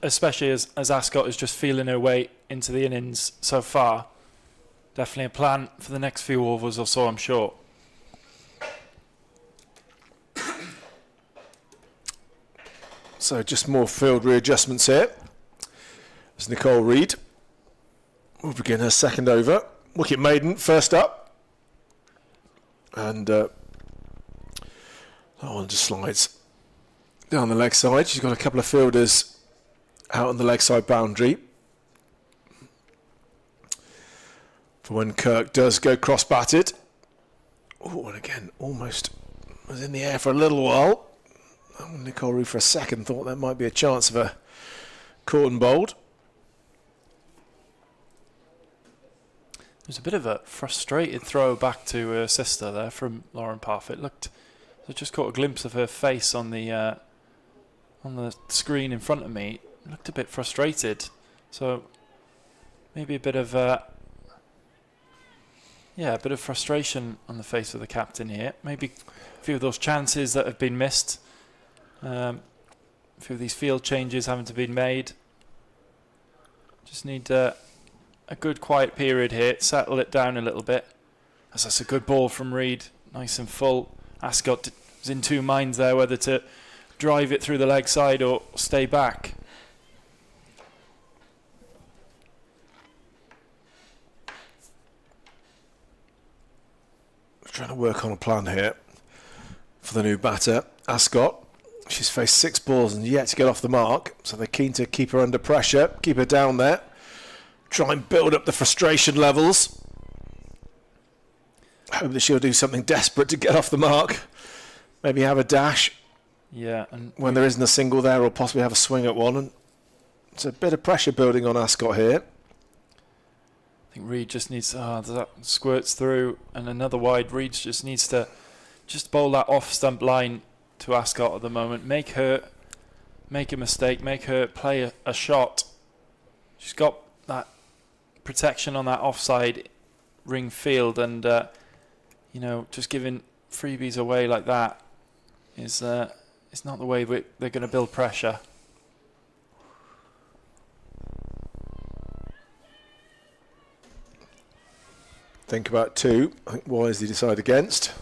especially as Ascot is just feeling her way into the innings so far, definitely a plan for the next few overs or so, I'm sure. So just more field readjustments here. As Nicole Reed will begin her second over. Wicket maiden first up. And that one just slides down the leg side. She's got a couple of fielders out on the leg side boundary. For when Kirk does go cross-batted. Oh, and again, almost was in the air for a little while. Nicole Reed for a second thought there might be a chance of a caught and bowled. There's a bit of a frustrated throw back to her sister there from Lauren Parfit. I just caught a glimpse of her face on the screen in front of me. It looked a bit frustrated. So maybe a bit of frustration on the face of the captain here. Maybe a few of those chances that have been missed. A few of these field changes having to be made. Just need a good quiet period here, settle it down a little bit. As that's a good ball from Reed, nice and full. Ascot was in two minds there whether to drive it through the leg side or stay back. Trying to work on a plan here for the new batter, Ascot. She's faced 6 balls and yet to get off the mark, so they're keen to keep her under pressure, keep her down there, try and build up the frustration levels. Hope that she'll do something desperate to get off the mark, maybe have a dash. Yeah, and when there isn't a single there, or possibly have a swing at one. And it's a bit of pressure building on Ascot here. I think Reed just needs that squirts through, and another wide. Reed just needs to just bowl that off stump line to Ascot at the moment. Make her make a mistake, make her play a shot. She's got that protection on that offside ring field, and just giving freebies away like that is not the way they're going to build pressure. think about 2. I think wisely decide against.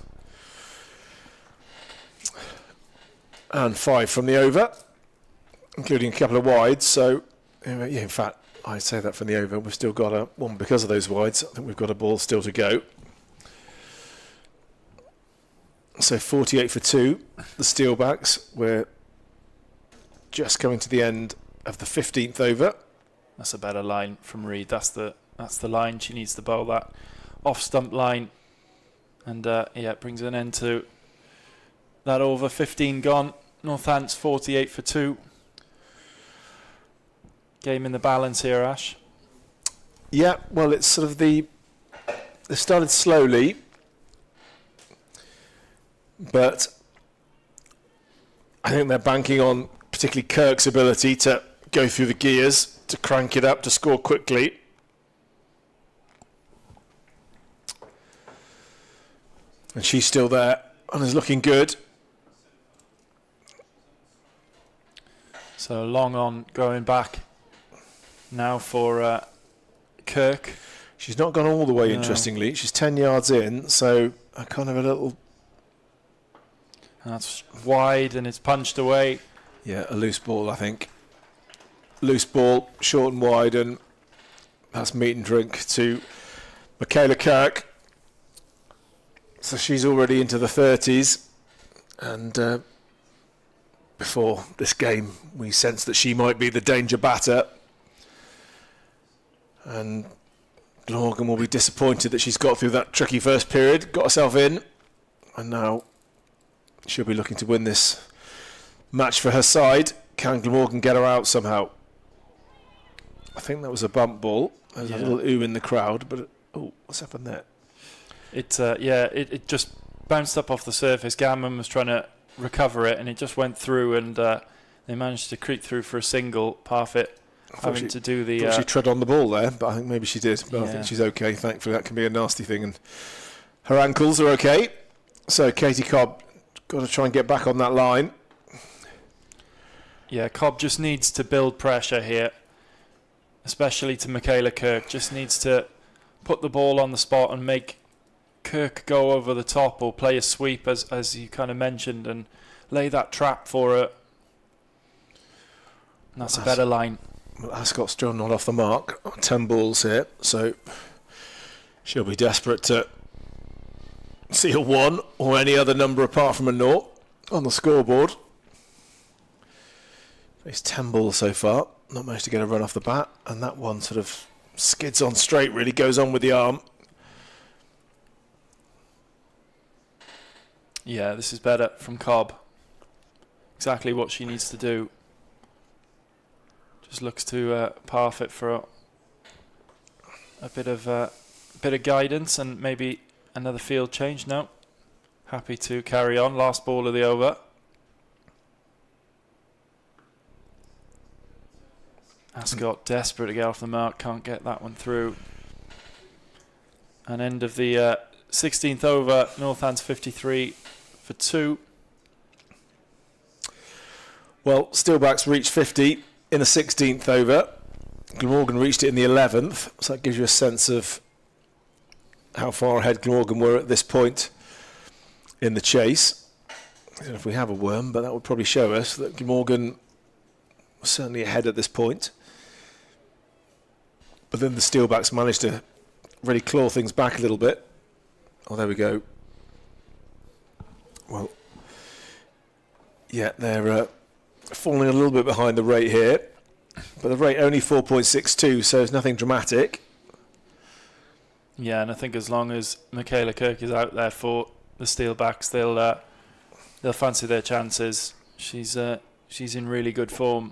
And 5 from the over, including a couple of wides. So, yeah, in fact, I'd say that from the over. We've still got a one because of those wides. I think we've got a ball still to go. So 48 for 2, the Steelbacks. We're just coming to the end of the 15th over. That's a better line from Reed. That's the line she needs to bowl, that off stump line. And yeah, it brings an end to that over. 15 gone. Northants 48 for 2. Game in the balance here, Ash. Yeah, well, it's sort of they started slowly, but I think they're banking on particularly Kirk's ability to go through the gears, to crank it up, to score quickly. And she's still there and is looking good. So long on going back now for Kirk. She's not gone all the way, No. interestingly. She's 10 yards in, so a kind of a little... And that's wide and it's punched away. Yeah, a loose ball, I think. Loose ball, short and wide, and that's meat and drink to Michaela Kirk. So she's already into the 30s, and before this game we sensed that she might be the danger batter, and Glamorgan will be disappointed that she's got through that tricky first period, got herself in, and now she'll be looking to win this match for her side. Can Glamorgan get her out somehow? I think that was a bump ball. There's a little ooh in the crowd, but oh, what's happened there? It just bounced up off the surface. Gammon was trying to recover it, and it just went through, and they managed to creep through for a single. Parfit having to do the... she tread on the ball there, but I think maybe she did. But I Yeah. think she's okay. Thankfully, that can be a nasty thing, and her ankles are okay. So Katie Cobb got to try and get back on that line. Yeah, Cobb just needs to build pressure here, especially to Michaela Kirk. Just needs to put the ball on the spot and make Kirk go over the top, or play a sweep, as you kind of mentioned, and lay that trap for her. And that's a better line. Well, Ascot's still not off the mark. 10 balls here, so she'll be desperate to see a 1 or any other number apart from a 0 on the scoreboard. It's 10 balls so far. Not managed to get a run off the bat, and that one sort of skids on straight, really goes on with the arm. Yeah, this is better from Cobb. Exactly what she needs to do. Just looks to Parfit for a bit of guidance and maybe another field change. No, happy to carry on. Last ball of the over. Ascot desperate to get off the mark, can't get that one through. And end of the 16th over, Northants 53 for 2. Well, Steelbacks reached 50 in the 16th over. Glamorgan reached it in the 11th, so that gives you a sense of how far ahead Glamorgan were at this point in the chase. I don't know if we have a worm, but that would probably show us that Glamorgan was certainly ahead at this point. But then the Steelbacks managed to really claw things back a little bit. Oh, there we go. Well, yeah, they're falling a little bit behind the rate here. But the rate only 4.62, so it's nothing dramatic. Yeah, and I think as long as Michaela Kirk is out there for the Steelbacks, they'll fancy their chances. She's in really good form,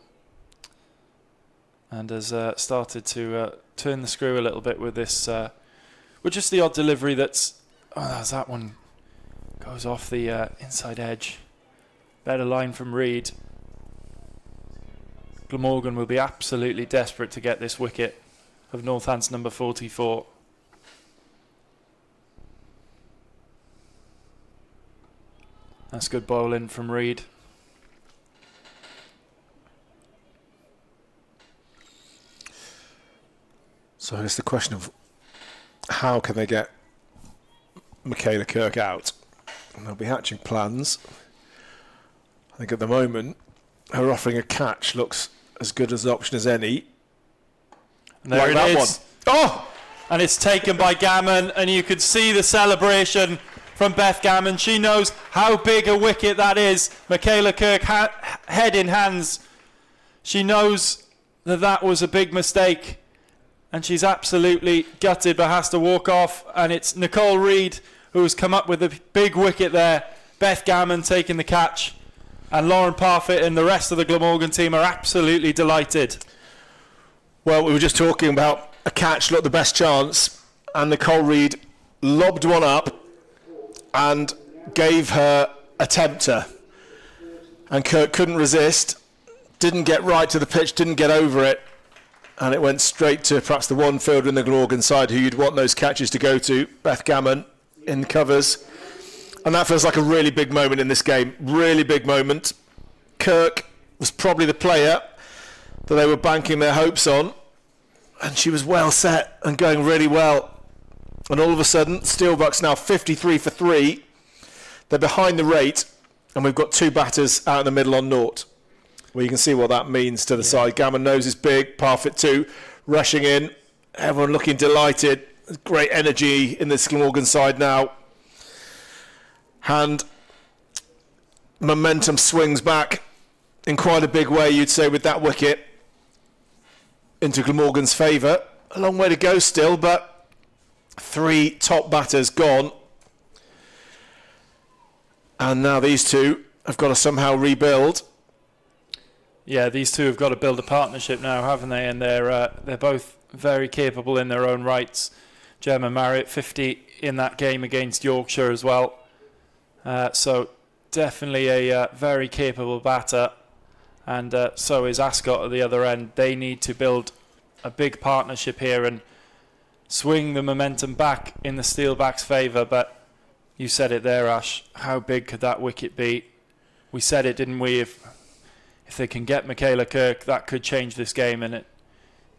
and has started to turn the screw a little bit with this. With just the odd delivery that's that one goes off the inside edge. Better line from Reed. Glamorgan will be absolutely desperate to get this wicket of Northants number 44. That's good bowling from Reed. So it's the question of how can they get Michaela Kirk out. And they'll be hatching plans. I think at the moment, her offering a catch looks as good as an option as any. And there like it that is. one. Oh! And it's taken by Gammon, and you could see the celebration from Beth Gammon. She knows how big a wicket that is. Michaela Kirk, head in hands. She knows that that was a big mistake, and she's absolutely gutted but has to walk off. And it's Nicole Reed who's come up with a big wicket there. Beth Gammon taking the catch, and Lauren Parfitt and the rest of the Glamorgan team are absolutely delighted. Well, we were just talking about a catch, looked the best chance, and Nicole Reed lobbed one up and gave her a tempter. And Kirk couldn't resist, didn't get right to the pitch, didn't get over it, and it went straight to perhaps the one fielder in the Glamorgan side who you'd want those catches to go to, Beth Gammon, in covers. And that feels like a really big moment in this game, really big moment. Kirk was probably the player that they were banking their hopes on, and she was well set and going really well. And all of a sudden, Steelbacks now 53 for 3. They're behind the rate, and we've got 2 batters out in the middle on naught. Well, you can see what that means to the side. Gammon knows it's big, Parfitt too, rushing in. Everyone looking delighted. Great energy in this Glamorgan side now. And momentum swings back in quite a big way, you'd say, with that wicket into Glamorgan's favour. A long way to go still, but 3 top batters gone. And now these two have got to somehow rebuild. Yeah, these two have got to build a partnership now, haven't they? And they're both very capable in their own rights. Gemma Marriott, 50 in that game against Yorkshire as well. So definitely a very capable batter. And so is Ascot at the other end. They need to build a big partnership here and swing the momentum back in the Steelbacks' favour. But you said it there, Ash. How big could that wicket be? We said it, didn't we? If they can get Michaela Kirk, that could change this game, and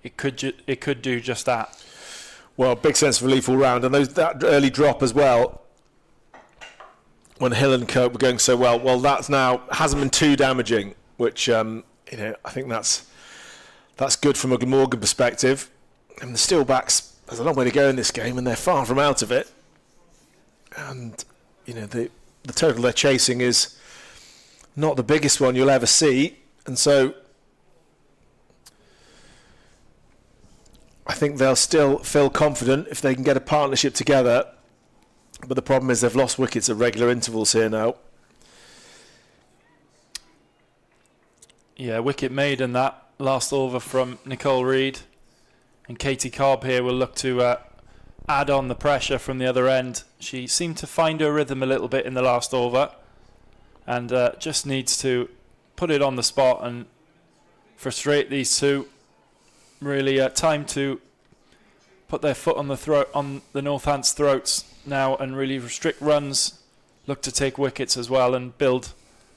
it could do just that. Well, big sense of relief all round, and that early drop as well. When Hill and Kirk were going so well, that's now hasn't been too damaging, which I think that's good from a Glamorgan perspective. And the Steelbacks, there's a long way to go in this game, and they're far from out of it. And the total they're chasing is not the biggest one you'll ever see, and so I think they'll still feel confident if they can get a partnership together. But the problem is they've lost wickets at regular intervals here now. Yeah, wicket made in that last over from Nicole Reed. And Katie Cobb here will look to add on the pressure from the other end. She seemed to find her rhythm a little bit in the last over. And just needs to put it on the spot and frustrate these two. Really time to put their foot on the Northants' throats now and really restrict runs, look to take wickets as well and build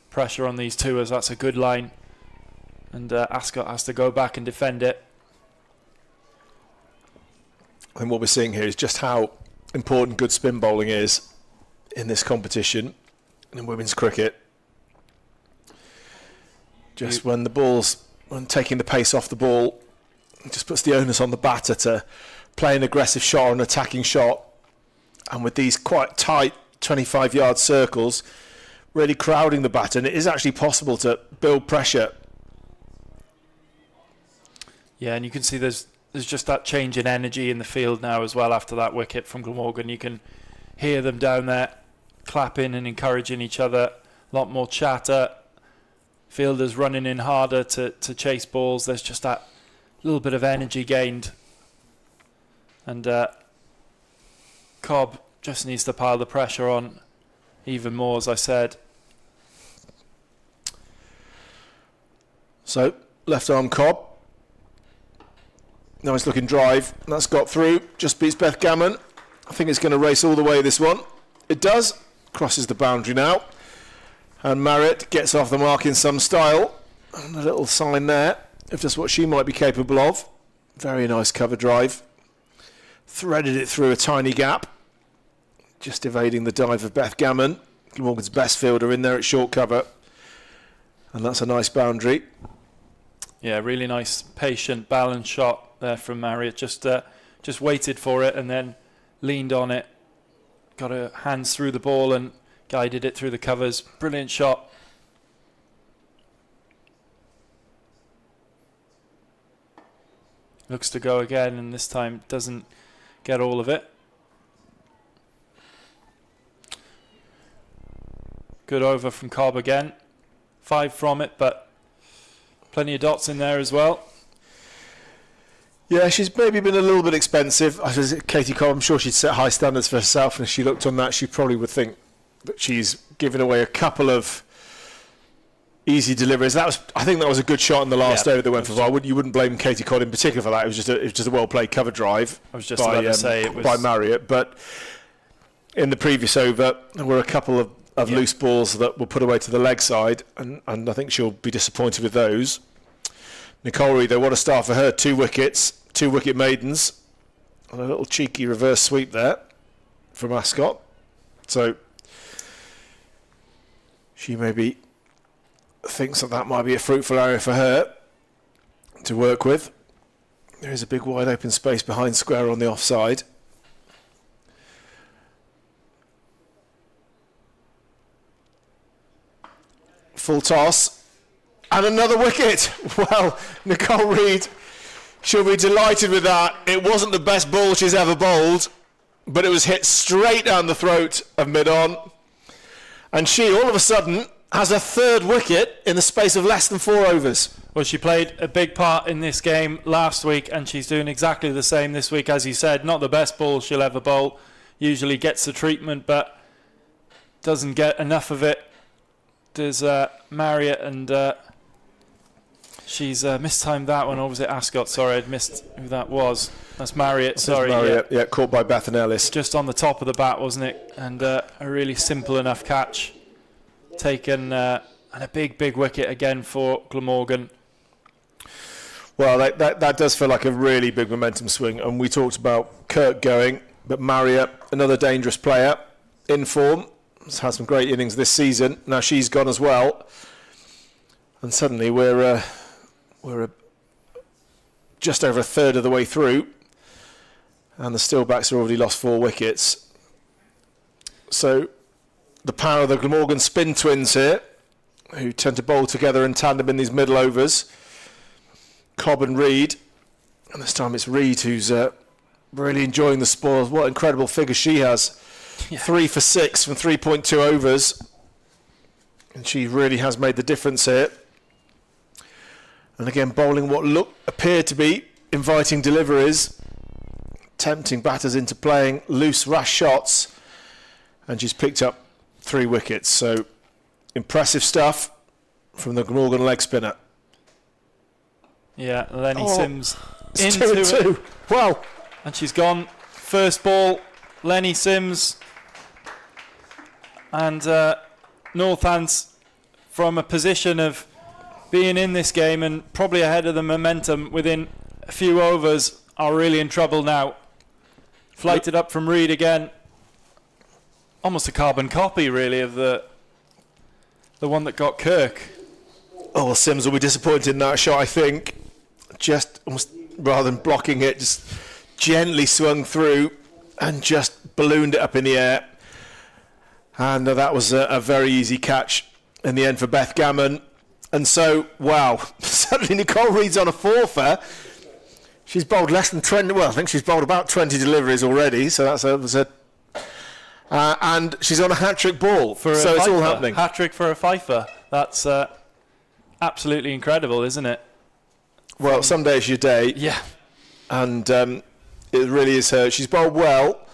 pressure on these two, as that's a good line. And Ascot has to go back and defend it. And what we're seeing here is just how important good spin bowling is in this competition in women's cricket. Just when taking the pace off the ball, it just puts the onus on the batter to play an aggressive shot or an attacking shot. And with these quite tight 25-yard circles, really crowding the batter, and it is actually possible to build pressure. Yeah, and you can see there's just that change in energy in the field now as well after that wicket from Glamorgan. You can hear them down there clapping and encouraging each other. A lot more chatter. Fielders running in harder to chase balls. There's just that little bit of energy gained. And Cobb just needs to pile the pressure on even more, as I said. So, left arm Cobb. Nice looking drive. That's got through. Just beats Beth Gammon. I think it's going to race all the way, this one. It does. Crosses the boundary now. And Marriott gets off the mark in some style. And a little sign there of just what she might be capable of. Very nice cover drive. Threaded it through a tiny gap. just evading the dive of Beth Gammon. Glamorgan's best fielder in there at short cover. And that's a nice boundary. Yeah, really nice, patient, balanced shot there from Marriott. Just waited for it and then leaned on it. Got her hands through the ball and guided it through the covers. Brilliant shot. Looks to go again, and this time doesn't get all of it. Good over from Cobb again. 5 from it, but plenty of dots in there as well. Yeah, she's maybe been a little bit expensive. Katie Cobb, I'm sure she'd set high standards for herself, and if she looked on that, she probably would think that she's given away a couple of easy deliveries. I think that was a good shot in the last over that went for VAR. You wouldn't blame Katie Codd in particular for that. It was just a well-played cover drive. I was just about to say it was by Marriott. But in the previous over, there were a couple of loose balls that were put away to the leg side, and I think she'll be disappointed with those. Nicole Reed, though, what a start for her. 2 wickets, 2 wicket maidens, and a little cheeky reverse sweep there from Ascot. So she maybe thinks that might be a fruitful area for her to work with. There is a big wide open space behind square on the offside. Full toss and another wicket. Well, Nicole Reed, she'll be delighted with that. It wasn't the best ball she's ever bowled, but it was hit straight down the throat of mid-on, and she all of a sudden has a 3rd wicket in the space of less than 4 overs. Well, she played a big part in this game last week, and she's doing exactly the same this week. As you said, not the best ball she'll ever bowl. Usually gets the treatment, but doesn't get enough of it. There's Marriott, and she's mistimed that one. Or was it Ascot? Sorry, I'd missed who that was. That's Marriott, sorry. Marriott, yeah, caught by Bethan Ellis. Just on the top of the bat, wasn't it? And a really simple enough catch. Taken and a big wicket again for Glamorgan. Well, that does feel like a really big momentum swing, and we talked about Kirk going, but Marriott, another dangerous player, in form, has had some great innings this season. Now she's gone as well, and suddenly we're just over a third of the way through, and the Steelbacks have already lost 4 wickets. So the power of the Glamorgan spin twins here, who tend to bowl together in tandem in these middle overs. Cobb and Reed, and this time it's Reed who's really enjoying the spoils. What incredible figure she has. Yeah. 3 for 6 from 3.2 overs, and she really has made the difference here. And again, bowling what appeared to be inviting deliveries, tempting batters into playing loose, rash shots, and she's picked up 3 wickets. So impressive stuff from the Gorgan leg spinner. Yeah, Lenny Sims it's into 2-2. Wow. And she's gone. First ball, Lenny Sims. And Northants, from a position of being in this game and probably ahead of the momentum within a few overs, are really in trouble now. Flighted up from Reed again. Almost a carbon copy, really, of the one that got Kirk. Oh, well, Sims will be disappointed in that shot, I think. Just almost, rather than blocking it, just gently swung through and just ballooned it up in the air. And that was a very easy catch in the end for Beth Gammon. And so, wow, suddenly Nicole Reed's on a 4-fer. She's bowled less than 20, well, I think she's bowled about 20 deliveries already, so and she's on a hat-trick ball, so it's all happening. Hat-trick for a fifer. That's absolutely incredible, isn't it? Well, some days your day. Yeah. And it really is her. She's bowled well,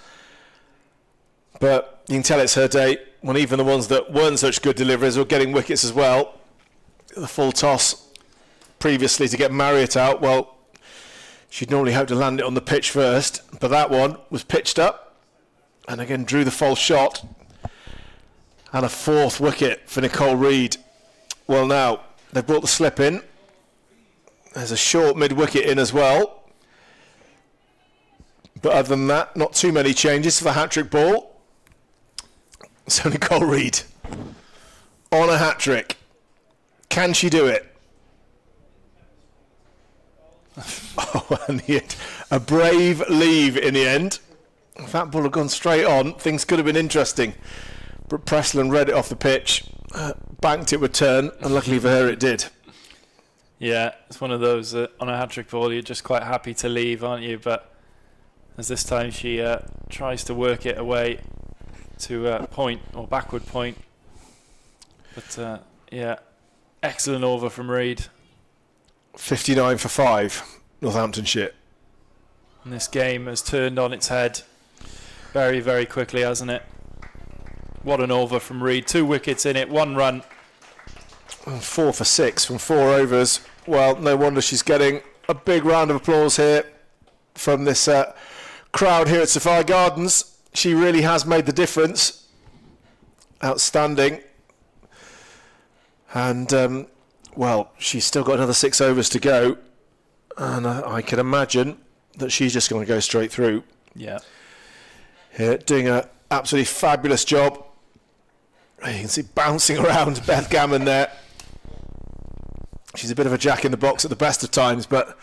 but you can tell it's her day when even the ones that weren't such good deliveries were getting wickets as well. The full toss previously to get Marriott out, well, she'd normally hope to land it on the pitch first, but that one was pitched up and again drew the false shot. And a 4th wicket for Nicole Reed. Well, now, they've brought the slip in. There's a short mid-wicket in as well. But other than that, not too many changes for the hat-trick ball. So Nicole Reed on a hat-trick. Can she do it? Oh, and yet a brave leave in the end. If that ball had gone straight on, things could have been interesting. But Presslin read it off the pitch, banked it with turn, and luckily for her it did. Yeah, it's one of those on a hat-trick ball, you're just quite happy to leave, aren't you? But as this time she tries to work it away to point or backward point. But yeah, excellent over from Reed. 59 for 5, Northamptonshire. And this game has turned on its head very, very quickly, hasn't it? What an over from Reed. 2 wickets in it, 1 run. 4 for 6 from 4 overs. Well, no wonder she's getting a big round of applause here from this crowd here at Sophia Gardens. She really has made the difference. Outstanding. And, well, she's still got another 6 overs to go. And I can imagine that she's just going to go straight through. Yeah. Here, doing an absolutely fabulous job. You can see bouncing around Beth Gammon there. She's a bit of a jack in the box at the best of times, but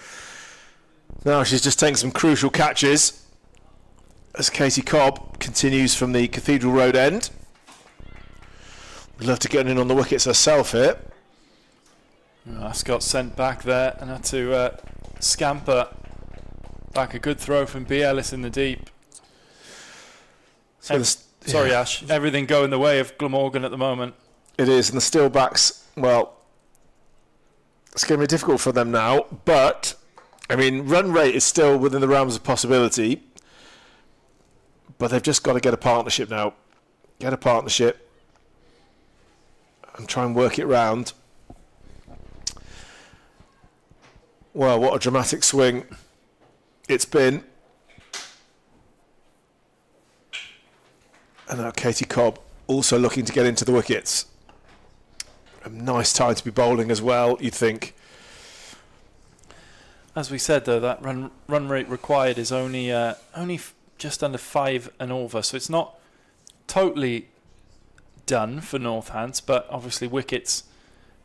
now she's just taking some crucial catches as Katie Cobb continues from the Cathedral Road end. Would love to get in on the wickets herself here. Ascot sent back there and had to scamper back. A good throw from B. Ellis in the deep. So Sorry, Ash. Everything going the way of Glamorgan at the moment. It is, and the Steelbacks, well, it's going to be difficult for them now, but, I mean, run rate is still within the realms of possibility, but they've just got to get a partnership now. Get a partnership and try and work it round. Well, what a dramatic swing it's been. And now Katie Cobb also looking to get into the wickets. A nice time to be bowling as well, you'd think. As we said, though, that run rate required is only just under 5 and over, so it's not totally done for Northants, but obviously wickets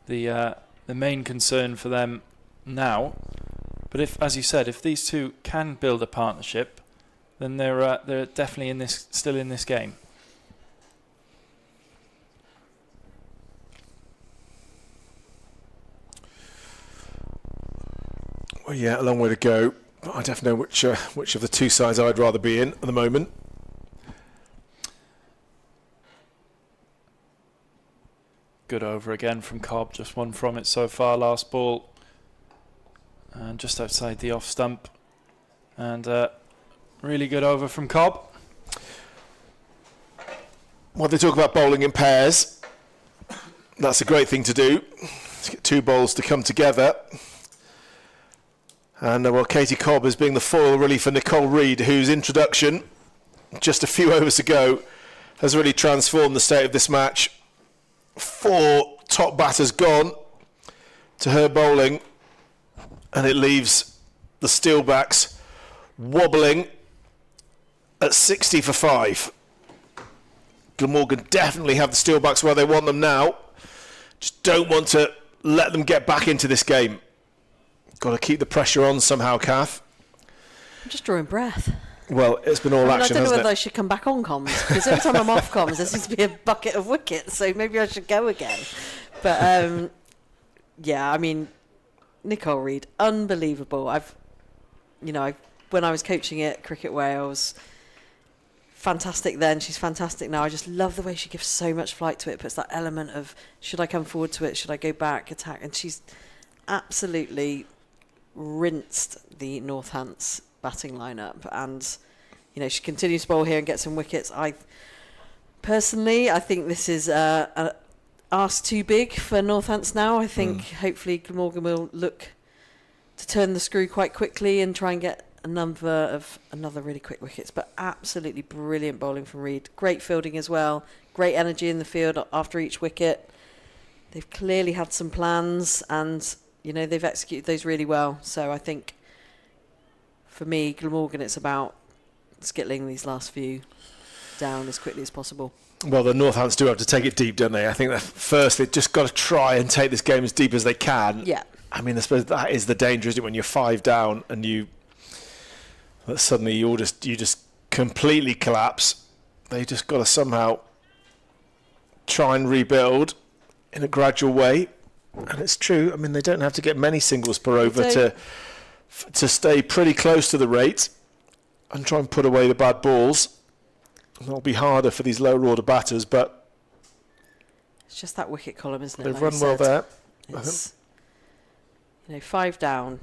the main concern for them now. But if, as you said, if these two can build a partnership, then they're definitely still in this game. Well, yeah, a long way to go. But I definitely know which of the two sides I'd rather be in at the moment. Good over again from Cobb, just 1 from it so far. Last ball, and just outside the off stump, and really good over from Cobb. Well, they talk about bowling in pairs. That's a great thing to do, to get 2 bowls to come together. And well, Katie Cobb is being the foil really for Nicole Reed, whose introduction just a few overs ago has really transformed the state of this match. 4 top batters gone to her bowling, and it leaves the Steelbacks wobbling at 60 for 5. Glamorgan definitely have the Steelbacks where they want them now. Just don't want to let them get back into this game. Got to keep the pressure on somehow, Kath. I'm just drawing breath. Well, it's been all action, I don't know hasn't whether it? I should come back on comms, because every time I'm off comms there seems to be a bucket of wickets, so maybe I should go again. But yeah, I mean, Nicole Reed, unbelievable. When I was coaching at Cricket Wales, fantastic then, she's fantastic now. I just love the way she gives so much flight to it, puts that element of, should I come forward to it, should I go back, attack, and she's absolutely rinsed the Northants batting lineup, and she continues to bowl here and get some wickets. I think this is asked too big for Northants now. I think hopefully Glamorgan will look to turn the screw quite quickly and try and get another really quick wickets. But absolutely brilliant bowling from Reed. Great fielding as well. Great energy in the field after each wicket. They've clearly had some plans, and they've executed those really well. So I think for me, Glamorgan, it's about skittling these last few down as quickly as possible. Well, the Northants do have to take it deep, don't they? I think that first they've just got to try and take this game as deep as they can. Yeah. I mean, I suppose that is the danger, isn't it? When you're 5 down and suddenly you just completely collapse. They just got to somehow try and rebuild in a gradual way. And it's true. I mean, they don't have to get many singles per over to stay pretty close to the rate and try and put away the bad balls. It'll be harder for these lower order batters, but it's just that wicket column, isn't it? They've like run well there. It's, 5 down.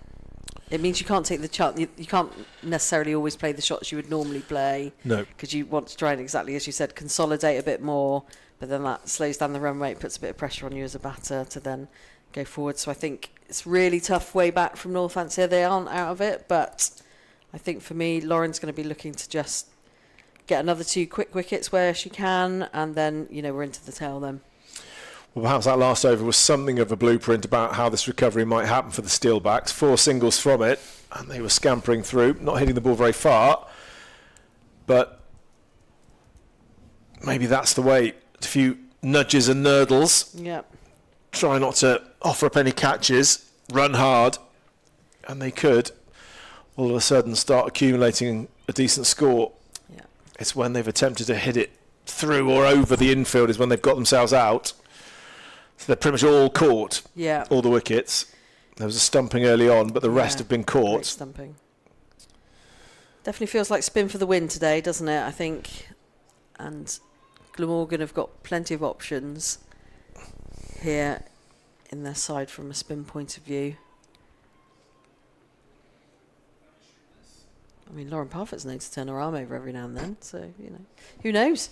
It means you can't take the chance. You can't necessarily always play the shots you would normally play. No. Because you want to try and, exactly as you said, consolidate a bit more, but then that slows down the run rate, puts a bit of pressure on you as a batter to then go forward. So I think it's really tough way back from Northamptonshire. They aren't out of it, but I think for me, Lauren's going to be looking to just get another 2 quick wickets where she can, and then, we're into the tail then. Well, perhaps that last over was something of a blueprint about how this recovery might happen for the Steelbacks. 4 singles from it, and they were scampering through, not hitting the ball very far. But maybe that's the way. A few nudges and nurdles. Yeah. Try not to offer up any catches, run hard, and they could all of a sudden start accumulating a decent score. Yeah. It's when they've attempted to hit it through or over the infield is when they've got themselves out. So they're pretty much all caught, all the wickets. There was a stumping early on, but the rest have been caught. Great stumping. Definitely feels like spin for the win today, doesn't it, I think? And Glamorgan have got plenty of options here in their side from a spin point of view. I mean, Lauren Parfitt's known to turn her arm over every now and then, so, who knows?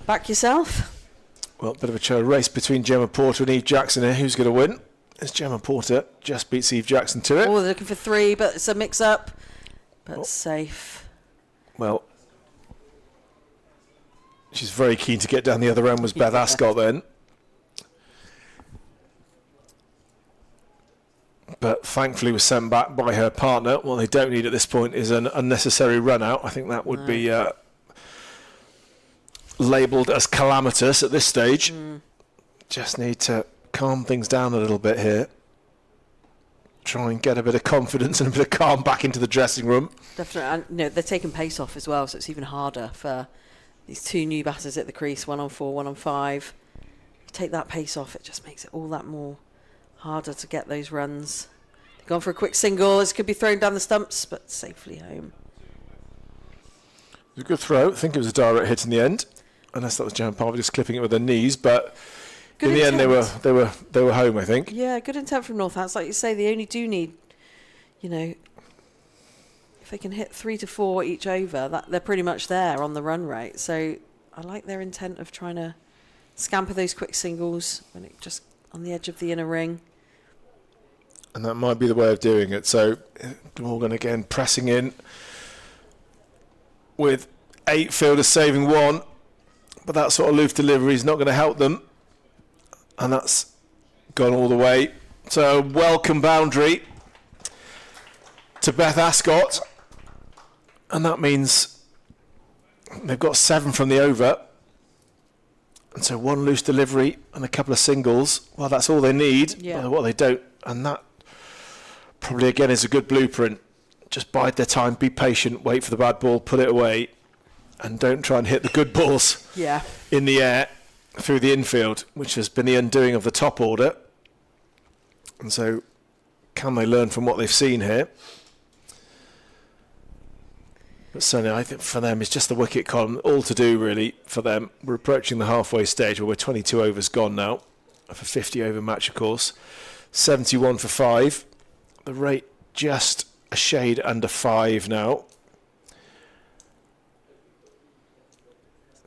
Back yourself. Well, a bit of a race between Gemma Porter and Eve Jackson here. Who's going to win? It's Gemma Porter. Just beats Eve Jackson to it. Oh, they're looking for 3, but it's a mix-up. But safe. Well, she's very keen to get down the other end, was Beth Ascot then. But thankfully was sent back by her partner. What they don't need at this point is an unnecessary run-out. I think that would be labelled as calamitous at this stage. Just need to calm things down a little bit here. Try and get a bit of confidence and a bit of calm back into the dressing room. Definitely. And, they're taking pace off as well, so it's even harder for these 2 new batters at the crease, 1 on 4, 1 on 5. You take that pace off, it just makes it all that more harder to get those runs. They've gone for a quick single. This could be thrown down the stumps, but safely home. It was a good throw. I think it was a direct hit in the end. Unless that was Jan Parver just clipping it with her knees, but good in the end they were home, I think. Yeah, good intent from Northampton. Like you say, they only do need, if they can hit 3 to 4 each over, that they're pretty much there on the run rate. So I like their intent of trying to scamper those quick singles when it just on the edge of the inner ring. And that might be the way of doing it. So Morgan again pressing in with 8 fielders saving 1. But that sort of loose delivery is not going to help them. And that's gone all the way. So welcome boundary to Beth Ascot. And that means they've got 7 from the over. And so 1 loose delivery and a couple of singles. Well, that's all they need. Yeah. But what they don't. And that probably, again, is a good blueprint. Just bide their time, be patient, wait for the bad ball, put it away. And don't try and hit the good balls in the air through the infield, which has been the undoing of the top order. And so can they learn from what they've seen here? But certainly I think for them it's just the wicket column, all to do really for them. We're approaching the halfway stage where we're 22 overs gone now, for 50 over match of course. 71 for 5. The rate just a shade under 5 now.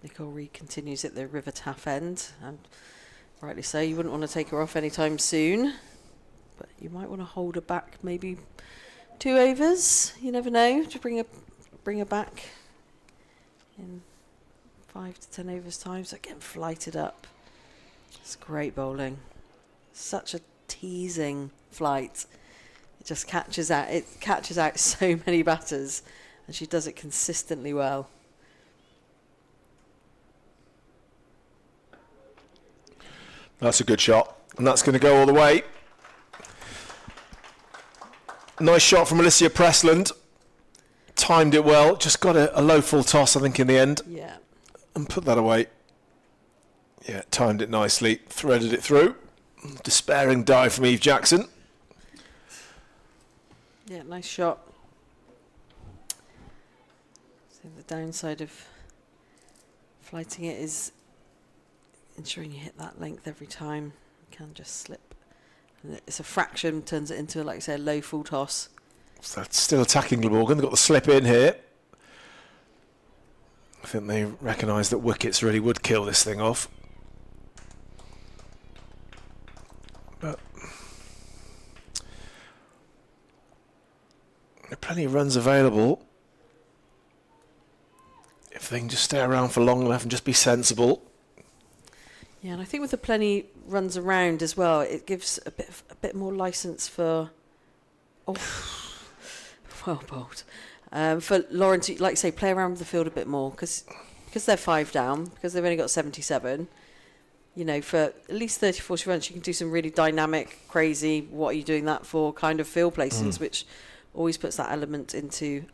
Nicole Reed continues at the River Taff end, and rightly so. You wouldn't want to take her off anytime soon, but you might want to hold her back maybe 2 overs. You never know, to bring her back in 5 to 10 overs time. So again, flighted up. It's great bowling. Such a teasing flight. It just catches out. It catches out so many batters, and she does it consistently well. That's a good shot, and that's going to go all the way. Nice shot from Alicia Pressland. Timed it well, just got a low full toss, I think, in the end. Yeah. And put that away. Yeah, timed it nicely, threaded it through. Despairing dive from Eve Jackson. Yeah, nice shot. So the downside of flighting it is ensuring you hit that length every time. You can just slip. And it's a fraction, turns it into, like I say, a low full toss. So that's still attacking Glamorgan. They've got the slip in here. I think they recognise that wickets really would kill this thing off. But there are plenty of runs available. If they can just stay around for long enough and just be sensible. Yeah, and I think with the plenty runs around as well, it gives a bit more licence for, well bowled, for Lauren to, like I say, play around with the field a bit more because they're 5 down, because they've only got 77. You know, for at least 30, 40 runs, you can do some really dynamic, crazy, what are you doing that for kind of field placings, which always puts that element into,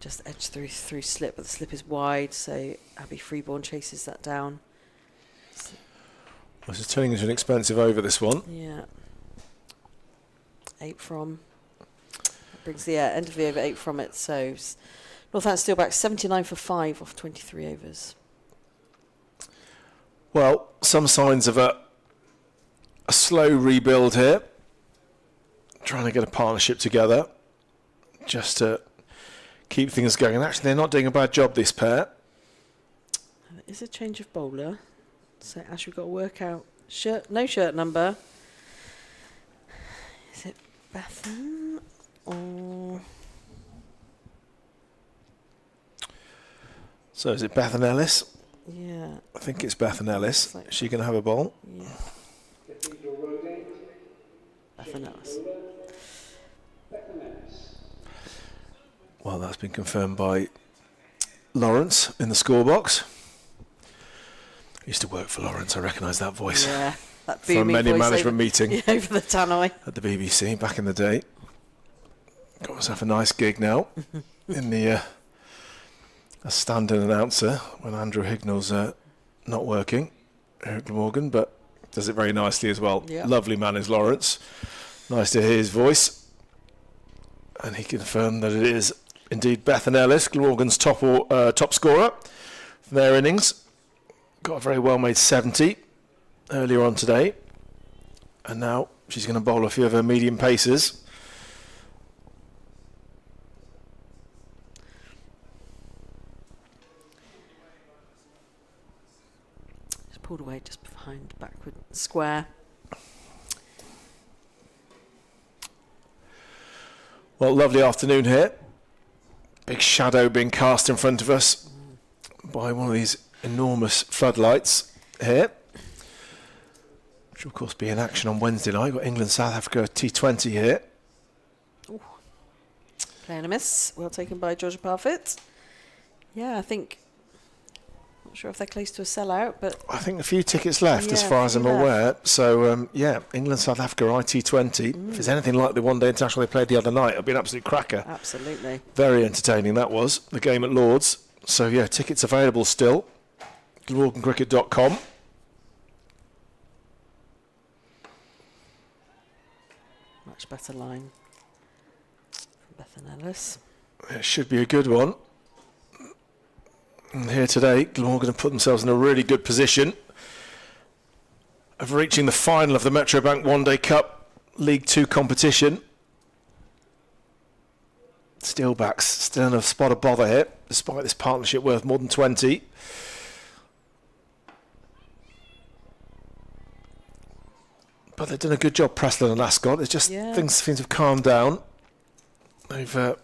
just edge through slip, but the slip is wide, so Abby Freeborn chases that down. This is turning into an expensive over, this one. Yeah. 8 from. That brings the end of the over 8 from it. So Northampton Steelbacks 79 for 5 off 23 overs. Well, some signs of a slow rebuild here. Trying to get a partnership together just to keep things going. And actually, they're not doing a bad job, this pair. There is a change of bowler. So Ash, we've got to work out no shirt number. Is it Bethan or? So is it Bethan Ellis? Yeah. I think it's Bethan Ellis. Like is she going to have a bowl? Yeah. Bethan Ellis. Well, that's been confirmed by Lawrence in the score box. I used to work for Lawrence. I recognise that voice. Yeah, that from booming many voice management meeting over the tannoy at the BBC back in the day. Got myself a nice gig now in the a stand-in announcer when Andrew Hignall's not working here at Glamorgan, but does it very nicely as well. Yeah. Lovely man is Lawrence. Nice to hear his voice. And he confirmed that it is indeed Bethan Ellis, Glamorgan's top scorer for their innings. Got a very well-made 70 earlier on today. And now she's going to bowl a few of her medium paces. just pulled away just behind backward square. Well, lovely afternoon here. Big shadow being cast in front of us by one of these enormous floodlights here, which will of course be in action on Wednesday night. Got England South Africa T20 here. Ooh. Play and a miss, well taken by Georgia Parfitt. Yeah, I think, not sure if they're close to a sellout, but I think a few tickets left as Yeah, far a as I'm few left. aware. So yeah, England South Africa IT20. If it's anything like the one day international they played the other night, it'll be an absolute cracker. absolutely. Very entertaining that was, the game at Lord's. So yeah, tickets available still. GlamorganCricket.com. Much better line from Bethan Ellis. It should be a good one. And here today, Glamorgan have put themselves in a really good position of reaching the final of the Metrobank One Day Cup League 2 competition. Steelbacks still in a spot of bother here, despite this partnership worth more than 20. But they've done a good job, Preston and Ascot. It's just things seem to have calmed down. They've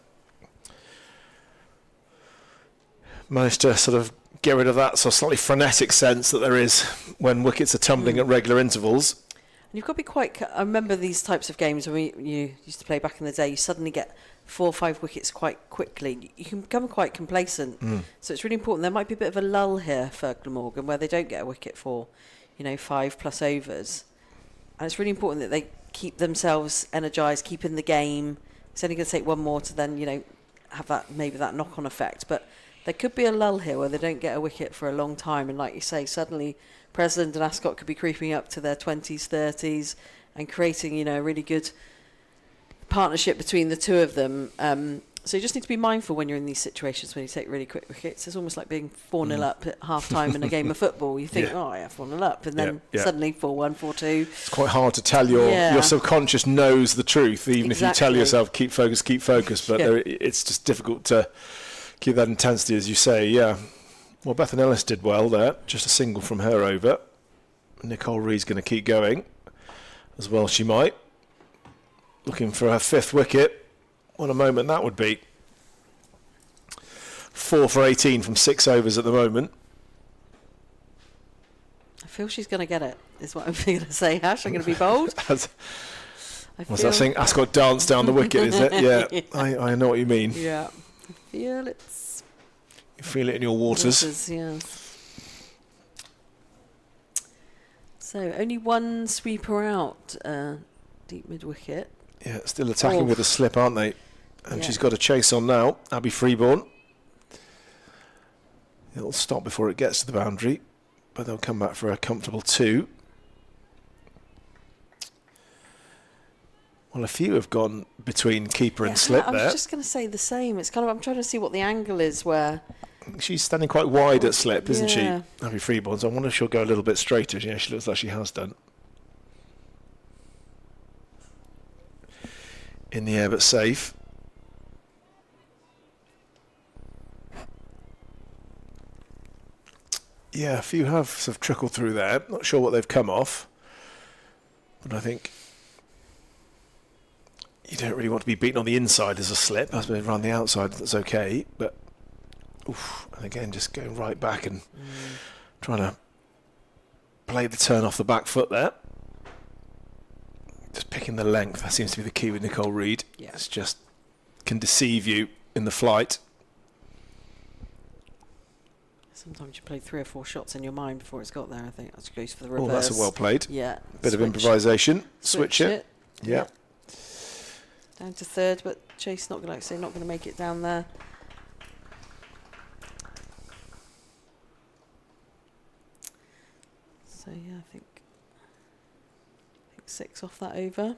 managed to sort of get rid of that sort of slightly frenetic sense that there is when wickets are tumbling at regular intervals. And you've got to be quite. I remember these types of games when you used to play back in the day. You suddenly get 4 or 5 wickets quite quickly. You can become quite complacent. So it's really important. There might be a bit of a lull here for Glamorgan where they don't get a wicket for, 5+ overs. And it's really important that they keep themselves energised, keep in the game. It's only going to take one more to then, have that knock-on effect. But there could be a lull here where they don't get a wicket for a long time. And like you say, suddenly President and Ascot could be creeping up to their 20s, 30s and creating, a really good partnership between the two of them. So you just need to be mindful when you're in these situations when you take really quick wickets. It's almost like being 4-0 up at half-time in a game of football. You think, 4-0 up, and then suddenly 4-1, 4-2. It's quite hard to tell. Your subconscious knows the truth, even if you tell yourself, keep focus. But it's just difficult to keep that intensity, as you say. Yeah. Well, Bethan Ellis did well there. Just a single from her over. Nicole Reed's going to keep going as well. She might. Looking for her 5th wicket. What a moment that would be. 4 for 18 from 6 overs at the moment. I feel she's going to get it, is what I'm going to say, Ash. I'm going to be bold. What's that thing? Ascot dance down the wicket, is it? Yeah, I know what you mean. Yeah. I feel it's... You feel it in your waters. Yeah. So, only one sweeper out, deep mid-wicket. Yeah, still attacking with a slip, aren't they? And she's got a chase on now, Abby Freeborn. It'll stop before it gets to the boundary, but they'll come back for a comfortable 2. Well, a few have gone between keeper and slip there. I was just going to say the same. It's kind of, I'm trying to see what the angle is where... She's standing quite wide at slip, isn't she? Abby Freeborn, so I wonder if she'll go a little bit straighter. Yeah, she looks like she has done. In the air, but safe. Yeah, a few have sort of trickled through there. Not sure what they've come off. But I think you don't really want to be beaten on the inside as a slip. I suppose around the outside, that's okay. But, and again, just going right back and trying to play the turn off the back foot there. Just picking the length, that seems to be the key with Nicole Reed. Yeah. It's just can deceive you in the flight. Sometimes you play 3 or 4 shots in your mind before it's got there. I think that goes for the reverse. Oh, that's a well played. Yeah. Bit of improvisation. Switch it. Yeah. Down to 3rd, but Chase not going to make it down there. So yeah, I think 6 off that over.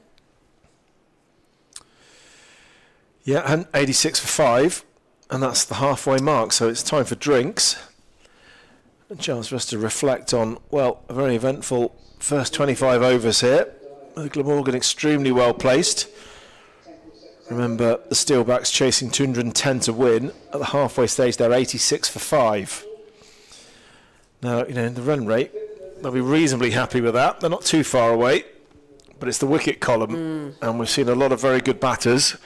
Yeah, and 86 for 5, and that's the halfway mark. So it's time for drinks. A chance for us to reflect on, well, a very eventful first 25 overs here. Glamorgan extremely well placed. Remember, the Steelbacks chasing 210 to win. At the halfway stage, they're 86 for 5. Now, in the run rate, they'll be reasonably happy with that. They're not too far away, but it's the wicket column, and we've seen a lot of very good batters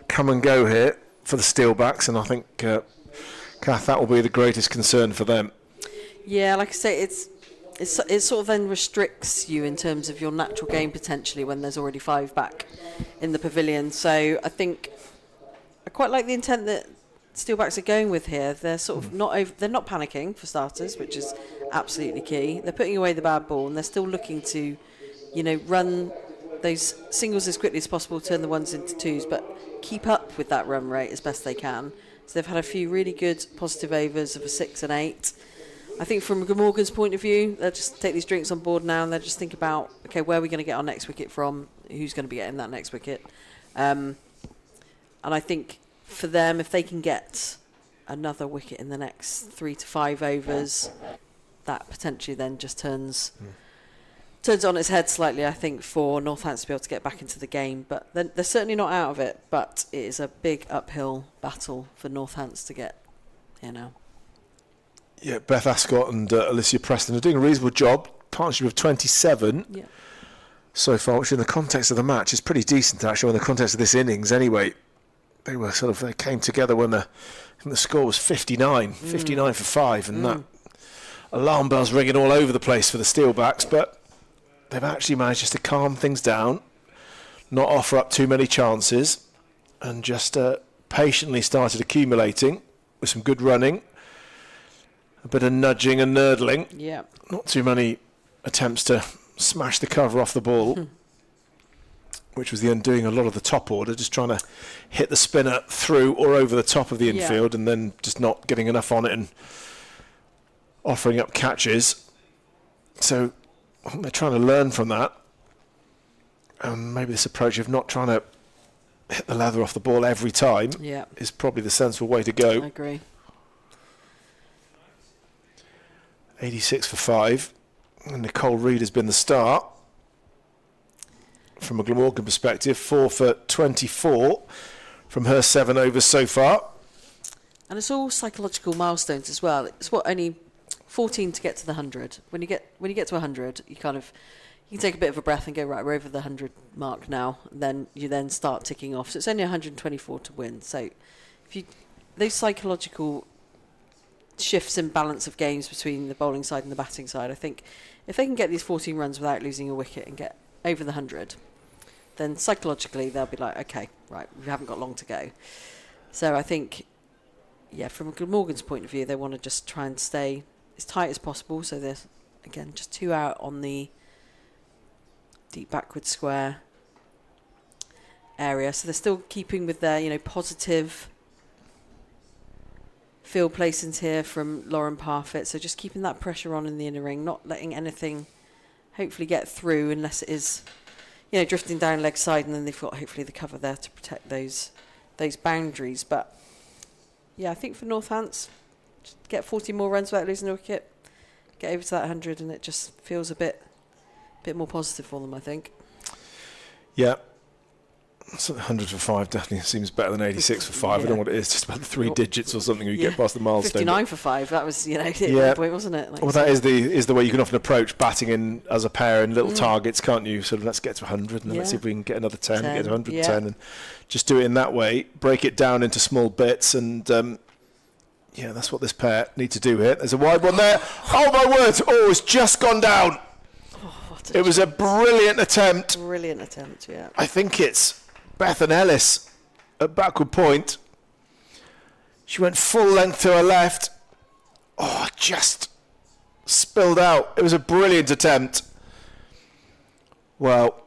come and go here for the Steelbacks, and I think, Kath, that will be the greatest concern for them. Yeah, like I say, it sort of then restricts you in terms of your natural game potentially when there's already 5 back in the pavilion. So I think I quite like the intent that Steelbacks are going with here. They're sort of they're not panicking for starters, which is absolutely key. They're putting away the bad ball and they're still looking to, run those singles as quickly as possible, turn the ones into twos, but keep up with that run rate as best they can. So they've had a few really good positive overs of a 6 and 8. I think from Glamorgan's point of view, they'll just take these drinks on board now and they'll just think about, okay, where are we going to get our next wicket from? Who's going to be getting that next wicket? And I think for them, if they can get another wicket in the next 3 to 5 overs, that potentially then just turns it on its head slightly, I think, for Northampton to be able to get back into the game. But they're certainly not out of it, but it is a big uphill battle for Northampton to get here now. Yeah, Beth Ascot and Alicia Preston are doing a reasonable job. Partnership of 27 so far, which in the context of the match is pretty decent, actually, in the context of this innings anyway. They came together when the score was 59 for 5, and that alarm bells ringing all over the place for the Steelbacks, but they've actually managed just to calm things down, not offer up too many chances, and just patiently started accumulating with some good running, a bit of nudging and nurdling. Yeah. Not too many attempts to smash the cover off the ball, which was the undoing of a lot of the top order, just trying to hit the spinner through or over the top of the infield and then just not getting enough on it and offering up catches. So I think they're trying to learn from that. And maybe this approach of not trying to hit the leather off the ball every time is probably the sensible way to go. I agree. 86 for 5. And Nicole Reed has been the star. From a Glamorgan perspective, 4 for 24 from her 7 overs so far. And it's all psychological milestones as well. It's only 14 to get to the 100. When you get to 100, you can take a bit of a breath and go, right, we're over the 100 mark now. And then you start ticking off. So it's only 124 to win. So those psychological shifts in balance of games between the bowling side and the batting side, I think if they can get these 14 runs without losing a wicket and get over the 100, then psychologically they'll be like, okay, right, we haven't got long to go. So I think, from Glamorgan's point of view, they want to just try and stay as tight as possible. So they're, again, just 2 out on the deep backward square area. So they're still keeping with their, positive field placings here from Lauren Parfitt. So just keeping that pressure on in the inner ring, not letting anything hopefully get through unless it is, drifting down leg side, and then they've got hopefully the cover there to protect those boundaries. But I think for Northants, just get 40 more runs without losing a wicket, get over to that 100, and it just feels a bit more positive for them, I think. Yeah. So 100 for 5 definitely seems better than 86 for 5. I don't know what it is, just about 3 digits or something. You get past the milestone. 59 for 5. That was, at that point, wasn't it? Well, that is the way you can often approach batting in as a pair in little targets, can't you? So let's get to 100 and then let's see if we can get another 10 and get to 110 and just do it in that way. Break it down into small bits and that's what this pair need to do here. There's a wide one there. Oh my word! Oh, it's just gone down. It was a brilliant attempt. Brilliant attempt, yeah. I think it's Bethan Ellis at backward point. She went full length to her left. Oh, just spilled out. It was a brilliant attempt. Well,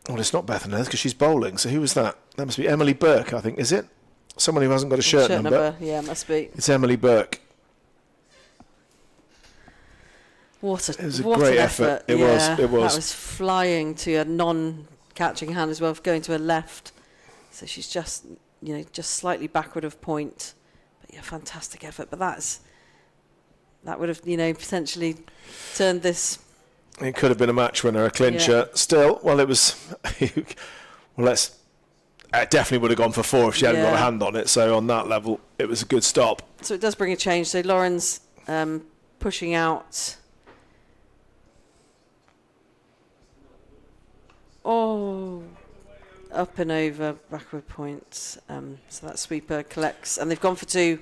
it's not Bethan Ellis because she's bowling. So who was that? That must be Emily Burke, I think. Is it? Someone who hasn't got a shirt number. Yeah, must be. It's Emily Burke. It was a great effort. It was. That was flying to a non-catching hand as well, going to her left. So she's just slightly backward of point. But fantastic effort. But that would have, potentially turned this. It could have been a match winner, a clincher. Still, it was. It definitely would have gone for 4 if she hadn't got a hand on it. So on that level, it was a good stop. So it does bring a change. So Lauren's pushing out. Oh, up and over, backward points. So that sweeper collects, and they've gone for 2.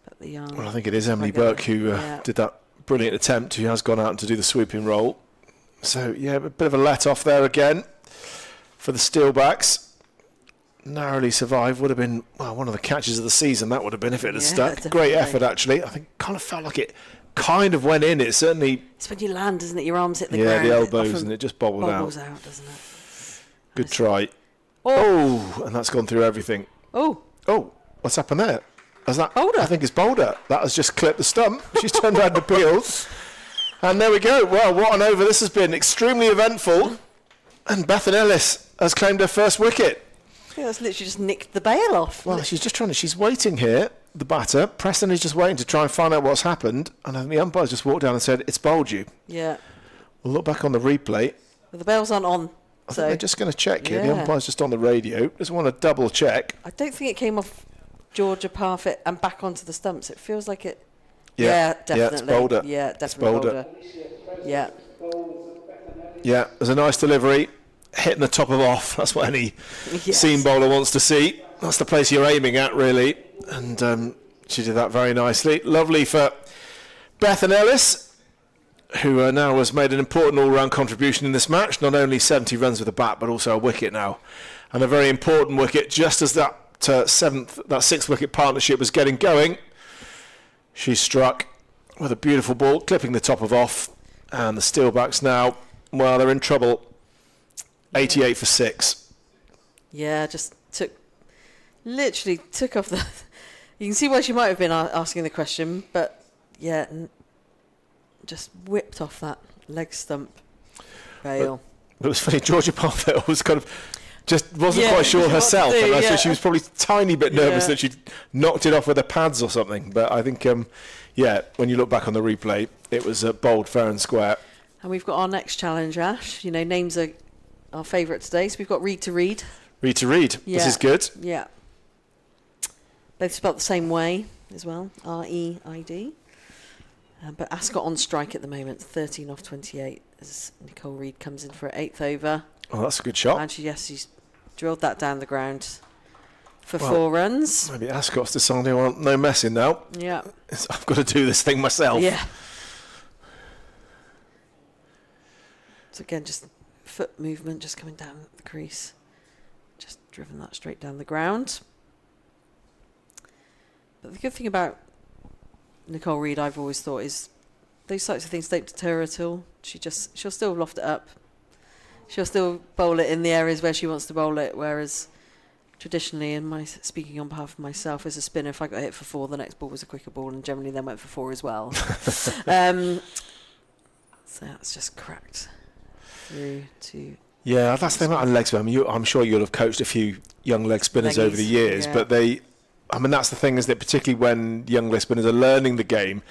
But the I think it is Emily Burke who did that brilliant attempt. Who has gone out to do the sweeping roll. So a bit of a let off there again for the Steelbacks. Narrowly survived. Would have been one of the catches of the season. That would have been if it had stuck. Definitely. Great effort actually. I think kind of felt like it kind of went in. It certainly. It's when you land, isn't it? Your arms hit the ground. Yeah, the elbows, and it just bobbled out. Bobbles out, doesn't it? Good try. Oh, and that's gone through everything. Oh, what's happened there? Is that Boulder? I think it's Boulder. That has just clipped the stump. She's turned around the peels. And there we go. Well, what an over this has been. Extremely eventful. And Bethan Ellis has claimed her first wicket. Yeah, that's literally just nicked the bail off. Well, she's waiting here, the batter. Preston is just waiting to try and find out what's happened. And I think the umpire's just walked down and said, it's bowled you. Yeah. We'll look back on the replay. Well, the bails aren't on. I think they're just going to check here. The umpire's just on the radio. Just want to double check. I don't think it came off Georgia Parfitt and back onto the stumps. It feels like it. Yeah, definitely. Yeah, it's Boulder. Yeah, definitely Boulder. Yeah. Yeah, there's a nice delivery. Hitting the top of off. That's what any seam bowler wants to see. That's the place you're aiming at, really. And she did that very nicely. Lovely for Bethan Ellis, who now has made an important all-round contribution in this match. Not only 70 runs with a bat, but also a wicket now. And a very important wicket, just as that sixth wicket partnership was getting going. She struck with a beautiful ball, clipping the top of off. And the Steelbacks now, well, they're in trouble. 88 for 6. Yeah, literally took off the... You can see why she might have been asking the question, but yeah, just whipped off that leg stump bail. But it was funny, Georgia Parfitt was kind of just wasn't quite sure herself, and so she was probably a tiny bit nervous that she'd knocked it off with her pads or something. But I think, when you look back on the replay, it was bowled fair and square. And we've got our next challenge, Ash. You know, names are our favourite today, so we've got Reed to Reed. Reed to Reed. Yeah. This is good. Yeah. Both spelled the same way as well, R-E-I-D. But Ascot on strike at the moment, 13 off 28, as Nicole Reed comes in for her 8th over. Oh, that's a good shot. And she's drilled that down the ground for 4 runs. Maybe Ascot's deciding, well, no messing now. Yeah. I've got to do this thing myself. Yeah. So again, just foot movement, just coming down the crease. Just driven that straight down the ground. But the good thing about Nicole Reed, I've always thought, is those types of things don't deter her at all. She'll still loft it up. She'll still bowl it in the areas where she wants to bowl it, whereas traditionally, and speaking on behalf of myself as a spinner, if I got hit for 4, the next ball was a quicker ball, and generally then went for 4 as well. So that's just cracked through to... Yeah, that's the thing about a leg spinner. I'm sure you'll have coached a few young leg spinners over the years, but that's the thing, is that particularly when young leg spinners are learning the game,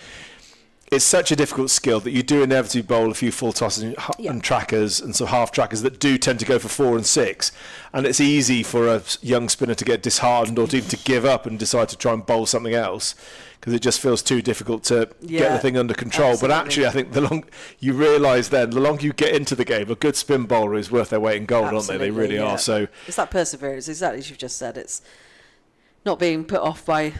it's such a difficult skill that you do inevitably bowl a few full tosses and trackers and some half trackers that do tend to go for 4 and 6, and it's easy for a young spinner to get disheartened or even to give up and decide to try and bowl something else because it just feels too difficult to get the thing under control. Absolutely. But actually, I think the longer you realise then, the longer you get into the game, a good spin bowler is worth their weight in gold, aren't they? They really are. So it's that perseverance, exactly as you've just said. It's not being put off by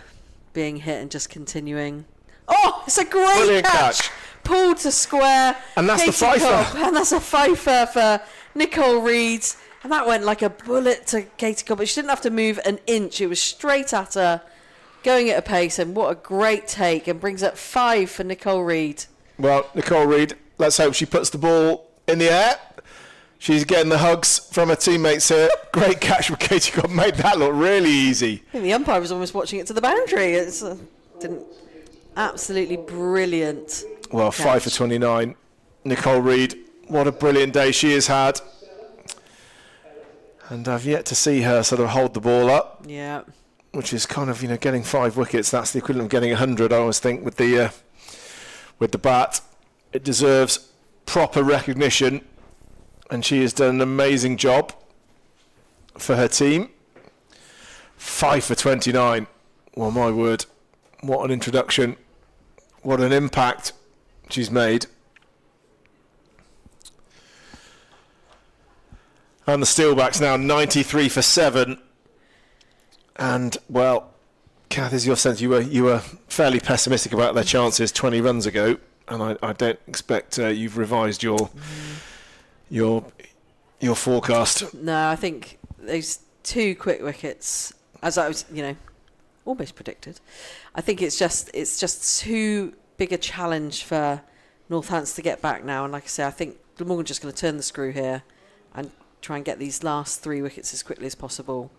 being hit and just continuing. Oh, it's a great catch. Pulled to square. And that's the fifer. And that's a fifer for Nicole Reed. And that went like a bullet to Katie Cobb. But she didn't have to move an inch. It was straight at her, going at a pace. And what a great take. And brings up 5 for Nicole Reed. Well, Nicole Reed, let's hope she puts the ball in the air. She's getting the hugs from her teammates here. Great catch from Katie Cobb. Made that look really easy. I think the umpire was almost watching it to the boundary. It's didn't... Absolutely brilliant. Well, catch. 5 for 29. Nicole Reed, what a brilliant day she has had. And I've yet to see her sort of hold the ball up. Yeah. Which is kind of, getting 5 wickets. That's the equivalent of getting 100, I always think, with the bat. It deserves proper recognition. And she has done an amazing job for her team. 5 for 29. Well, my word. What an introduction. What an impact she's made. And the Steelbacks now 93 for 7. And, well, Kath, is your sense you were fairly pessimistic about their chances 20 runs ago, and I don't expect you've revised your forecast. No, I think those 2 quick wickets, as I was, almost predicted. I think it's just too big a challenge for Northampton to get back now. And like I say, I think Glamorgan's just going to turn the screw here and try and get these last 3 wickets as quickly as possible.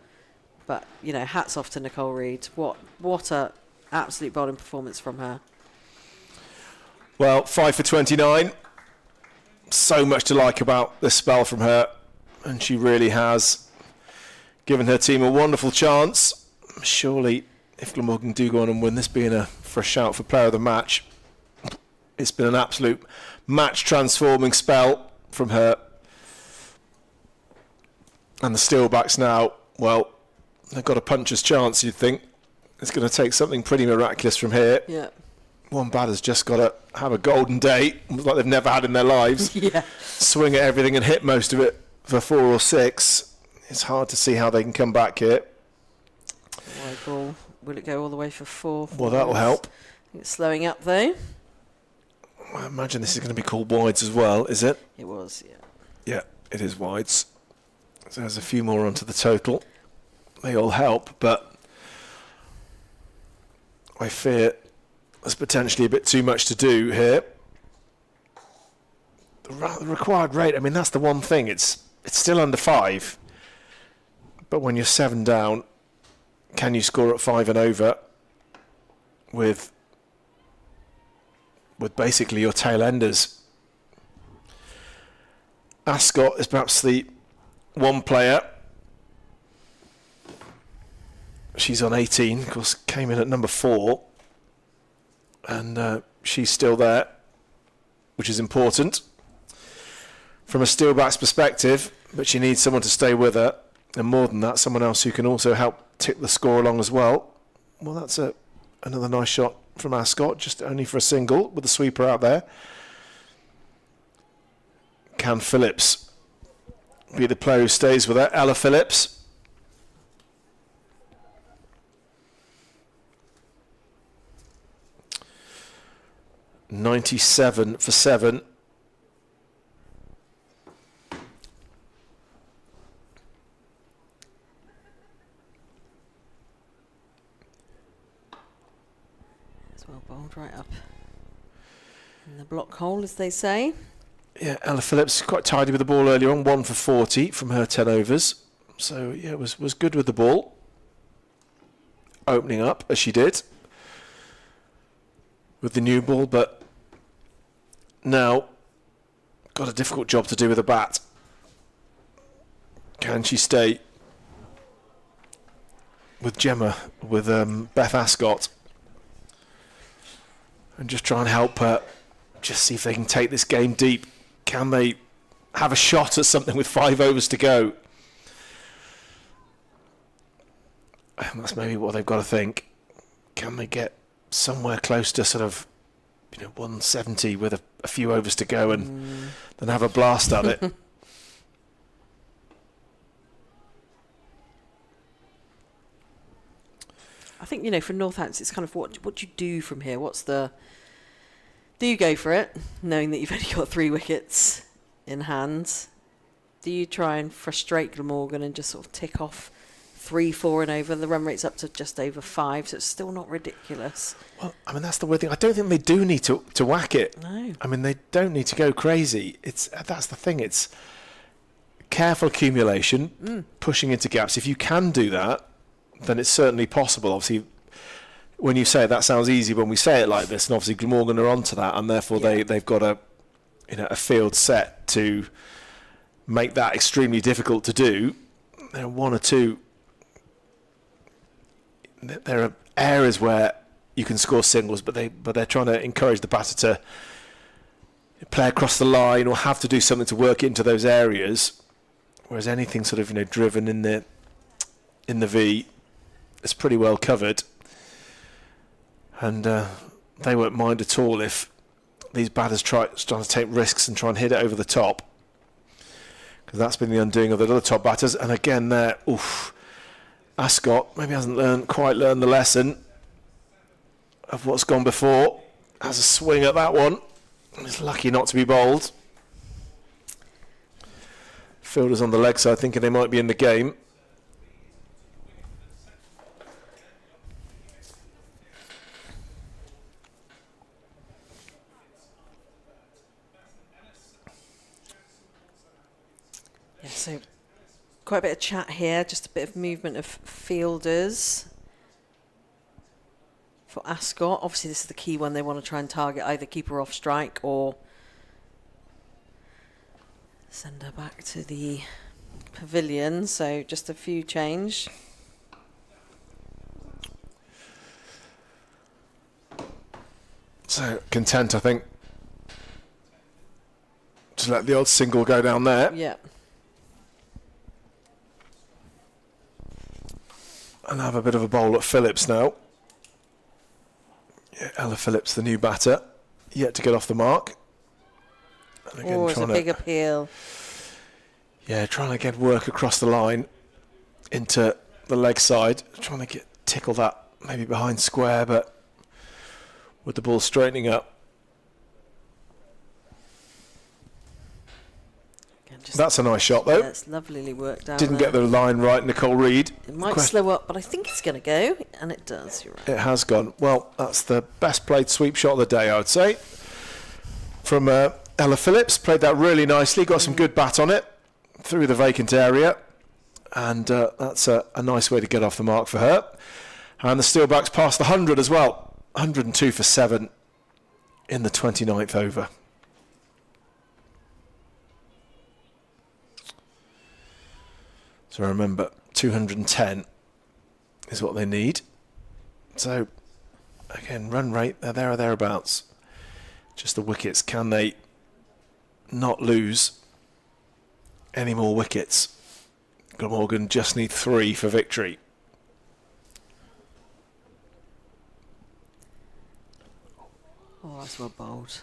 But, hats off to Nicole Reed. What a absolute bowling performance from her. Well, 5 for 29. So much to like about this spell from her. And she really has given her team a wonderful chance. Surely, if Glamorgan do go on and win this, being for a shout for player of the match, it's been an absolute match-transforming spell from her. And the Steelbacks now, well, they've got a puncher's chance, you'd think. It's going to take something pretty miraculous from here. Yeah. One batter's just got to have a golden day, like they've never had in their lives. Yeah. Swing at everything and hit most of it for 4 or 6. It's hard to see how they can come back here. Wide ball. Will it go all the way for 4? Well, that'll help. I think it's slowing up, though. I imagine this is going to be called wides as well, is it? It was, yeah. Yeah, it is wides. So there's a few more onto the total. They all help, but I fear there's potentially a bit too much to do here. the required rate, I mean, that's the one thing. It's still under 5. But when you're 7 down, can you score at 5 and over with basically your tail enders? Ascot is perhaps the one player. She's on 18, of course, came in at number 4. And she's still there, which is important from a Steelbacks perspective, but she needs someone to stay with her, and more than that, someone else who can also help tip the score along as well. Well, that's another nice shot from Ascot, just only for a single with the sweeper out there. Can Phillips be the player who stays with her? Ella Phillips. .97 for 7. It's well bowled right up in the block hole, as they say. Yeah, Ella Phillips quite tidy with the ball earlier on, 1 for 40 from her 10 overs. So yeah, was good with the ball, opening up as she did with the new ball, but now got a difficult job to do with the bat. Can she stay with Gemma, with Beth Ascot, and just try and help her, just see if they can take this game deep? Can they have a shot at something with 5 overs to go? And that's maybe what they've got to think. Can they get somewhere close to sort of 170 with a few overs to go and then have a blast at it? I think, for Northampton, it's kind of what do you do from here? Do you go for it, knowing that you've only got 3 wickets in hand? Do you try and frustrate Glamorgan and just sort of tick off 3, 4 and over? The run rate's up to just over 5, so it's still not ridiculous. Well, I mean, that's the weird thing. I don't think they do need to whack it. No. I mean, they don't need to go crazy. That's the thing. It's careful accumulation, pushing into gaps. If you can do that, then it's certainly possible. Obviously, when you say it, that sounds easy when we say it like this, and obviously Glamorgan are onto that, and therefore they've got a field set to make that extremely difficult to do. There are 1 or 2. There are areas where you can score singles, but they're trying to encourage the batter to play across the line or have to do something to work into those areas. Whereas anything sort of driven in the V, it's pretty well covered. And they won't mind at all if these batters try to take risks and try and hit it over the top, because that's been the undoing of the other top batters. And again, there, Ascot maybe hasn't quite learned the lesson of what's gone before. Has a swing at that one. He's lucky not to be bowled. Fielders on the leg side thinking they might be in the game. Yeah, so quite a bit of chat here, just a bit of movement of fielders for Ascot. Obviously, this is the key one. They want to try and target either keep her off strike or send her back to the pavilion. So just a few change. So content, I think, to let the odd single go down there. Yeah. And have a bit of a bowl at Phillips now. Yeah, Ella Phillips, the new batter, yet to get off the mark. And again, It's a big appeal. Yeah, trying to get work across the line into the leg side, trying to tickle that maybe behind square, but with the ball straightening up. That's a nice shot, though. That's lovelily worked out. Didn't get the line right, Nicole Reed. It might slow up, but I think it's going to go, and it does. You're right. It has gone. Well, that's the best played sweep shot of the day, I would say. From Ella Phillips played that really nicely, got some good bat on it through the vacant area, and that's a nice way to get off the mark for her. And the Steelbacks passed the 100 as well, 102 for 7 in the 29th over. So remember, 210 is what they need. So, again, run rate, they're there or thereabouts. Just the wickets. Can they not lose any more wickets? Glamorgan just need 3 for victory. Oh, that's well bowled.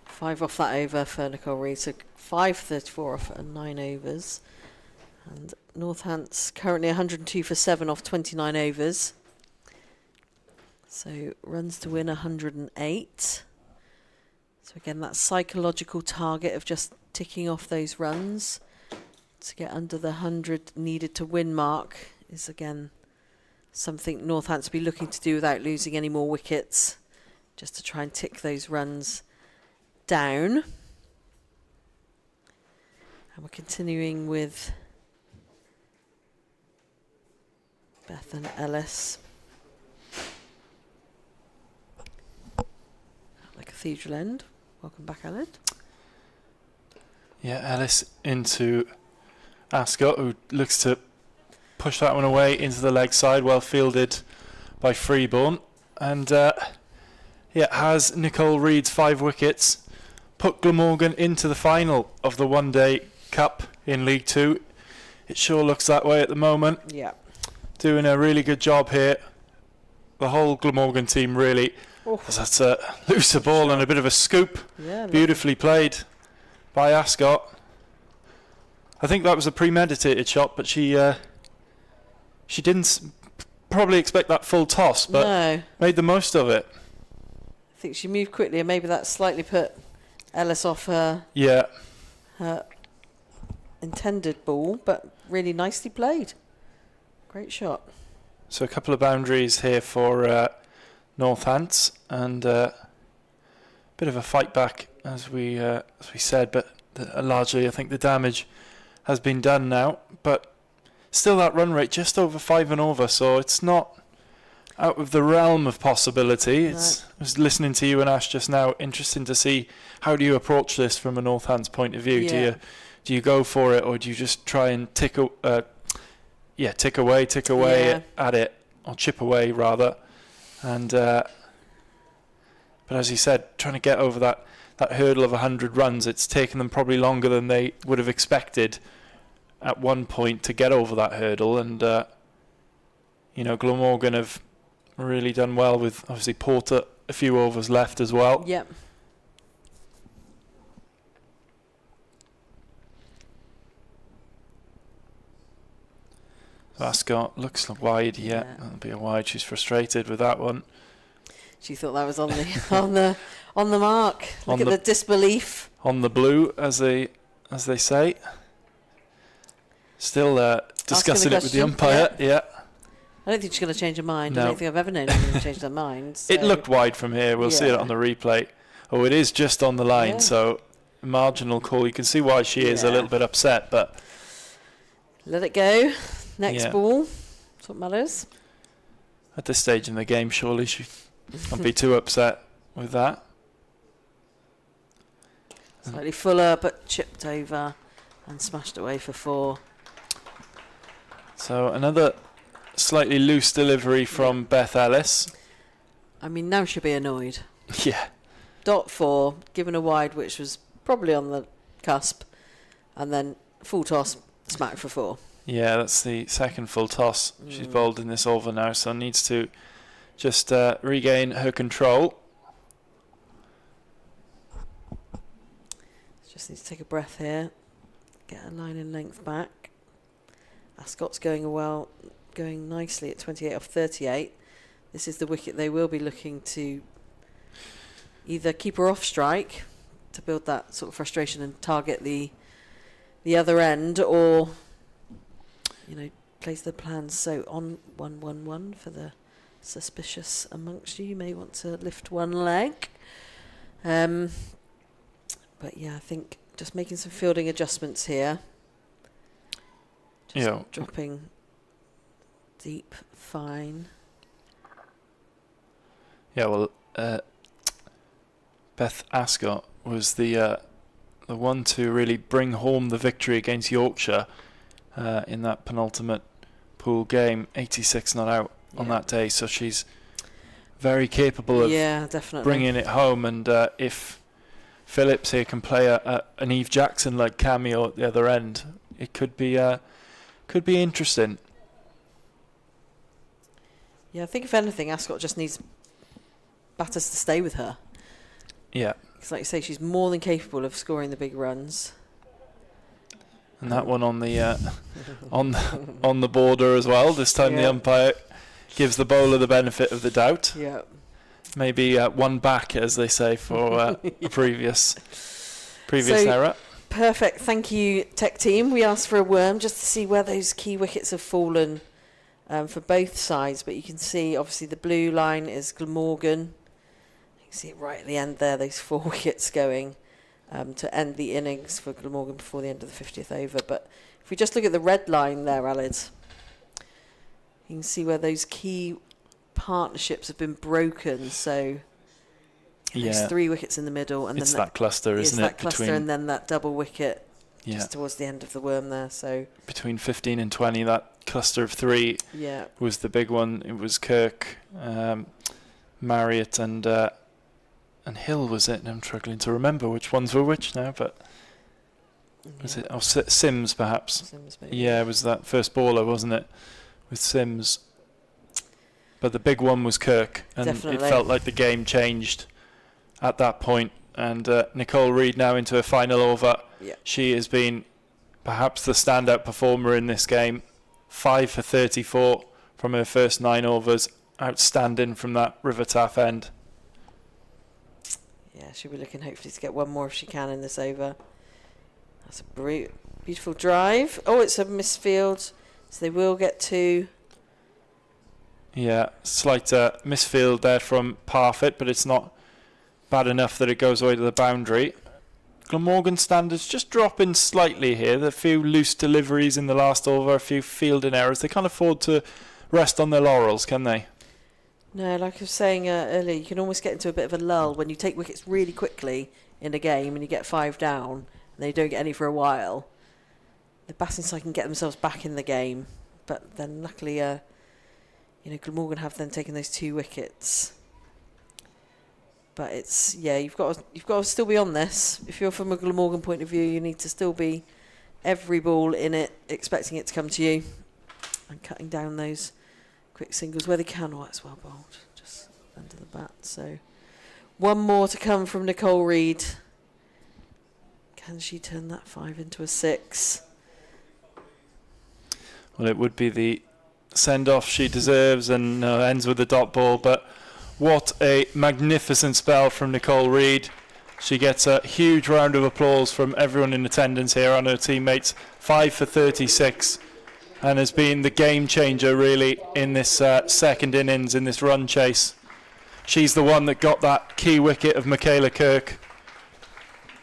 5 off that over for Nicole Reed, so 5.34 off at 9 overs. And Northants currently 102 for 7 off 29 overs. So runs to win 108. So again, that psychological target of just ticking off those runs to get under the 100 needed to win mark is again something Northants will be looking to do without losing any more wickets, just to try and tick those runs down. And we're continuing with Beth and Ellis at the Cathedral End. Welcome back, Alan. Yeah, Ellis into Ascot, who looks to push that one away into the leg side, well fielded by Freeborn. And has Nicole Reed's 5 wickets put Glamorgan into the final of the One Day Cup in League 2. It sure looks that way at the moment. Yeah. Doing a really good job here. The whole Glamorgan team really. That's a looser ball and a bit of a scoop. Yeah, beautifully played by Ascot. I think that was a premeditated shot, but she didn't probably expect that full toss, but made the most of it. I think she moved quickly, and maybe that slightly put Ellis off her intended ball, but really nicely played. Great shot. So a couple of boundaries here for Northants, and a bit of a fight back, as we said, but largely I think the damage has been done now. But still, that run rate just over 5 and over, so it's not out of the realm of possibility. I was listening to you and Ash just now. Interesting to see, how do you approach this from a Northants point of view? Yeah. Do you go for it, or do you just try and tick away at it, or chip away rather? And but as you said, trying to get over that hurdle of 100 runs, it's taken them probably longer than they would have expected at one point to get over that hurdle. And Glamorgan have really done well with, obviously, Porter a few overs left as well. Yep. Ascot looks wide, that'll be a wide. She's frustrated with that one. She thought that was on the on the mark. Look at the disbelief. On the blue, as they say. Still discussing it with the umpire. Yeah. I don't think she's going to change her mind. No. I don't think I've ever known her to change her mind. So. It looked wide from here. We'll see it on the replay. Oh, it is just on the line, so marginal call. You can see why she is a little bit upset, but let it go. Next ball. That's what matters. At this stage in the game, surely she won't be too upset with that. Slightly fuller, but chipped over and smashed away for 4. So another slightly loose delivery from Beth Ellis. I mean, now she'll be annoyed. Yeah. Dot 4, given a wide, which was probably on the cusp, and then full toss, smack for 4. Yeah, that's the second full toss she's bowled in this over now, so needs to just regain her control. Just need to take a breath here, get a line in length back. Ascot's going nicely at 28 off 38. This is the wicket they will be looking to either keep her off strike to build that sort of frustration and target the other end, or place their plans. So on 1-1-1 for the suspicious amongst you may want to lift one leg. But yeah, I think just making some fielding adjustments here. Just dropping deep, fine. Yeah, well, Beth Ascot was the one to really bring home the victory against Yorkshire in that penultimate pool game, 86 not out on that day. So she's very capable of definitely bringing it home. And if Phillips here can play an Eve Jackson-like cameo at the other end, it could be interesting. Yeah, I think if anything, Ascot just needs batters to stay with her. Yeah. Because like you say, she's more than capable of scoring the big runs. And that one on the on the border as well. This time the umpire gives the bowler the benefit of the doubt. Yeah. Maybe one back, as they say, for a previous error. Perfect. Thank you, tech team. We asked for a worm just to see where those key wickets have fallen for both sides. But you can see, obviously, the blue line is Glamorgan. You can see it right at the end there, those 4 wickets going to end the innings for Glamorgan before the end of the 50th over. But if we just look at the red line there, Alid, you can see where those key partnerships have been broken. So there's 3 wickets in the middle, and it's then that cluster, isn't it? That cluster, and then that double wicket just towards the end of the worm there. So between 15 and 20, that cluster of 3 was the big one. It was Kirk, Marriott, and Hill, was it? I'm struggling to remember which ones were which now, but was it? Oh, Sims, perhaps. Sims, maybe. Yeah, it was that first bowler, wasn't it, with Sims? But the big one was Kirk, and Definitely. It felt like the game changed at that point. And Nicole Reed now into her final over. Yeah. She has been perhaps the standout performer in this game. 5 for 34 from her first 9 overs. Outstanding from that River Taff end. Yeah, she'll be looking hopefully to get one more if she can in this over. That's a beautiful drive. Oh, it's a misfield, so they will get 2. Yeah, slight misfield there from Parfitt, but it's not bad enough that it goes away to the boundary. Glamorgan standards just dropping slightly here. There are a few loose deliveries in the last over, a few fielding errors. They can't afford to rest on their laurels, can they? No, like I was saying earlier, you can almost get into a bit of a lull when you take wickets really quickly in a game and you get 5 down and they don't get any for a while. The batting side can get themselves back in the game, but then luckily, Glamorgan have then taken those 2 wickets. But it's you've got to still be on this. If you're from a Glamorgan point of view, you need to still be every ball in it, expecting it to come to you, and cutting down those quick singles where they can. Oh, that's well bowled, just under the bat. So 1 more to come from Nicole Reed. Can she turn that 5 into a 6? Well, it would be the send-off she deserves, and ends with a dot ball. But what a magnificent spell from Nicole Reed. She gets a huge round of applause from everyone in attendance here and her teammates. 5 for 36. And has been the game changer really in this second innings, in this run chase. She's the one that got that key wicket of Michaela Kirk.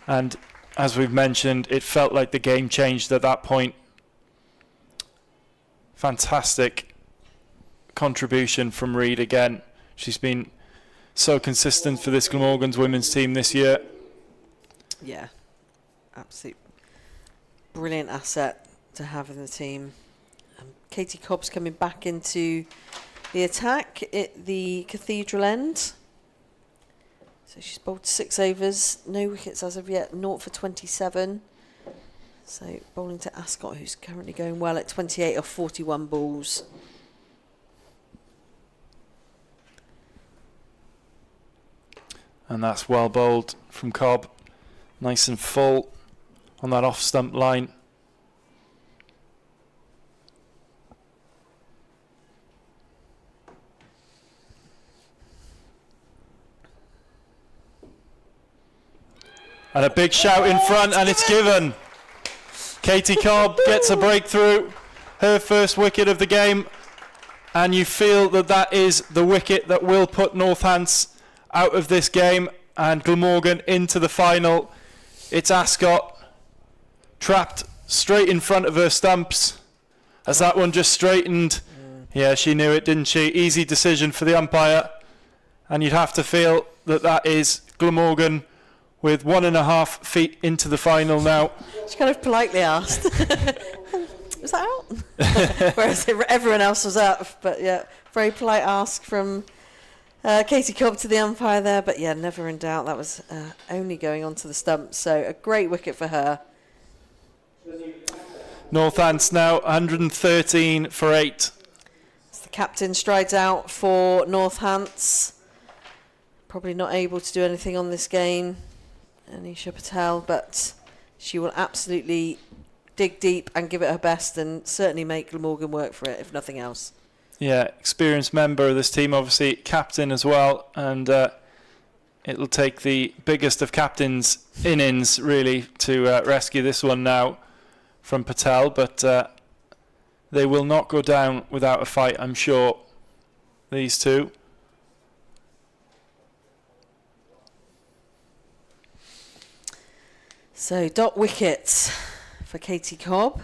And as we've mentioned, it felt like the game changed at that point. Fantastic contribution from Reed again. She's been so consistent for this Glamorgan's women's team this year. Yeah, absolute brilliant asset to have in the team. Katie Cobb's coming back into the attack at the Cathedral end. So she's bowled 6 overs, no wickets as of yet, 0 for 27. So bowling to Ascot, who's currently going well at 28 off 41 balls. And that's well bowled from Cobb. Nice and full on that off-stump line. And a big shout in front, and it's given. Katie Cobb gets a breakthrough, her first wicket of the game, and you feel that that is the wicket that will put Northants out of this game and Glamorgan into the final. It's Ascot, trapped straight in front of her stumps. As that one just straightened, yeah, she knew it, didn't she? Easy decision for the umpire. And you'd have to feel that that is Glamorgan with 1.5 feet into the final now. She kind of politely asked, was that out? Whereas everyone else was out. But yeah, very polite ask from Katie Cobb to the umpire there. But yeah, never in doubt. That was only going onto the stump. So a great wicket for her. Northants now 113 for 8. As the captain strides out for Northants. Probably not able to do anything on this game, Anisha Patel, but she will absolutely dig deep and give it her best and certainly make Glamorgan work for it, if nothing else. Yeah, experienced member of this team, obviously captain as well, and it'll take the biggest of captains' innings really to rescue this one now from Patel, but they will not go down without a fight, I'm sure, these two. So, dot wickets for Katie Cobb.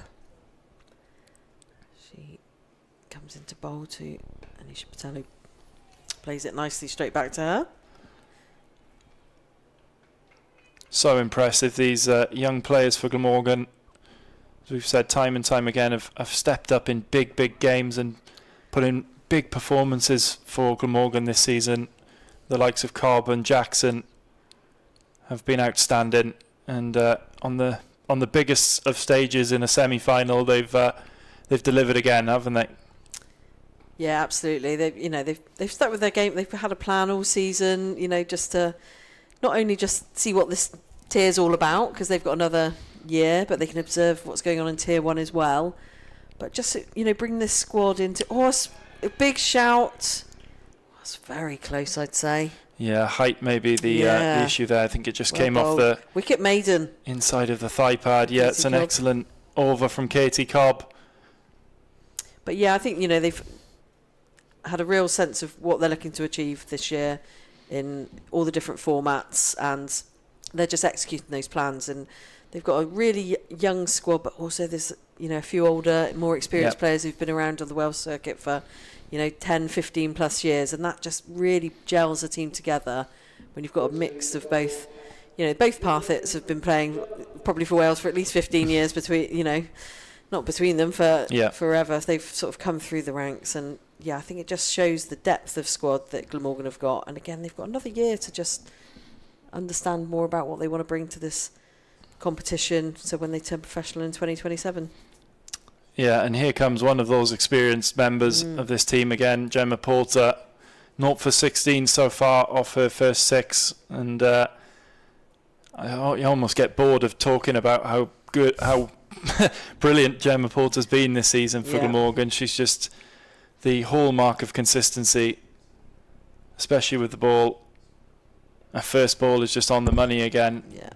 She comes into bowl to Anisha Patel, who plays it nicely straight back to her. So impressive, these young players for Glamorgan. As we've said time and time again, have stepped up in big games and put in big performances for Glamorgan this season. The likes of Cobb and Jackson have been outstanding. And on the biggest of stages in a semi-final, they've delivered again, haven't they? Yeah, absolutely. They've stuck with their game. They've had a plan all season. Just to not only just see what this tier's all about, because they've got another year, but they can observe what's going on in Tier 1 as well. But just bring this squad into a big shout. That's very close, I'd say. Yeah, height may be the issue there. I think it just came off the wicket maiden inside of the thigh pad. Yeah, it's an Cobb. excellent over from Katie Cobb. But yeah, I think they've had a real sense of what they're looking to achieve this year in all the different formats, and they're just executing those plans. And they've got a really young squad, but also there's a few older, more experienced players who've been around on the Welsh circuit for 10, 15 plus years, and that just really gels a team together when you've got a mix of both. Both Parthits have been playing probably for Wales for at least 15 years not between them for forever. They've sort of come through the ranks, and yeah, I think it just shows the depth of squad that Glamorgan have got. And again, they've got another year to just understand more about what they want to bring to this competition, so when they turn professional in 2027. Yeah, and here comes one of those experienced members of this team again, Gemma Porter. 0 for 16 so far off her first 6, and you almost get bored of talking about how brilliant Gemma Porter's been this season for Glamorgan. She's just the hallmark of consistency, especially with the ball. Her first ball is just on the money again. Yeah.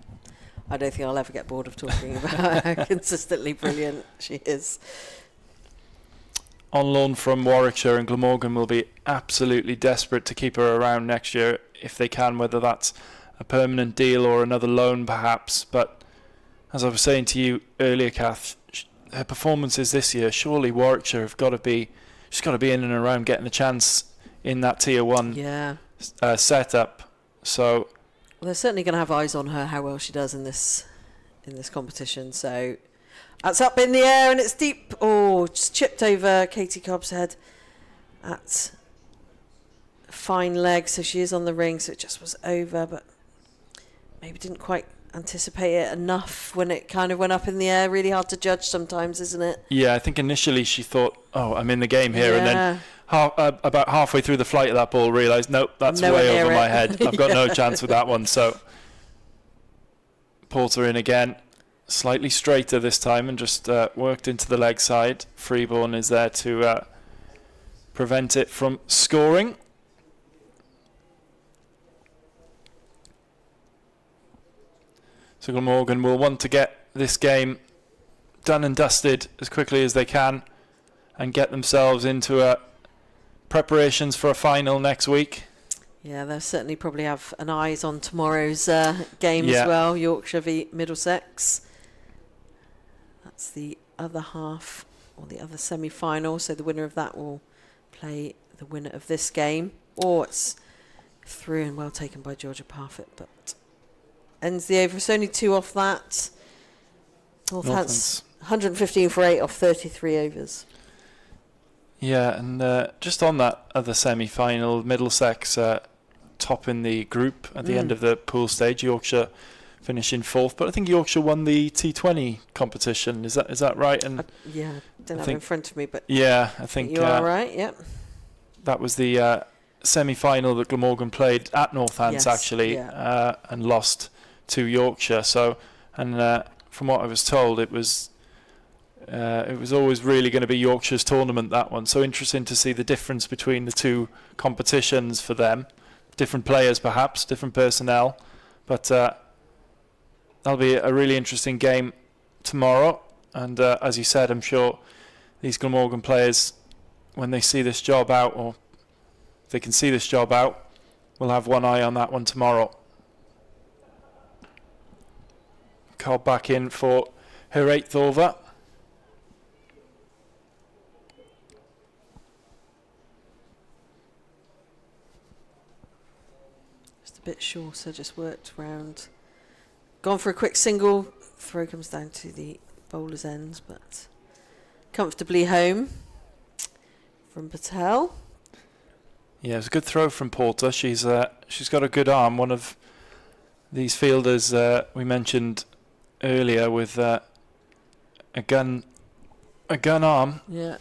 I don't think I'll ever get bored of talking about how consistently brilliant she is. On loan from Warwickshire, and Glamorgan will be absolutely desperate to keep her around next year if they can, whether that's a permanent deal or another loan perhaps. But as I was saying to you earlier, Kath, her performances this year, surely Warwickshire have got to be, she's got to be in and around getting a chance in that Tier 1 setup. So they're certainly going to have eyes on her, how well she does in this competition. So that's up in the air and it's deep. Oh, just chipped over Katie Cobb's head at fine leg. So she is on the ring, so it just was over, but maybe didn't quite anticipate it enough when it kind of went up in the air. Really hard to judge sometimes, isn't it? Yeah, I think initially she thought, oh, I'm in the game here, and then about halfway through the flight of that ball realised, nope, that's way over my head. I've got no chance with that one. So Porter in again, slightly straighter this time, and just worked into the leg side. Freeborn is there to prevent it from scoring. So Glamorgan will want to get this game done and dusted as quickly as they can and get themselves into preparations for a final next week. Yeah, they'll certainly probably have an eyes on tomorrow's game Yeah. as well. Yorkshire v Middlesex. That's the other half, or the other semi-final. So the winner of that will play the winner of this game. Or it's through and well taken by Georgia Parfitt, but ends the over. It's only 2 off that. Northants 115 for 8 off 33 overs. Yeah, and just on that other semi-final, Middlesex top in the group at the end of the pool stage. Yorkshire finishing 4th, but I think Yorkshire won the T20 competition. Is that right? And yeah, don't have it in front of me, but yeah, I think you are right. Yep. That was the semi-final that Glamorgan played at Northants, actually, yeah. and lost to Yorkshire. So, and from what I was told, it was always really going to be Yorkshire's tournament, that one. So interesting to see the difference between the two competitions for them. Different players, perhaps, different personnel, but that'll be a really interesting game tomorrow. And as you said, I'm sure these Glamorgan players, when they see this job out, or if they can see this job out, will have one eye on that one tomorrow. Cobb back in for her 8th over. Bit shorter, just worked round. Gone for a quick single. Throw comes down to the bowler's ends, but comfortably home from Patel. Yeah, it was a good throw from Porter. She's got a good arm. One of these fielders we mentioned earlier with a gun arm. Yeah.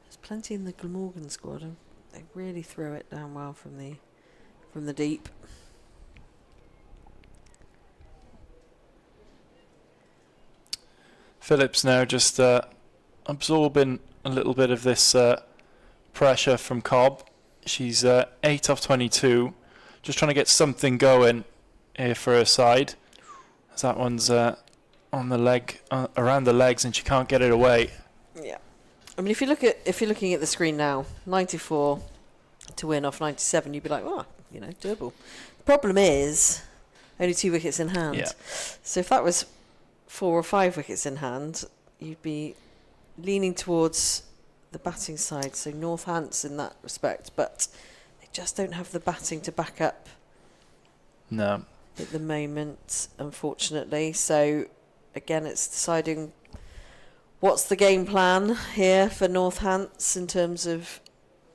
There's plenty in the Glamorgan squad. They really throw it down well from the deep. Phillips now just absorbing a little bit of this pressure from Cobb. She's 8 off 22, just trying to get something going here for her side. As that one's on the leg, around the legs, and she can't get it away. Yeah, I mean, if you're looking at the screen now, 94 to win off 97, you'd be like, oh, doable. The problem is only 2 wickets in hand. Yeah. So if that was 4 or 5 wickets in hand, you'd be leaning towards the batting side. So Northants in that respect, but they just don't have the batting to back up. No. At the moment, unfortunately. So again, it's deciding what's the game plan here for Northants in terms of,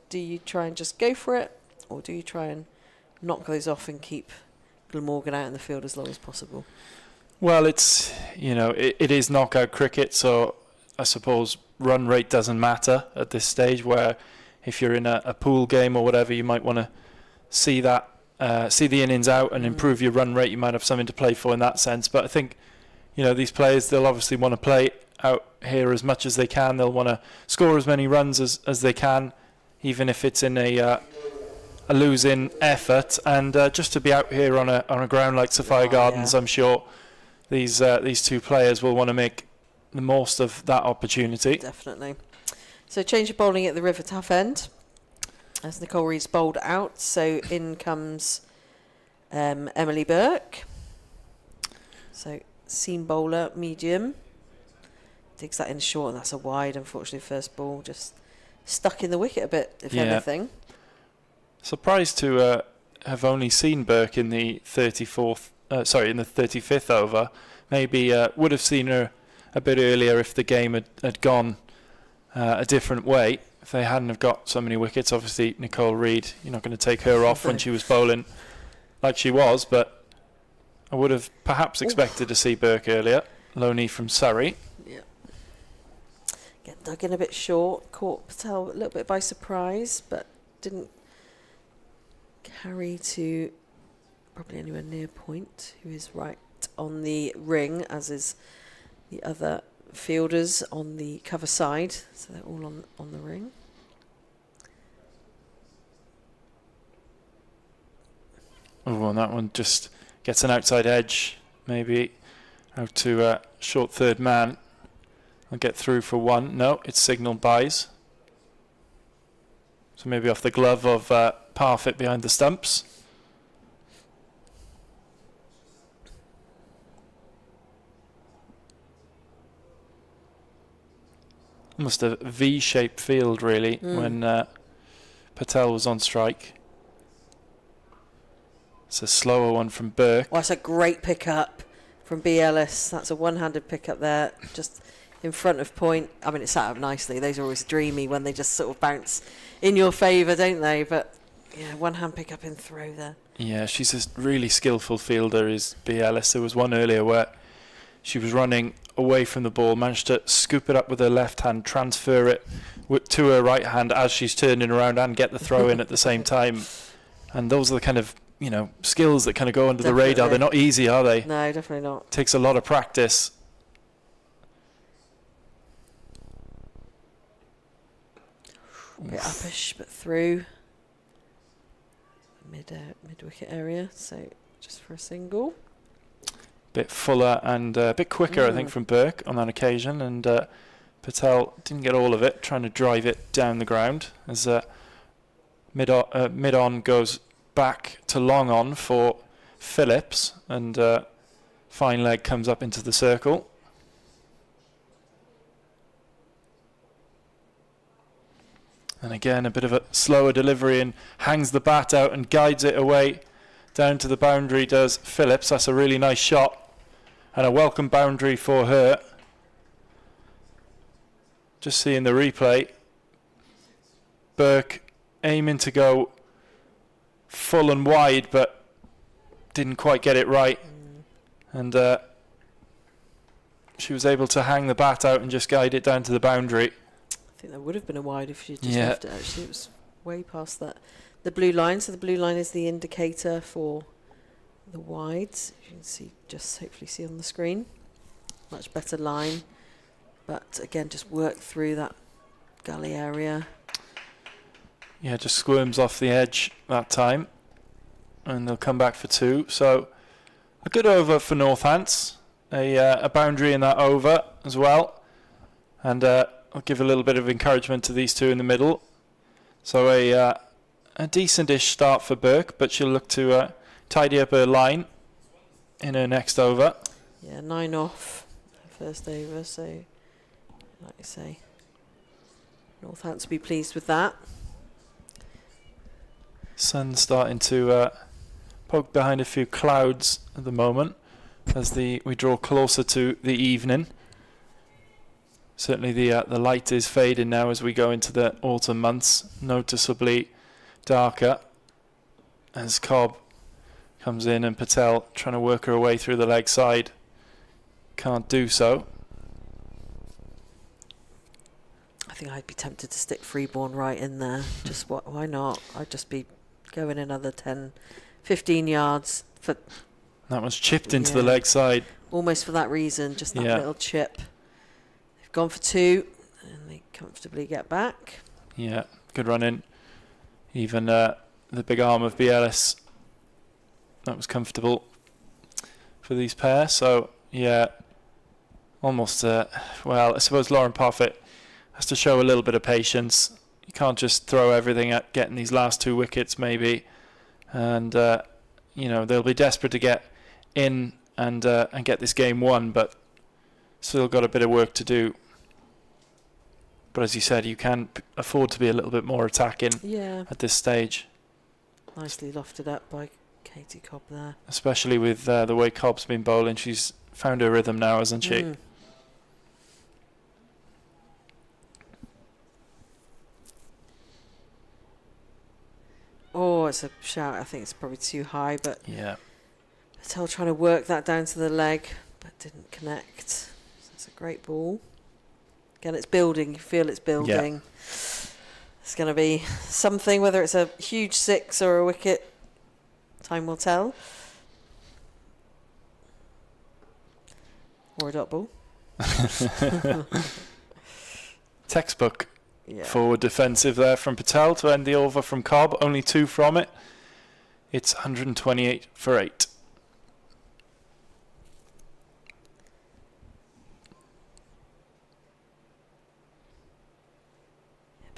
do you try and just go for it, or do you try and knock those off and keep Glamorgan out in the field as long as possible? Well, it's, it is knockout cricket, so I suppose run rate doesn't matter at this stage, where if you're in a pool game or whatever, you might want to see the innings out and improve your run rate. You might have something to play for in that sense. But I think, these players, they'll obviously want to play out here as much as they can. They'll want to score as many runs as they can, even if it's in a losing effort. And just to be out here on a ground like Sophia Gardens, yeah. I'm sure these 2 players will want to make the most of that opportunity. Definitely. So change of bowling at the River Tough end as Nicole Reed's bowled out. So in comes Emily Burke. So seam bowler, medium. Digs that in short, and that's a wide. Unfortunately, first ball just stuck in the wicket a bit, if anything. Surprised to have only seen Burke in the 35th over. Maybe would have seen her a bit earlier if the game had gone a different way. If they hadn't have got so many wickets, obviously Nicole Reed, you're not going to take her off when she was bowling like she was, but I would have perhaps expected to see Burke earlier. Loney from Surrey. Yeah. Get dug in a bit short, caught Patel a little bit by surprise, but didn't carry to probably anywhere near point, who is right on the ring, as is the other fielders on the cover side. So they're all on the ring. Oh, and that one just gets an outside edge, maybe out to short third man. I'll get through for 1. No, it's signalled byes. So maybe off the glove of Parfitt behind the stumps. Almost a V-shaped field, really, when Patel was on strike. It's a slower one from Burke. Well, that's a great pick-up from B. Ellis. That's a one-handed pick-up there, just in front of point. I mean, it sat up nicely. Those are always dreamy when they just sort of bounce in your favour, don't they? But, yeah, one-hand pick-up in throw there. Yeah, she's a really skillful fielder, is B. Ellis. There was one earlier where she was running away from the ball, managed to scoop it up with her left hand, transfer it to her right hand as she's turning around and get the throw in at the same time. And those are the kind of, skills that kind of go under the radar. They're not easy, are they? No, definitely not. Takes a lot of practice. A bit uppish, but through mid wicket area, so just for a single. Bit fuller and a bit quicker, I think, from Burke on that occasion, and Patel didn't get all of it, trying to drive it down the ground as mid-on goes back to long on for Phillips, and fine leg comes up into the circle. And again, a bit of a slower delivery, and hangs the bat out and guides it away down to the boundary, does Phillips. That's a really nice shot and a welcome boundary for her. Just seeing the replay. Burke aiming to go full and wide, but didn't quite get it right. And she was able to hang the bat out and just guide it down to the boundary. I think that would have been a wide if she just left it. Actually, it was way past that. The blue line. So the blue line is the indicator for the wides. You can see, just hopefully see on the screen. Much better line, but again, just work through that gully area. Yeah, just squirms off the edge that time, and they'll come back for two. So a good over for Northants. A boundary in that over as well, and I'll give a little bit of encouragement to these two in the middle. So a decent-ish start for Burke, but she'll look to tidy up her line in her next over. Yeah, 9 off first over, so like you say, Northants will be pleased with that. Sun's starting to poke behind a few clouds at the moment as we draw closer to the evening. Certainly the light is fading now as we go into the autumn months, noticeably darker as Cobb comes in and Patel trying to work her way through the leg side. Can't do so. I think I'd be tempted to stick Freeborn right in there. Just why not? I'd just be going another 10, 15 yards. For that was chipped into the leg side. Almost for that reason, just that little chip. They've gone for 2 and they comfortably get back. Yeah, good run in. Even the big arm of B. Ellis, that was comfortable for these pair. So, yeah, almost, well, I suppose Lauren Parfitt has to show a little bit of patience. You can't just throw everything at getting these last 2 wickets, maybe. And, they'll be desperate to get in and get this game won, but still got a bit of work to do. But as you said, you can afford to be a little bit more attacking at this stage. Nicely lofted up by Katie Cobb there. Especially with the way Cobb's been bowling. She's found her rhythm now, hasn't she? Oh, it's a shout. I think it's probably too high, but yeah. Patel trying to work that down to the leg, but didn't connect. So it's a great ball. Again, it's building. You feel it's building. Yeah. It's going to be something, whether it's a huge 6 or a wicket. Time will tell. Or a dot ball. Textbook forward defensive there from Patel to end the over from Cobb. Only 2 from it. It's 128 for 8.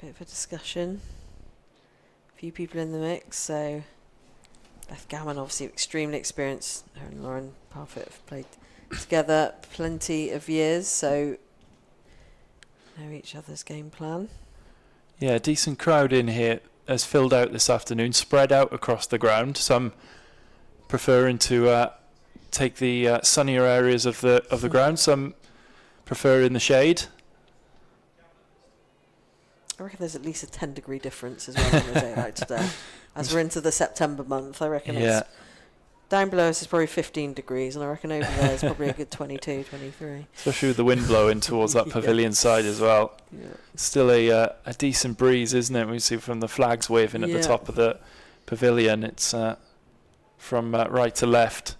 A bit of a discussion. few people in the mix. So Beth Gammon, obviously extremely experienced. Her and Lauren Parfitt have played together plenty of years, so know each other's game plan. Yeah, decent crowd in here has filled out this afternoon, spread out across the ground. Some preferring to take the sunnier areas of the ground. Some prefer in the shade. I reckon there's at least a 10-degree difference as well on a day like today. As we're into the September month, I reckon it's down below us is probably 15 degrees, and I reckon over there is probably a good 22, 23. Especially with the wind blowing towards that pavilion side as well. Yeah. Still a decent breeze, isn't it? We see from the flags waving at the top of the pavilion. It's from right to left.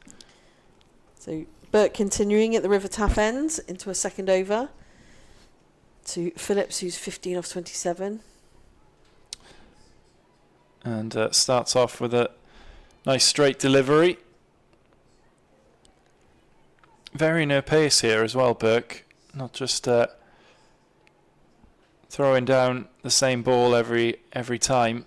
So Burke continuing at the River Taff end into a second over to Phillips, who's 15 off 27. And starts off with a nice straight delivery. Varying her pace here as well, Burke. Not just throwing down the same ball every time.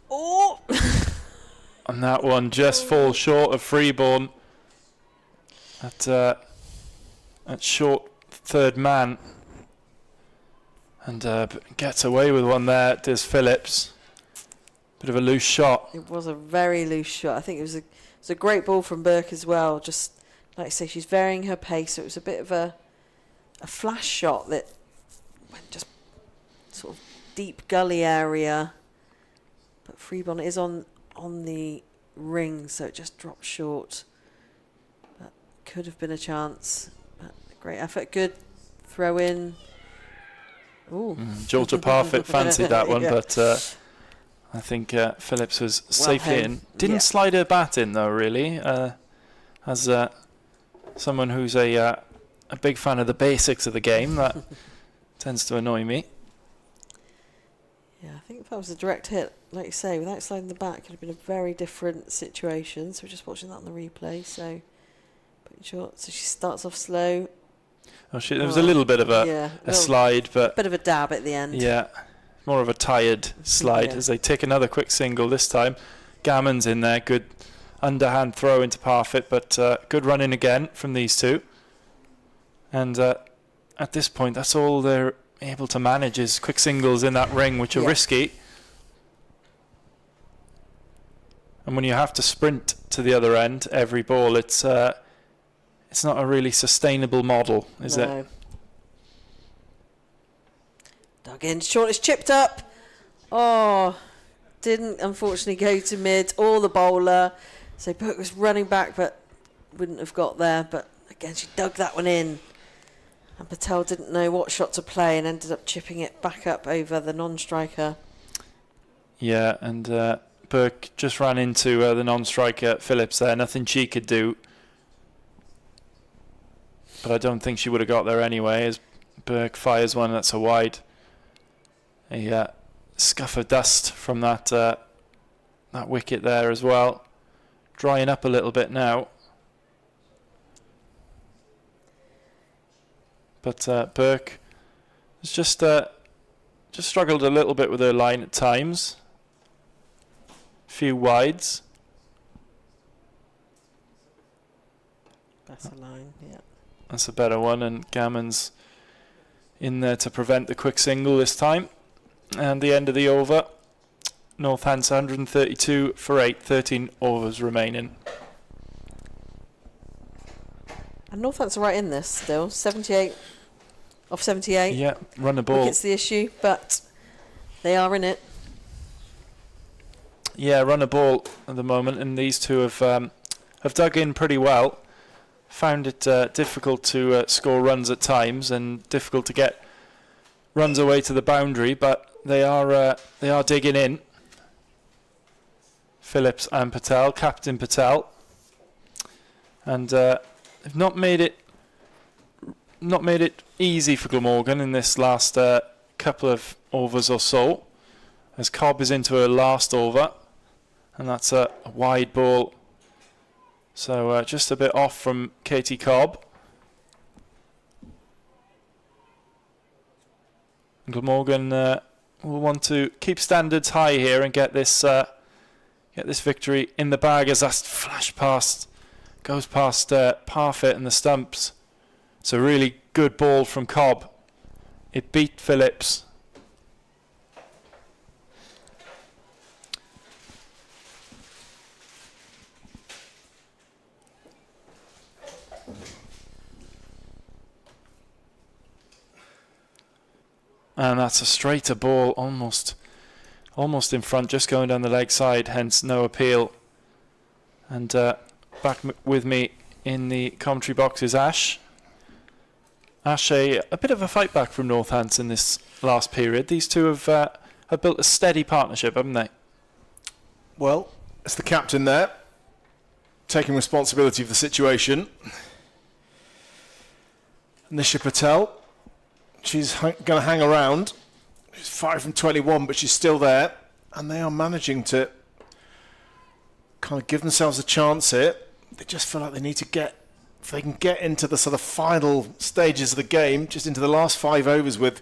Oh! And that one just falls short of Freeborn at short third man. And gets away with one there, does Phillips. Bit of a loose shot. It was a very loose shot. I think it was a great ball from Burke as well. Just like I say, she's varying her pace. So it was a bit of a flash shot that went just sort of deep gully area. But Freeborn is on the ring, so it just dropped short. But could have been a chance. But great effort. Good throw in. Ooh. Georgia Parfitt fancied that one, but I think Phillips was safely in. Didn't slide her bat in though, really. As someone who's a big fan of the basics of the game, that tends to annoy me. Yeah, I think if that was a direct hit, like you say, without sliding the bat, could have been a very different situation. So we're just watching that on the replay. So pretty short. So she starts off slow. Oh, there was a little bit of a slide, but bit of a dab at the end. Yeah, more of a tired slide as they take another quick single this time. Gammon's in there, good underhand throw into Parfitt, but good running again from these two. And at this point, that's all they're able to manage is quick singles in that ring, which are risky. And when you have to sprint to the other end every ball, it's not a really sustainable model, is it? Dug in, short, it's chipped up. Oh, didn't unfortunately go to mid or the bowler. So Burke was running back, but wouldn't have got there. But again, she dug that one in. And Patel didn't know what shot to play and ended up chipping it back up over the non-striker. Yeah, and Burke just ran into the non-striker Phillips there. Nothing she could do. But I don't think she would have got there anyway, as Burke fires one that's a wide. A scuff of dust from that wicket there as well. Drying up a little bit now. But Burke has just struggled a little bit with her line at times. Few wides. That's a line, yeah. That's a better one, and Gammon's in there to prevent the quick single this time. And the end of the over. Northampton 132 for 8, 13 overs remaining. And Northampton are right in this still, 78 off 78. Yeah, run the ball. Wicket's the issue, but they are in it. Yeah, run a ball at the moment, and these two have dug in pretty well. Found it difficult to score runs at times, and difficult to get runs away to the boundary, but they are digging in. Phillips and Patel, Captain Patel, and they've not made it easy for Glamorgan in this last couple of overs or so, as Cobb is into her last over, and that's a wide ball. So just a bit off from Katie Cobb. Glamorgan will want to keep standards high here and get this victory in the bag as that flash goes past Parfitt and the stumps. It's a really good ball from Cobb. It beat Phillips. And that's a straighter ball, almost in front, just going down the leg side, hence no appeal. And back with me in the commentary box is Ash. Ash, a bit of a fight back from Northampton this last period. These two have built a steady partnership, haven't they? Well, it's the captain there, taking responsibility for the situation. Nisha Patel. She's going to hang around. She's 5 from 21, but she's still there. And they are managing to kind of give themselves a chance here. They just feel like they need to if they can get into the sort of final stages of the game, just into the last 5 overs with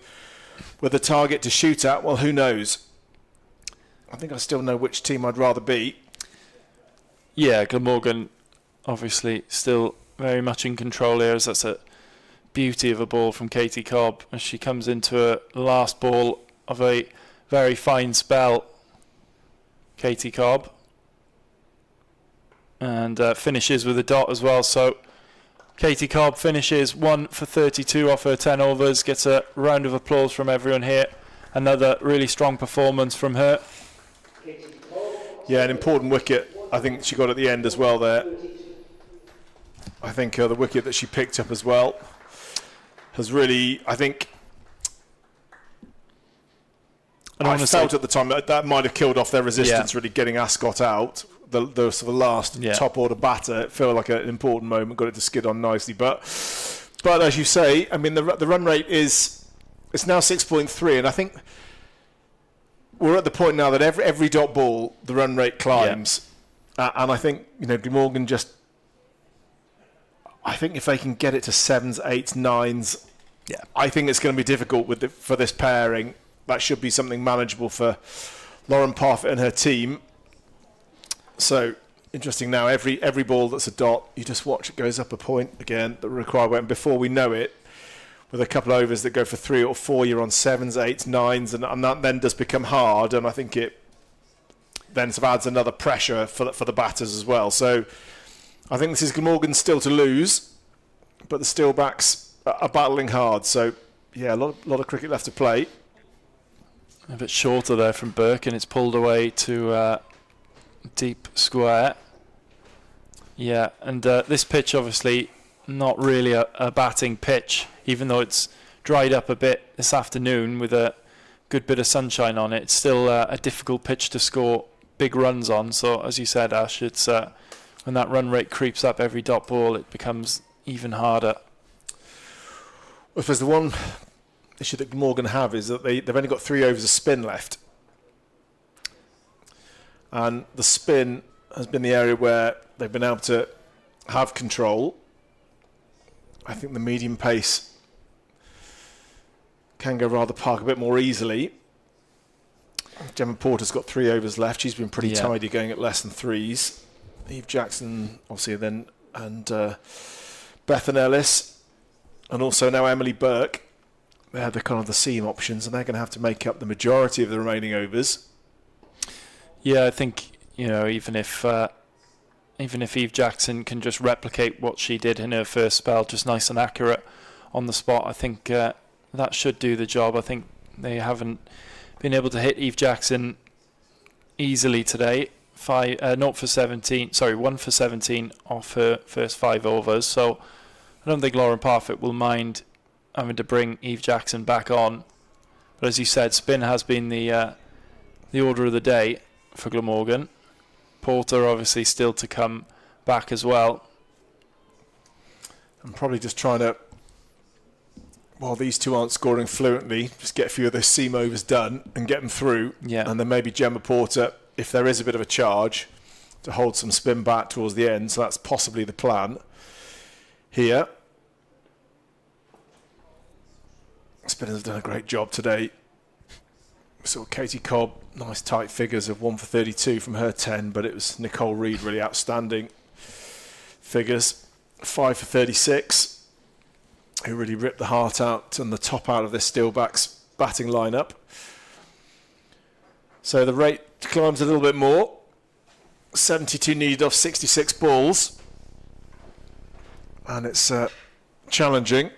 a target to shoot at, well, who knows? I think I still know which team I'd rather be. Yeah, Glamorgan obviously still very much in control here, as that's a beauty of a ball from Katie Cobb as she comes into a last ball of a very fine spell. Katie Cobb. And finishes with a dot as well. So Katie Cobb finishes 1 for 32 off her 10 overs. Gets a round of applause from everyone here. Another really strong performance from her. Yeah, an important wicket I think she got at the end as well there. I think the wicket that she picked up as well has really, I think, I felt at the time that might have killed off their resistance, really getting Ascot out. The sort of last top order batter, it felt like an important moment, got it to skid on nicely. But as you say, I mean, the run rate it's now 6.3, and I think we're at the point now that every dot ball, the run rate climbs. And I think, Glamorgan just, I think if they can get it to 7s, 8s, 9s, I think it's going to be difficult for this pairing. That should be something manageable for Lauren Parfitt and her team. So interesting now, every ball that's a dot, you just watch it goes up a point again, the required weight, and before we know it, with a couple of overs that go for 3 or 4, you're on 7s, 8s, 9s, and that then does become hard, and I think it then sort of adds another pressure for the batters as well. So I think this is Glamorgan still to lose, but the Steelbacks are battling hard. So yeah, a lot of cricket left to play. A bit shorter there from Burke, and it's pulled away to deep square. Yeah, and this pitch obviously not really a batting pitch, even though it's dried up a bit this afternoon with a good bit of sunshine on it. It's still a difficult pitch to score big runs on. So as you said, Ash, it's when that run rate creeps up every dot ball, it becomes even harder. Well, I suppose the one issue that Glamorgan have is that they've only got 3 overs of spin left. And the spin has been the area where they've been able to have control. I think the medium pace can go rather park a bit more easily. Gemma Porter's got 3 overs left. She's been pretty tidy, going at less than 3s. Eve Jackson, obviously, then, and Bethan Ellis, and also now Emily Burke. They're the kind of the seam options, and they're going to have to make up the majority of the remaining overs. Yeah, I think even if Eve Jackson can just replicate what she did in her first spell, just nice and accurate on the spot, I think that should do the job. I think they haven't been able to hit Eve Jackson easily today. 1 for 17 off her first 5 overs. So I don't think Lauren Parfitt will mind having to bring Eve Jackson back on. But as you said, spin has been the order of the day for Glamorgan. Porter obviously still to come back as well. I'm probably just trying to, while these two aren't scoring fluently, just get a few of those seam overs done and get them through. Yeah. And then maybe Gemma Porter, if there is a bit of a charge, to hold some spin back towards the end. So that's possibly the plan here. Spinners have done a great job today. Saw Katie Cobb, nice tight figures of 1 for 32 from her 10, but it was Nicole Reed really outstanding figures, 5 for 36, who really ripped the heart out and the top out of this Steelbacks batting lineup. So the rate climbs a little bit more. 72 needed off 66 balls, and it's challenging.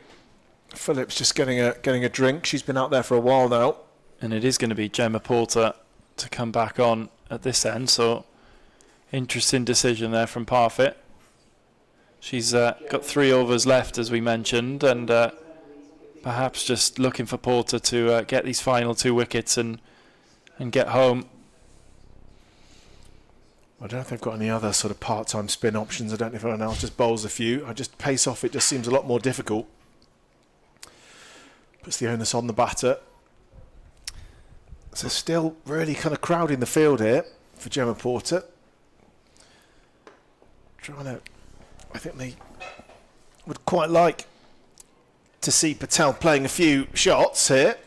Phillips just getting a drink. She's been out there for a while now. And it is going to be Gemma Porter to come back on at this end, so interesting decision there from Parfitt. She's got 3 overs left, as we mentioned, and perhaps just looking for Porter to get these final 2 wickets and get home. I don't know if they've got any other sort of part-time spin options. I don't know if anyone else just bowls a few. I just pace off, it just seems a lot more difficult. Puts the onus on the batter. So still really kind of crowding the field here for Gemma Porter. I think they would quite like to see Patel playing a few shots here.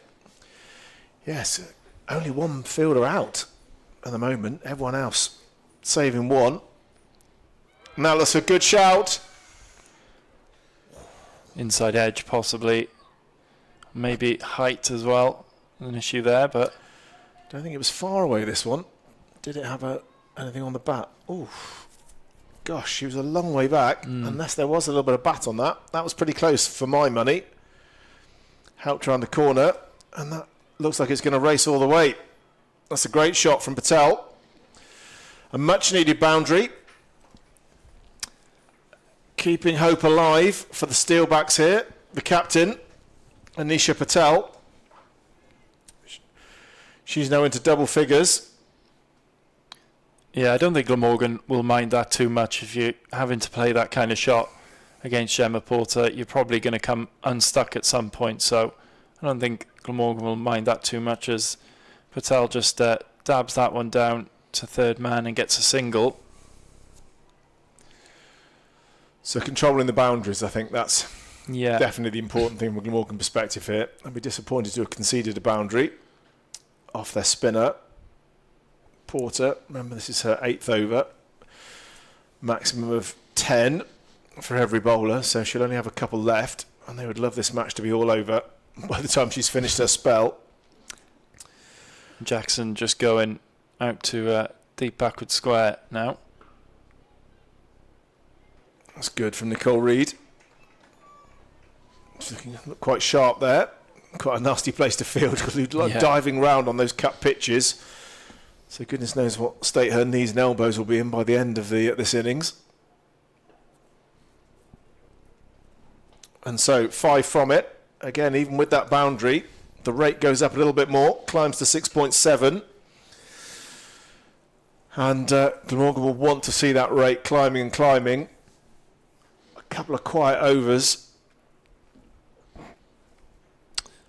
Yes, only 1 fielder out at the moment. Everyone else saving 1. And that looks a good shout. Inside edge possibly. Maybe height as well. An issue there, but Don't think it was far away, this one. Did it have anything on the bat? Oh, gosh, she was a long way back. Unless there was a little bit of bat on that. That was pretty close for my money. Helped around the corner, and that looks like it's going to race all the way. That's a great shot from Patel. A much-needed boundary. Keeping hope alive for the Steelbacks here. The captain, Anisha Patel. She's now into double figures. yeah, I don't think Glamorgan will mind that too much. If you're having to play that kind of shot against Gemma Porter, you're probably going to come unstuck at some point. So I don't think Glamorgan will mind that too much, as Patel just dabs that one down to third man and gets a single. So controlling the boundaries, I think that's Yeah, definitely the important thing from a Glamorgan perspective here. I'd be disappointed to have conceded a boundary off their spinner. Porter, remember this is her 8th over. Maximum of 10 for every bowler, so she'll only have a couple left, and they would love this match to be all over by the time she's finished her spell. Jackson just going out to deep backward square now. That's good from Nicole Reed. She's looking quite sharp there. Quite a nasty place to field because we'd like diving round on those cut pitches. So goodness knows what state her knees and elbows will be in by the end of this innings. And so 5 from it. Again, even with that boundary, the rate goes up a little bit more, climbs to 6.7. And Glamorgan will want to see that rate climbing and climbing. A couple of quiet overs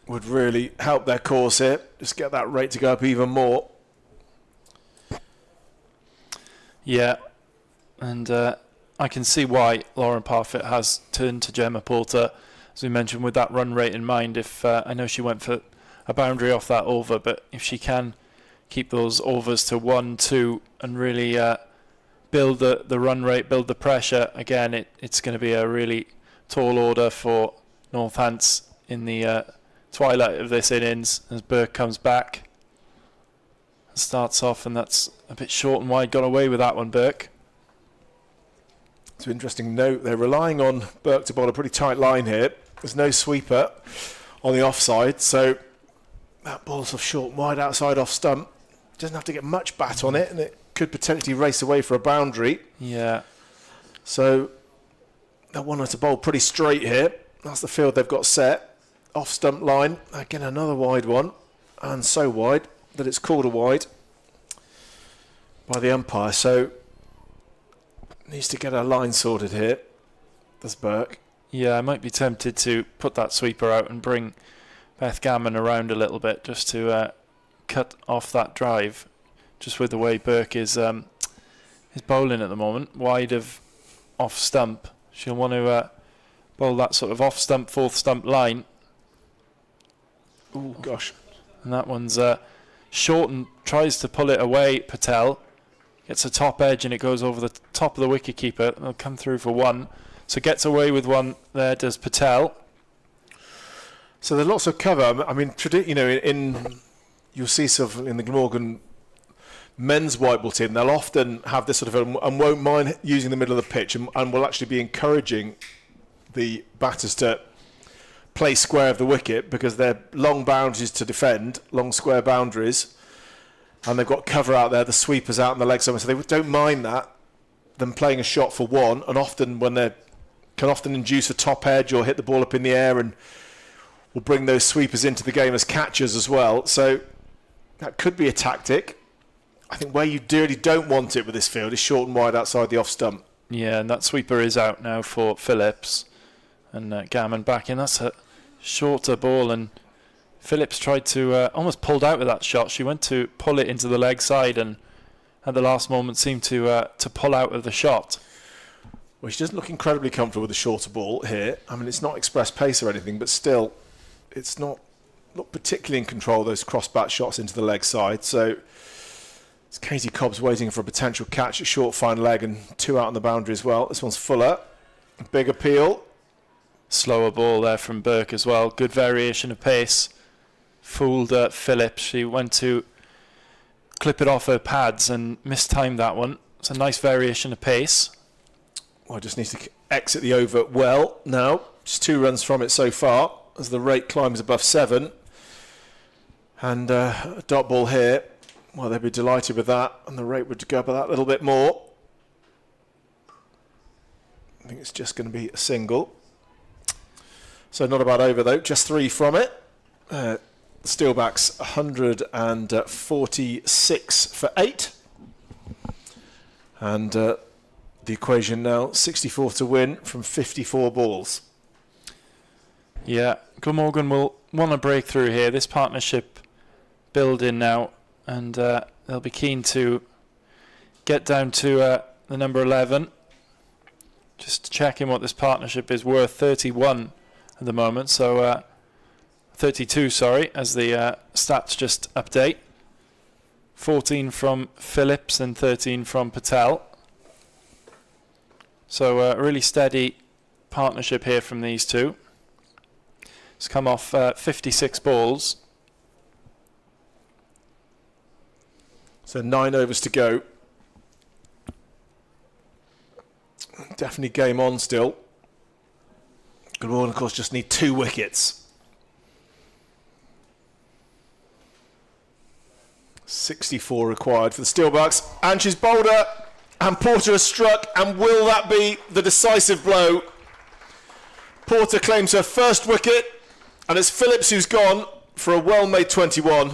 would really help their cause here. Just get that rate to go up even more. Yeah, and I can see why Lauren Parfitt has turned to Gemma Porter, as we mentioned, with that run rate in mind. If I know she went for a boundary off that over, but if she can keep those overs to 1, 2 and really build the run rate, build the pressure, again, it's going to be a really tall order for Northants in the twilight of this innings as Burke comes back and starts off, and that's a bit short and wide. Got away with that one, Burke. It's an interesting note. They're relying on Burke to bowl a pretty tight line here. There's no sweeper on the offside, so that ball's off short and wide outside off stump. Doesn't have to get much bat on it, and it could potentially race away for a boundary. Yeah. So they want her to bowl pretty straight here. That's the field they've got set. Off stump line. Again, another wide one. And so wide that it's called a wide by the umpire. So needs to get her line sorted here. There's Burke. Yeah, I might be tempted to put that sweeper out and bring Beth Gammon around a little bit just to cut off that drive. Just with the way Burke is bowling at the moment, wide of off stump. She'll want to bowl that sort of off stump, fourth stump line. Oh, gosh. And that one's short and tries to pull it away. Patel gets a top edge and it goes over the top of the wicket-keeper. They'll come through for one. So gets away with one there, does Patel. So there's lots of cover. I mean, you'll see sort of in the Glamorgan men's white ball team, they'll often have this sort of, and won't mind using the middle of the pitch, and will actually be encouraging the batters to play square of the wicket because they're long boundaries to defend, long square boundaries, and they've got cover out there, the sweepers out in the leg somewhere, so they don't mind that, them playing a shot for one, and often when they can often induce a top edge or hit the ball up in the air and will bring those sweepers into the game as catchers as well. So that could be a tactic. I think where you really don't want it with this field is short and wide outside the off stump. Yeah, and that sweeper is out now for Phillips. And Gammon back in. That's a shorter ball. And Phillips tried to, almost pulled out with that shot. She went to pull it into the leg side and at the last moment seemed to pull out of the shot. Well, she doesn't look incredibly comfortable with the shorter ball here. I mean, it's not express pace or anything, but still, it's not particularly in control of those cross-bat shots into the leg side. So it's Katie Cobbs waiting for a potential catch at short fine leg and two out on the boundary as well. This one's fuller. Big appeal. Slower ball there from Burke as well. Good variation of pace. Fooled Phillips. She went to clip it off her pads and mistimed that one. It's a nice variation of pace. Well, just needs to exit the over well now. Just 2 runs from it so far as the rate climbs above 7. And a dot ball here. Well, they'd be delighted with that, and the rate would go up that little bit more. I think it's just going to be a single. So not a bad over, though. Just 3 from it. Steelbacks 146 for 8. And the equation now, 64 to win from 54 balls. Yeah, Glamorgan will want a breakthrough here. This partnership building now. And they'll be keen to get down to the number 11. Just checking what this partnership is worth. 31 at the moment. So 32, sorry, as the stats just update. 14 from Phillips and 13 from Patel. So a really steady partnership here from these two. It's come off 56 balls. So 9 overs to go. Definitely game on still. Gorgan, of course, just need 2 wickets. 64 required for the Steelbacks. And she's bowled her, and Porter has struck. And will that be the decisive blow? Porter claims her first wicket, and it's Phillips who's gone for a well-made 21.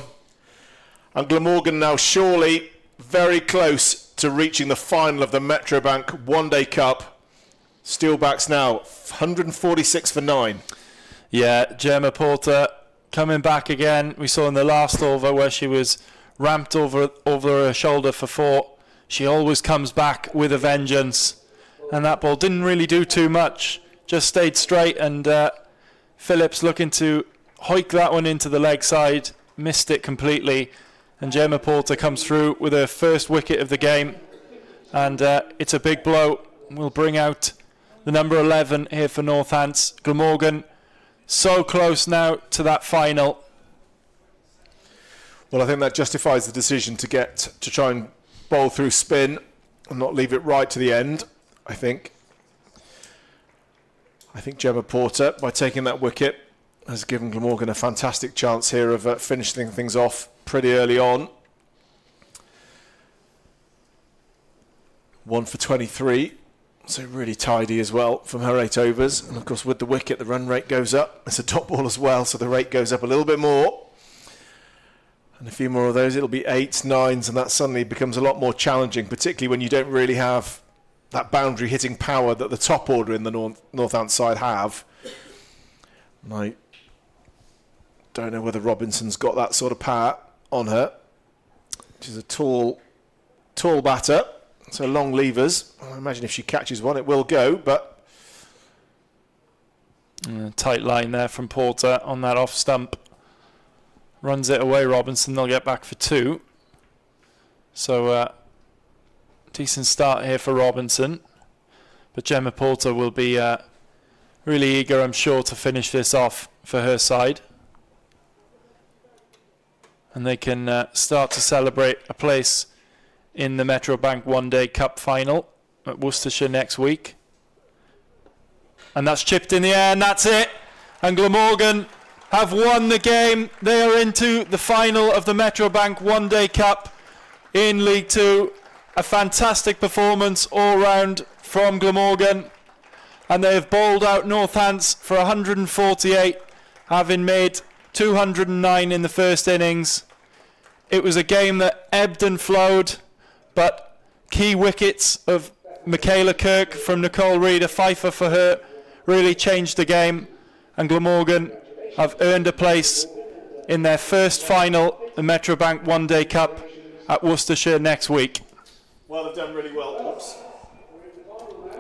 And Glamorgan now surely very close to reaching the final of the Metrobank One Day Cup. Steelbacks now 146 for 9. Yeah, Gemma Porter coming back again. We saw in the last over where she was ramped over her shoulder for 4. She always comes back with a vengeance. And that ball didn't really do too much. Just stayed straight, and Phillips looking to hoik that one into the leg side. Missed it completely. And Gemma Porter comes through with her first wicket of the game. And it's a big blow. We'll bring out the number 11 here for Northants. Glamorgan so close now to that final. Well, I think that justifies the decision to try and bowl through spin and not leave it right to the end, I think. I think Gemma Porter, by taking that wicket, has given Glamorgan a fantastic chance here of finishing things off pretty early on. 1 for 23, so really tidy as well from her 8 overs. And of course with the wicket the run rate goes up. It's a top ball as well, so the rate goes up a little bit more. And a few more of those, it'll be 8s, 9s, and that suddenly becomes a lot more challenging, particularly when you don't really have that boundary hitting power that the top order in the Northants side have. And I don't know whether Robinson's got that sort of power on her. She's a tall batter, so long levers. I imagine if she catches one, it will go, but... Tight line there from Porter on that off stump. runs it away Robinson, they'll get back for 2. So decent start here for Robinson. But Gemma Porter will be really eager, I'm sure, to finish this off for her side. And they can start to celebrate a place in the Metro Bank One Day Cup final at Worcestershire next week. And that's chipped in the air, and that's it. And Glamorgan have won the game. They are into the final of the Metro Bank One Day Cup in League Two. A fantastic performance all round from Glamorgan. And they have bowled out Northants for 148, having made 209 in the first innings. It was a game that ebbed and flowed, but key wickets of Michaela Kirk from Nicole Reed, a fifer for her, really changed the game. And Glamorgan have earned a place in their first final, the Metro Bank One Day Cup at Worcestershire next week. Well, they've done really well. Oops.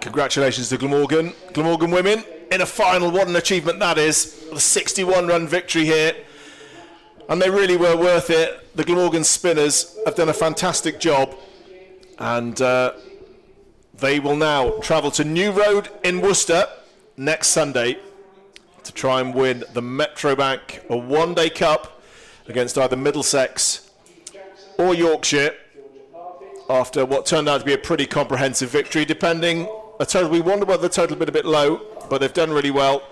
Congratulations to Glamorgan. Glamorgan women in a final. What an achievement that is. A 61-run victory here. And they really were worth it. The Glamorgan spinners have done a fantastic job. And they will now travel to New Road in Worcester next Sunday to try and win the Metro Bank One Day Cup against either Middlesex or Yorkshire after what turned out to be a pretty comprehensive victory, depending a total. We wonder whether the total had been a bit low, but they've done really well.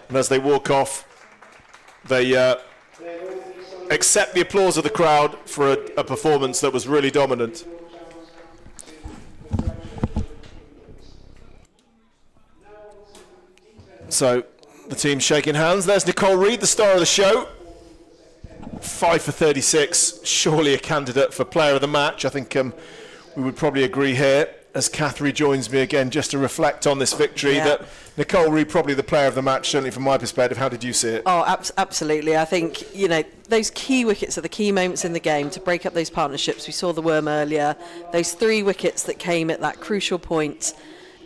And as they walk off, they accept the applause of the crowd for a performance that was really dominant. So the team's shaking hands. There's Nicole Reed, the star of the show. 5 for 36, surely a candidate for player of the match. I think we would probably agree here, as Kath rejoins me again just to reflect on this victory, that Nicole Reed probably the player of the match, certainly from my perspective. How did you see it? Oh, absolutely. I think, those key wickets are the key moments in the game to break up those partnerships. We saw the worm earlier. Those 3 wickets that came at that crucial point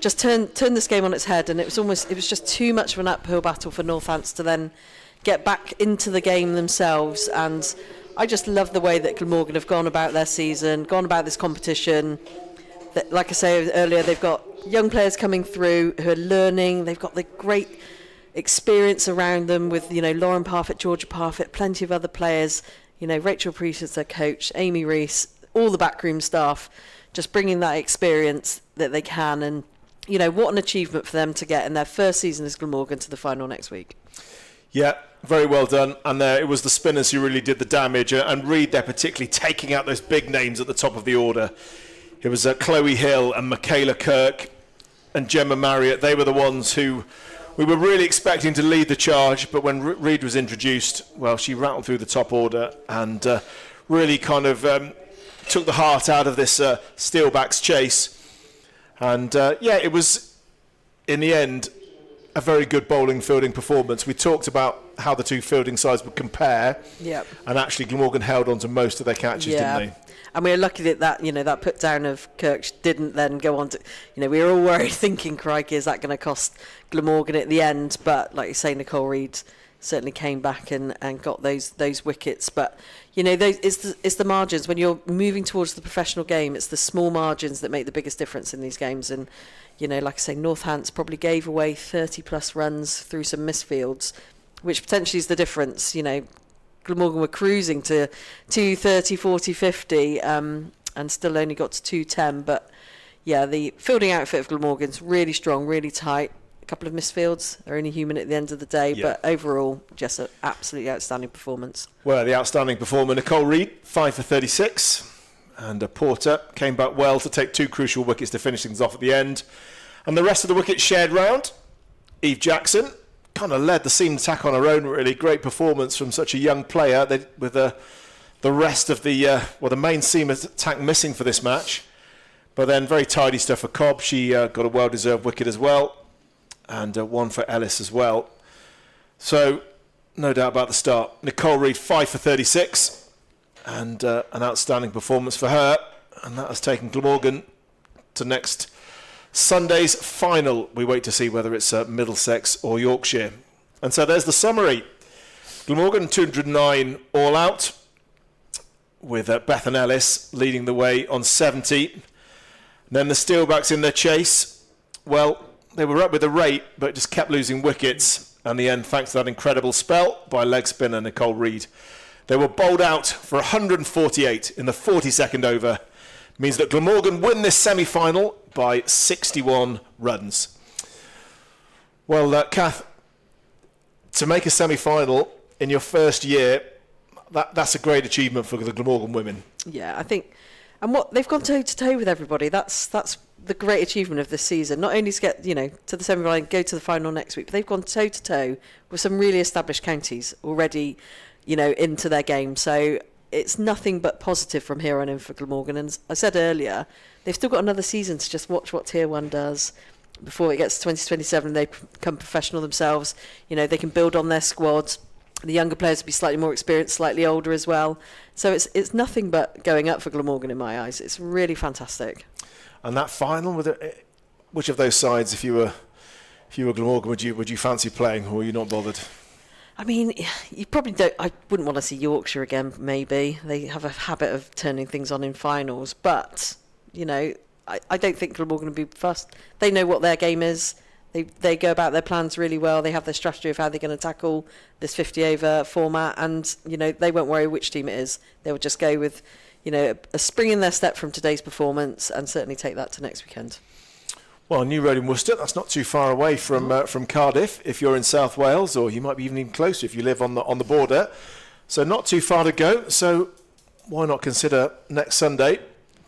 just turned this game on its head, and it was just too much of an uphill battle for Northants to then get back into the game themselves. And I just love the way that Glamorgan have gone about their season, gone about this competition. That, like I said earlier, they've got young players coming through who are learning. They've got the great experience around them with, Lauren Parfitt, Georgia Parfitt, plenty of other players. Rachel Priest as their coach, Amy Rees, all the backroom staff, just bringing that experience that they can. And, what an achievement for them to get in their first season as Glamorgan to the final next week. Yeah, very well done. And it was the spinners who really did the damage. And Reed there particularly taking out those big names at the top of the order. It was Chloe Hill and Michaela Kirk and Gemma Marriott. They were the ones who we were really expecting to lead the charge. But when Reed was introduced, well, she rattled through the top order and really kind of took the heart out of this Steelbacks chase. And it was, in the end, a very good bowling fielding performance. We talked about how the two fielding sides would compare. Yep. And actually Glamorgan held on to most of their catches, didn't they? And we were lucky that that put down of Kirk didn't then go on to, we were all worried thinking, crikey, is that going to cost Glamorgan at the end? But like you say, Nicole Reed certainly came back and got those wickets. But, it's the margins. When you're moving towards the professional game, it's the small margins that make the biggest difference in these games. And, like I say, Northants probably gave away 30 plus runs through some misfields, which potentially is the difference. Glamorgan were cruising to 230, 40, 50 and still only got to 210. But, the fielding outfit of Glamorgan's really strong, really tight. A couple of misfields. They're only human at the end of the day. Yeah. But overall, just an absolutely outstanding performance. Well, the outstanding performer, Nicole Reed, 5 for 36. And Porter came back well to take 2 crucial wickets to finish things off at the end. And the rest of the wickets shared round. Eve Jackson kind of led the seam attack on her own, really. Great performance from such a young player with the rest of the main seam attack missing for this match. But then very tidy stuff for Cobb. She got a well-deserved wicket as well. And 1 for Ellis as well. So, no doubt about the start. Nicole Reed, 5 for 36. And an outstanding performance for her. And that has taken Glamorgan to next Sunday's final. We wait to see whether it's Middlesex or Yorkshire. And so there's the summary Glamorgan 209 all out, with Bethan Ellis leading the way on 70. And then the Steelbacks in their chase, well, they were up with a rate, but just kept losing wickets. And the end, thanks to that incredible spell by leg spinner Nicole Reed. They were bowled out for 148 in the 42nd over. Means that Glamorgan win this semi-final by 61 runs. Well, Kath, to make a semi-final in your first year, that's a great achievement for the Glamorgan women. Yeah, I think, and what they've gone toe to toe with everybody. That's the great achievement of this season. Not only to get to the semi-final and go to the final next week, but they've gone toe to toe with some really established counties already, into their game. So it's nothing but positive from here on in for Glamorgan. And as I said earlier, they've still got another season to just watch what Tier 1 does. Before it gets to 2027, they become professional themselves. They can build on their squad. The younger players will be slightly more experienced, slightly older as well. So it's nothing but going up for Glamorgan in my eyes. It's really fantastic. And that final, which of those sides, if you were Glamorgan, would you fancy playing, or were you not bothered? I mean, you probably don't. I wouldn't want to see Yorkshire again. Maybe they have a habit of turning things on in finals, but I don't think Glamorgan will be fussed. They know what their game is. They go about their plans really well. They have their strategy of how they're going to tackle this 50-over format, and they won't worry which team it is. They will just go with a spring in their step from today's performance, and certainly take that to next weekend. Well, New Road in Worcester, that's not too far away from Cardiff if you're in South Wales, or you might be even closer if you live on the border. So not too far to go. So why not consider next Sunday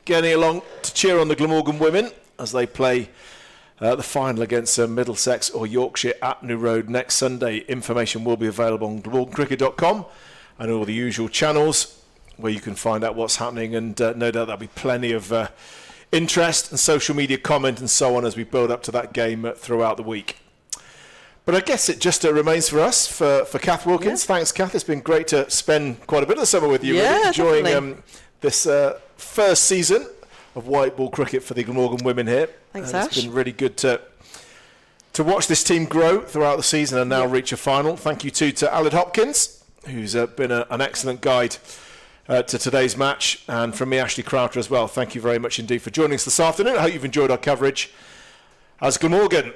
getting along to cheer on the Glamorgan women as they play the final against Middlesex or Yorkshire at New Road next Sunday. Information will be available on glamorgancricket.com and all the usual channels where you can find out what's happening, and no doubt there'll be plenty of interest and social media comment and so on as we build up to that game throughout the week. But I guess it just remains for us, for Kath Wilkins. Yeah. Thanks, Kath. It's been great to spend quite a bit of the summer with you, really, enjoying this first season of white ball cricket for the Glamorgan women here. Thanks, Ash. It's been really good to watch this team grow throughout the season and now reach a final. Thank you too to Aled Hopkins, who's been an excellent guide to today's match, and from me, Ashley Crowther, as well. Thank you very much indeed for joining us this afternoon. I hope you've enjoyed our coverage as Glamorgan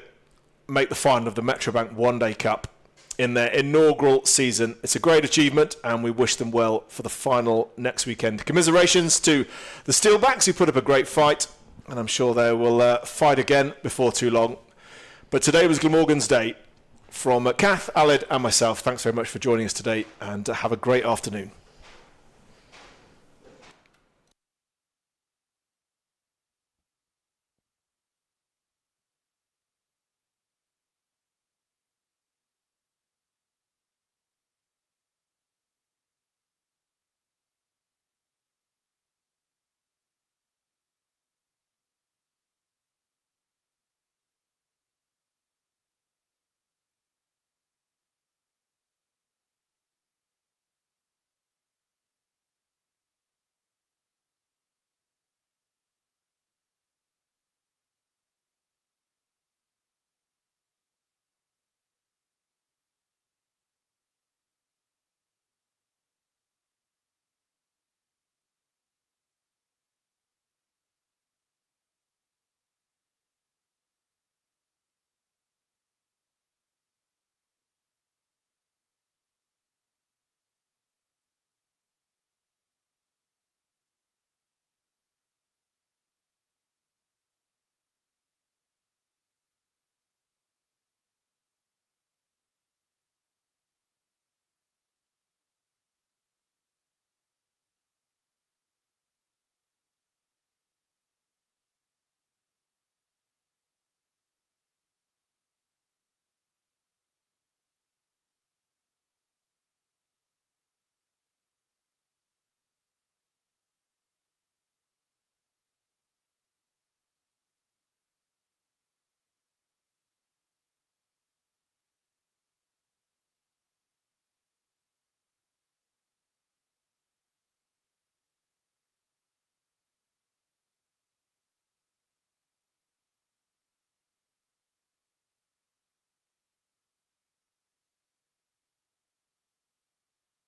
make the final of the Metrobank One Day Cup in their inaugural season. It's a great achievement, and we wish them well for the final next weekend. Commiserations to the Steelbacks, who put up a great fight, and I'm sure they will fight again before too long. But today was Glamorgan's day. From Kath, Aled and myself, thanks very much for joining us today, and have a great afternoon.